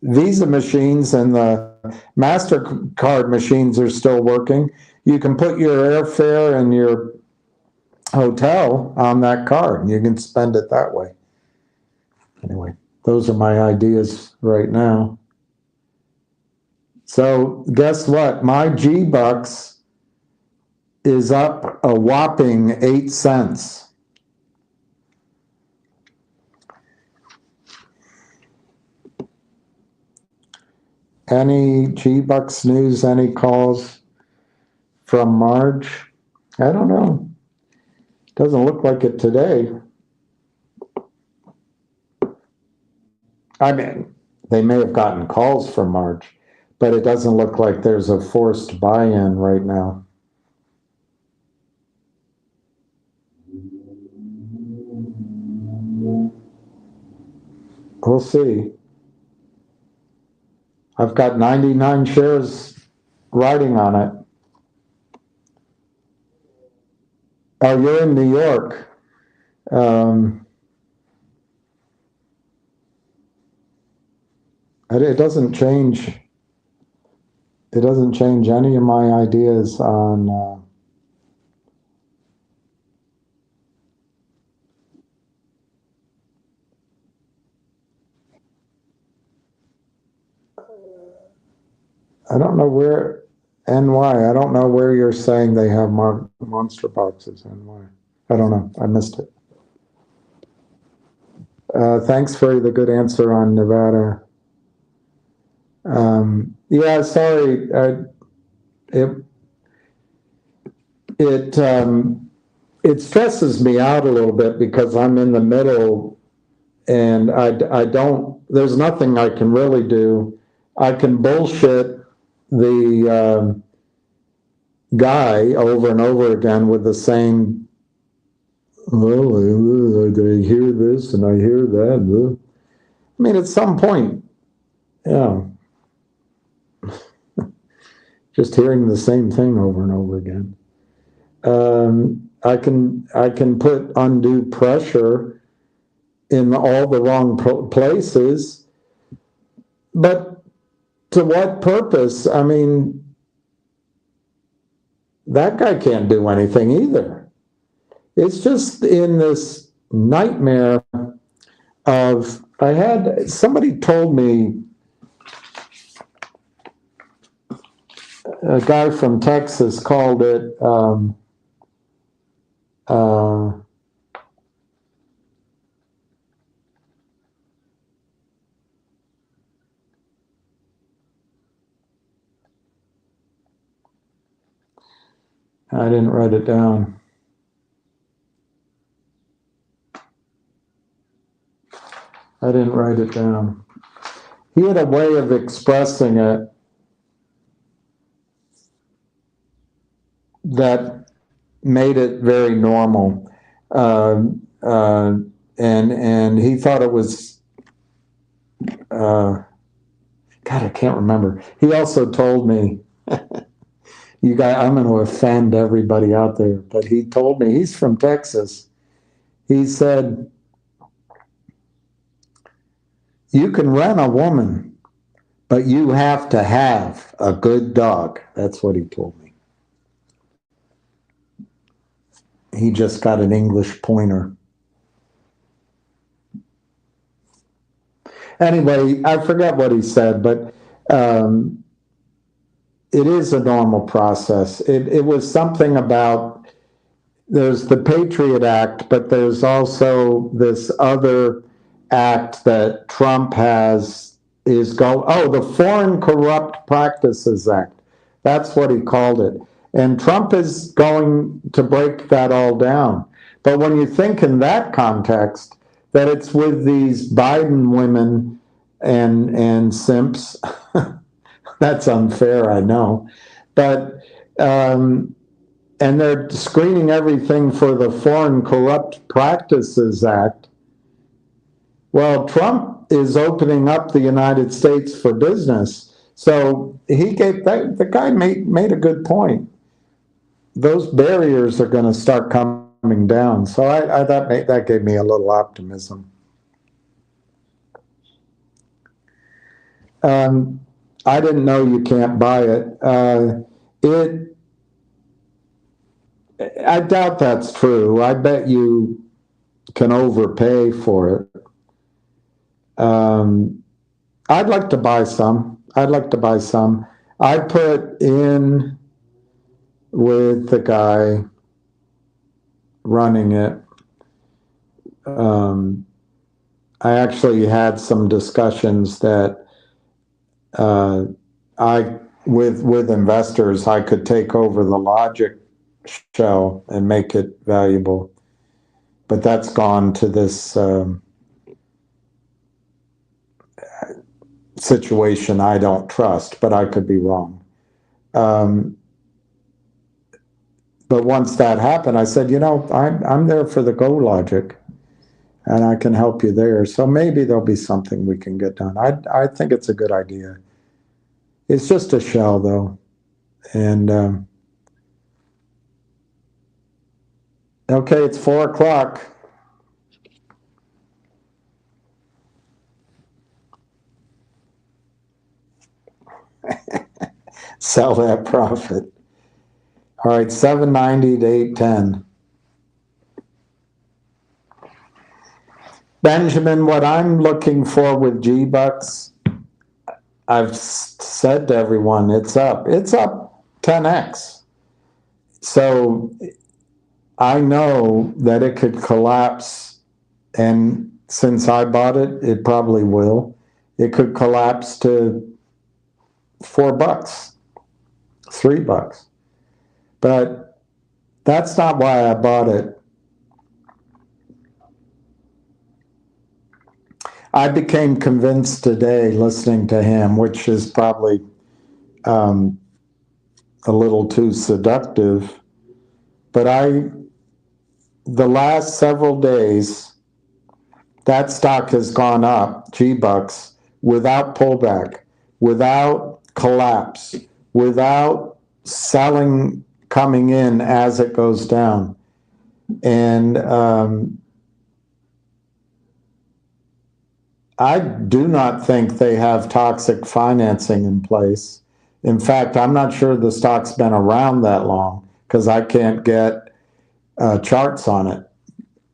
Visa machines and the MasterCard machines are still working, you can put your airfare and your hotel on that card, and you can spend it that way. Anyway, those are my ideas right now. So guess what? My G-Bucks is up a whopping 8 cents. Any G-Bucks news, any calls from Marge? I don't know. Doesn't look like it today. I mean, they may have gotten calls from Marge, but it doesn't look like there's a forced buy-in right now. We'll see. I've got 99 shares riding on it. Oh, you're in New York. It doesn't change. It doesn't change any of my ideas on. I don't know where NY. I don't know where you're saying they have monster boxes. NY. I don't know. I missed it. Thanks for the good answer on Nevada. Yeah, sorry. It stresses me out a little bit because I'm in the middle, and I don't. There's nothing I can really do. I can bullshit the guy over and over again with the same. Well, I hear this and I hear that. I mean, at some point, yeah, just hearing the same thing over and over again. I can put undue pressure in all the wrong places, but to what purpose? I mean, that guy can't do anything either. It's just in this nightmare of, somebody told me, a guy from Texas called it, I didn't write it down. I didn't write it down. He had a way of expressing it that made it very normal. And he thought it was, God, I can't remember. He also told me, you guys, I'm going to offend everybody out there, but he told me, he's from Texas. He said, you can rent a woman, but you have to have a good dog. That's what he told me. He just got an English pointer. Anyway, I forget what he said, but it is a normal process. It was something about, there's the Patriot Act, but there's also this other act that Trump has the Foreign Corrupt Practices Act. That's what he called it. And Trump is going to break that all down. But when you think in that context, that it's with these Biden women and simps, That's unfair, I know. But, and they're screening everything for the Foreign Corrupt Practices Act. Well, Trump is opening up the United States for business. So he gave that, the guy made a good point. Those barriers are going to start coming down. So that gave me a little optimism. Um, I didn't know you can't buy it. It I doubt that's true. I bet you can overpay for it. Um, I'd like to buy some. I'd like to buy some. I put in with the guy running it. Um, I actually had some discussions that I with investors I could take over the logic shell and make it valuable, but that's gone to this situation I don't trust, but I could be wrong. Um, but once that happened, I said, I'm there for the Go logic, and I can help you there. So maybe there'll be something we can get done. I think it's a good idea. It's just a shell, though, and okay, it's 4 o'clock. Sell that profit. All right, 790 to 810. Benjamin, what I'm looking for with G-Bucks, I've said to everyone, it's up. It's up 10x. So I know that it could collapse, and since I bought it, it probably will. It could collapse to $4, $3. But that's not why I bought it. I became convinced today listening to him, which is probably a little too seductive. But the last several days, that stock has gone up, G-Bucks, without pullback, without collapse, without selling coming in as it goes down. And I do not think they have toxic financing in place. In fact, I'm not sure the stock's been around that long because I can't get charts on it,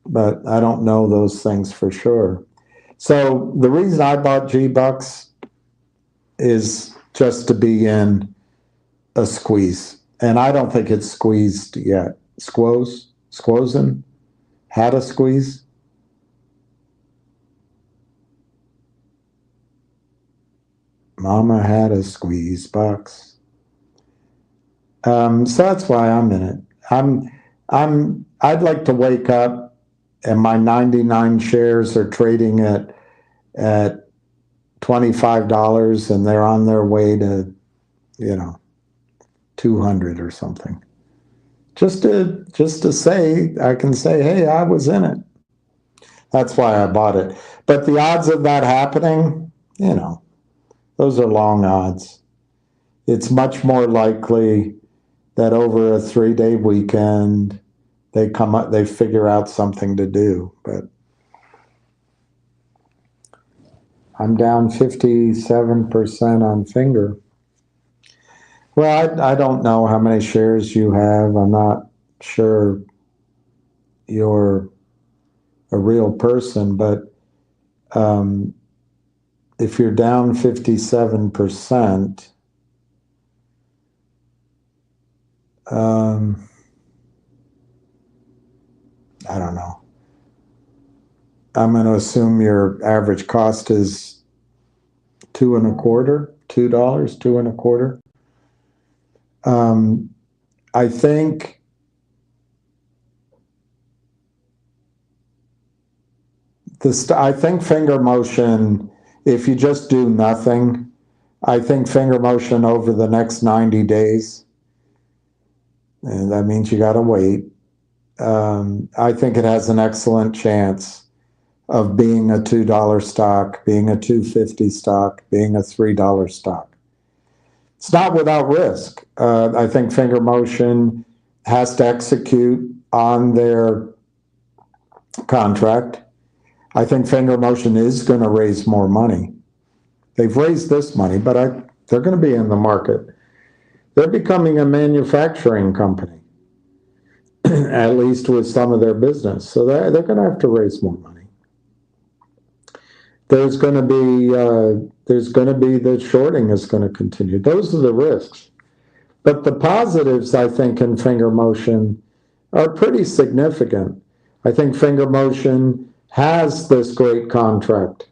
but I don't know those things for sure. So the reason I bought G-Bucks is just to be in a squeeze. And I don't think it's squeezed yet. Squozen? Had a squeeze? Mama had a squeeze box. So that's why I'm in it. I'd like to wake up and my 99 shares are trading at $25 and they're on their way to, 200 or something. Just to say, I can say, hey, I was in it. That's why I bought it. But the odds of that happening, those are long odds. It's much more likely that over a 3-day weekend, they figure out something to do. But I'm down 57% on Finger. Well, I don't know how many shares you have. I'm not sure you're a real person, but if you're down 57%, I don't know. I'm going to assume your average cost is $2.25, $2.25. I think I think finger motion, if you just do nothing, I think finger motion over the next 90 days, and that means you got to wait. I think it has an excellent chance of being a $2 stock, being a $2.50 stock, being a $3 stock. It's not without risk. I think finger motion has to execute on their contract. I think finger motion is going to raise more money. They've raised this money, but they're going to be in the market. They're becoming a manufacturing company, at least with some of their business. So they're going to have to raise more money. There's going to be the shorting is going to continue. Those are the risks. But the positives, I think, in finger motion are pretty significant. I think finger motion has this great contract.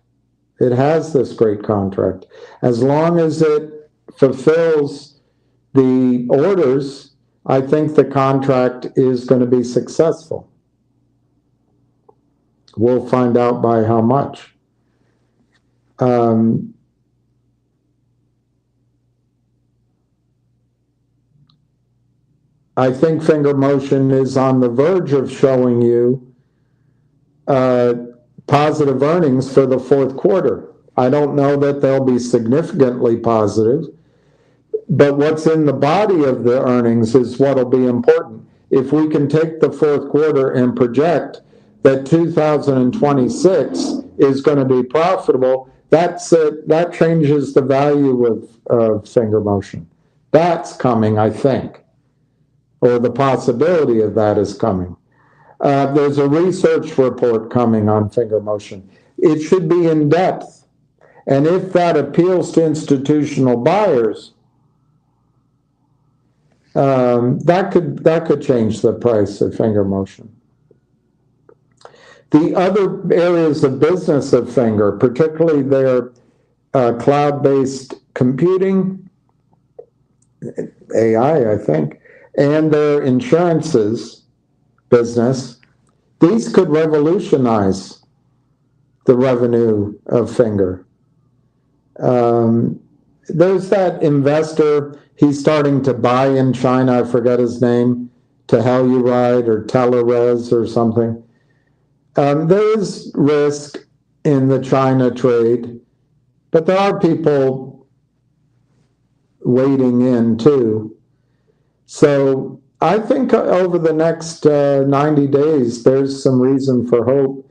It has this great contract. As long as it fulfills the orders, I think the contract is going to be successful. We'll find out by how much. I think finger motion is on the verge of showing you positive earnings for the fourth quarter. I don't know that they'll be significantly positive, but what's in the body of the earnings is what'll be important. If we can take the fourth quarter and project that 2026 is going to be profitable, that's it. That changes the value of finger motion. That's coming, I think, or the possibility of that is coming. There's a research report coming on finger motion. It should be in depth. And if that appeals to institutional buyers, that could change the price of finger motion. The other areas of business of finger, particularly their cloud-based computing, AI, I think, and their insurances business, these could revolutionize the revenue of finger. There's that investor, he's starting to buy in China, I forget his name, Telluride or Telurez or something. There is risk in the China trade, but there are people wading in too. So I think over the next 90 days, there's some reason for hope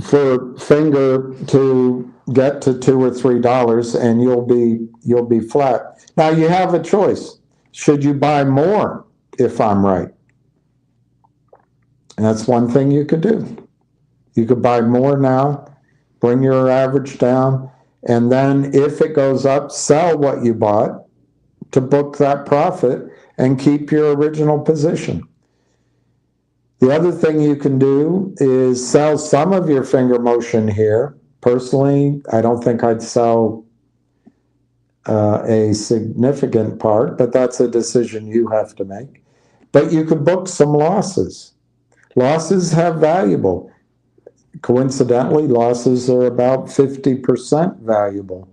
for finger to get to $2 or $3, and you'll be flat. Now you have a choice. Should you buy more if I'm right? And that's one thing you could do. You could buy more now, bring your average down, and then if it goes up, sell what you bought to book that profit and keep your original position. The other thing you can do is sell some of your finger motion here. Personally, I don't think I'd sell a significant part, but that's a decision you have to make. But you could book some losses. Losses have valuable. Coincidentally, losses are about 50% valuable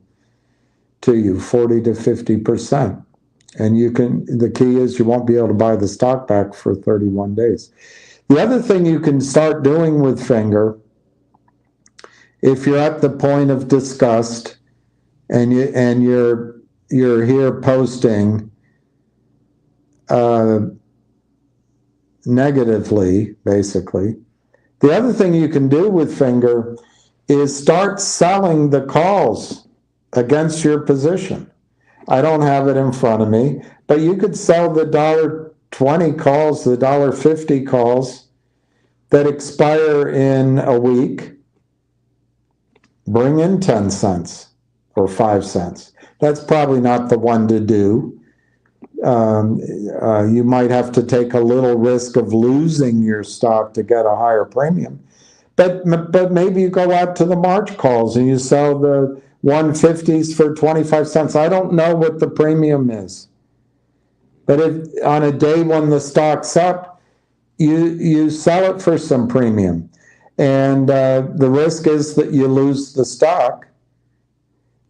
to you, 40 to 50%. And the key is you won't be able to buy the stock back for 31 days. The other thing you can start doing with finger, if you're at the point of disgust and you're here posting negatively, basically, the other thing you can do with finger is start selling the calls against your position. I don't have it in front of me, but you could sell the $1.20 calls, the $1.50 calls that expire in a week. Bring in 10 cents or 5 cents. That's probably not the one to do. You might have to take a little risk of losing your stock to get a higher premium. But maybe you go out to the March calls and you sell the 150s for 25 cents. I don't know what the premium is. But if on a day when the stock's up, you sell it for some premium. And the risk is that you lose the stock.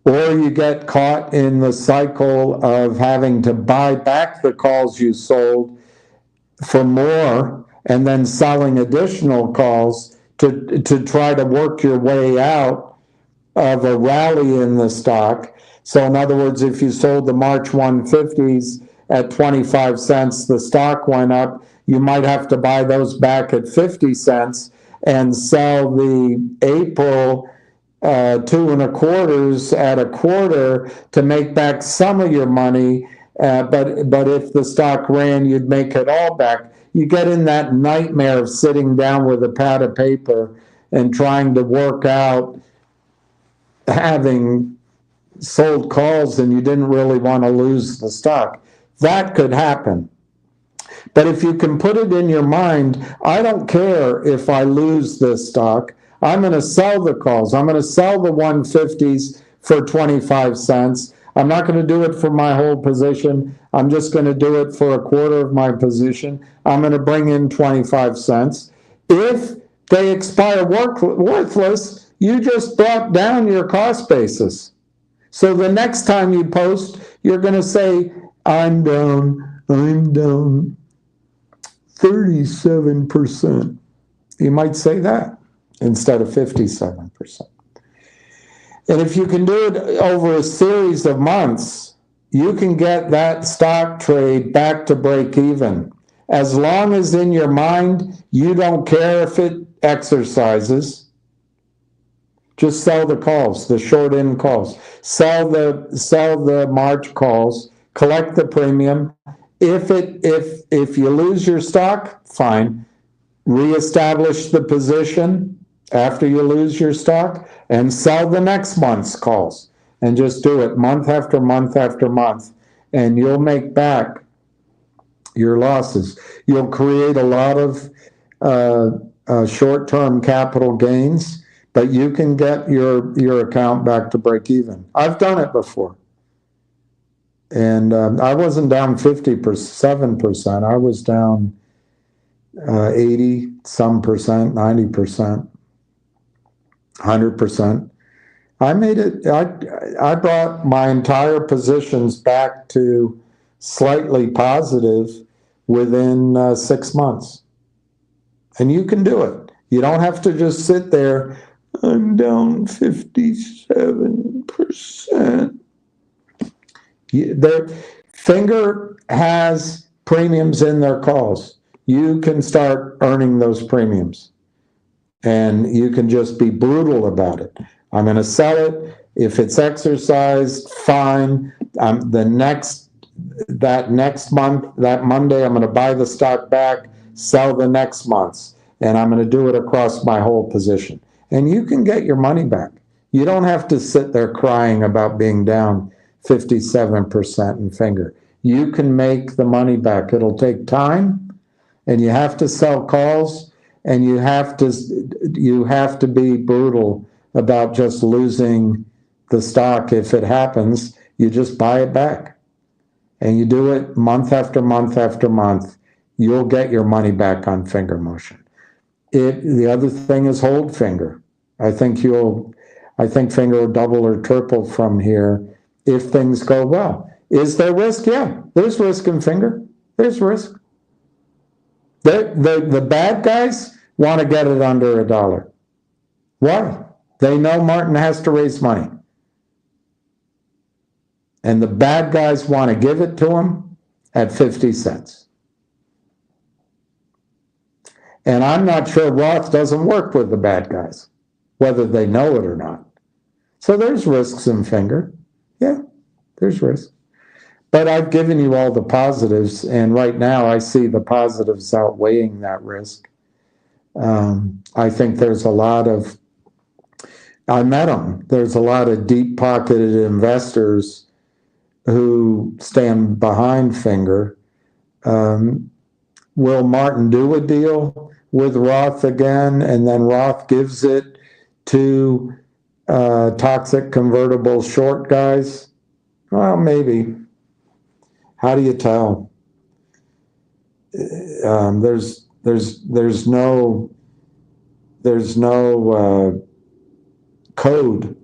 or you get caught in the cycle of having to buy back the calls you sold for more and then selling additional calls to try to work your way out of a rally in the stock. So in other words, if you sold the March 150s at 25 cents, the stock went up, you might have to buy those back at 50 cents and sell the April 2 1/4s at a quarter to make back some of your money. But if the stock ran, you'd make it all back. You get in that nightmare of sitting down with a pad of paper and trying to work out having sold calls and you didn't really want to lose the stock. That could happen. But if you can put it in your mind, I don't care if I lose this stock. I'm going to sell the calls. I'm going to sell the 150s for 25 cents. I'm not going to do it for my whole position. I'm just going to do it for a quarter of my position. I'm going to bring in 25 cents. If they expire worthless, you just brought down your cost basis. So the next time you post, you're going to say, I'm down 37%. You might say that instead of 57%. And if you can do it over a series of months, you can get that stock trade back to break even. As long as in your mind, you don't care if it exercises, just sell the calls, the short end calls. Sell the March calls, collect the premium. If you lose your stock, fine. Reestablish the position after you lose your stock and sell the next month's calls. And just do it month after month after month. And you'll make back your losses. You'll create a lot of short-term capital gains, but you can get your account back to break even. I've done it before. And I wasn't down 57%. I was down 80 some percent, 90%, 100%. I made it, I brought my entire positions back to slightly positive within 6 months. And you can do it. You don't have to just sit there, I'm down 57%. Their Finger has premiums in their calls. You can start earning those premiums. And you can just be brutal about it. I'm going to sell it. If it's exercised, fine. That next month, that Monday, I'm going to buy the stock back, sell the next month's, and I'm going to do it across my whole position. And you can get your money back. You don't have to sit there crying about being down 57% in Finger. You can make the money back. It'll take time, and you have to sell calls, and you have to be brutal about just losing the stock. If it happens, you just buy it back. And you do it month after month after month, you'll get your money back on Finger motion. The other thing is hold Finger. I think Finger will double or triple from here if things go well. Is there risk? Yeah, there's risk in Finger. There's risk. The bad guys want to get it under $1. Why? They know Martin has to raise money. And the bad guys want to give it to him at 50 cents. And I'm not sure Roth doesn't work with the bad guys, whether they know it or not. So there's risks in Finger. Yeah, there's risk. But I've given you all the positives, and right now I see the positives outweighing that risk. I think there's a lot of, I met them, there's a lot of deep-pocketed investors who stand behind Finger. Will Martin do a deal with Roth again, and then Roth gives it to toxic convertible short guys? Well, maybe. How do you tell? There's no code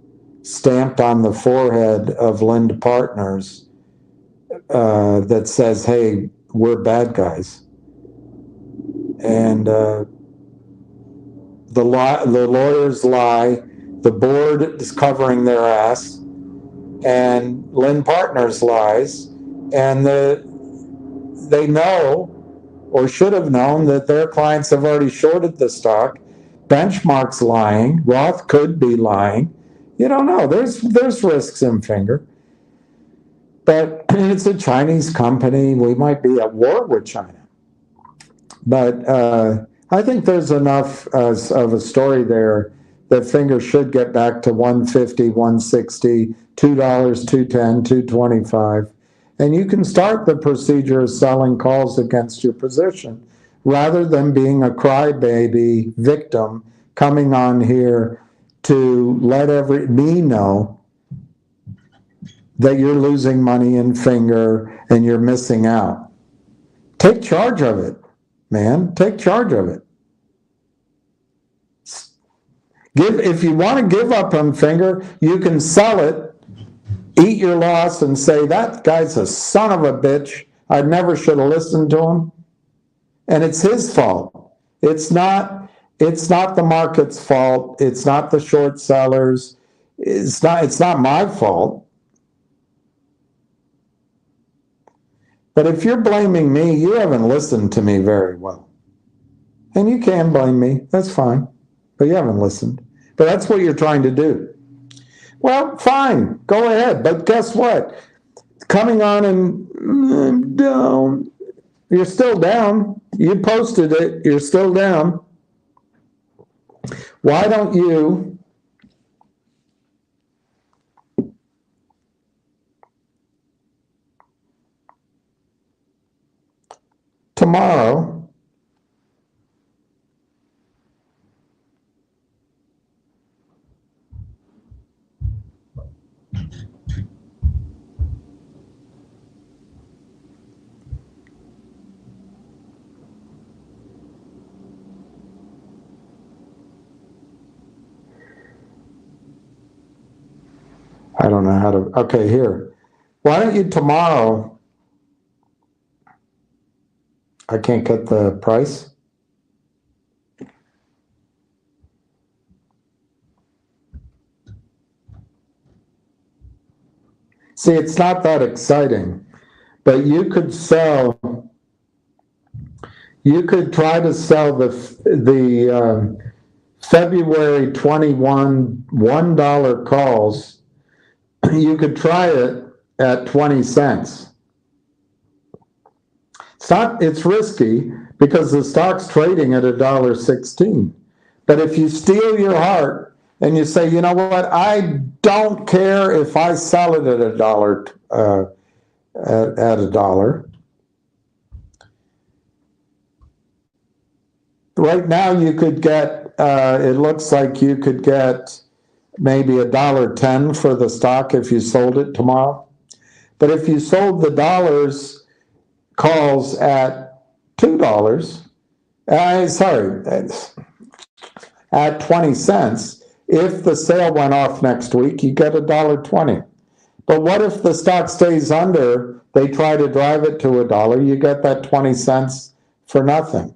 stamped on the forehead of Lind Partners that says, hey, we're bad guys. And the lawyers lie, the board is covering their ass, and Lind Partners lies, and they know, or should have known, that their clients have already shorted the stock. Benchmark's lying. Roth could be lying. You don't know. There's risks in Finger. But it's a Chinese company. We might be at war with China. But I think there's enough of a story there that Finger should get back to 150, 160, $2, 210, 225. And you can start the procedure of selling calls against your position rather than being a crybaby victim coming on here to let me know that you're losing money in Finger and you're missing out. Take charge of it, man. Take charge of it. If you want to give up on Finger, you can sell it, eat your loss, and say, that guy's a son of a bitch. I never should have listened to him. And it's his fault. It's not the market's fault. It's not the short sellers. It's not my fault. But if you're blaming me, you haven't listened to me very well. And you can blame me. That's fine. But you haven't listened. But that's what you're trying to do. Well, fine. Go ahead. But guess what? Coming on and down. You're still down. You posted it. You're still down. Why don't you tomorrow I don't know how to, okay, here. Why don't you tomorrow, I can't get the price. See, it's not that exciting, but you could try to sell the February 21 $1 calls. You could try it at 20 cents. It's risky because the stock's trading at $1.16. But if you steal your heart and you say, you know what, I don't care if I sell it at $1, at $1. Right now you could get, it looks like you could get maybe $1.10 for the stock if you sold it tomorrow. But if you sold the dollars calls at $2, at 20 cents, if the sale went off next week, you get $1.20. But what if the stock stays under, they try to drive it to $1, you get that 20 cents for nothing.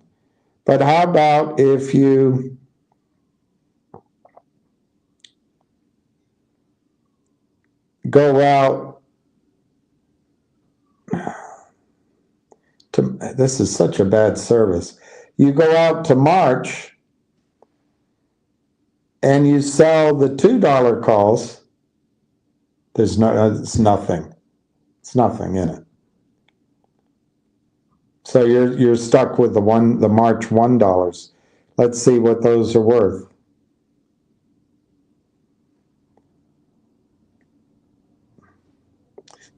But how about if you go out to, this is such a bad service. You go out to March and you sell the $2 calls. It's nothing. It's nothing in it. So you're stuck with the March $1. Let's see what those are worth.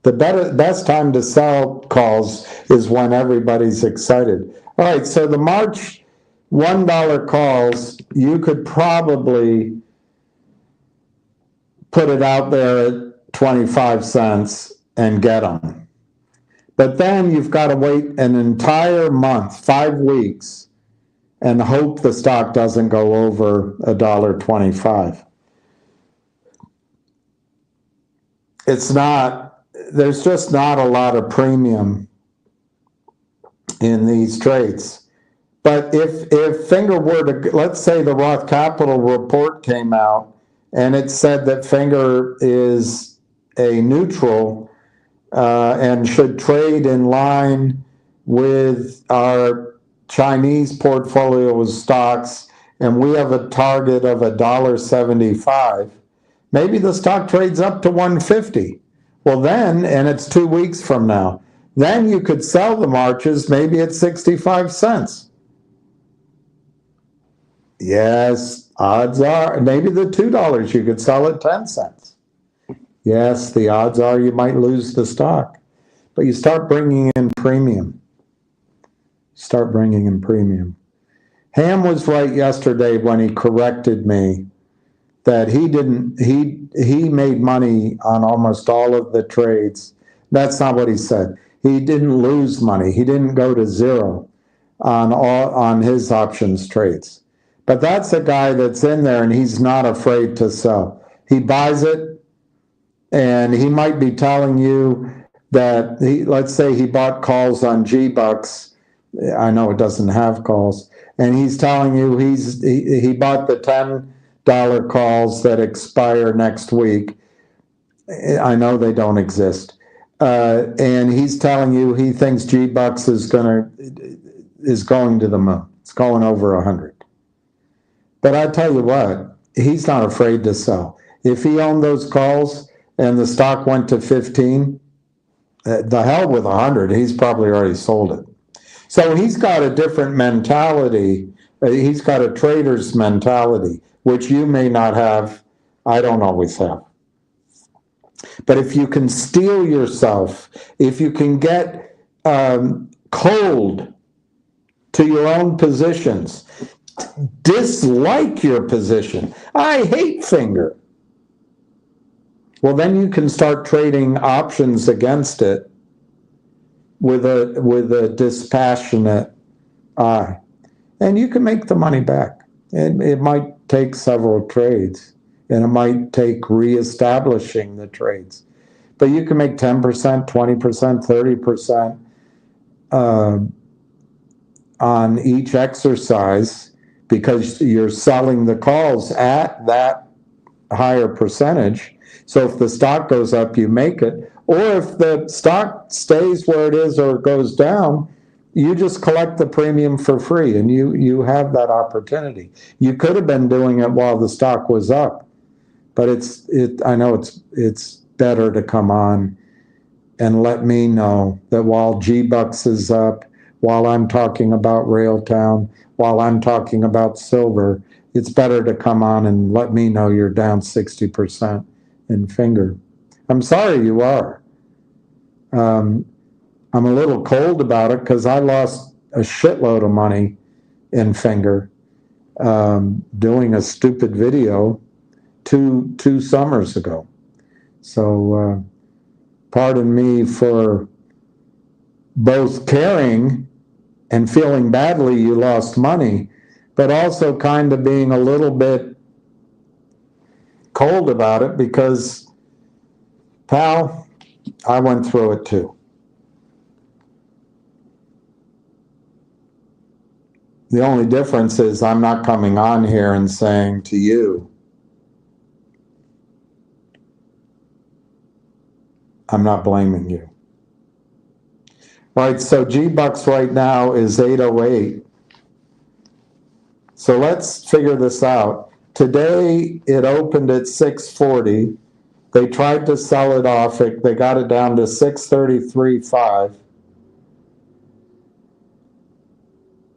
The best time to sell calls is when everybody's excited. All right, so the March $1 calls, you could probably put it out there at 25 cents and get them. But then you've got to wait an entire month, 5 weeks, and hope the stock doesn't go over $1.25. it's not, there's just not a lot of premium in these trades. But if Finger were to, let's say the Roth Capital report came out and it said that Finger is a neutral and should trade in line with our Chinese portfolio of stocks, and we have a target of $1.75, maybe the stock trades up to 150. Well, then, and it's 2 weeks from now, then you could sell the marches maybe at 65 cents. Yes, odds are maybe the $2 you could sell at 10 cents. Yes, the odds are you might lose the stock, but you start bringing in premium. Start bringing in premium. Ham was right yesterday when he corrected me that he made money on almost all of the trades. That's not what he said. He didn't lose money. He didn't go to zero on his options trades. But that's a guy that's in there and he's not afraid to sell. He buys it and he might be telling you that let's say he bought calls on G-Bucks. I know it doesn't have calls. And he's telling you he bought the $10 calls that expire next week. I know they don't exist. And he's telling you he thinks G-Bucks is going to the moon. It's going over 100. But I tell you what, he's not afraid to sell. If he owned those calls and the stock went to 15, the hell with 100, he's probably already sold it. So he's got a different mentality. He's got a trader's mentality, which you may not have. I don't always have. But if you can steel yourself, if you can get cold to your own positions, dislike your position. I hate Finger. Well, then you can start trading options against it with a dispassionate eye, and you can make the money back. It might take several trades, and it might take reestablishing the trades, but you can make 10%, 20%, 30% on each exercise because you're selling the calls at that higher percentage. So if the stock goes up, you make it. Or if the stock stays where it is or goes down, you just collect the premium for free, and you have that opportunity. You could have been doing it while the stock was up, but I know it's better to come on and let me know that while G-Bucks is up, while I'm talking about Railtown, while I'm talking about silver, it's better to come on and let me know you're down 60% in Finger. I'm sorry you are. I'm a little cold about it because I lost a shitload of money in Finger doing a stupid video two summers ago. So pardon me for both caring and feeling badly you lost money, but also kind of being a little bit cold about it because, pal, I went through it too. The only difference is I'm not coming on here and saying to you, I'm not blaming you. Right, so G-Bucks right now is 808. So let's figure this out. Today it opened at 640. They tried to sell it off. They got it down to 633.5.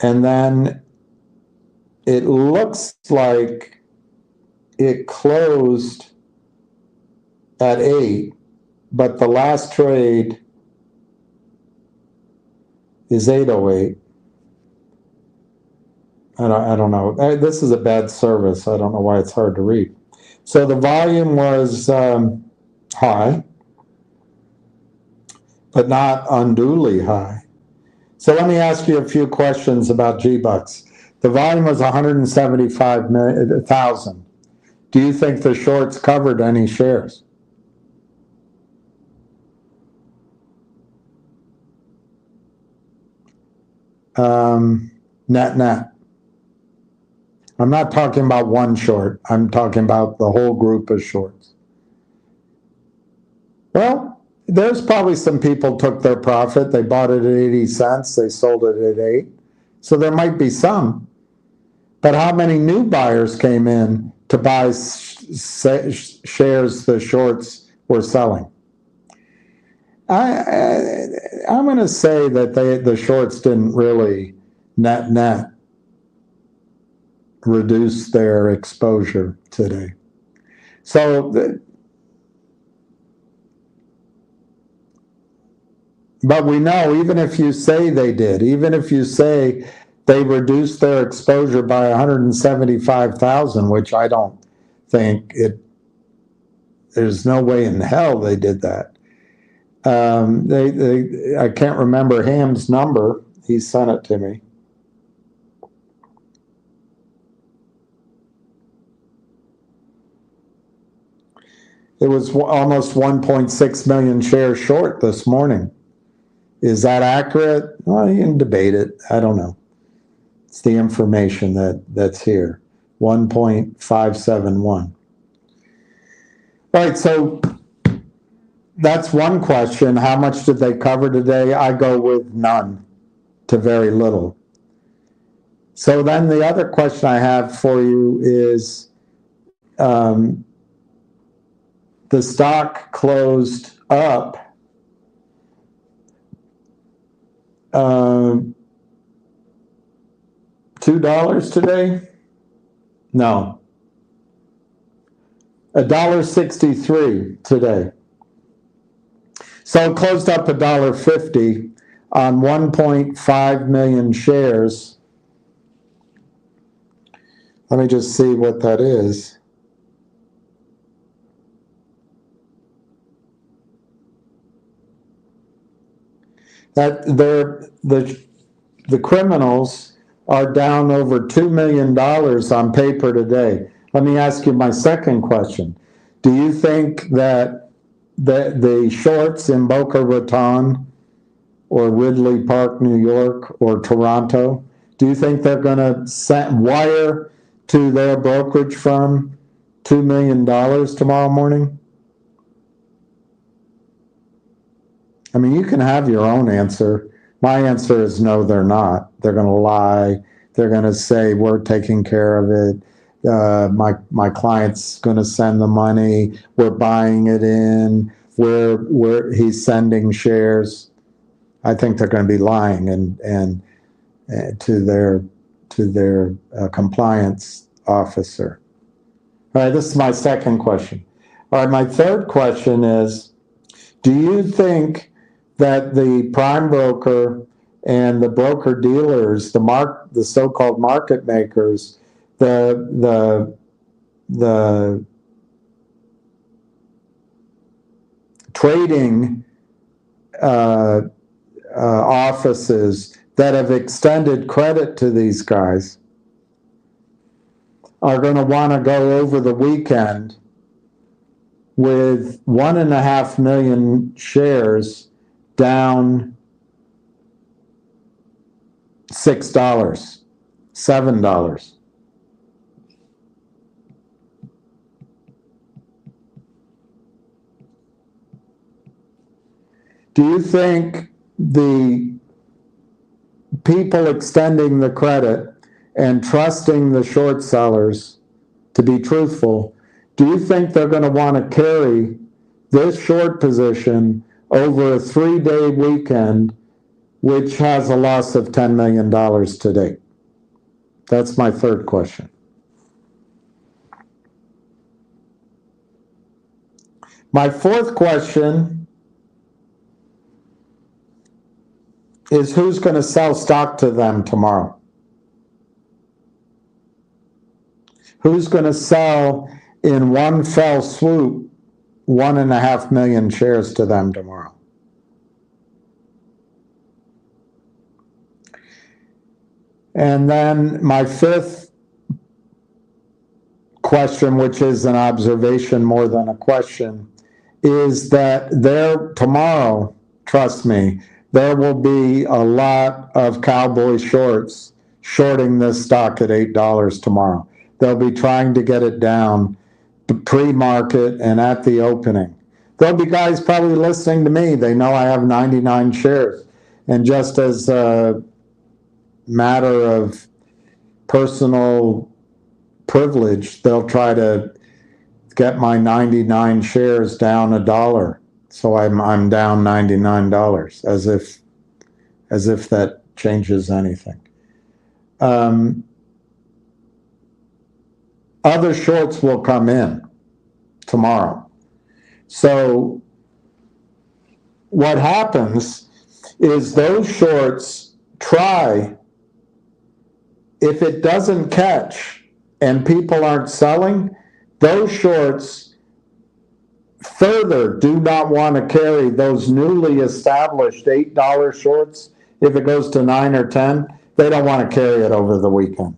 And then it looks like it closed at 8, but the last trade is 808. I don't know. This is a bad service. I don't know why it's hard to read. So the volume was high, but not unduly high. So let me ask you a few questions about G-Bucks. The volume was 175,000. Do you think the shorts covered any shares? net. I'm not talking about one short. I'm talking about the whole group of shorts. Well, there's probably some people took their profit. They bought it at 80 cents. They sold it at 8. So there might be some. But how many new buyers came in to buy shares the shorts were selling? I'm going to say that the shorts didn't really net reduce their exposure today. So, but we know even if you say they did, even if you say they reduced their exposure by 175,000, which I don't think there's no way in hell they did that. I can't remember Ham's number. He sent it to me. It was almost 1.6 million shares short this morning. Is that accurate? Well, you can debate it. I don't know. It's the information that's here. 1.571. All right, so that's one question. How much did they cover today? I go with none to very little. So then the other question I have for you is the stock closed up $2 today? No. $1.63 today. So it closed up $1.50 on 1.5 million shares. Let me just see what that is. That the criminals are down over $2 million on paper today. Let me ask you my second question. Do you think that the shorts in Boca Raton or Ridley Park, New York, or Toronto, do you think they're going to wire to their brokerage firm $2 million tomorrow morning? I mean, you can have your own answer. My answer is no, they're not. They're going to lie. They're going to say, we're taking care of it. My client's going to send the money. We're buying it in. He's sending shares. I think they're going to be lying and to their compliance officer. All right, this is my second question. All right, my third question is, do you think that the prime broker and the broker dealers, the so-called market makers, the trading offices that have extended credit to these guys are going to want to go over the weekend with 1.5 million shares down $6, $7. Do you think the people extending the credit and trusting the short sellers to be truthful, do you think they're going to want to carry this short position over a 3-day weekend, which has a loss of $10 million to date? That's my third question. My fourth question is, who's going to sell stock to them tomorrow? Who's going to sell in one fell swoop 1.5 million shares to them tomorrow? And then my fifth question, which is an observation more than a question, is that tomorrow, trust me, there will be a lot of cowboy shorts shorting this stock at $8 tomorrow. They'll be trying to get it down pre-market and at the opening. There'll be guys probably listening to me. They know I have 99 shares. And just as a matter of personal privilege, they'll try to get my 99 shares down $1. So I'm down $99, as if that changes anything. Other shorts will come in tomorrow. So what happens is those shorts try, if it doesn't catch and people aren't selling, those shorts further do not want to carry those newly established $8 shorts. If it goes to 9 or 10, they don't want to carry it over the weekend.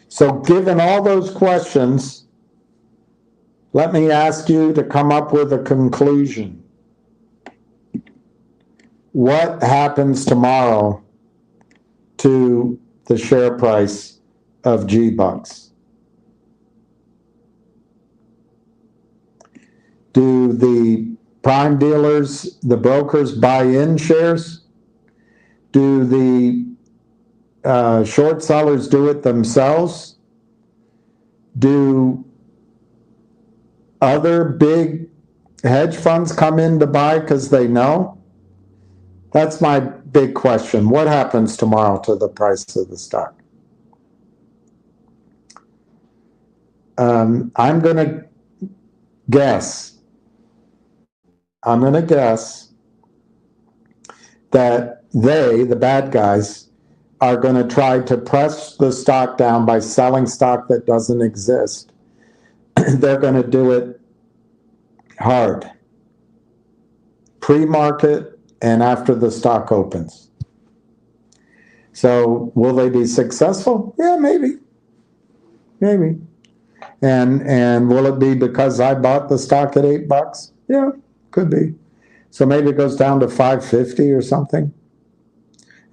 So given all those questions, let me ask you to come up with a conclusion. What happens tomorrow to the share price of G-Bucks? Do the prime dealers, the brokers, buy in shares? Do the short sellers do it themselves? Do other big hedge funds come in to buy because they know? That's my big question. What happens tomorrow to the price of the stock? I'm going to guess. That they, the bad guys, are going to try to press the stock down by selling stock that doesn't exist. They're going to do it hard, pre-market and after the stock opens. So will they be successful? Yeah, maybe. And will it be because I bought the stock at $8? Yeah, could be. So maybe it goes down to 550 or something.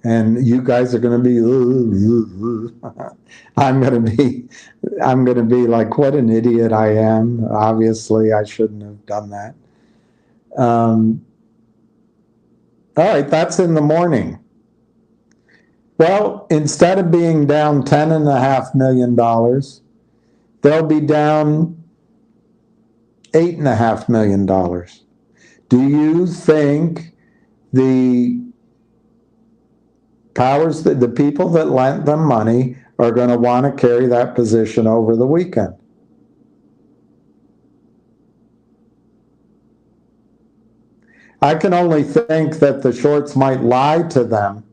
And you guys are going to be, I'm going to be like, what an idiot I am. Obviously, I shouldn't have done that. All right, that's in the morning. Well, instead of being down $10.5 million, they'll be down $8.5 million. Do you think the powers, that the people that lent them money, are going to want to carry that position over the weekend? I can only think that the shorts might lie to them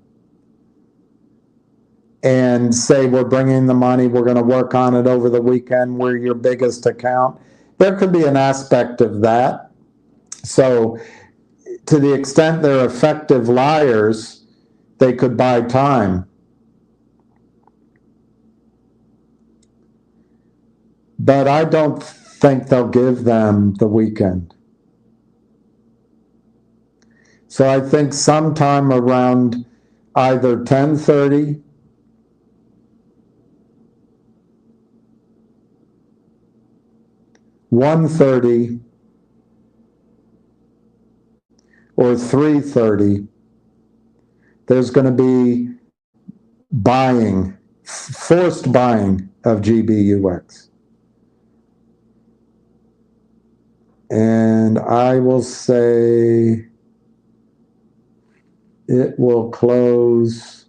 and say, we're bringing the money, we're going to work on it over the weekend, we're your biggest account. There could be an aspect of that. So to the extent they're effective liars, they could buy time. But I don't think they'll give them the weekend. So I think sometime around either 10:30 1:30 or 3:30, there's going to be buying, forced buying of GBUX. And I will say it will close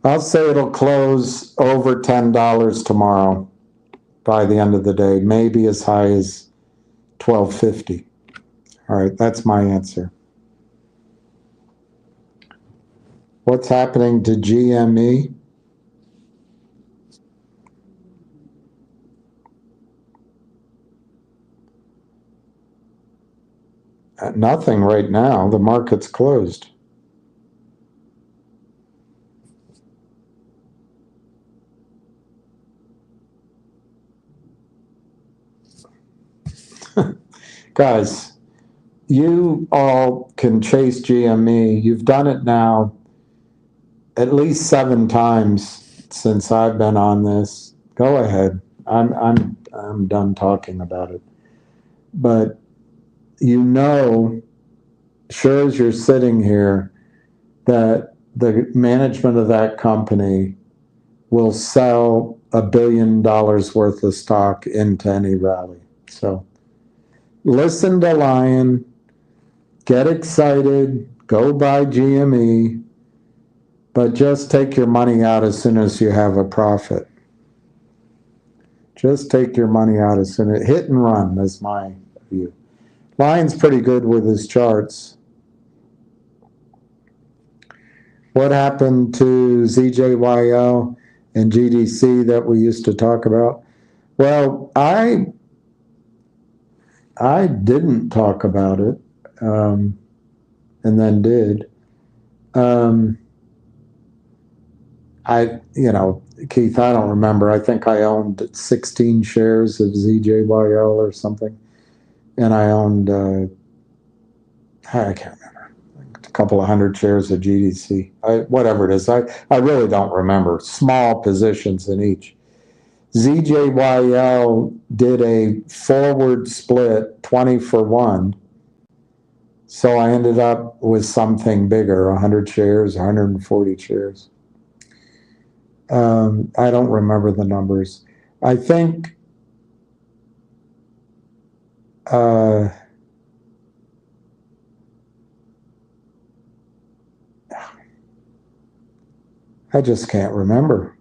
I'll say it'll close over $10 tomorrow by the end of the day, maybe as high as $12.50. All right, that's my answer. What's happening to GME? Nothing right now. The market's closed. Guys, you all can chase GME. You've done it now at least 7 times since I've been on this. Go ahead. I'm done talking about it. But you know, sure as you're sitting here, that the management of that company will sell $1 billion worth of stock into any rally. So listen to Lion, get excited, go buy GME, but just take your money out as soon as you have a profit. Just take your money out as soon as hit and run is my view. Lion's pretty good with his charts. What happened to ZJYL and GDC that we used to talk about? Well, I didn't talk about it, and then did. Keith, I don't remember. I think I owned 16 shares of ZJYL or something, and I owned I can't remember, a couple of hundred shares of GDC. Whatever it is, I really don't remember. Small positions in each. ZJYL did a forward split 20-for-1. So I ended up with something bigger, 100 shares, 140 shares. I don't remember the numbers. I think I just can't remember.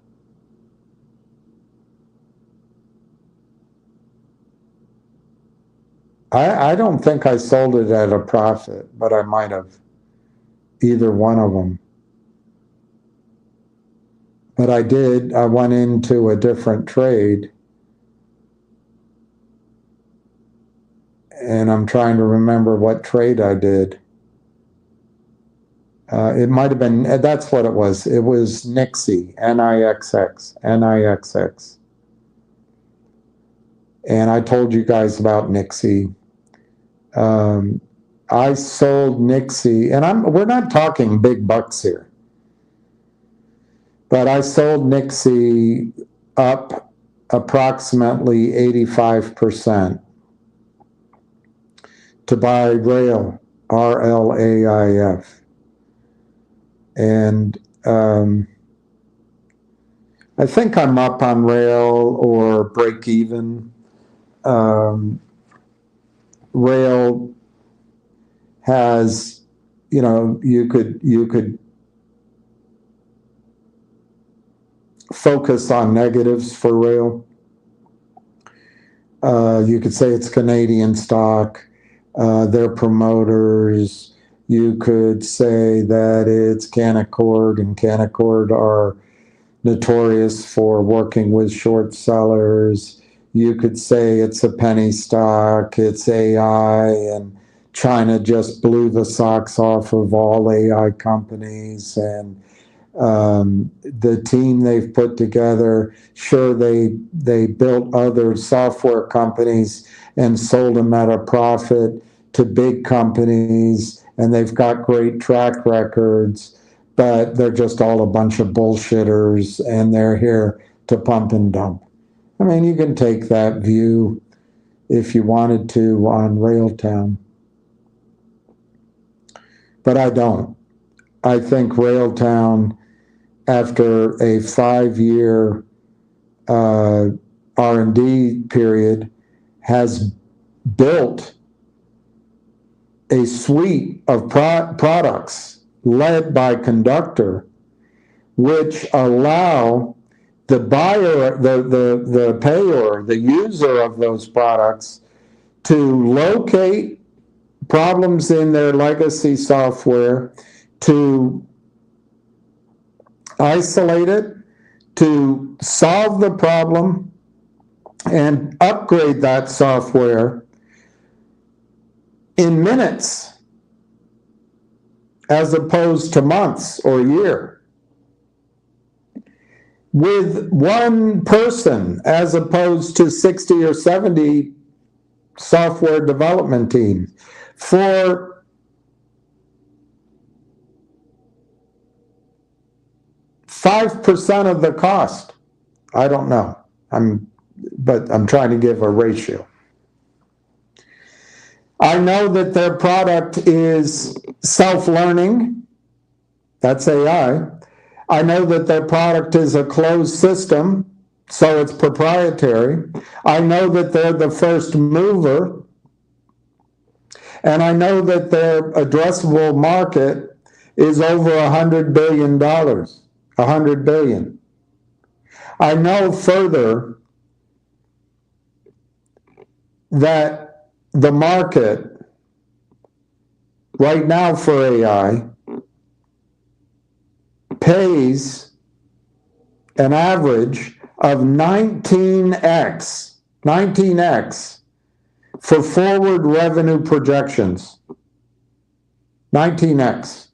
I don't think I sold it at a profit, but I might have. Either one of them. But I did. I went into a different trade. And I'm trying to remember what trade I did. It might have been, that's what it was. It was NIXX, N-I-X-X. And I told you guys about NIXX. I sold NIXX, and we're not talking big bucks here. But I sold NIXX up approximately 85% to buy Rail, R-L-A-I-F. And I think I'm up on Rail or break even. Rail has, you could focus on negatives for Rail. You could say it's Canadian stock. They're promoters. You could say that it's Canaccord, and Canaccord are notorious for working with short sellers. You could say it's a penny stock, it's AI, and China just blew the socks off of all AI companies. And the team they've put together, sure, they built other software companies and sold them at a profit to big companies, and they've got great track records, but they're just all a bunch of bullshitters, and they're here to pump and dump. I mean, you can take that view if you wanted to on Railtown, but I don't. I think Railtown, after a 5-year R&D period, has built a suite of products led by Conductor, which allow the buyer, the payer, the user of those products to locate problems in their legacy software, to isolate it, to solve the problem, and upgrade that software in minutes as opposed to months or a year, with one person as opposed to 60 or 70 software development teams, for 5% of the cost. I don't know. But I'm trying to give a ratio. I know that their product is self-learning. That's AI. I know that their product is a closed system, so it's proprietary. I know that they're the first mover. And I know that their addressable market is over $100 billion. $100 billion. I know further that the market right now for AI pays an average of 19x for forward revenue projections. 19x.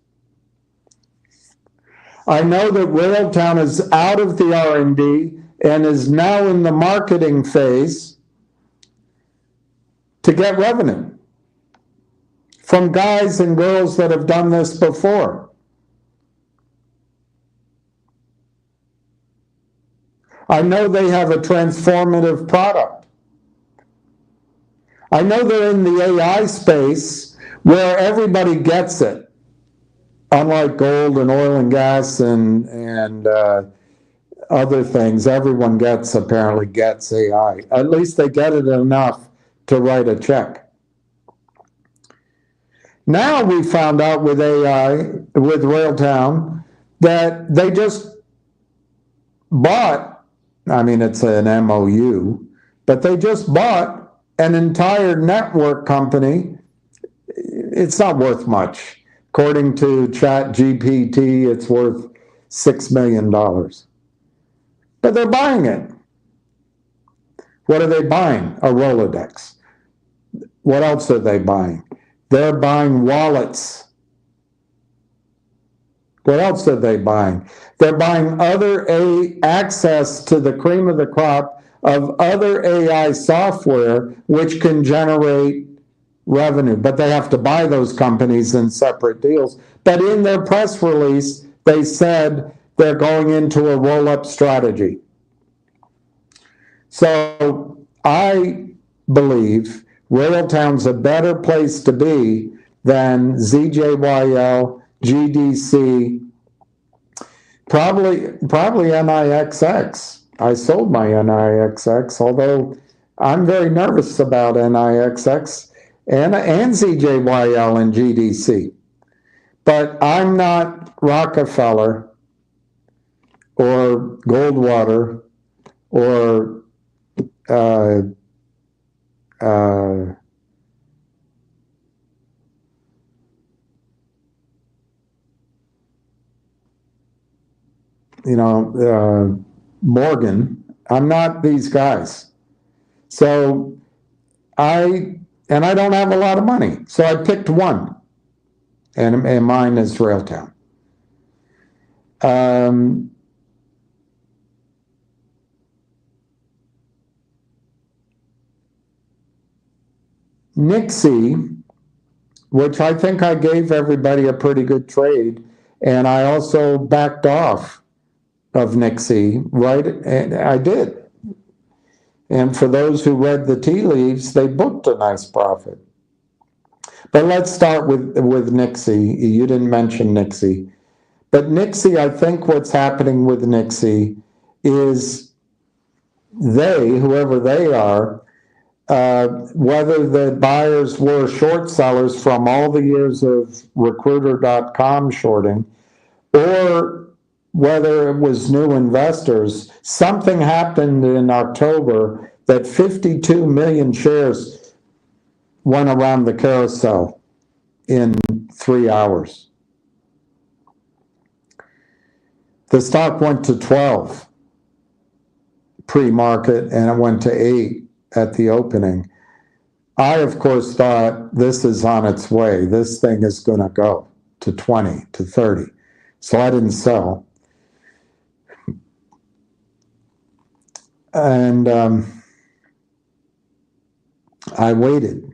I know that Railtown is out of the R&D and is now in the marketing phase to get revenue from guys and girls that have done this before. I know they have a transformative product. I know they're in the AI space where everybody gets it. Unlike gold and oil and gas and other things, everyone apparently gets AI. At least they get it enough to write a check. Now we found out with AI, with Railtown, that they just bought, I mean, it's an MOU, but they just bought an entire network company. It's not worth much. According to ChatGPT, it's worth $6 million. But they're buying it. What are they buying? A Rolodex. What else are they buying? They're buying wallets. What else are they buying? They're buying other access to the cream of the crop of other AI software which can generate revenue. But they have to buy those companies in separate deals. But in their press release, they said they're going into a roll-up strategy. So I believe Railtown's a better place to be than ZJYL, GDC, probably NIXX. I sold my NIXX, although I'm very nervous about NIXX and ZJYL and GDC. But I'm not Rockefeller or Goldwater or Morgan. I'm not these guys. So I don't have a lot of money. So I picked one. And mine is Railtown. Nixie, which I think I gave everybody a pretty good trade, and I also backed off of Nixie, right? And I did. And for those who read the tea leaves, they booked a nice profit. But let's start with Nixie. You didn't mention Nixie. But Nixie, I think what's happening with Nixie is whoever they are, whether the buyers were short sellers from all the years of Recruiter.com shorting, or whether it was new investors, something happened in October that 52 million shares went around the carousel in 3 hours. The stock went to 12 pre-market and it went to 8 at the opening. I, of course, thought this is on its way. This thing is going to go to 20, to 30. So I didn't sell. And I waited.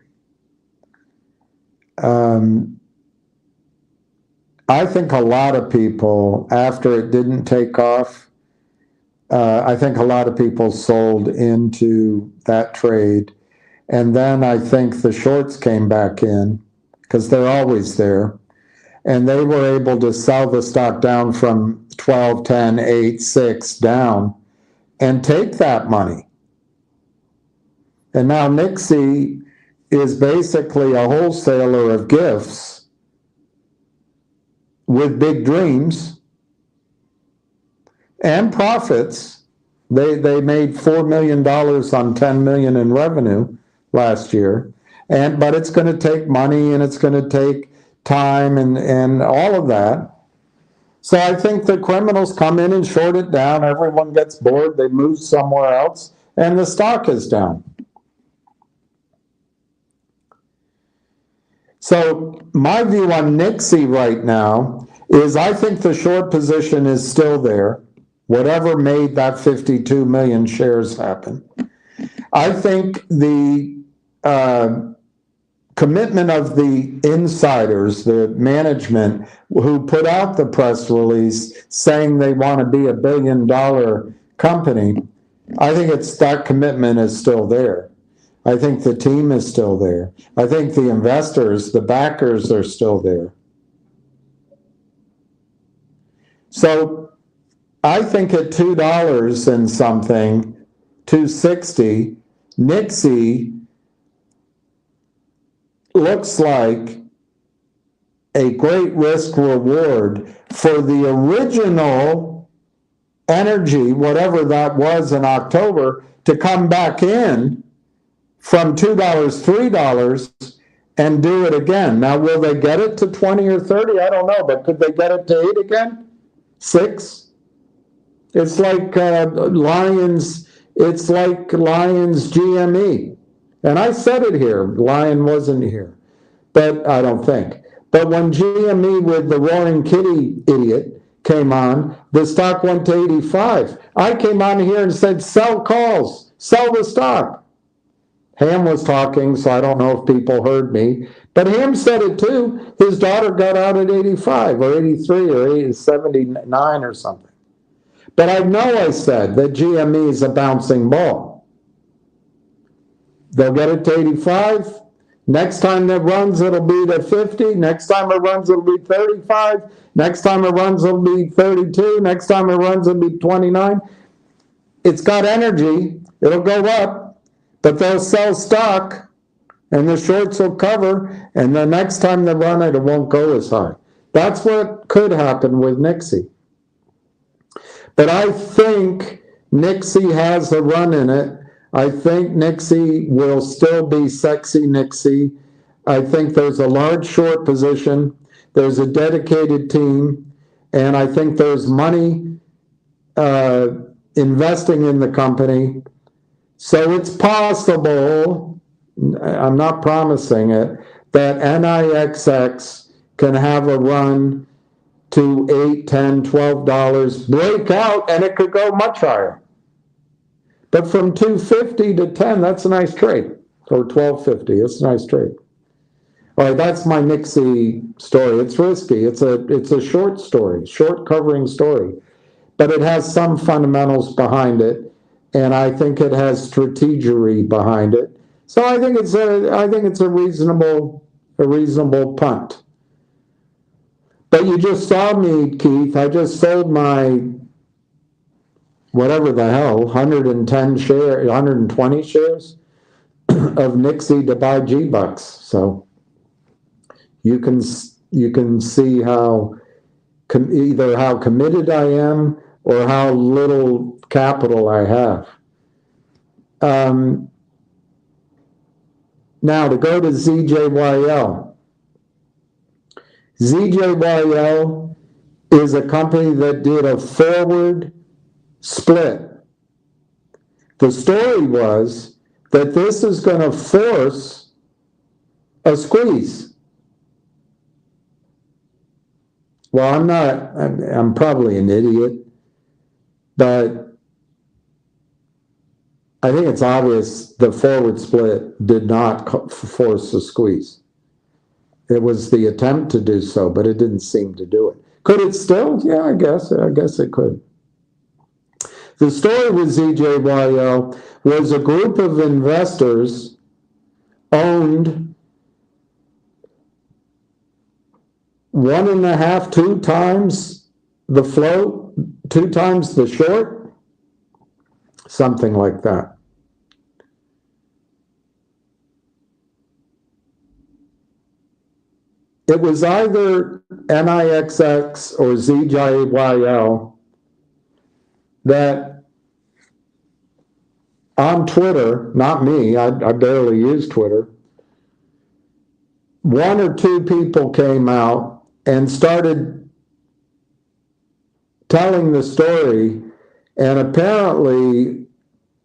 I think a lot of people, after it didn't take off, I think a lot of people sold into that trade. And then I think the shorts came back in because they're always there. And they were able to sell the stock down from 12, 10, 8, 6 down and take that money. And now Nixie is basically a wholesaler of gifts with big dreams and profits. They made $4 million on $10 million in revenue last year. But it's going to take money and it's going to take time and all of that. So I think the criminals come in and short it down. Everyone gets bored. They move somewhere else and the stock is down. So my view on Nixie right now is I think the short position is still there, whatever made that 52 million shares happen. I think the commitment of the insiders, the management who put out the press release saying they want to be $1 billion company, I think that commitment is still there. I think the team is still there. I think the investors, the backers are still there. So I think at $2 and something, $2.60, Nixie looks like a great risk reward for the original energy, whatever that was in October, to come back in from $2, $3 and do it again. Now, will they get it to 20 or 30? I don't know, but could they get it to 8 again? 6? It's like Lions. It's like Lions GME. And I said it here. Lion wasn't here, but I don't think. But when GME with the Roaring Kitty idiot came on, the stock went to 85. I came on here and said, sell calls, sell the stock. Ham was talking, so I don't know if people heard me. But Ham said it too. His daughter got out at 85 or 83 or 79 or something. But I know I said that GME is a bouncing ball. They'll get it to 85. Next time it runs, it'll be to 50. Next time it runs, it'll be 35. Next time it runs, it'll be 32. Next time it runs, it'll be 29. It's got energy. It'll go up. But they'll sell stock, and the shorts will cover, and the next time they run it, it won't go as high. That's what could happen with Nixie. But I think Nixie has a run in it. I think Nixie will still be sexy Nixie. I think there's a large short position. There's a dedicated team, and I think there's money investing in the company. So it's possible, I'm not promising it, that NIXX can have a run to $8, $10, $12, break out, and it could go much higher. But from $2.50 to $10, that's a nice trade. Or $12.50, it's a nice trade. All right, that's my Nixie story. It's risky. It's a short story, short covering story. But it has some fundamentals behind it. And I think it has strategery behind it. So I think it's a reasonable punt. But you just saw me, Keith. I just sold my whatever the hell, 120 shares of Nixie to buy G-Bucks. So you can see either how committed I am or how little capital I have. Now to go to ZJYL. ZJYL is a company that did a forward split. The story was that this is going to force a squeeze. Well, I'm probably an idiot, but I think it's obvious the forward split did not force a squeeze. It was the attempt to do so, but it didn't seem to do it. Could it still? Yeah, I guess it could. The story with ZJYL was a group of investors owned 1.5, 2 times the float, 2 times the short, something like that. It was either NIXX or ZJYL that on Twitter, not me, I barely use Twitter, 1 or 2 people came out and started telling the story, and apparently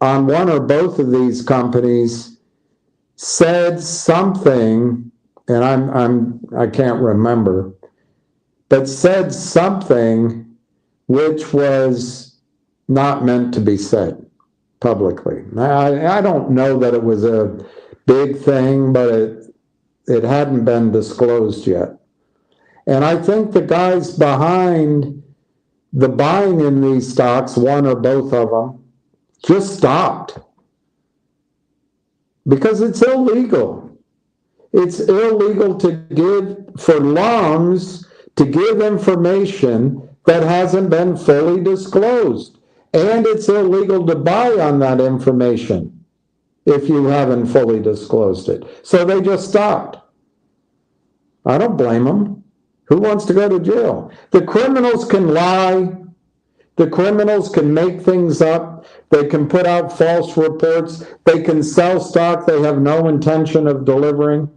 on one or both of these companies said something, and I can't remember, but said something which was not meant to be said publicly. I don't know that it was a big thing, but it hadn't been disclosed yet. And I think the guys behind the buying in these stocks, one or both of them, just stopped because it's illegal. It's illegal to give, for longs, to give information that hasn't been fully disclosed. And it's illegal to buy on that information if you haven't fully disclosed it. So they just stopped. I don't blame them. Who wants to go to jail? The criminals can lie. The criminals can make things up. They can put out false reports. They can sell stock they have no intention of delivering.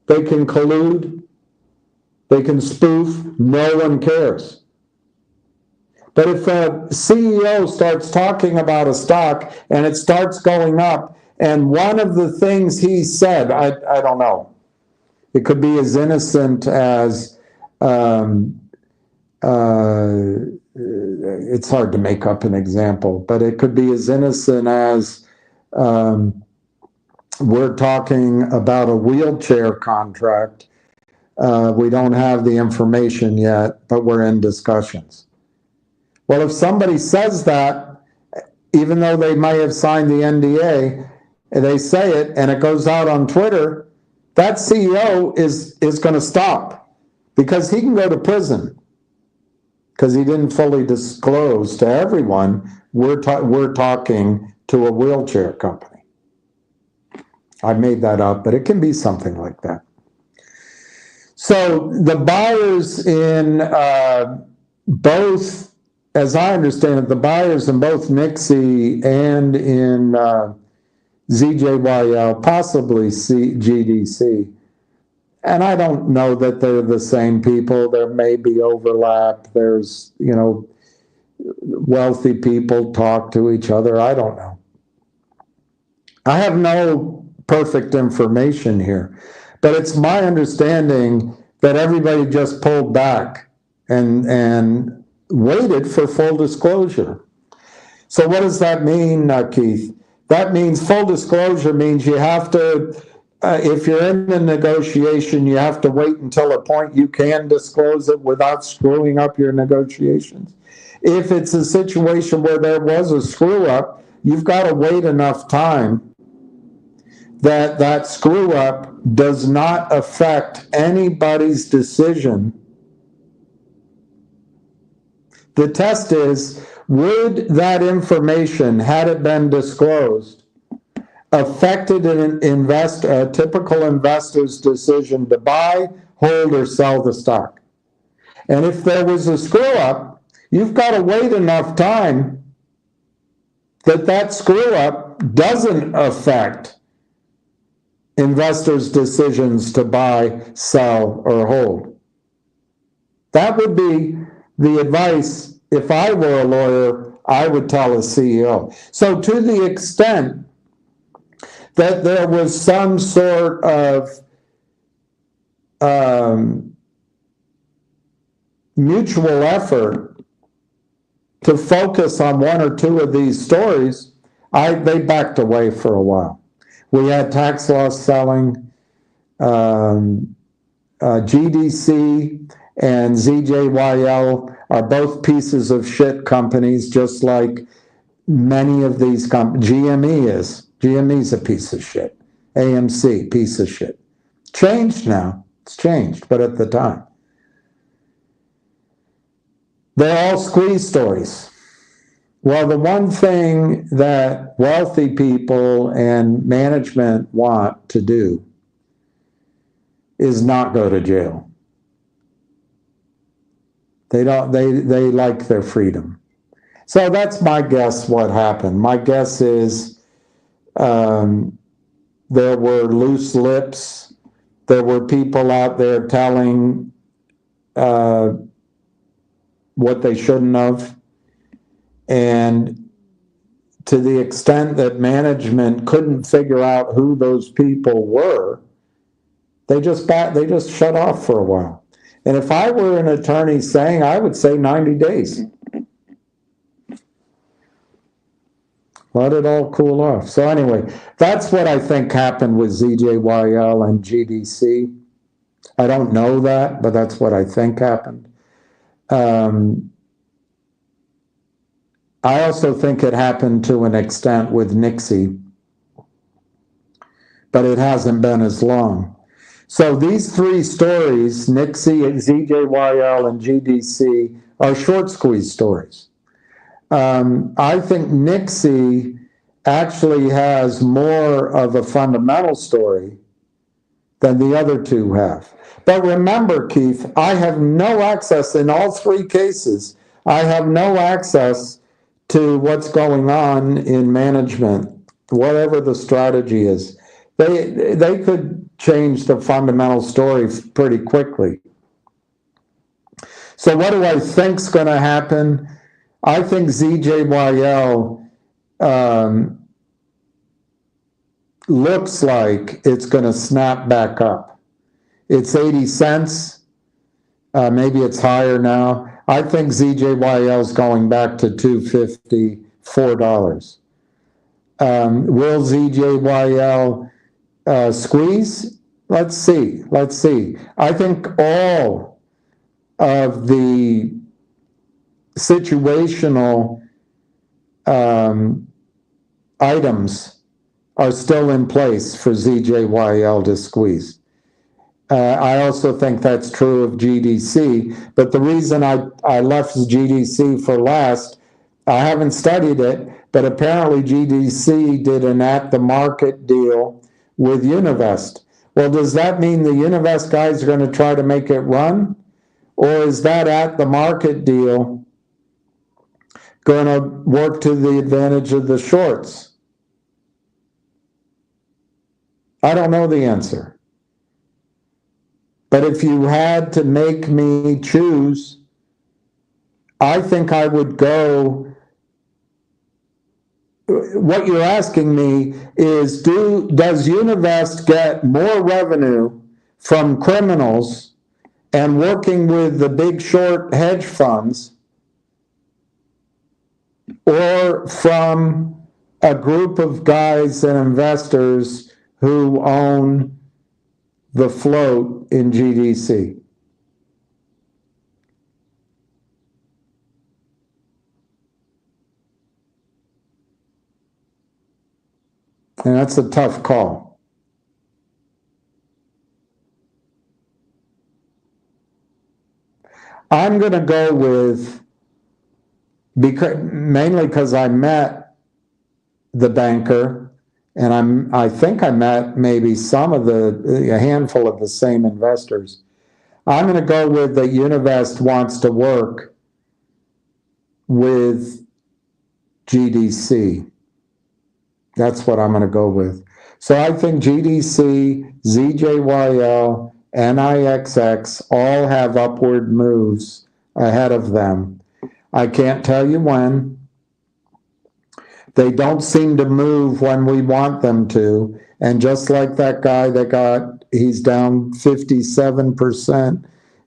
They can collude. They can spoof. No one cares. But if a CEO starts talking about a stock and it starts going up, and one of the things he said, I don't know, it could be as innocent as, it's hard to make up an example, but it could be as innocent as we're talking about a wheelchair contract. We don't have the information yet, but we're in discussions. Well, if somebody says that, even though they may have signed the NDA, and they say it and it goes out on Twitter, that CEO is going to stop because he can go to prison because he didn't fully disclose to everyone we're talking to a wheelchair company. I made that up, but it can be something like that. So the buyers in both, as I understand it, the buyers in both Nixie and in ZJYL, possibly GDC, and I don't know that they're the same people. There may be overlap. There's, wealthy people talk to each other. I don't know. I have no perfect information here, but it's my understanding that everybody just pulled back and waited for full disclosure. So what does that mean, Keith? That means full disclosure means you have to, if you're in a negotiation, you have to wait until a point you can disclose it without screwing up your negotiations. If it's a situation where there was a screw up, you've got to wait enough time that that screw up does not affect anybody's decision. The test is, would that information, had it been disclosed, affected a typical investor's decision to buy, hold, or sell the stock? And if there was a screw up, you've got to wait enough time that that screw up doesn't affect investors' decisions to buy, sell, or hold. That would be the advice. If I were a lawyer, I would tell a CEO. So to the extent that there was some sort of mutual effort to focus on one or two of these stories, they backed away for a while. We had tax loss selling, GDC and ZJYL are both pieces of shit companies, just like many of these companies. GME is. GME's a piece of shit. AMC, piece of shit. Changed now. It's changed, but at the time. They're all squeeze stories. Well, the one thing that wealthy people and management want to do is not go to jail. They like their freedom. So that's my guess what happened. My guess is there were loose lips. There were people out there telling what they shouldn't have. And to the extent that management couldn't figure out who those people were, they just shut off for a while. And if I were an attorney saying, I would say 90 days. Let it all cool off. So anyway, that's what I think happened with ZJYL and GDC. I don't know that, but that's what I think happened. I also think it happened to an extent with Nixie, but it hasn't been as long. So these three stories, Nixie, ZJYL, and GDC, are short squeeze stories. I think Nixie actually has more of a fundamental story than the other two have. But remember, Keith, I have no access in all three cases. I have no access to what's going on in management, whatever the strategy is. They could change the fundamental story pretty quickly. So what do I think's going to happen? I think ZJYL looks like it's going to snap back up. It's 80 cents. Maybe it's higher now. I think ZJYL is going back to $2.50, $4. Will ZJYL squeeze? Let's see. I think all of the situational items are still in place for ZJYL to squeeze. I also think that's true of GDC, but the reason I left GDC for last, I haven't studied it, but apparently GDC did an at-the-market deal with Univest. Well, does that mean the Univest guys are going to try to make it run? Or is that at-the-market deal going to work to the advantage of the shorts? I don't know the answer. But if you had to make me choose, I think I would go. What you're asking me is, does Univest get more revenue from criminals and working with the big short hedge funds, or from a group of guys and investors who own the float in GDC? And that's a tough call. I'm going to go with, mainly because I met the banker, and I think I met maybe a handful of the same investors. I'm going to go with that Univest wants to work with GDC. That's what I'm going to go with. So I think GDC, ZJYL, NIXX all have upward moves ahead of them. I can't tell you when, They don't seem to move when we want them to. And just like that guy he's down 57%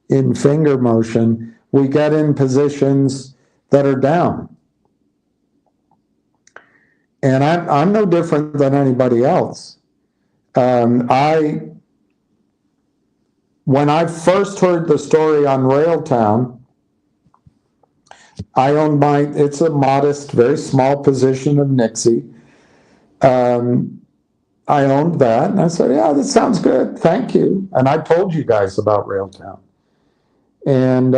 in finger motion, we get in positions that are down. And I'm no different than anybody else. When I first heard the story on Railtown, I owned it's a modest, very small position of Nixie. I owned that, and I said, yeah, that sounds good, thank you. And I told you guys about Railtown. And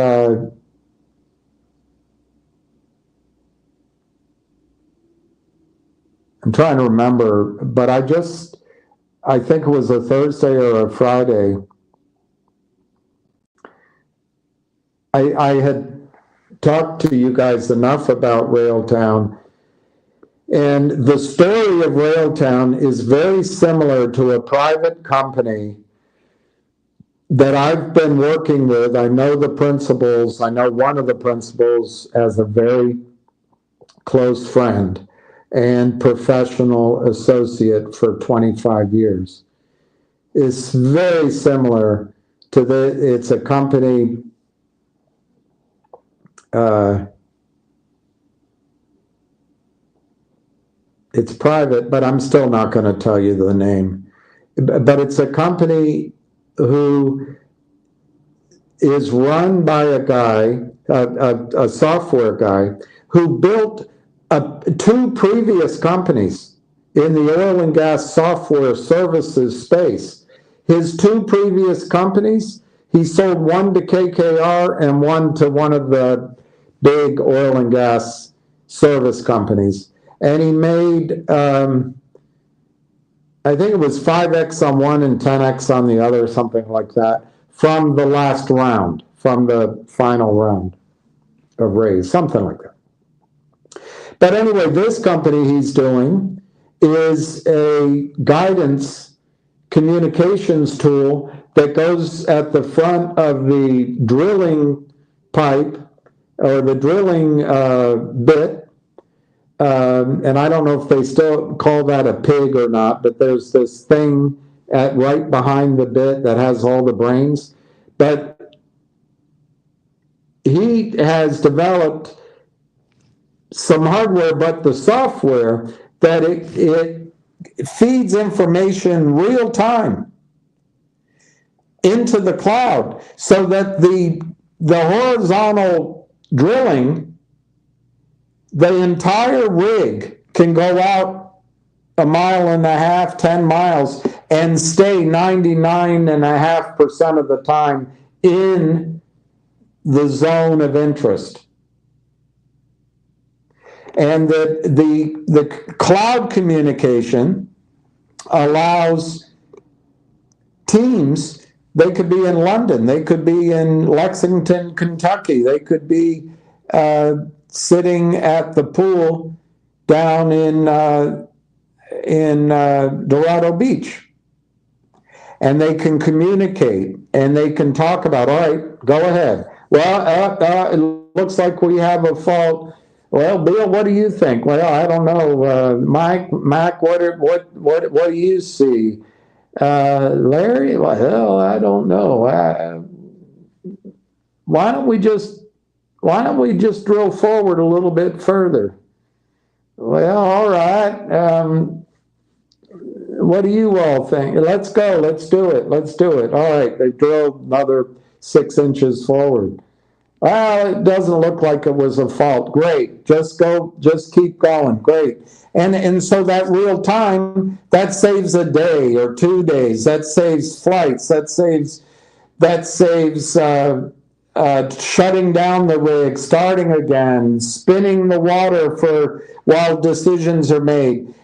I'm trying to remember, but I think it was a Thursday or a Friday, I had talked to you guys enough about Railtown. And the story of Railtown is very similar to a private company that I've been working with. I know the principals. I know one of the principals as a very close friend and professional associate for 25 years. It's very similar to it's a company, it's private, but I'm still not going to tell you the name. But it's a company who is run by a guy, a software guy, who built two previous companies in the oil and gas software services space. His two previous companies, he sold one to KKR and one to one of the big oil and gas service companies. And he made, I think it was 5x on one and 10x on the other, something like that, from the last round, from the final round of raise, something like that. But anyway, this company he's doing is a guidance communications tool that goes at the front of the drilling pipe or the drilling bit. And I don't know if they still call that a pig or not, but there's this thing right behind the bit that has all the brains. But he has developed some hardware, but the software that it feeds information real time into the cloud so that the horizontal drilling, the entire rig can go out 1.5 miles, 10 miles, and stay 99.5% of the time in the zone of interest. And the cloud communication allows teams, they could be in London, they could be in Lexington, Kentucky, they could be sitting at the pool down in Dorado Beach. And they can communicate and they can talk about, all right, go ahead. Well, it looks like we have a fault. Well, Bill, what do you think? Well, I don't know. Mac, what do you see? Larry, well, I don't know. Why don't we just drill forward a little bit further? Well, all right. What do you all think? Let's go. Let's do it. All right. They drilled another 6 inches forward. Well, it doesn't look like it was a fault. Great. Just keep going. Great. And so that real time, that saves a day or 2 days. That saves flights. That saves shutting down the rig, starting again, spinning the water while decisions are made.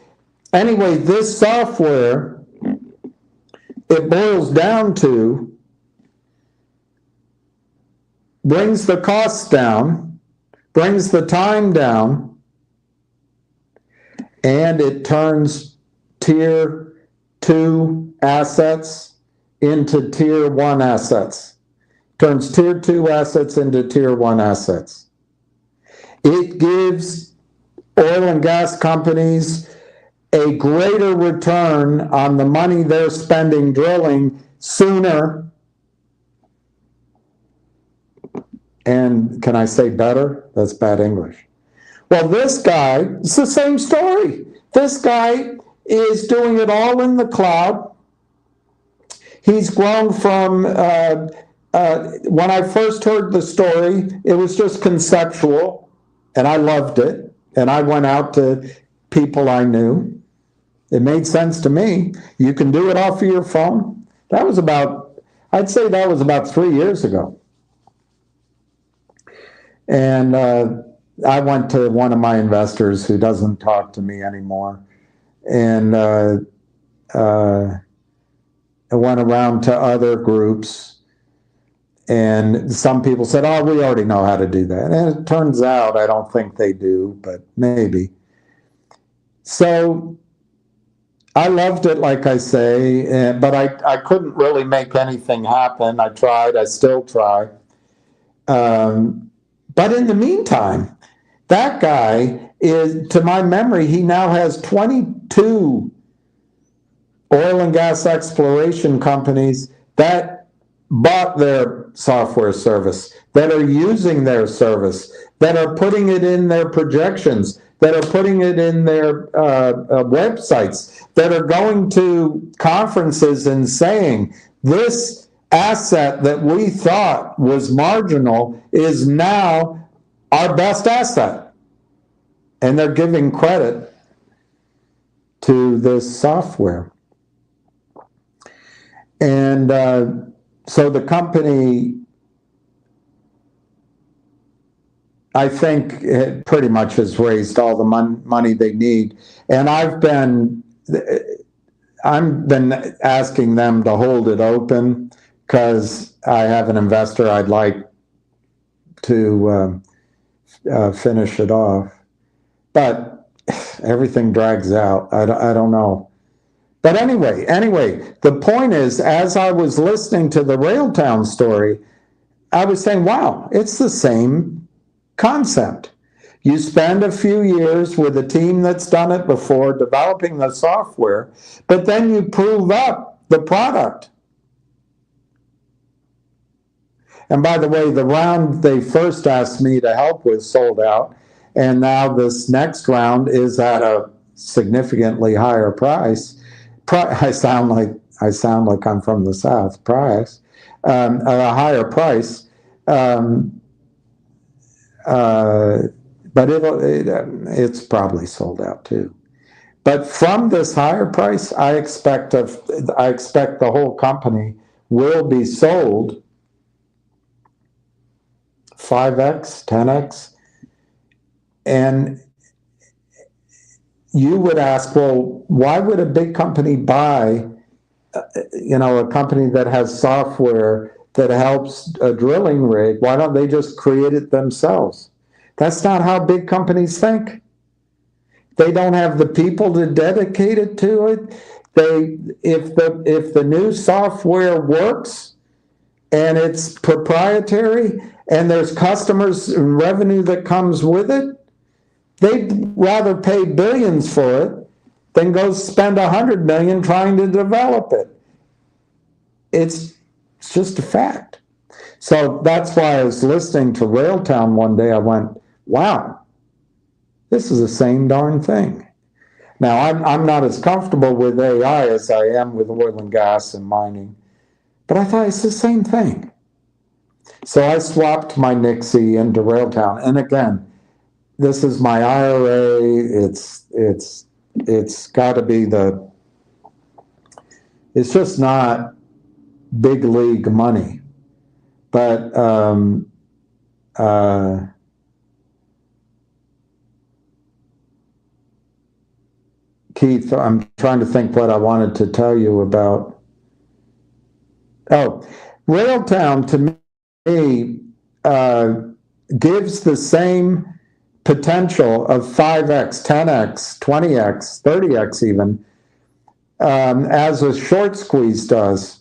Anyway, this software, it boils down to, brings the costs down, brings the time down, and it turns tier 2 assets into tier 1 assets. Turns tier 2 assets into tier 1 assets. It gives oil and gas companies a greater return on the money they're spending drilling sooner. And can I say better? That's bad English. Well, this guy, it's the same story. This guy is doing it all in the cloud. He's grown from, when I first heard the story, it was just conceptual, and I loved it. And I went out to people I knew. It made sense to me. You can do it off of your phone. That was about, I'd say that was about 3 years ago. And I went to one of my investors who doesn't talk to me anymore. And I went around to other groups. And some people said, oh, we already know how to do that. And it turns out I don't think they do, but maybe. So I loved it, like I say, but I couldn't really make anything happen. I tried, I still try. But in the meantime, that guy is, to my memory, he now has 22 oil and gas exploration companies that bought their software service, that are using their service, that are putting it in their projections, that are putting it in their websites, that are going to conferences and saying, this asset that we thought was marginal is now our best asset. And they're giving credit to this software. And so the company, I think, it pretty much has raised all the money they need. And I've been asking them to hold it open because I have an investor I'd like to finish it off. But everything drags out. I don't know. But anyway, the point is, as I was listening to the Railtown story, I was saying, wow, it's the same concept. You spend a few years with a team that's done it before, developing the software, but then you prove up the product. And by the way, the round they first asked me to help with sold out, and now this next round is at a significantly higher price. I sound like I'm from the South. Price, at a higher price, but it's probably sold out too. But from this higher price, I expect the whole company will be sold 5x, 10x, and you would ask, well, why would a big company buy, a company that has software that helps a drilling rig? Why don't they just create it themselves? That's not how big companies think. They don't have the people to dedicate it to it. If the new software works and it's proprietary and there's customers and revenue that comes with it, they'd rather pay billions for it than go spend $100 million trying to develop it. It's just a fact. So that's why I was listening to Railtown one day. I went, wow, this is the same darn thing. Now, I'm not as comfortable with AI as I am with oil and gas and mining, but I thought it's the same thing. So I swapped my Nixie into Railtown. And again, this is my IRA. It's got to be it's just not big league money. But Keith, I'm trying to think what I wanted to tell you about. Oh, Railtown to me gives the same potential of 5x, 10x, 20x, 30x even, as a short squeeze does.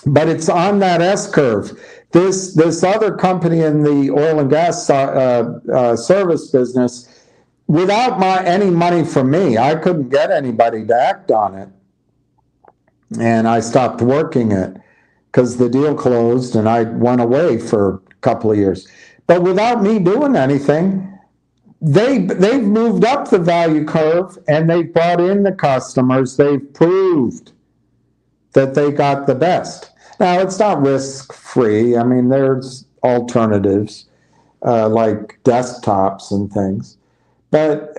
But it's on that S-curve. This other company in the oil and gas service business without any money from me, I couldn't get anybody to act on it. And I stopped working it because the deal closed and I went away for a couple of years. But without me doing anything, they've moved up the value curve and they've brought in the customers. They've proved that they got the best. Now, it's not risk-free. I mean, there's alternatives like desktops and things. But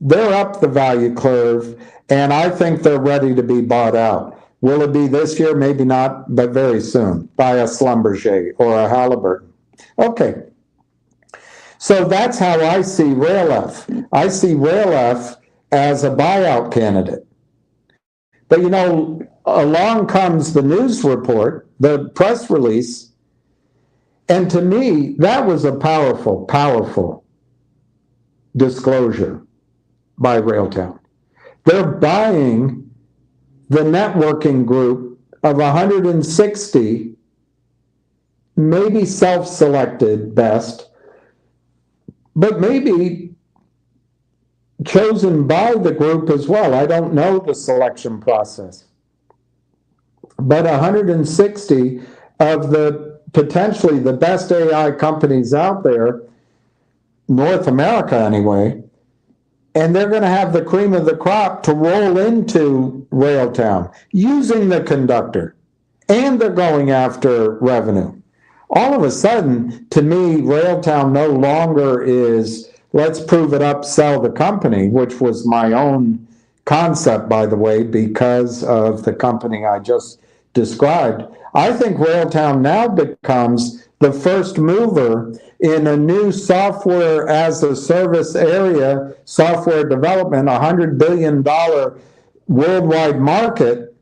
they're up the value curve, and I think they're ready to be bought out. Will it be this year? Maybe not, but very soon by a Schlumberger or a Halliburton. Okay. So that's how I see RailF. I see RailF as a buyout candidate. But you know, along comes the news report, the press release, and to me, that was a powerful, powerful disclosure by Railtown. They're buying the networking group of 160, maybe self-selected best, but maybe chosen by the group as well. I don't know the selection process. But 160 of the potentially the best AI companies out there, North America anyway, and they're going to have the cream of the crop to roll into Railtown using the conductor, and they're going after revenue. All of a sudden, to me, Railtown no longer is, let's prove it up, sell the company, which was my own concept, by the way, because of the company I just described. I think Railtown now becomes the first mover in a new software as a service area, software development, $100 billion worldwide market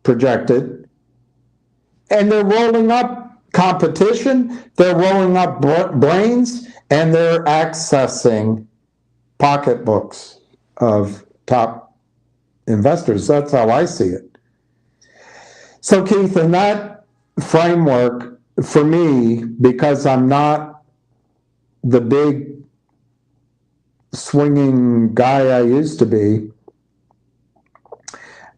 projected. And they're rolling up competition, they're rolling up brains, and they're accessing pocketbooks of top investors. That's how I see it. So, Keith, in that framework, for me, because I'm not the big swinging guy I used to be,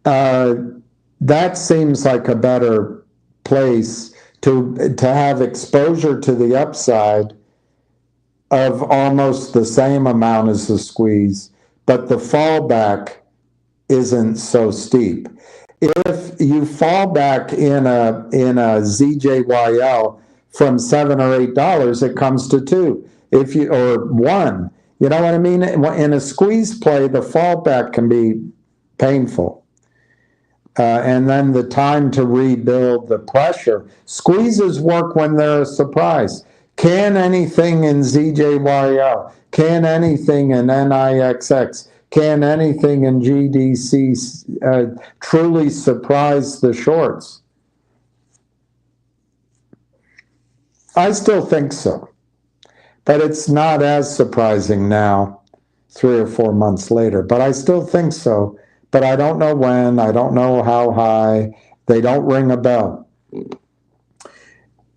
that seems like a better place to have exposure to the upside of almost the same amount as the squeeze, but the fallback isn't so steep. If you fall back in a ZJYL from $7 or $8, it comes to $2. If you or $1, you know what I mean? In a squeeze play, the fallback can be painful. And then the time to rebuild the pressure. Squeezes work when they're a surprise. Can anything in ZJYL? Can anything in NIXX? Can anything in GDC truly surprise the shorts? I still think so. But it's not as surprising now, 3 or 4 months later. But I still think so. But I don't know when, I don't know how high, they don't ring a bell.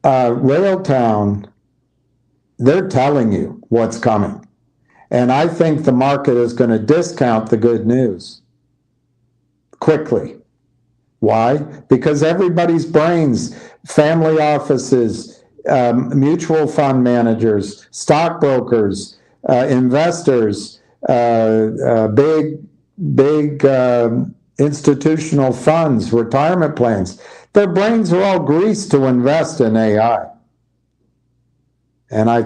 Railtown, they're telling you what's coming. And I think the market is going to discount the good news quickly. Why? Because everybody's brains, family offices, mutual fund managers, stockbrokers, investors, big institutional funds, retirement plans, their brains are all greased to invest in AI. And I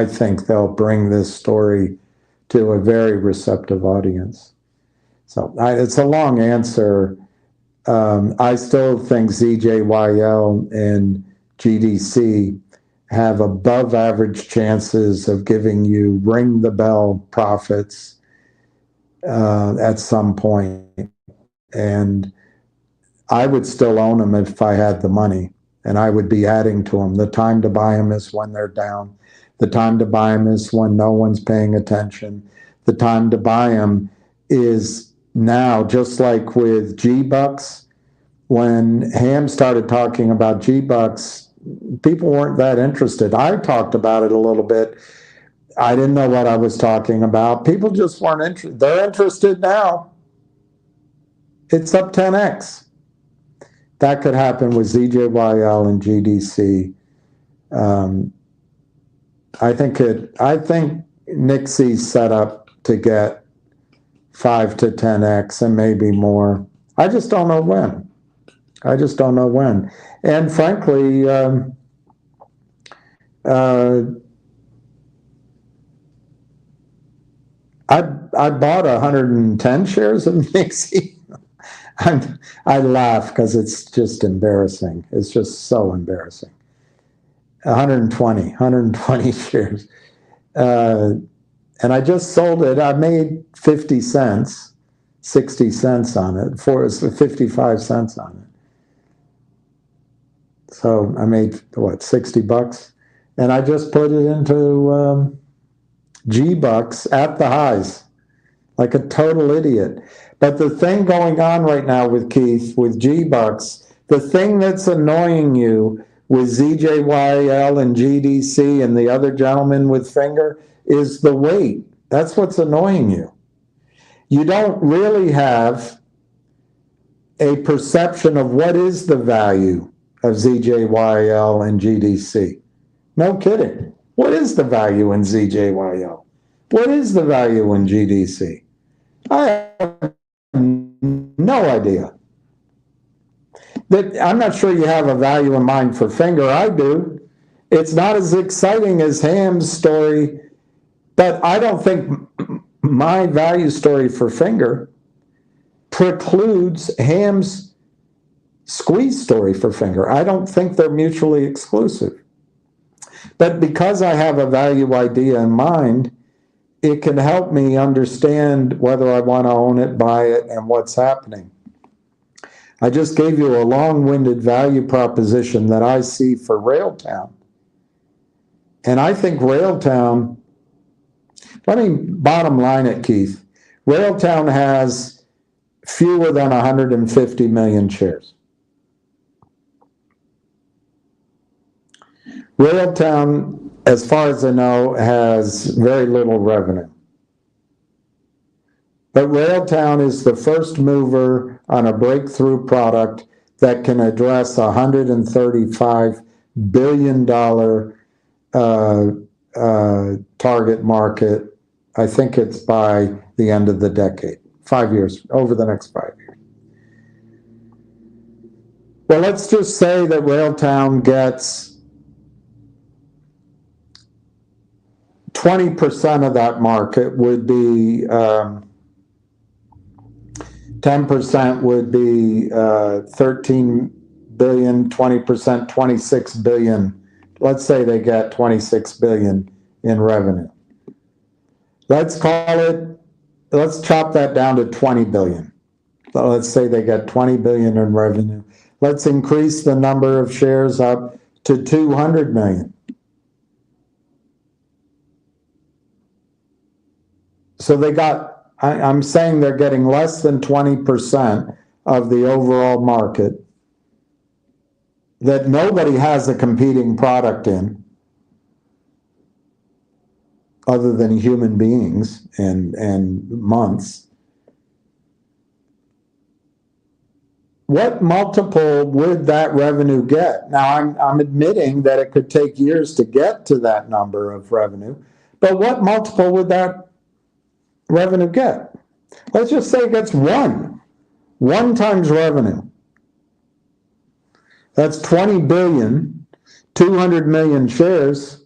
think they'll bring this story to a very receptive audience. So it's a long answer. I still think ZJYL and GDC have above average chances of giving you ring the bell profits at some point. And I would still own them if I had the money, and I would be adding to them. The time to buy them is when they're down. The time to buy them is when no one's paying attention. The time to buy them is now, just like with G-Bucks when Ham started talking about G-Bucks, people weren't that interested. I talked about it a little bit. I didn't know what I was talking about. People just weren't interested. They're interested now. It's up 10x. That could happen with ZJYL and GDC. I think Nixie's set up to get 5 to 10x and maybe more. I just don't know when. And frankly, I bought 110 shares of Nixie. I laugh because it's just embarrassing. It's just so embarrassing. 120 shares. And I just sold it. I made 50 cents, 60 cents on it, 55 cents on it. So I made, what, $60? And I just put it into G-Bucks at the highs, like a total idiot. But the thing going on right now with Keith, with G-Bucks, the thing that's annoying you with ZJYL and GDC and the other gentleman with Finger is the weight. That's what's annoying you. You don't really have a perception of what is the value of ZJYL and GDC. No kidding. What is the value in ZJYL? What is the value in GDC? I have no idea. I'm not sure you have a value in mind for Finger. I do. It's not as exciting as Ham's story, but I don't think my value story for Finger precludes Ham's squeeze story for Finger. I don't think they're mutually exclusive. But because I have a value idea in mind, it can help me understand whether I want to own it, buy it, and what's happening. I just gave you a long-winded value proposition that I see for Railtown. And I think Railtown, let me bottom line it, Keith. Railtown has fewer than 150 million shares. Railtown, as far as I know, has very little revenue. But Railtown is the first mover on a breakthrough product that can address a $135 billion target market. I think it's by the end of the decade, 5 years, over the next 5 years. Well, let's just say that Railtown gets 20% of that market would be 10% would be 13 billion, 20%, 26 billion. Let's say they get 26 billion in revenue. Let's chop that down to 20 billion. So let's say they get 20 billion in revenue. Let's increase the number of shares up to 200 million. So I'm saying they're getting less than 20% of the overall market that nobody has a competing product in other than human beings and months. What multiple would that revenue get? Now, I'm admitting that it could take years to get to that number of revenue, but what multiple would that revenue get? Let's just say it gets one times revenue. That's 20 billion, 200 million shares.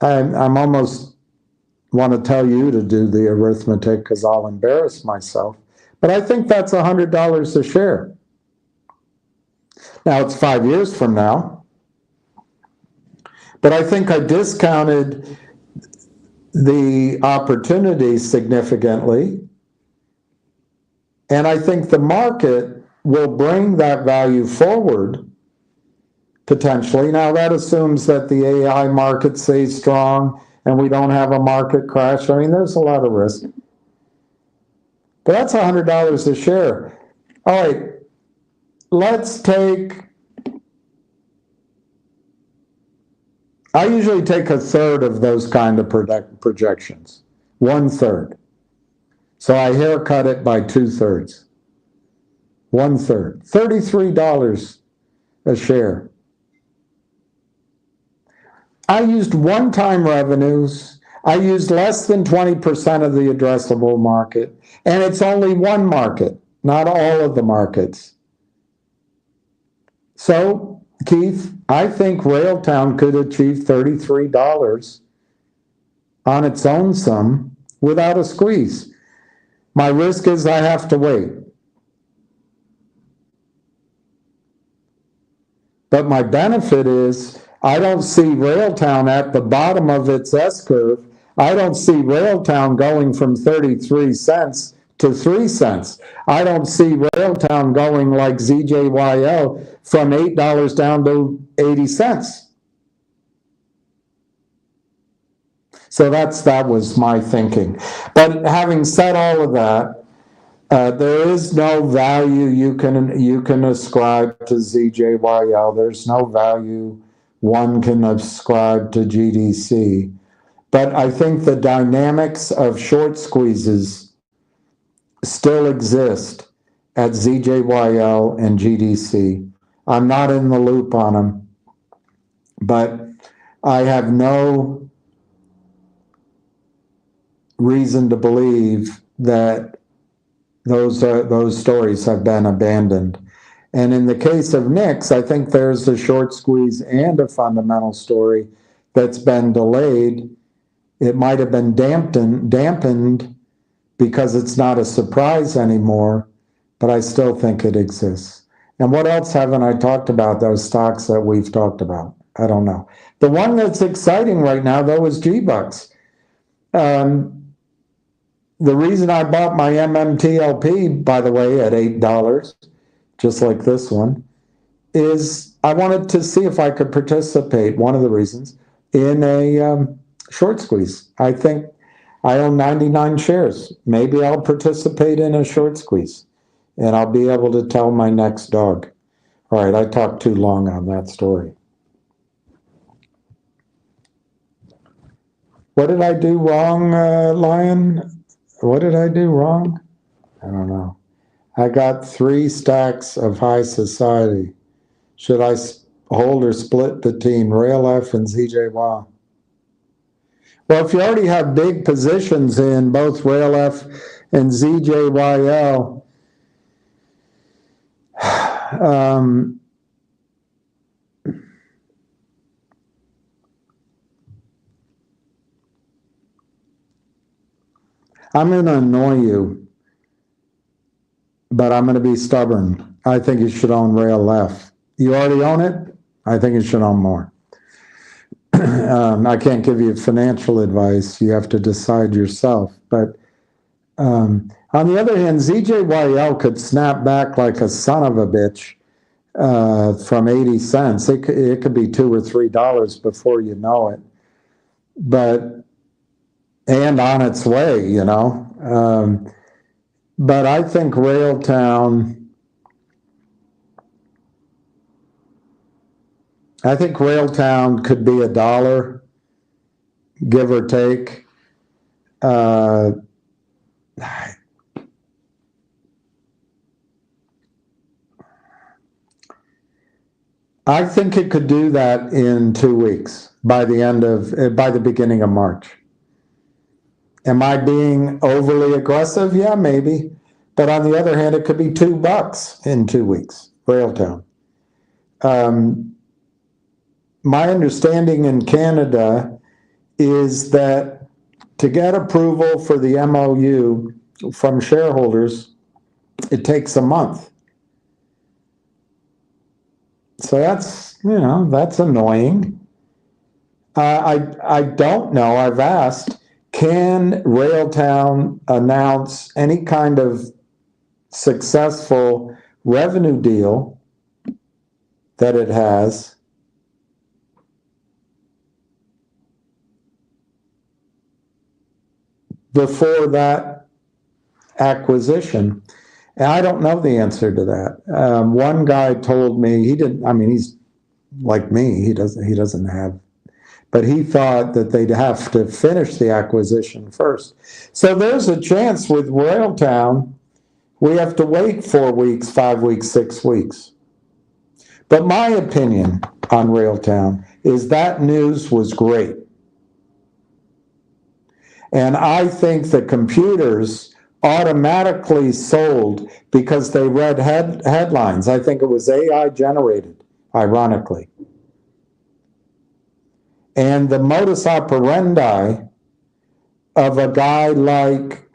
I'm almost want to tell you to do the arithmetic because I'll embarrass myself. But I think that's $100 a share. Now it's 5 years from now. But I think I discounted the opportunity significantly. And I think the market will bring that value forward potentially. Now that assumes that the AI market stays strong and we don't have a market crash. I mean, there's a lot of risk. But that's $100 a share. All right, let's take, I usually take a third of those kind of projections, 1/3. So I haircut it by 2/3, 1/3, $33 a share. I used one-time revenues. I used less than 20% of the addressable market, and it's only one market, not all of the markets. So, Keith, I think Railtown could achieve $33 on its own sum without a squeeze. My risk is I have to wait. But my benefit is I don't see Railtown at the bottom of its S curve. I don't see Railtown going from 33 cents to 3 cents. I don't see Railtown going like ZJYL from $8 down to 80 cents. So that was my thinking. But having said all of that, there is no value you can ascribe to ZJYL. There's no value one can ascribe to GDC. But I think the dynamics of short squeezes still exist at ZJYL and GDC. I'm not in the loop on them, but I have no reason to believe that those stories have been abandoned. And in the case of NIX, I think there's a short squeeze and a fundamental story that's been delayed. It might have been dampened because it's not a surprise anymore, but I still think it exists. And what else haven't I talked about, those stocks that we've talked about? I don't know. The one that's exciting right now, though, is G-Bucks. The reason I bought my MMTLP, by the way, at $8, just like this one, is I wanted to see if I could participate, one of the reasons, in a short squeeze. I think I own 99 shares. Maybe I'll participate in a short squeeze, and I'll be able to tell my next dog. All right, I talked too long on that story. What did I do wrong, Lion? What did I do wrong? I don't know. I got 3 stacks of high society. Should I hold or split between Rail F and ZJY? Well, if you already have big positions in both Rail F and ZJYL, I'm going to annoy you, but I'm going to be stubborn. I think you should own Rail F. You already own it? I think you should own more. I can't give you financial advice. You have to decide yourself. But on the other hand, ZJYL could snap back like a son of a bitch from 80 cents. It could be $2 or $3 before you know it. And on its way, you know. But I think Railtown could be $1, give or take. I think it could do that in 2 weeks, by the beginning of March. Am I being overly aggressive? Yeah, maybe. But on the other hand, it could be $2 in 2 weeks, Railtown. My understanding in Canada is that to get approval for the MOU from shareholders, it takes a month. So that's annoying. I don't know. I've asked, can Railtown announce any kind of successful revenue deal that it has before that acquisition? And I don't know the answer to that. One guy told me he didn't. I mean, he's like me. He doesn't have. But he thought that they'd have to finish the acquisition first. So there's a chance with Railtown, we have to wait 4 weeks, 5 weeks, 6 weeks. But my opinion on Railtown is that news was great. And I think the computers automatically sold because they read headlines. I think it was AI generated, ironically. And the modus operandi of a guy like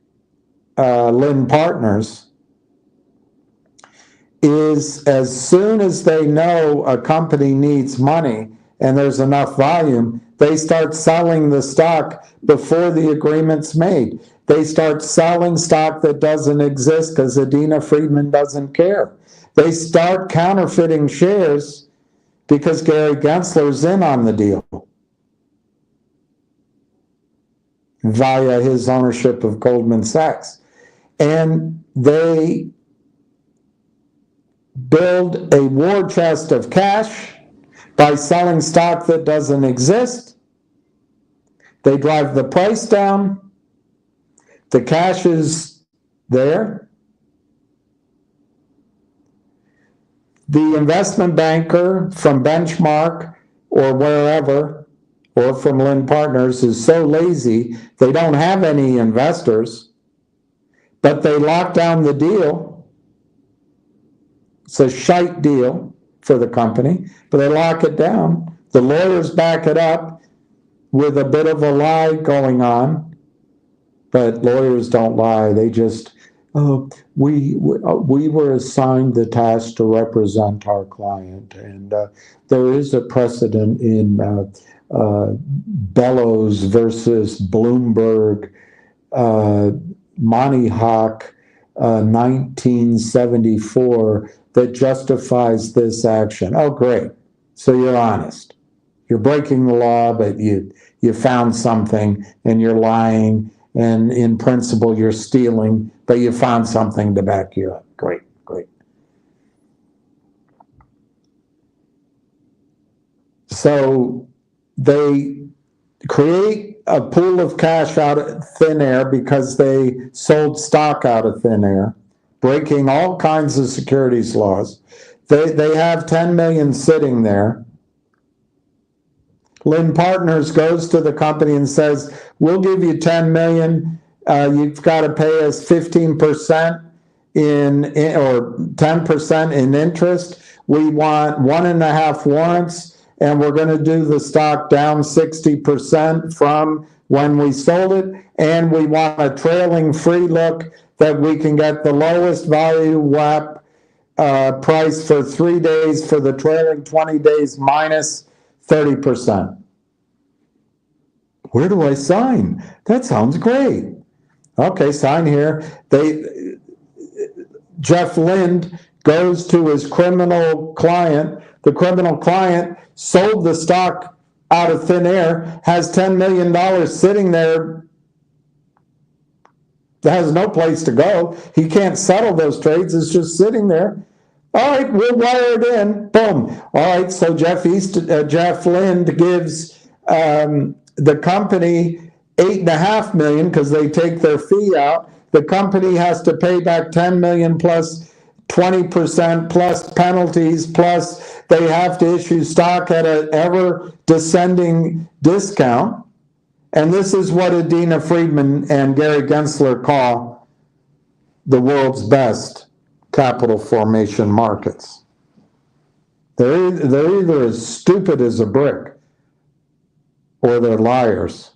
Lynn Partners is, as soon as they know a company needs money and there's enough volume, they start selling the stock before the agreement's made. They start selling stock that doesn't exist because Adina Friedman doesn't care. They start counterfeiting shares because Gary Gensler's in on the deal via his ownership of Goldman Sachs. And they build a war chest of cash by selling stock that doesn't exist. They drive the price down. The cash is there. The investment banker from Benchmark or wherever, or from Lynn Partners, is so lazy they don't have any investors, but they lock down the deal. It's a shite deal for the company, but they lock it down. The lawyers back it up with a bit of a lie going on, but lawyers don't lie. They just, we were assigned the task to represent our client, and there is a precedent in Bellows versus Bloomberg, Monty Hawk, 1974, that justifies this action. Oh, great. So you're honest. You're breaking the law, but you found something and you're lying, and in principle you're stealing, but you found something to back you up. Great, great. So they create a pool of cash out of thin air because they sold stock out of thin air, breaking all kinds of securities laws. They have 10 million sitting there. Lynn Partners goes to the company and says, we'll give you 10 million. You've got to pay us 15% or 10% in interest. We want 1.5 warrants, and we're going to do the stock down 60% from when we sold it. And we want a trailing free look that we can get the lowest value WAP price for 3 days for the trailing 20 days minus 30%. Where do I sign? That sounds great. Okay, sign here. Jeff Lind goes to his criminal client. The criminal client sold the stock out of thin air, has $10 million sitting there, has no place to go. He can't settle those trades. It's just sitting there. All right, we'll wire it in. Boom. All right, so Jeff Lind gives the company $8.5 million because they take their fee out. The company has to pay back $10 million plus 20% plus penalties, plus they have to issue stock at an ever descending discount. And this is what Adina Friedman and Gary Gensler call the world's best capital formation markets. They're either as stupid as a brick or they're liars.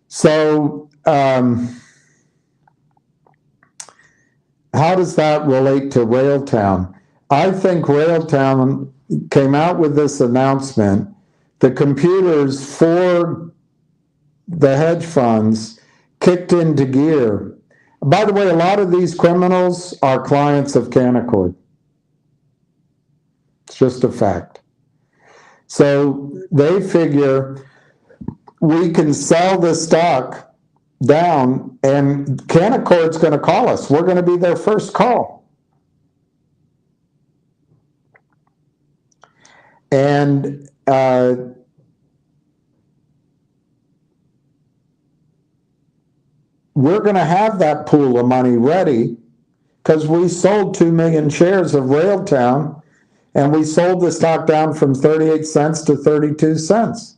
So how does that relate to Railtown? I think Railtown came out with this announcement. The computers for the hedge funds kicked into gear. By the way, a lot of these criminals are clients of Canaccord. It's just a fact. So they figure we can sell the stock down, and Canaccord's going to call us. We're going to be their first call. And we're going to have that pool of money ready because we sold 2 million shares of Railtown, and we sold the stock down from 38 cents to 32 cents.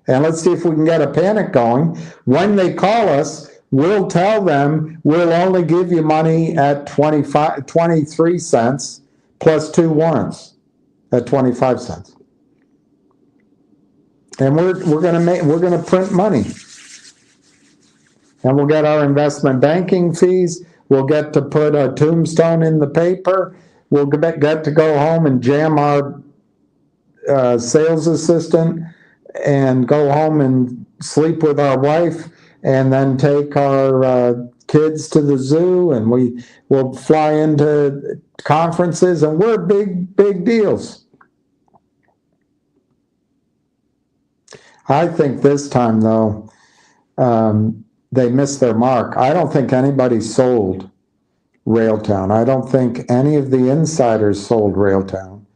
And let's see if we can get a panic going. When they call us, we'll tell them we'll only give you money at 23 cents plus 2 warrants at 25 cents. And we're going to print money. And we'll get our investment banking fees. We'll get to put a tombstone in the paper. We'll get to go home and jam our sales assistant and go home and sleep with our wife, and then take our kids to the zoo, and we will fly into conferences, and we're big deals. I think this time, though, they missed their mark. I don't think anybody sold Railtown. I don't think any of the insiders sold Railtown.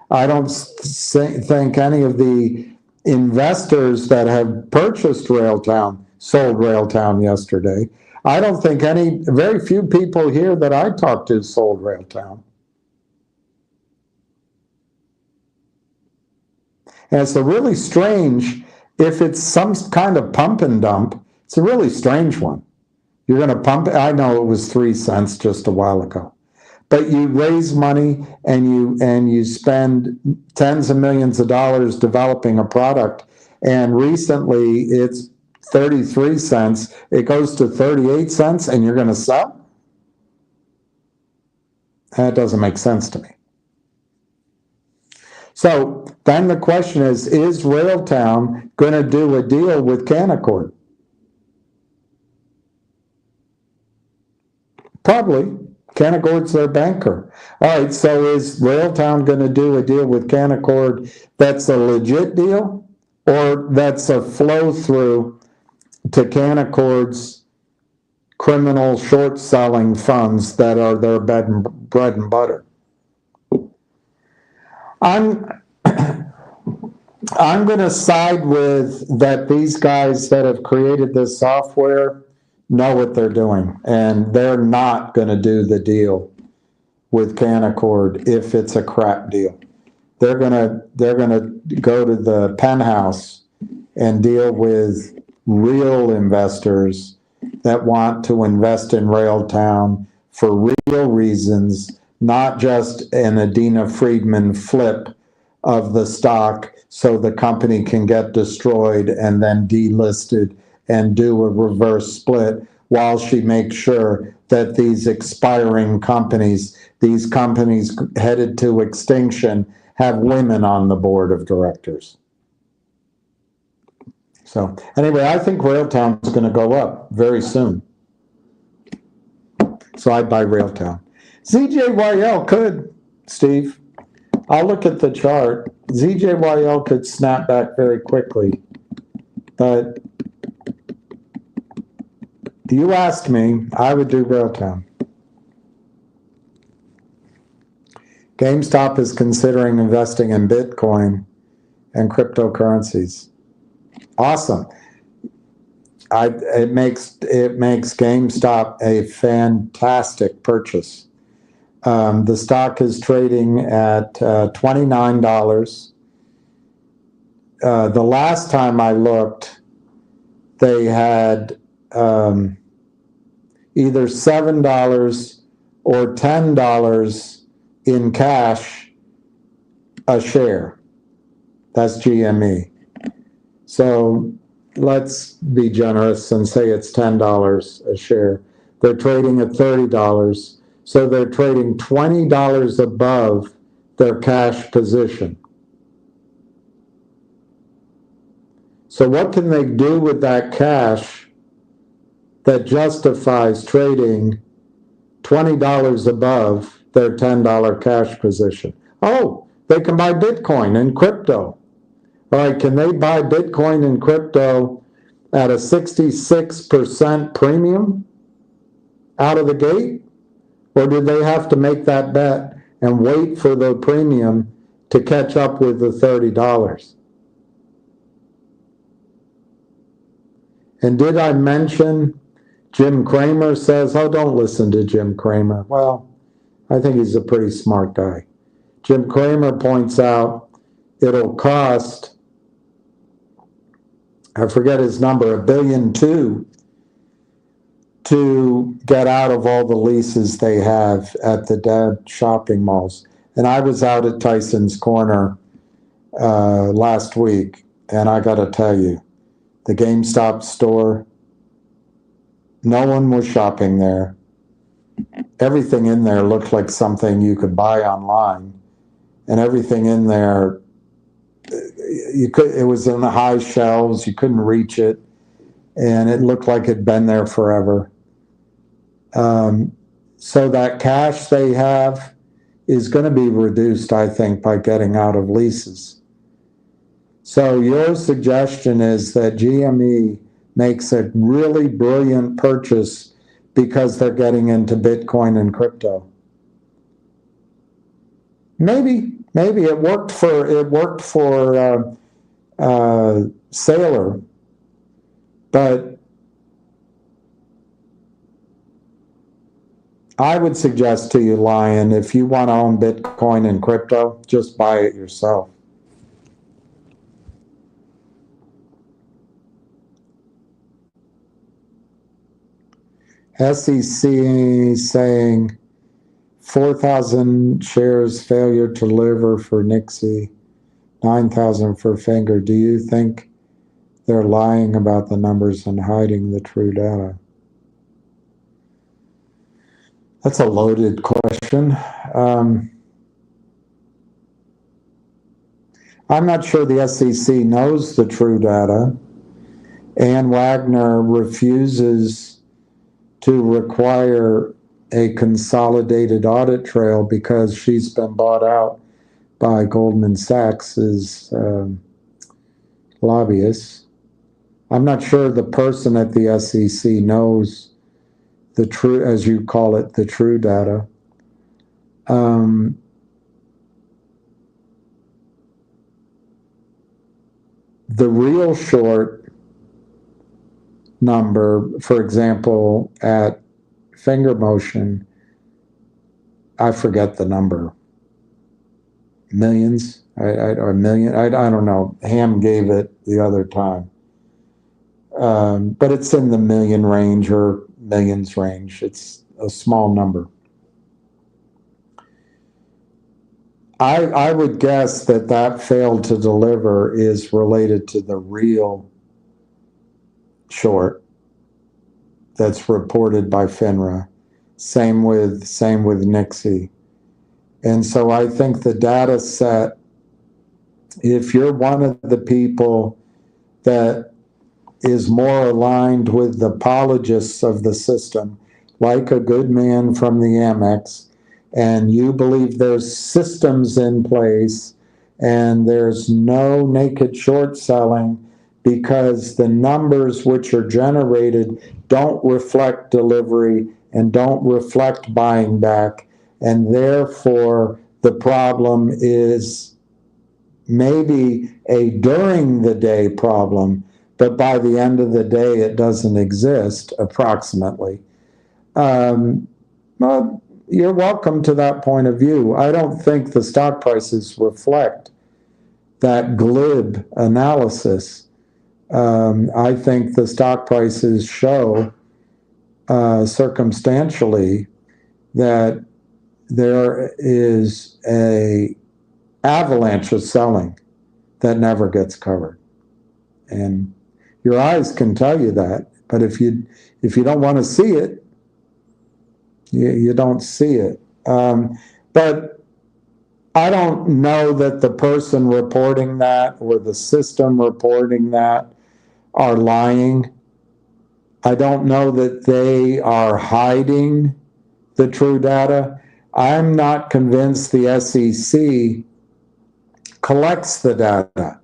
I don't think any of the investors that have purchased Railtown sold Railtown yesterday. I don't think very few people here that I talked to sold Railtown. And it's a really strange, if it's some kind of pump and dump, it's a really strange one. You're going to pump it. I know it was 3 cents just a while ago. But you raise money and you spend tens of millions of dollars developing a product, and recently it's 33 cents. It goes to 38 cents, and you're going to sell? That doesn't make sense to me. So then the question is Railtown going to do a deal with Canaccord? Probably. Canaccord's their banker. All right, so is Railtown going to do a deal with Canaccord that's a legit deal, or that's a flow-through to Canaccord's criminal short-selling funds that are their bread and butter? I'm going to side with that these guys that have created this software know what they're doing, and they're not going to do the deal with Canaccord if it's a crap deal. They're going to go to the penthouse and deal with real investors that want to invest in Railtown for real reasons, not just an Adina Friedman flip of the stock so the company can get destroyed and then delisted and do a reverse split while she makes sure that these expiring companies, these companies headed to extinction, have women on the board of directors. So anyway, I think Railtown is going to go up very soon. So I'd buy Railtown. ZJYL could, Steve. I'll look at the chart. ZJYL could snap back very quickly. But you asked me, I would do Railtown. GameStop is considering investing in Bitcoin and cryptocurrencies. Awesome. It makes GameStop a fantastic purchase. The stock is trading at $29. The last time I looked, they had either $7 or $10 in cash a share. That's GME. So let's be generous and say it's $10 a share. They're trading at $30. So they're trading $20 above their cash position. So what can they do with that cash that justifies trading $20 above their $10 cash position? Oh, they can buy Bitcoin and crypto. All right, can they buy Bitcoin and crypto at a 66% premium out of the gate? Or did they have to make that bet and wait for the premium to catch up with the $30? And did I mention Jim Cramer says, oh, don't listen to Jim Cramer. Well, I think he's a pretty smart guy. Jim Cramer points out it'll cost, I forget his number, $1.2 billion to get out of all the leases they have at the dead shopping malls. And I was out at Tyson's Corner last week, and I got to tell you, the GameStop store, no one was shopping there. Everything in there looked like something you could buy online, and everything in there, it was in the high shelves, you couldn't reach it, and it looked like it'd been there forever. So that cash they have is going to be reduced, I think, by getting out of leases. So your suggestion is that GME makes a really brilliant purchase because they're getting into Bitcoin and crypto. Maybe it worked for Saylor, but I would suggest to you, Lion, if you want to own Bitcoin and crypto, just buy it yourself. SEC saying 4,000 shares failure to deliver for Nixie, 9,000 for Finger. Do you think they're lying about the numbers and hiding the true data? That's a loaded question. I'm not sure the SEC knows the true data. Ann Wagner refuses to require a consolidated audit trail because she's been bought out by Goldman Sachs's lobbyists. I'm not sure the person at the SEC knows the true, as you call it, the true data. The real short number, for example, at Finger Motion, I forget the number, millions, or a million, I don't know. Ham gave it the other time. But it's in the million range or millions range. It's a small number. I would guess that failed to deliver is related to the real short that's reported by FINRA. Same with Nixie. And so I think the data set, if you're one of the people that is more aligned with the apologists of the system, like a good man from the Amex, and you believe there's systems in place and there's no naked short selling because the numbers which are generated don't reflect delivery and don't reflect buying back, and therefore the problem is maybe a during the day problem, but by the end of the day it doesn't exist, approximately. Well, you're welcome to that point of view. I don't think the stock prices reflect that glib analysis. I think the stock prices show circumstantially that there is a avalanche of selling that never gets covered. And your eyes can tell you that, but if you don't want to see it, you don't see it. But I don't know that the person reporting that or the system reporting that are lying. I don't know that they are hiding the true data. I'm not convinced the SEC collects the data.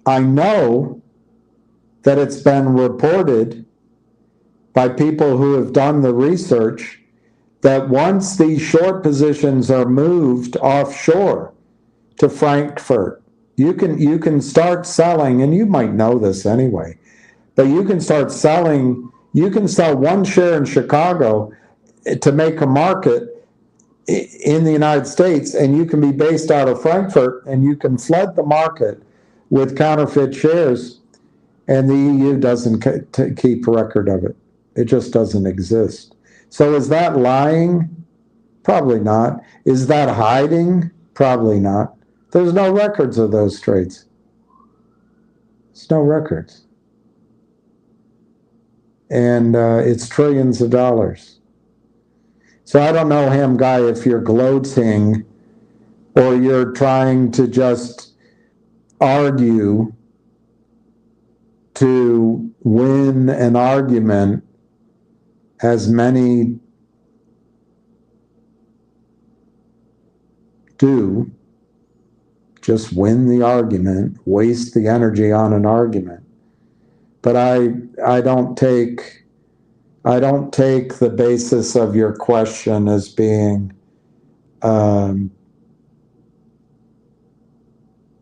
I know that it's been reported by people who have done the research that once these short positions are moved offshore to Frankfurt, you can start selling, and you might know this anyway, but you can start selling, you can sell one share in Chicago to make a market in the United States, and you can be based out of Frankfurt, and you can flood the market with counterfeit shares, and the EU doesn't keep a record of it. It just doesn't exist. So is that lying? Probably not. Is that hiding? Probably not. There's no records of those trades. There's no records. And it's trillions of dollars. So I don't know, Ham Guy, if you're gloating or you're trying to just argue to win an argument, as many do, just win the argument, waste the energy on an argument. But I don't take the basis of your question as being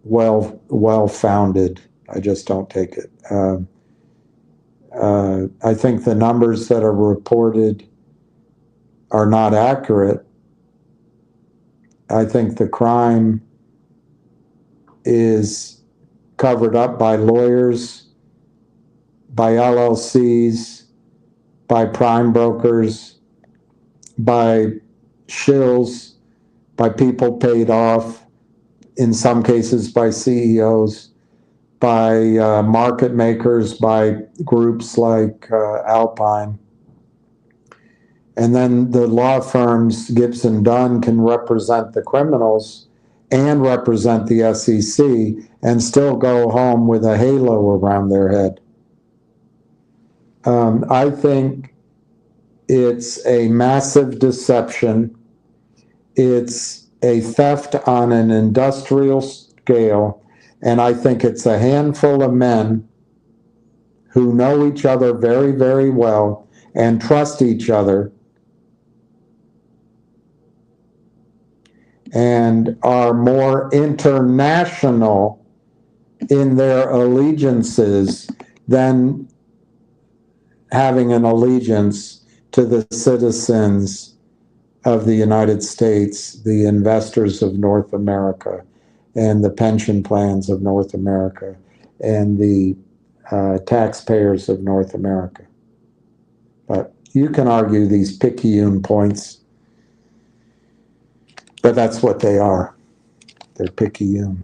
well founded. I just don't take it. I think the numbers that are reported are not accurate. I think the crime is covered up by lawyers, by LLCs, by prime brokers, by shills, by people paid off, in some cases by CEOs, by market makers, by groups like Alpine. And then the law firms, Gibson Dunn, can represent the criminals and represent the SEC and still go home with a halo around their head. I think it's a massive deception. It's a theft on an industrial scale, and I think it's a handful of men who know each other very, very well and trust each other and are more international in their allegiances than having an allegiance to the citizens of the United States, the investors of North America, and the pension plans of North America, and the taxpayers of North America. But you can argue these picayune points, but that's what they are. They're picayune.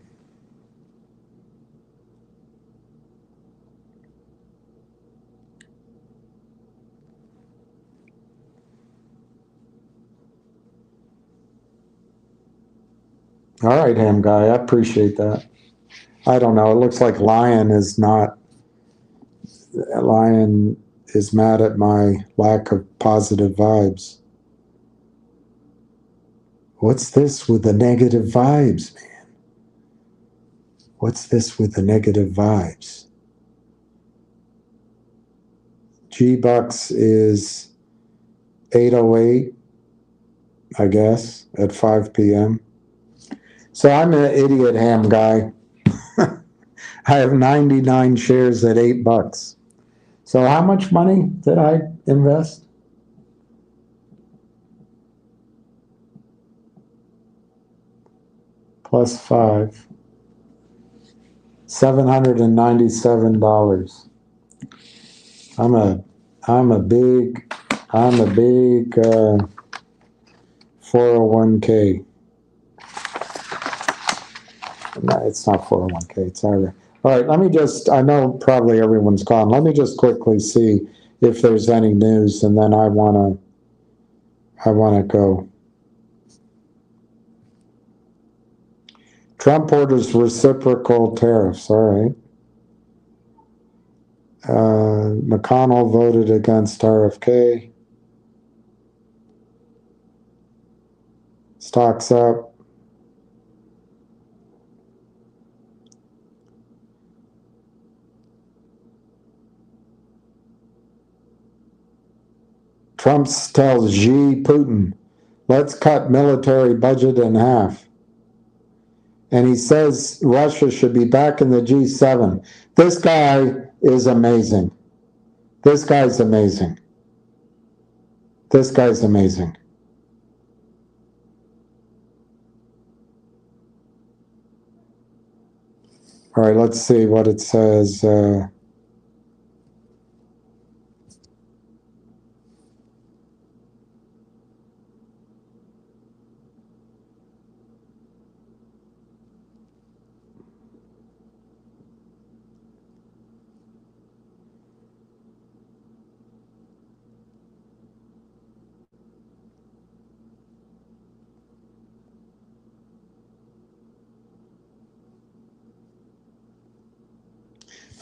All right, Ham Guy, I appreciate that. I don't know. It looks like Lion is mad at my lack of positive vibes. What's this with the negative vibes, man? What's this with the negative vibes? G-Bucks is 8:08, I guess, at 5 p.m. So I'm an idiot, Ham Guy. I have 99 shares at $8. So how much money did I invest? Plus 5. $797. I'm a big 401k. No, it's not 401k. It's IRA. All right, let me just, I know probably everyone's gone. Let me just quickly see if there's any news, and then I want to go. Trump orders reciprocal tariffs. All right. McConnell voted against RFK. Stocks up. Trump tells Xi Putin, let's cut military budget in half. And he says Russia should be back in the G7. This guy is amazing. This guy's amazing. This guy's amazing. All right, let's see what it says.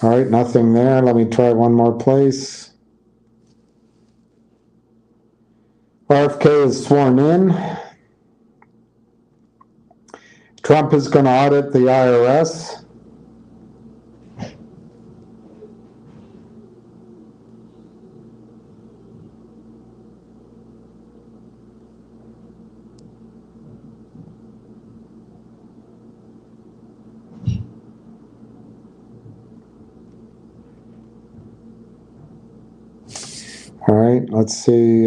All right, nothing there. Let me try one more place. RFK is sworn in. Trump is going to audit the IRS. All right, let's see.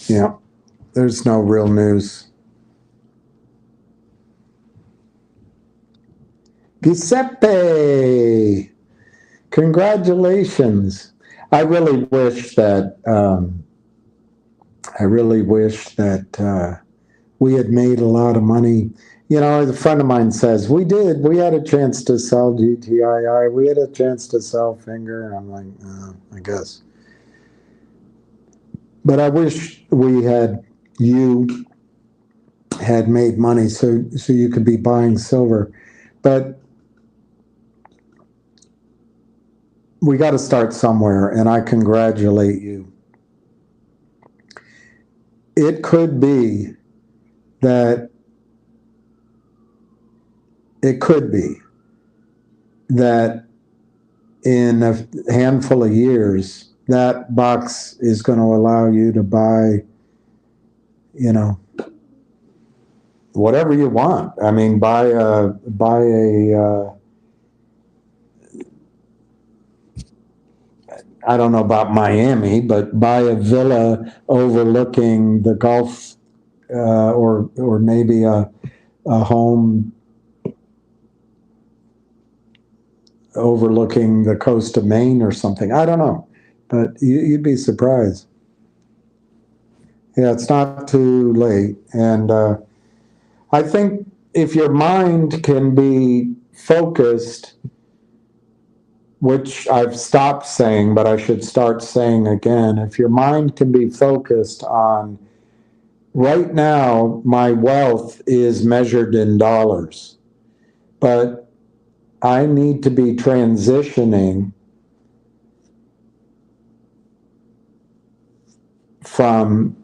Yeah, there's no real news. Giuseppe, congratulations. I really wish that we had made a lot of money. You know, a friend of mine says, we did. We had a chance to sell GTII. We had a chance to sell Finger. And I'm like, I guess. But I wish you had made money so you could be buying silver. But we got to start somewhere, and I congratulate you. It could be that in a handful of years, that box is going to allow you to buy, whatever you want. I mean, buy a I don't know about Miami, but buy a villa overlooking the Gulf, or maybe a home overlooking the coast of Maine or something. I don't know, but you'd be surprised. Yeah, it's not too late. And I think if your mind can be focused, which I've stopped saying, but I should start saying again, if your mind can be focused on, right now, my wealth is measured in dollars, but I need to be transitioning from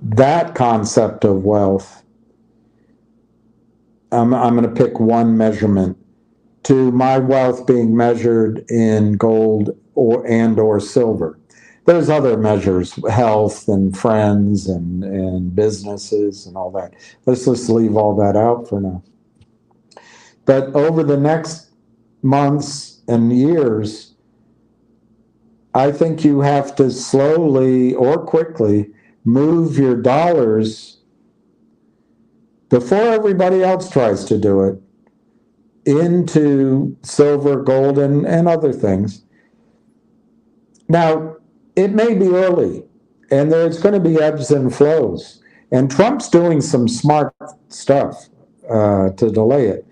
that concept of wealth. I'm going to pick one measurement, to my wealth being measured in gold or silver. There's other measures, health and friends and businesses and all that. Let's just leave all that out for now. But over the next months and years, I think you have to slowly or quickly move your dollars before everybody else tries to do it into silver, gold, and other things. Now, it may be early, and there's going to be ebbs and flows. And Trump's doing some smart stuff to delay it.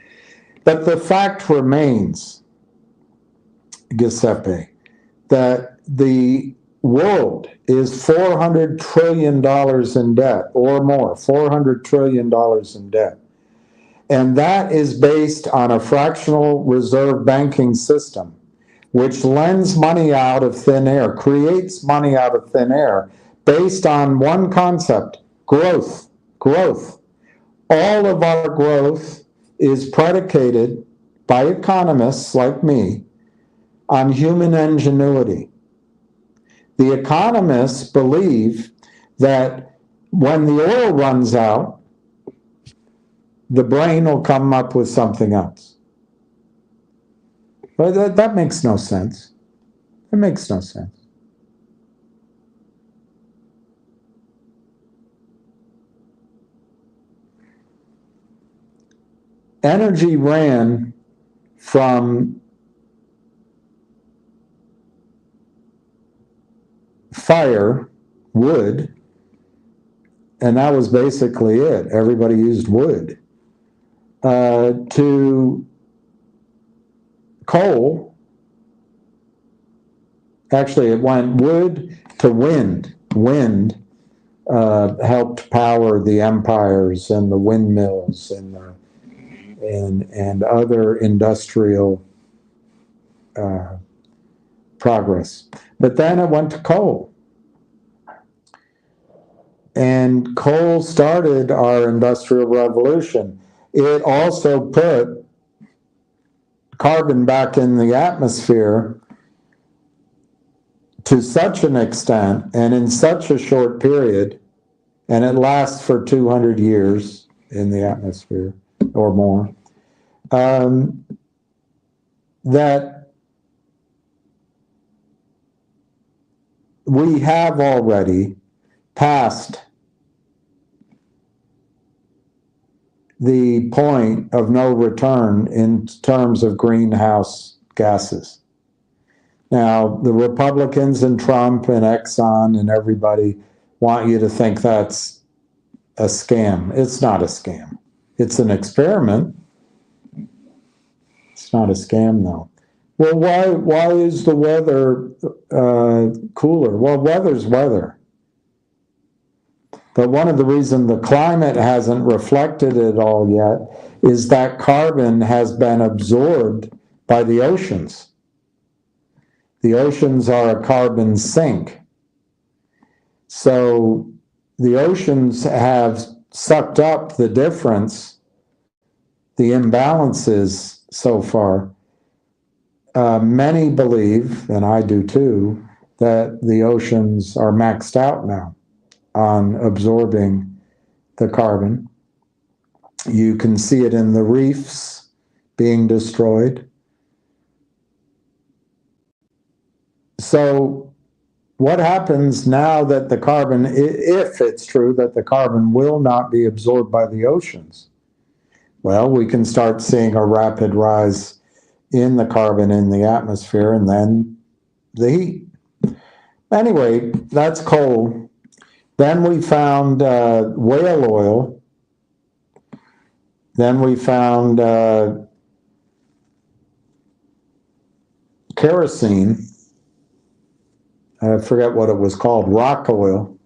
But the fact remains, Giuseppe, that the world is $400 trillion in debt or more, $400 trillion in debt. And that is based on a fractional reserve banking system, which lends money out of thin air, creates money out of thin air, based on one concept: growth. Growth. All of our growth is predicated by economists like me on human ingenuity. The economists believe that when the oil runs out, the brain will come up with something else. But that makes no sense. It makes no sense. Energy ran from fire, wood, and that was basically it. Everybody used wood, to coal. Actually, it went wood to wind. Wind helped power the empires and the windmills and other industrial progress. But then it went to coal. And coal started our industrial revolution. It also put carbon back in the atmosphere to such an extent and in such a short period, and it lasts for 200 years in the atmosphere or more, that we have already passed the point of no return in terms of greenhouse gases. Now, the Republicans and Trump and Exxon and everybody want you to think that's a scam. It's not a scam. It's an experiment. It's not a scam, though. Well, why is the weather cooler? Well, weather's weather. But one of the reasons the climate hasn't reflected it all yet is that carbon has been absorbed by the oceans. The oceans are a carbon sink. So the oceans have sucked up the difference, the imbalances so far. Many believe, and I do too, that the oceans are maxed out now on absorbing the carbon. You can see it in the reefs being destroyed. So what happens now that the carbon, if it's true that the carbon will not be absorbed by the oceans? Well, we can start seeing a rapid rise in the carbon in the atmosphere and then the heat. Anyway, that's coal. Then we found whale oil. Then we found kerosene. I forget what it was called, rock oil.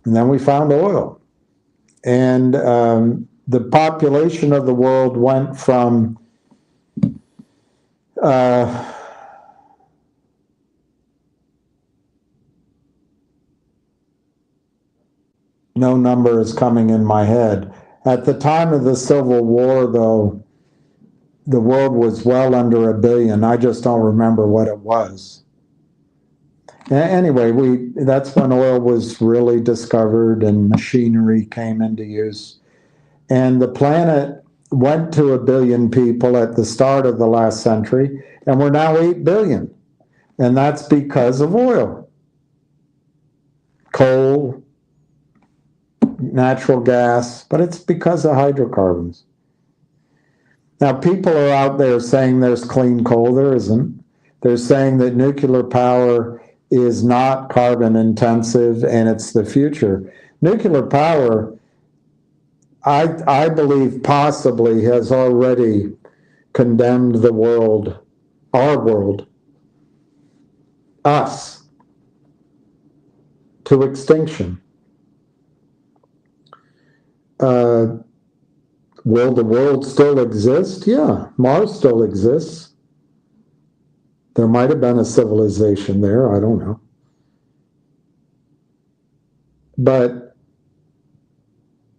And then we found oil. And the population of the world went from no number is coming in my head. At the time of the Civil War, though, the world was well under 1 billion. I just don't remember what it was. Anyway, that's when oil was really discovered and machinery came into use. And the planet went to 1 billion people at the start of the last century, and we're now 8 billion. And that's because of oil, coal, natural gas, but it's because of hydrocarbons. Now, people are out there saying there's clean coal. There isn't. They're saying that nuclear power is not carbon intensive and it's the future. Nuclear power, I believe, possibly has already condemned the world, our world, us, to extinction. Will the world still exist? Yeah, Mars still exists. There might have been a civilization there, I don't know. But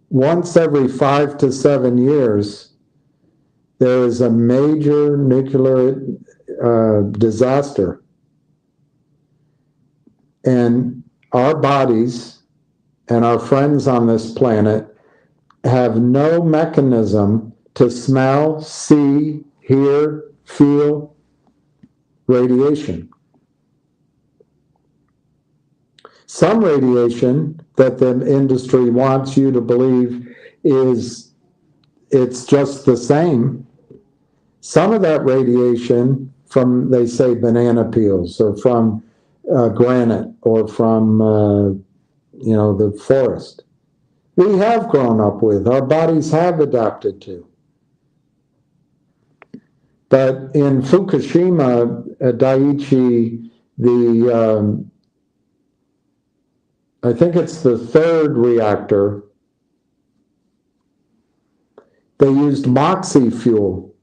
once every 5 to 7 years, there is a major nuclear disaster. And our bodies and our friends on this planet have no mechanism to smell, see, hear, feel radiation. Some radiation that the industry wants you to believe it's just the same. Some of that radiation from, they say, banana peels or from granite or from the forest, we have grown up with, our bodies have adapted to. But in Fukushima, Daiichi, I think it's the third reactor, they used moxie fuel.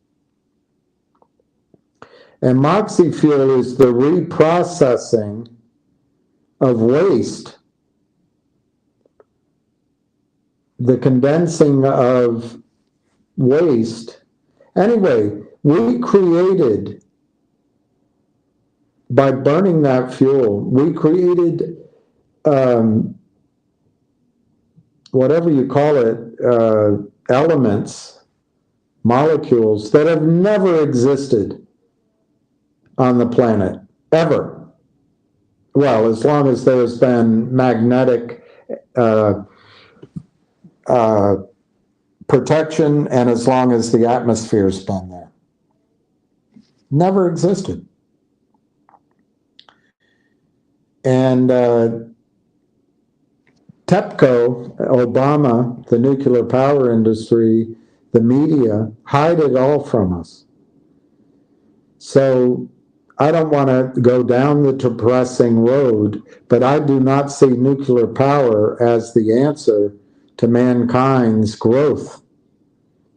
And moxie fuel is the reprocessing of waste, the condensing of waste. Anyway, we created, by burning that fuel, we created whatever you call it, elements, molecules that have never existed on the planet, ever. Well, as long as there's been magnetic protection and as long as the atmosphere's been there. Never existed. And TEPCO, Obama, the nuclear power industry, the media, hide it all from us. So I don't want to go down the depressing road, but I do not see nuclear power as the answer to mankind's growth.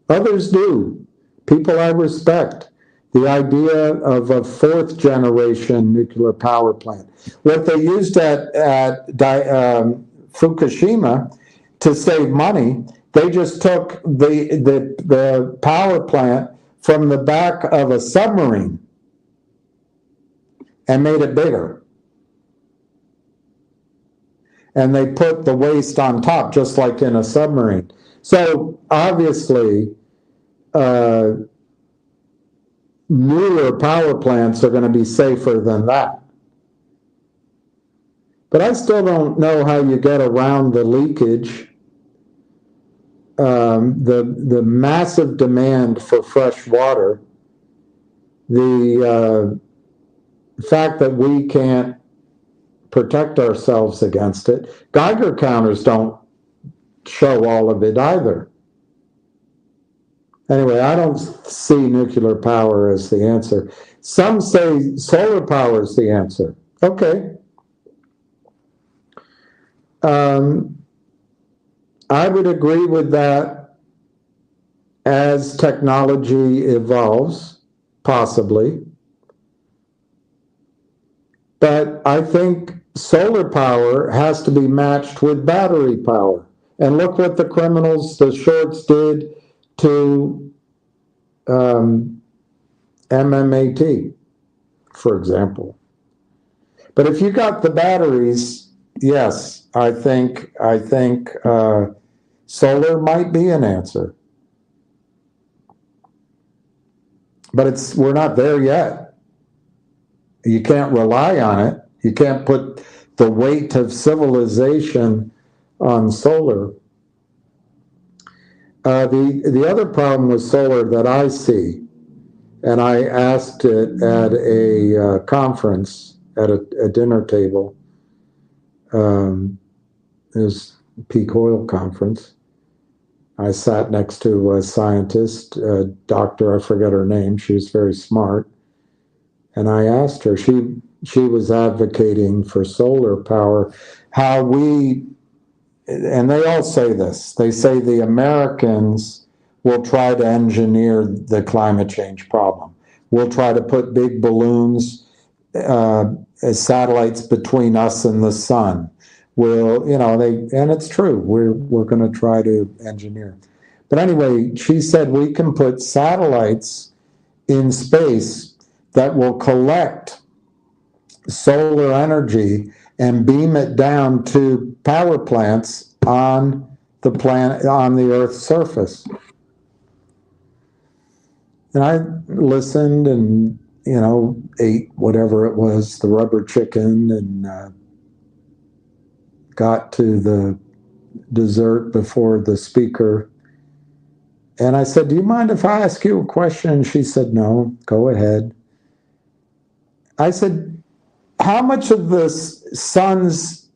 Others do. People I respect. The idea of a fourth generation nuclear power plant. What they used at Fukushima to save money, they just took the power plant from the back of a submarine and made it bigger. And they put the waste on top, just like in a submarine. So obviously, newer power plants are going to be safer than that. But I still don't know how you get around the leakage, the massive demand for fresh water, the fact that we can't protect ourselves against it. Geiger counters don't show all of it either. Anyway, I don't see nuclear power as the answer. Some say solar power is the answer. Okay. I would agree with that as technology evolves, possibly. But I think solar power has to be matched with battery power. And look what the criminals, the shorts, did to MMAT, for example. But if you got the batteries, yes, I think solar might be an answer. But we're not there yet. You can't rely on it. You can't put the weight of civilization on solar. The other problem with solar that I see, and I asked it at a conference, at a dinner table, it was a peak oil conference. I sat next to a scientist, a doctor, I forget her name, she was very smart. And I asked her, she was advocating for solar power, and they all say this, they say the Americans we'll try to engineer the climate change problem. We'll try to put big balloons as satellites between us and the sun. We'll, and it's true. We're going to try to engineer. But anyway, she said we can put satellites in space that will collect solar energy and beam it down to power plants on the planet, on the Earth's surface. And I listened and, ate whatever it was, the rubber chicken, and got to the dessert before the speaker. And I said, "Do you mind if I ask you a question?" She said, "No, go ahead." I said, "How much of the sun's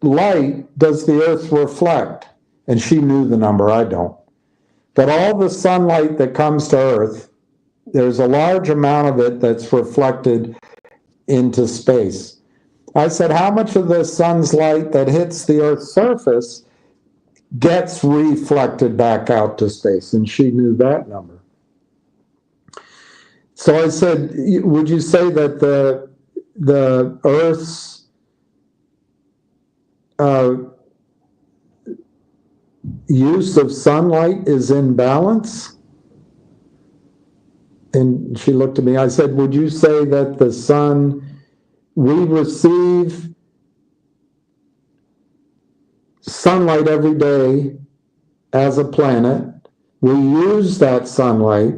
light does the Earth reflect?" And she knew the number, I don't. But all the sunlight that comes to Earth, there's a large amount of it that's reflected into space. I said, "How much of the sun's light that hits the Earth's surface gets reflected back out to space?" And she knew that number. So I said, "Would you say that the Earth's use of sunlight is in balance?" And she looked at me. I said, "Would you say that the sun, we receive sunlight every day as a planet, we use that sunlight,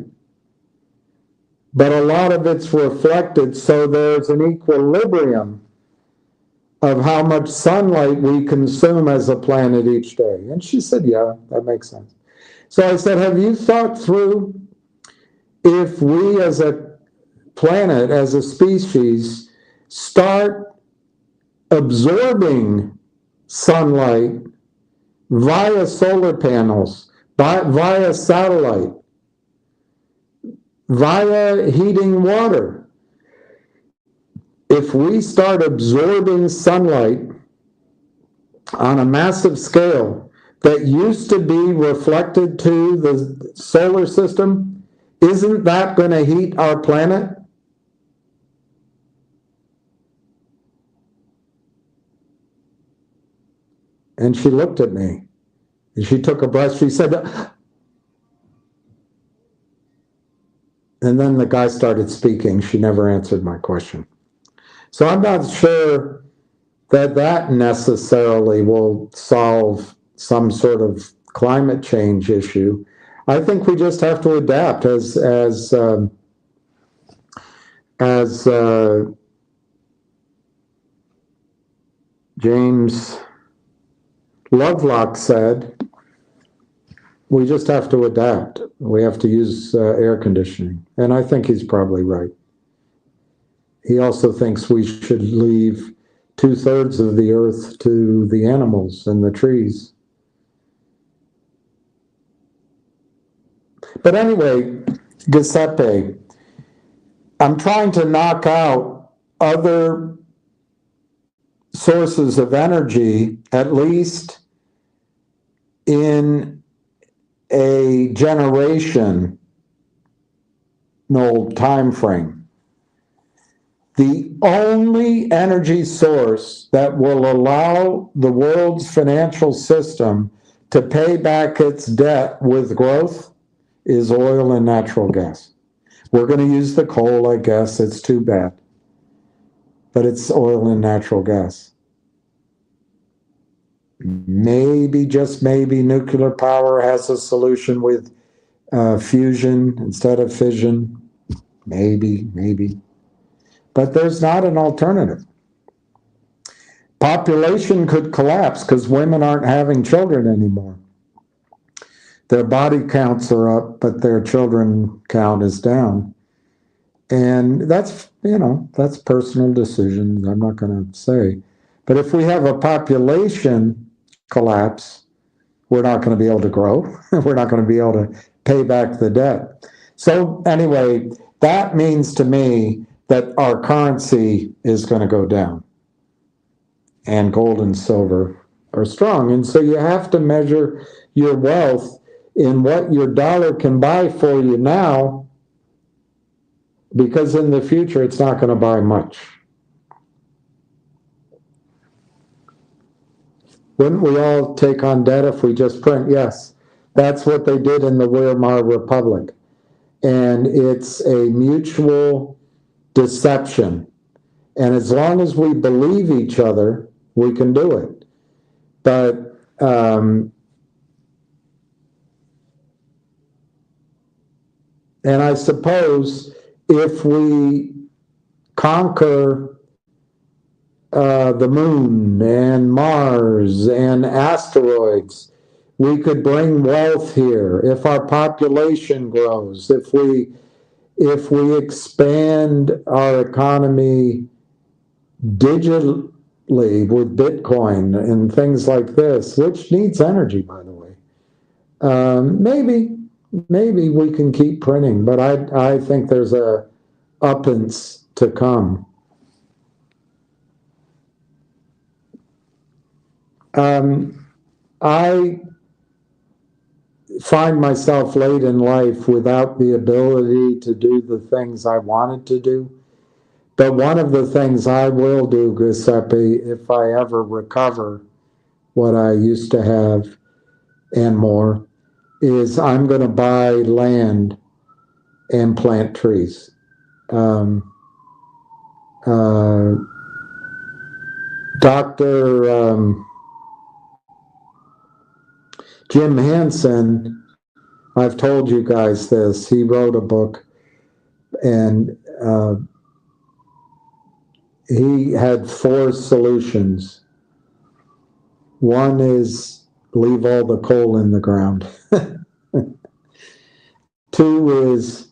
but a lot of it's reflected, so there's an equilibrium of how much sunlight we consume as a planet each day?" And she said, "Yeah, that makes sense." So I said, "Have you thought through if we as a planet, as a species, start absorbing sunlight via solar panels, via satellite, via heating water? If we start absorbing sunlight on a massive scale that used to be reflected to the solar system, isn't that going to heat our planet?" And she looked at me and she took a breath. She said, and then the guy started speaking. She never answered my question. So I'm not sure that necessarily will solve some sort of climate change issue. I think we just have to adapt as James Lovelock said, we just have to adapt. We have to use air conditioning. And I think he's probably right. He also thinks we should leave 2/3 of the earth to the animals and the trees. But anyway, Giuseppe, I'm trying to knock out other sources of energy, at least in a generational time frame. The only energy source that will allow the world's financial system to pay back its debt with growth is oil and natural gas. We're going to use the coal, I guess. It's too bad. But it's oil and natural gas. Maybe, just maybe, nuclear power has a solution with fusion instead of fission. Maybe. But there's not an alternative. Population could collapse because women aren't having children anymore. Their body counts are up, but their children count is down. And that's personal decisions. I'm not going to say. But if we have a population collapse, we're not going to be able to grow. We're not going to be able to pay back the debt. So anyway, that means to me that our currency is going to go down. And gold and silver are strong. And so you have to measure your wealth in what your dollar can buy for you now, because in the future it's not going to buy much. Wouldn't we all take on debt if we just print? Yes, that's what they did in the Weimar Republic. And it's a mutual deception. And as long as we believe each other, we can do it. But and I suppose if we conquer the moon and Mars and asteroids, we could bring wealth here. If our population grows, if we expand our economy digitally with Bitcoin and things like this, which needs energy, by the way, maybe we can keep printing, but I think there's a uppance to come. I find myself late in life without the ability to do the things I wanted to do. But one of the things I will do, Giuseppe, if I ever recover what I used to have and more, is I'm going to buy land and plant trees. Uh, Dr. Jim Hansen, I've told you guys this, he wrote a book, and he had 4 solutions. One is leave all the coal in the ground. 2 is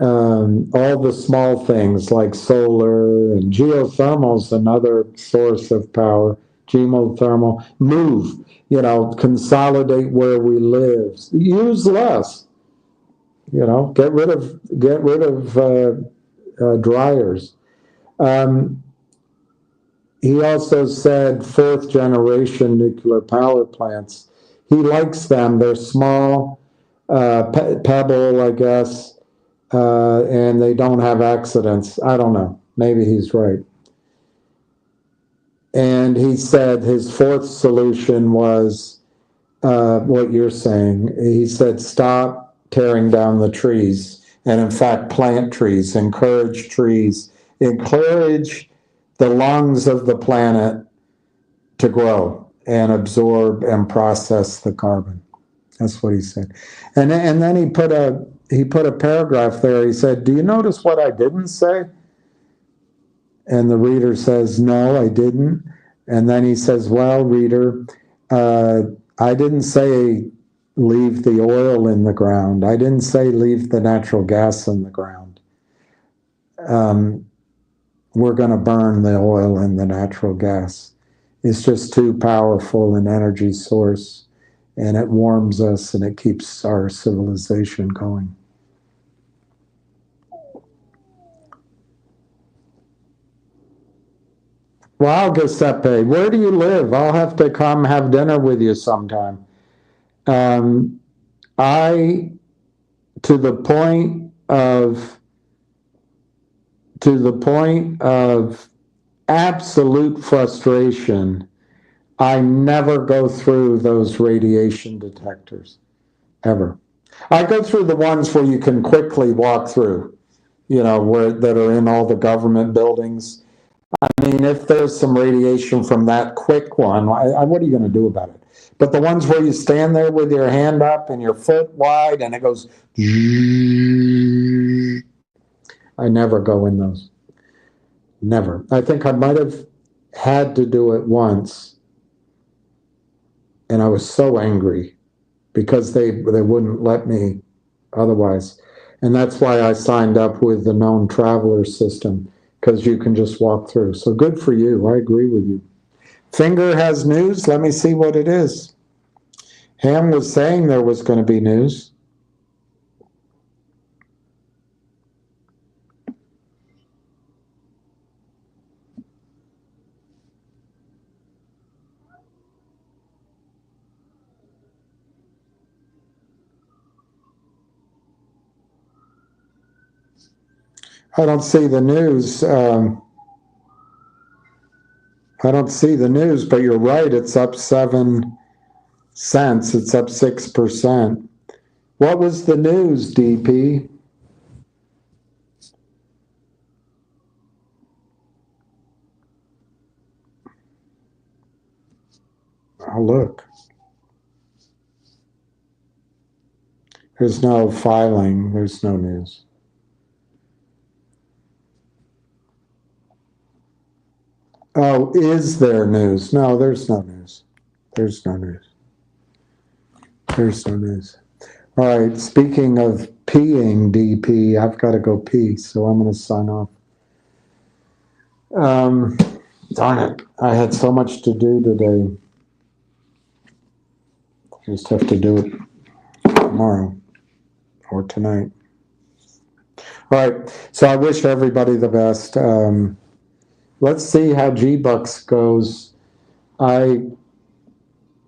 all the small things like solar and geothermal is another source of power. Geothermal, move, consolidate where we live, use less, get rid of dryers. He also said 4th generation nuclear power plants. He likes them. They're small, pebble, I guess, and they don't have accidents. I don't know. Maybe he's right. And he said his 4th solution was what you're saying. He said, stop tearing down the trees. And in fact, plant trees, encourage the lungs of the planet to grow and absorb and process the carbon. That's what he said. And then he put a paragraph there. He said, do you notice what I didn't say? And the reader says, no, I didn't. And then he says, well, reader, I didn't say leave the oil in the ground. I didn't say leave the natural gas in the ground. We're going to burn the oil and the natural gas. It's just too powerful an energy source, and it warms us and it keeps our civilization going. Wow, Giuseppe, where do you live? I'll have to come have dinner with you sometime. I, to the point of absolute frustration, I never go through those radiation detectors, ever. I go through the ones where you can quickly walk through, that are in all the government buildings. I mean, if there's some radiation from that quick one, what are you going to do about it? But the ones where you stand there with your hand up and your foot wide and it goes, I never go in those. Never. I think I might have had to do it once, and I was so angry because they wouldn't let me otherwise. And that's why I signed up with the known traveler system, because you can just walk through. So good for you. I agree with you. Finger has news. Let me see what it is. Ham was saying there was going to be news. I don't see the news. I don't see the news, but you're right. It's up 7 cents. It's up 6%. What was the news, DP? Oh, look. There's no filing. There's no news. Oh, is there news? No, there's no news. There's no news. There's no news. All right, speaking of peeing, DP, I've got to go pee, so I'm going to sign off. Darn it. I had so much to do today. Just have to do it tomorrow or tonight. All right, so I wish everybody the best. Let's see how G-Bucks goes. I,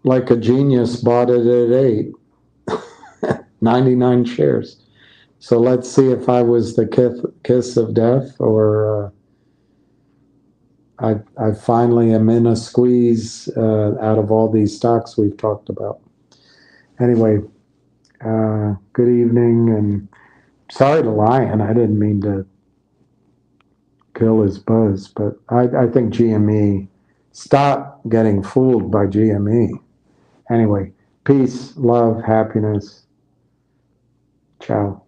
like a genius, bought it at 8, 99 shares. So let's see if I was the kiss of death, or I finally am in a squeeze out of all these stocks we've talked about. Anyway, good evening, and sorry to Lion. I didn't mean to kill his buzz, but I think GME, stop getting fooled by GME. Anyway, peace, love, happiness. Ciao.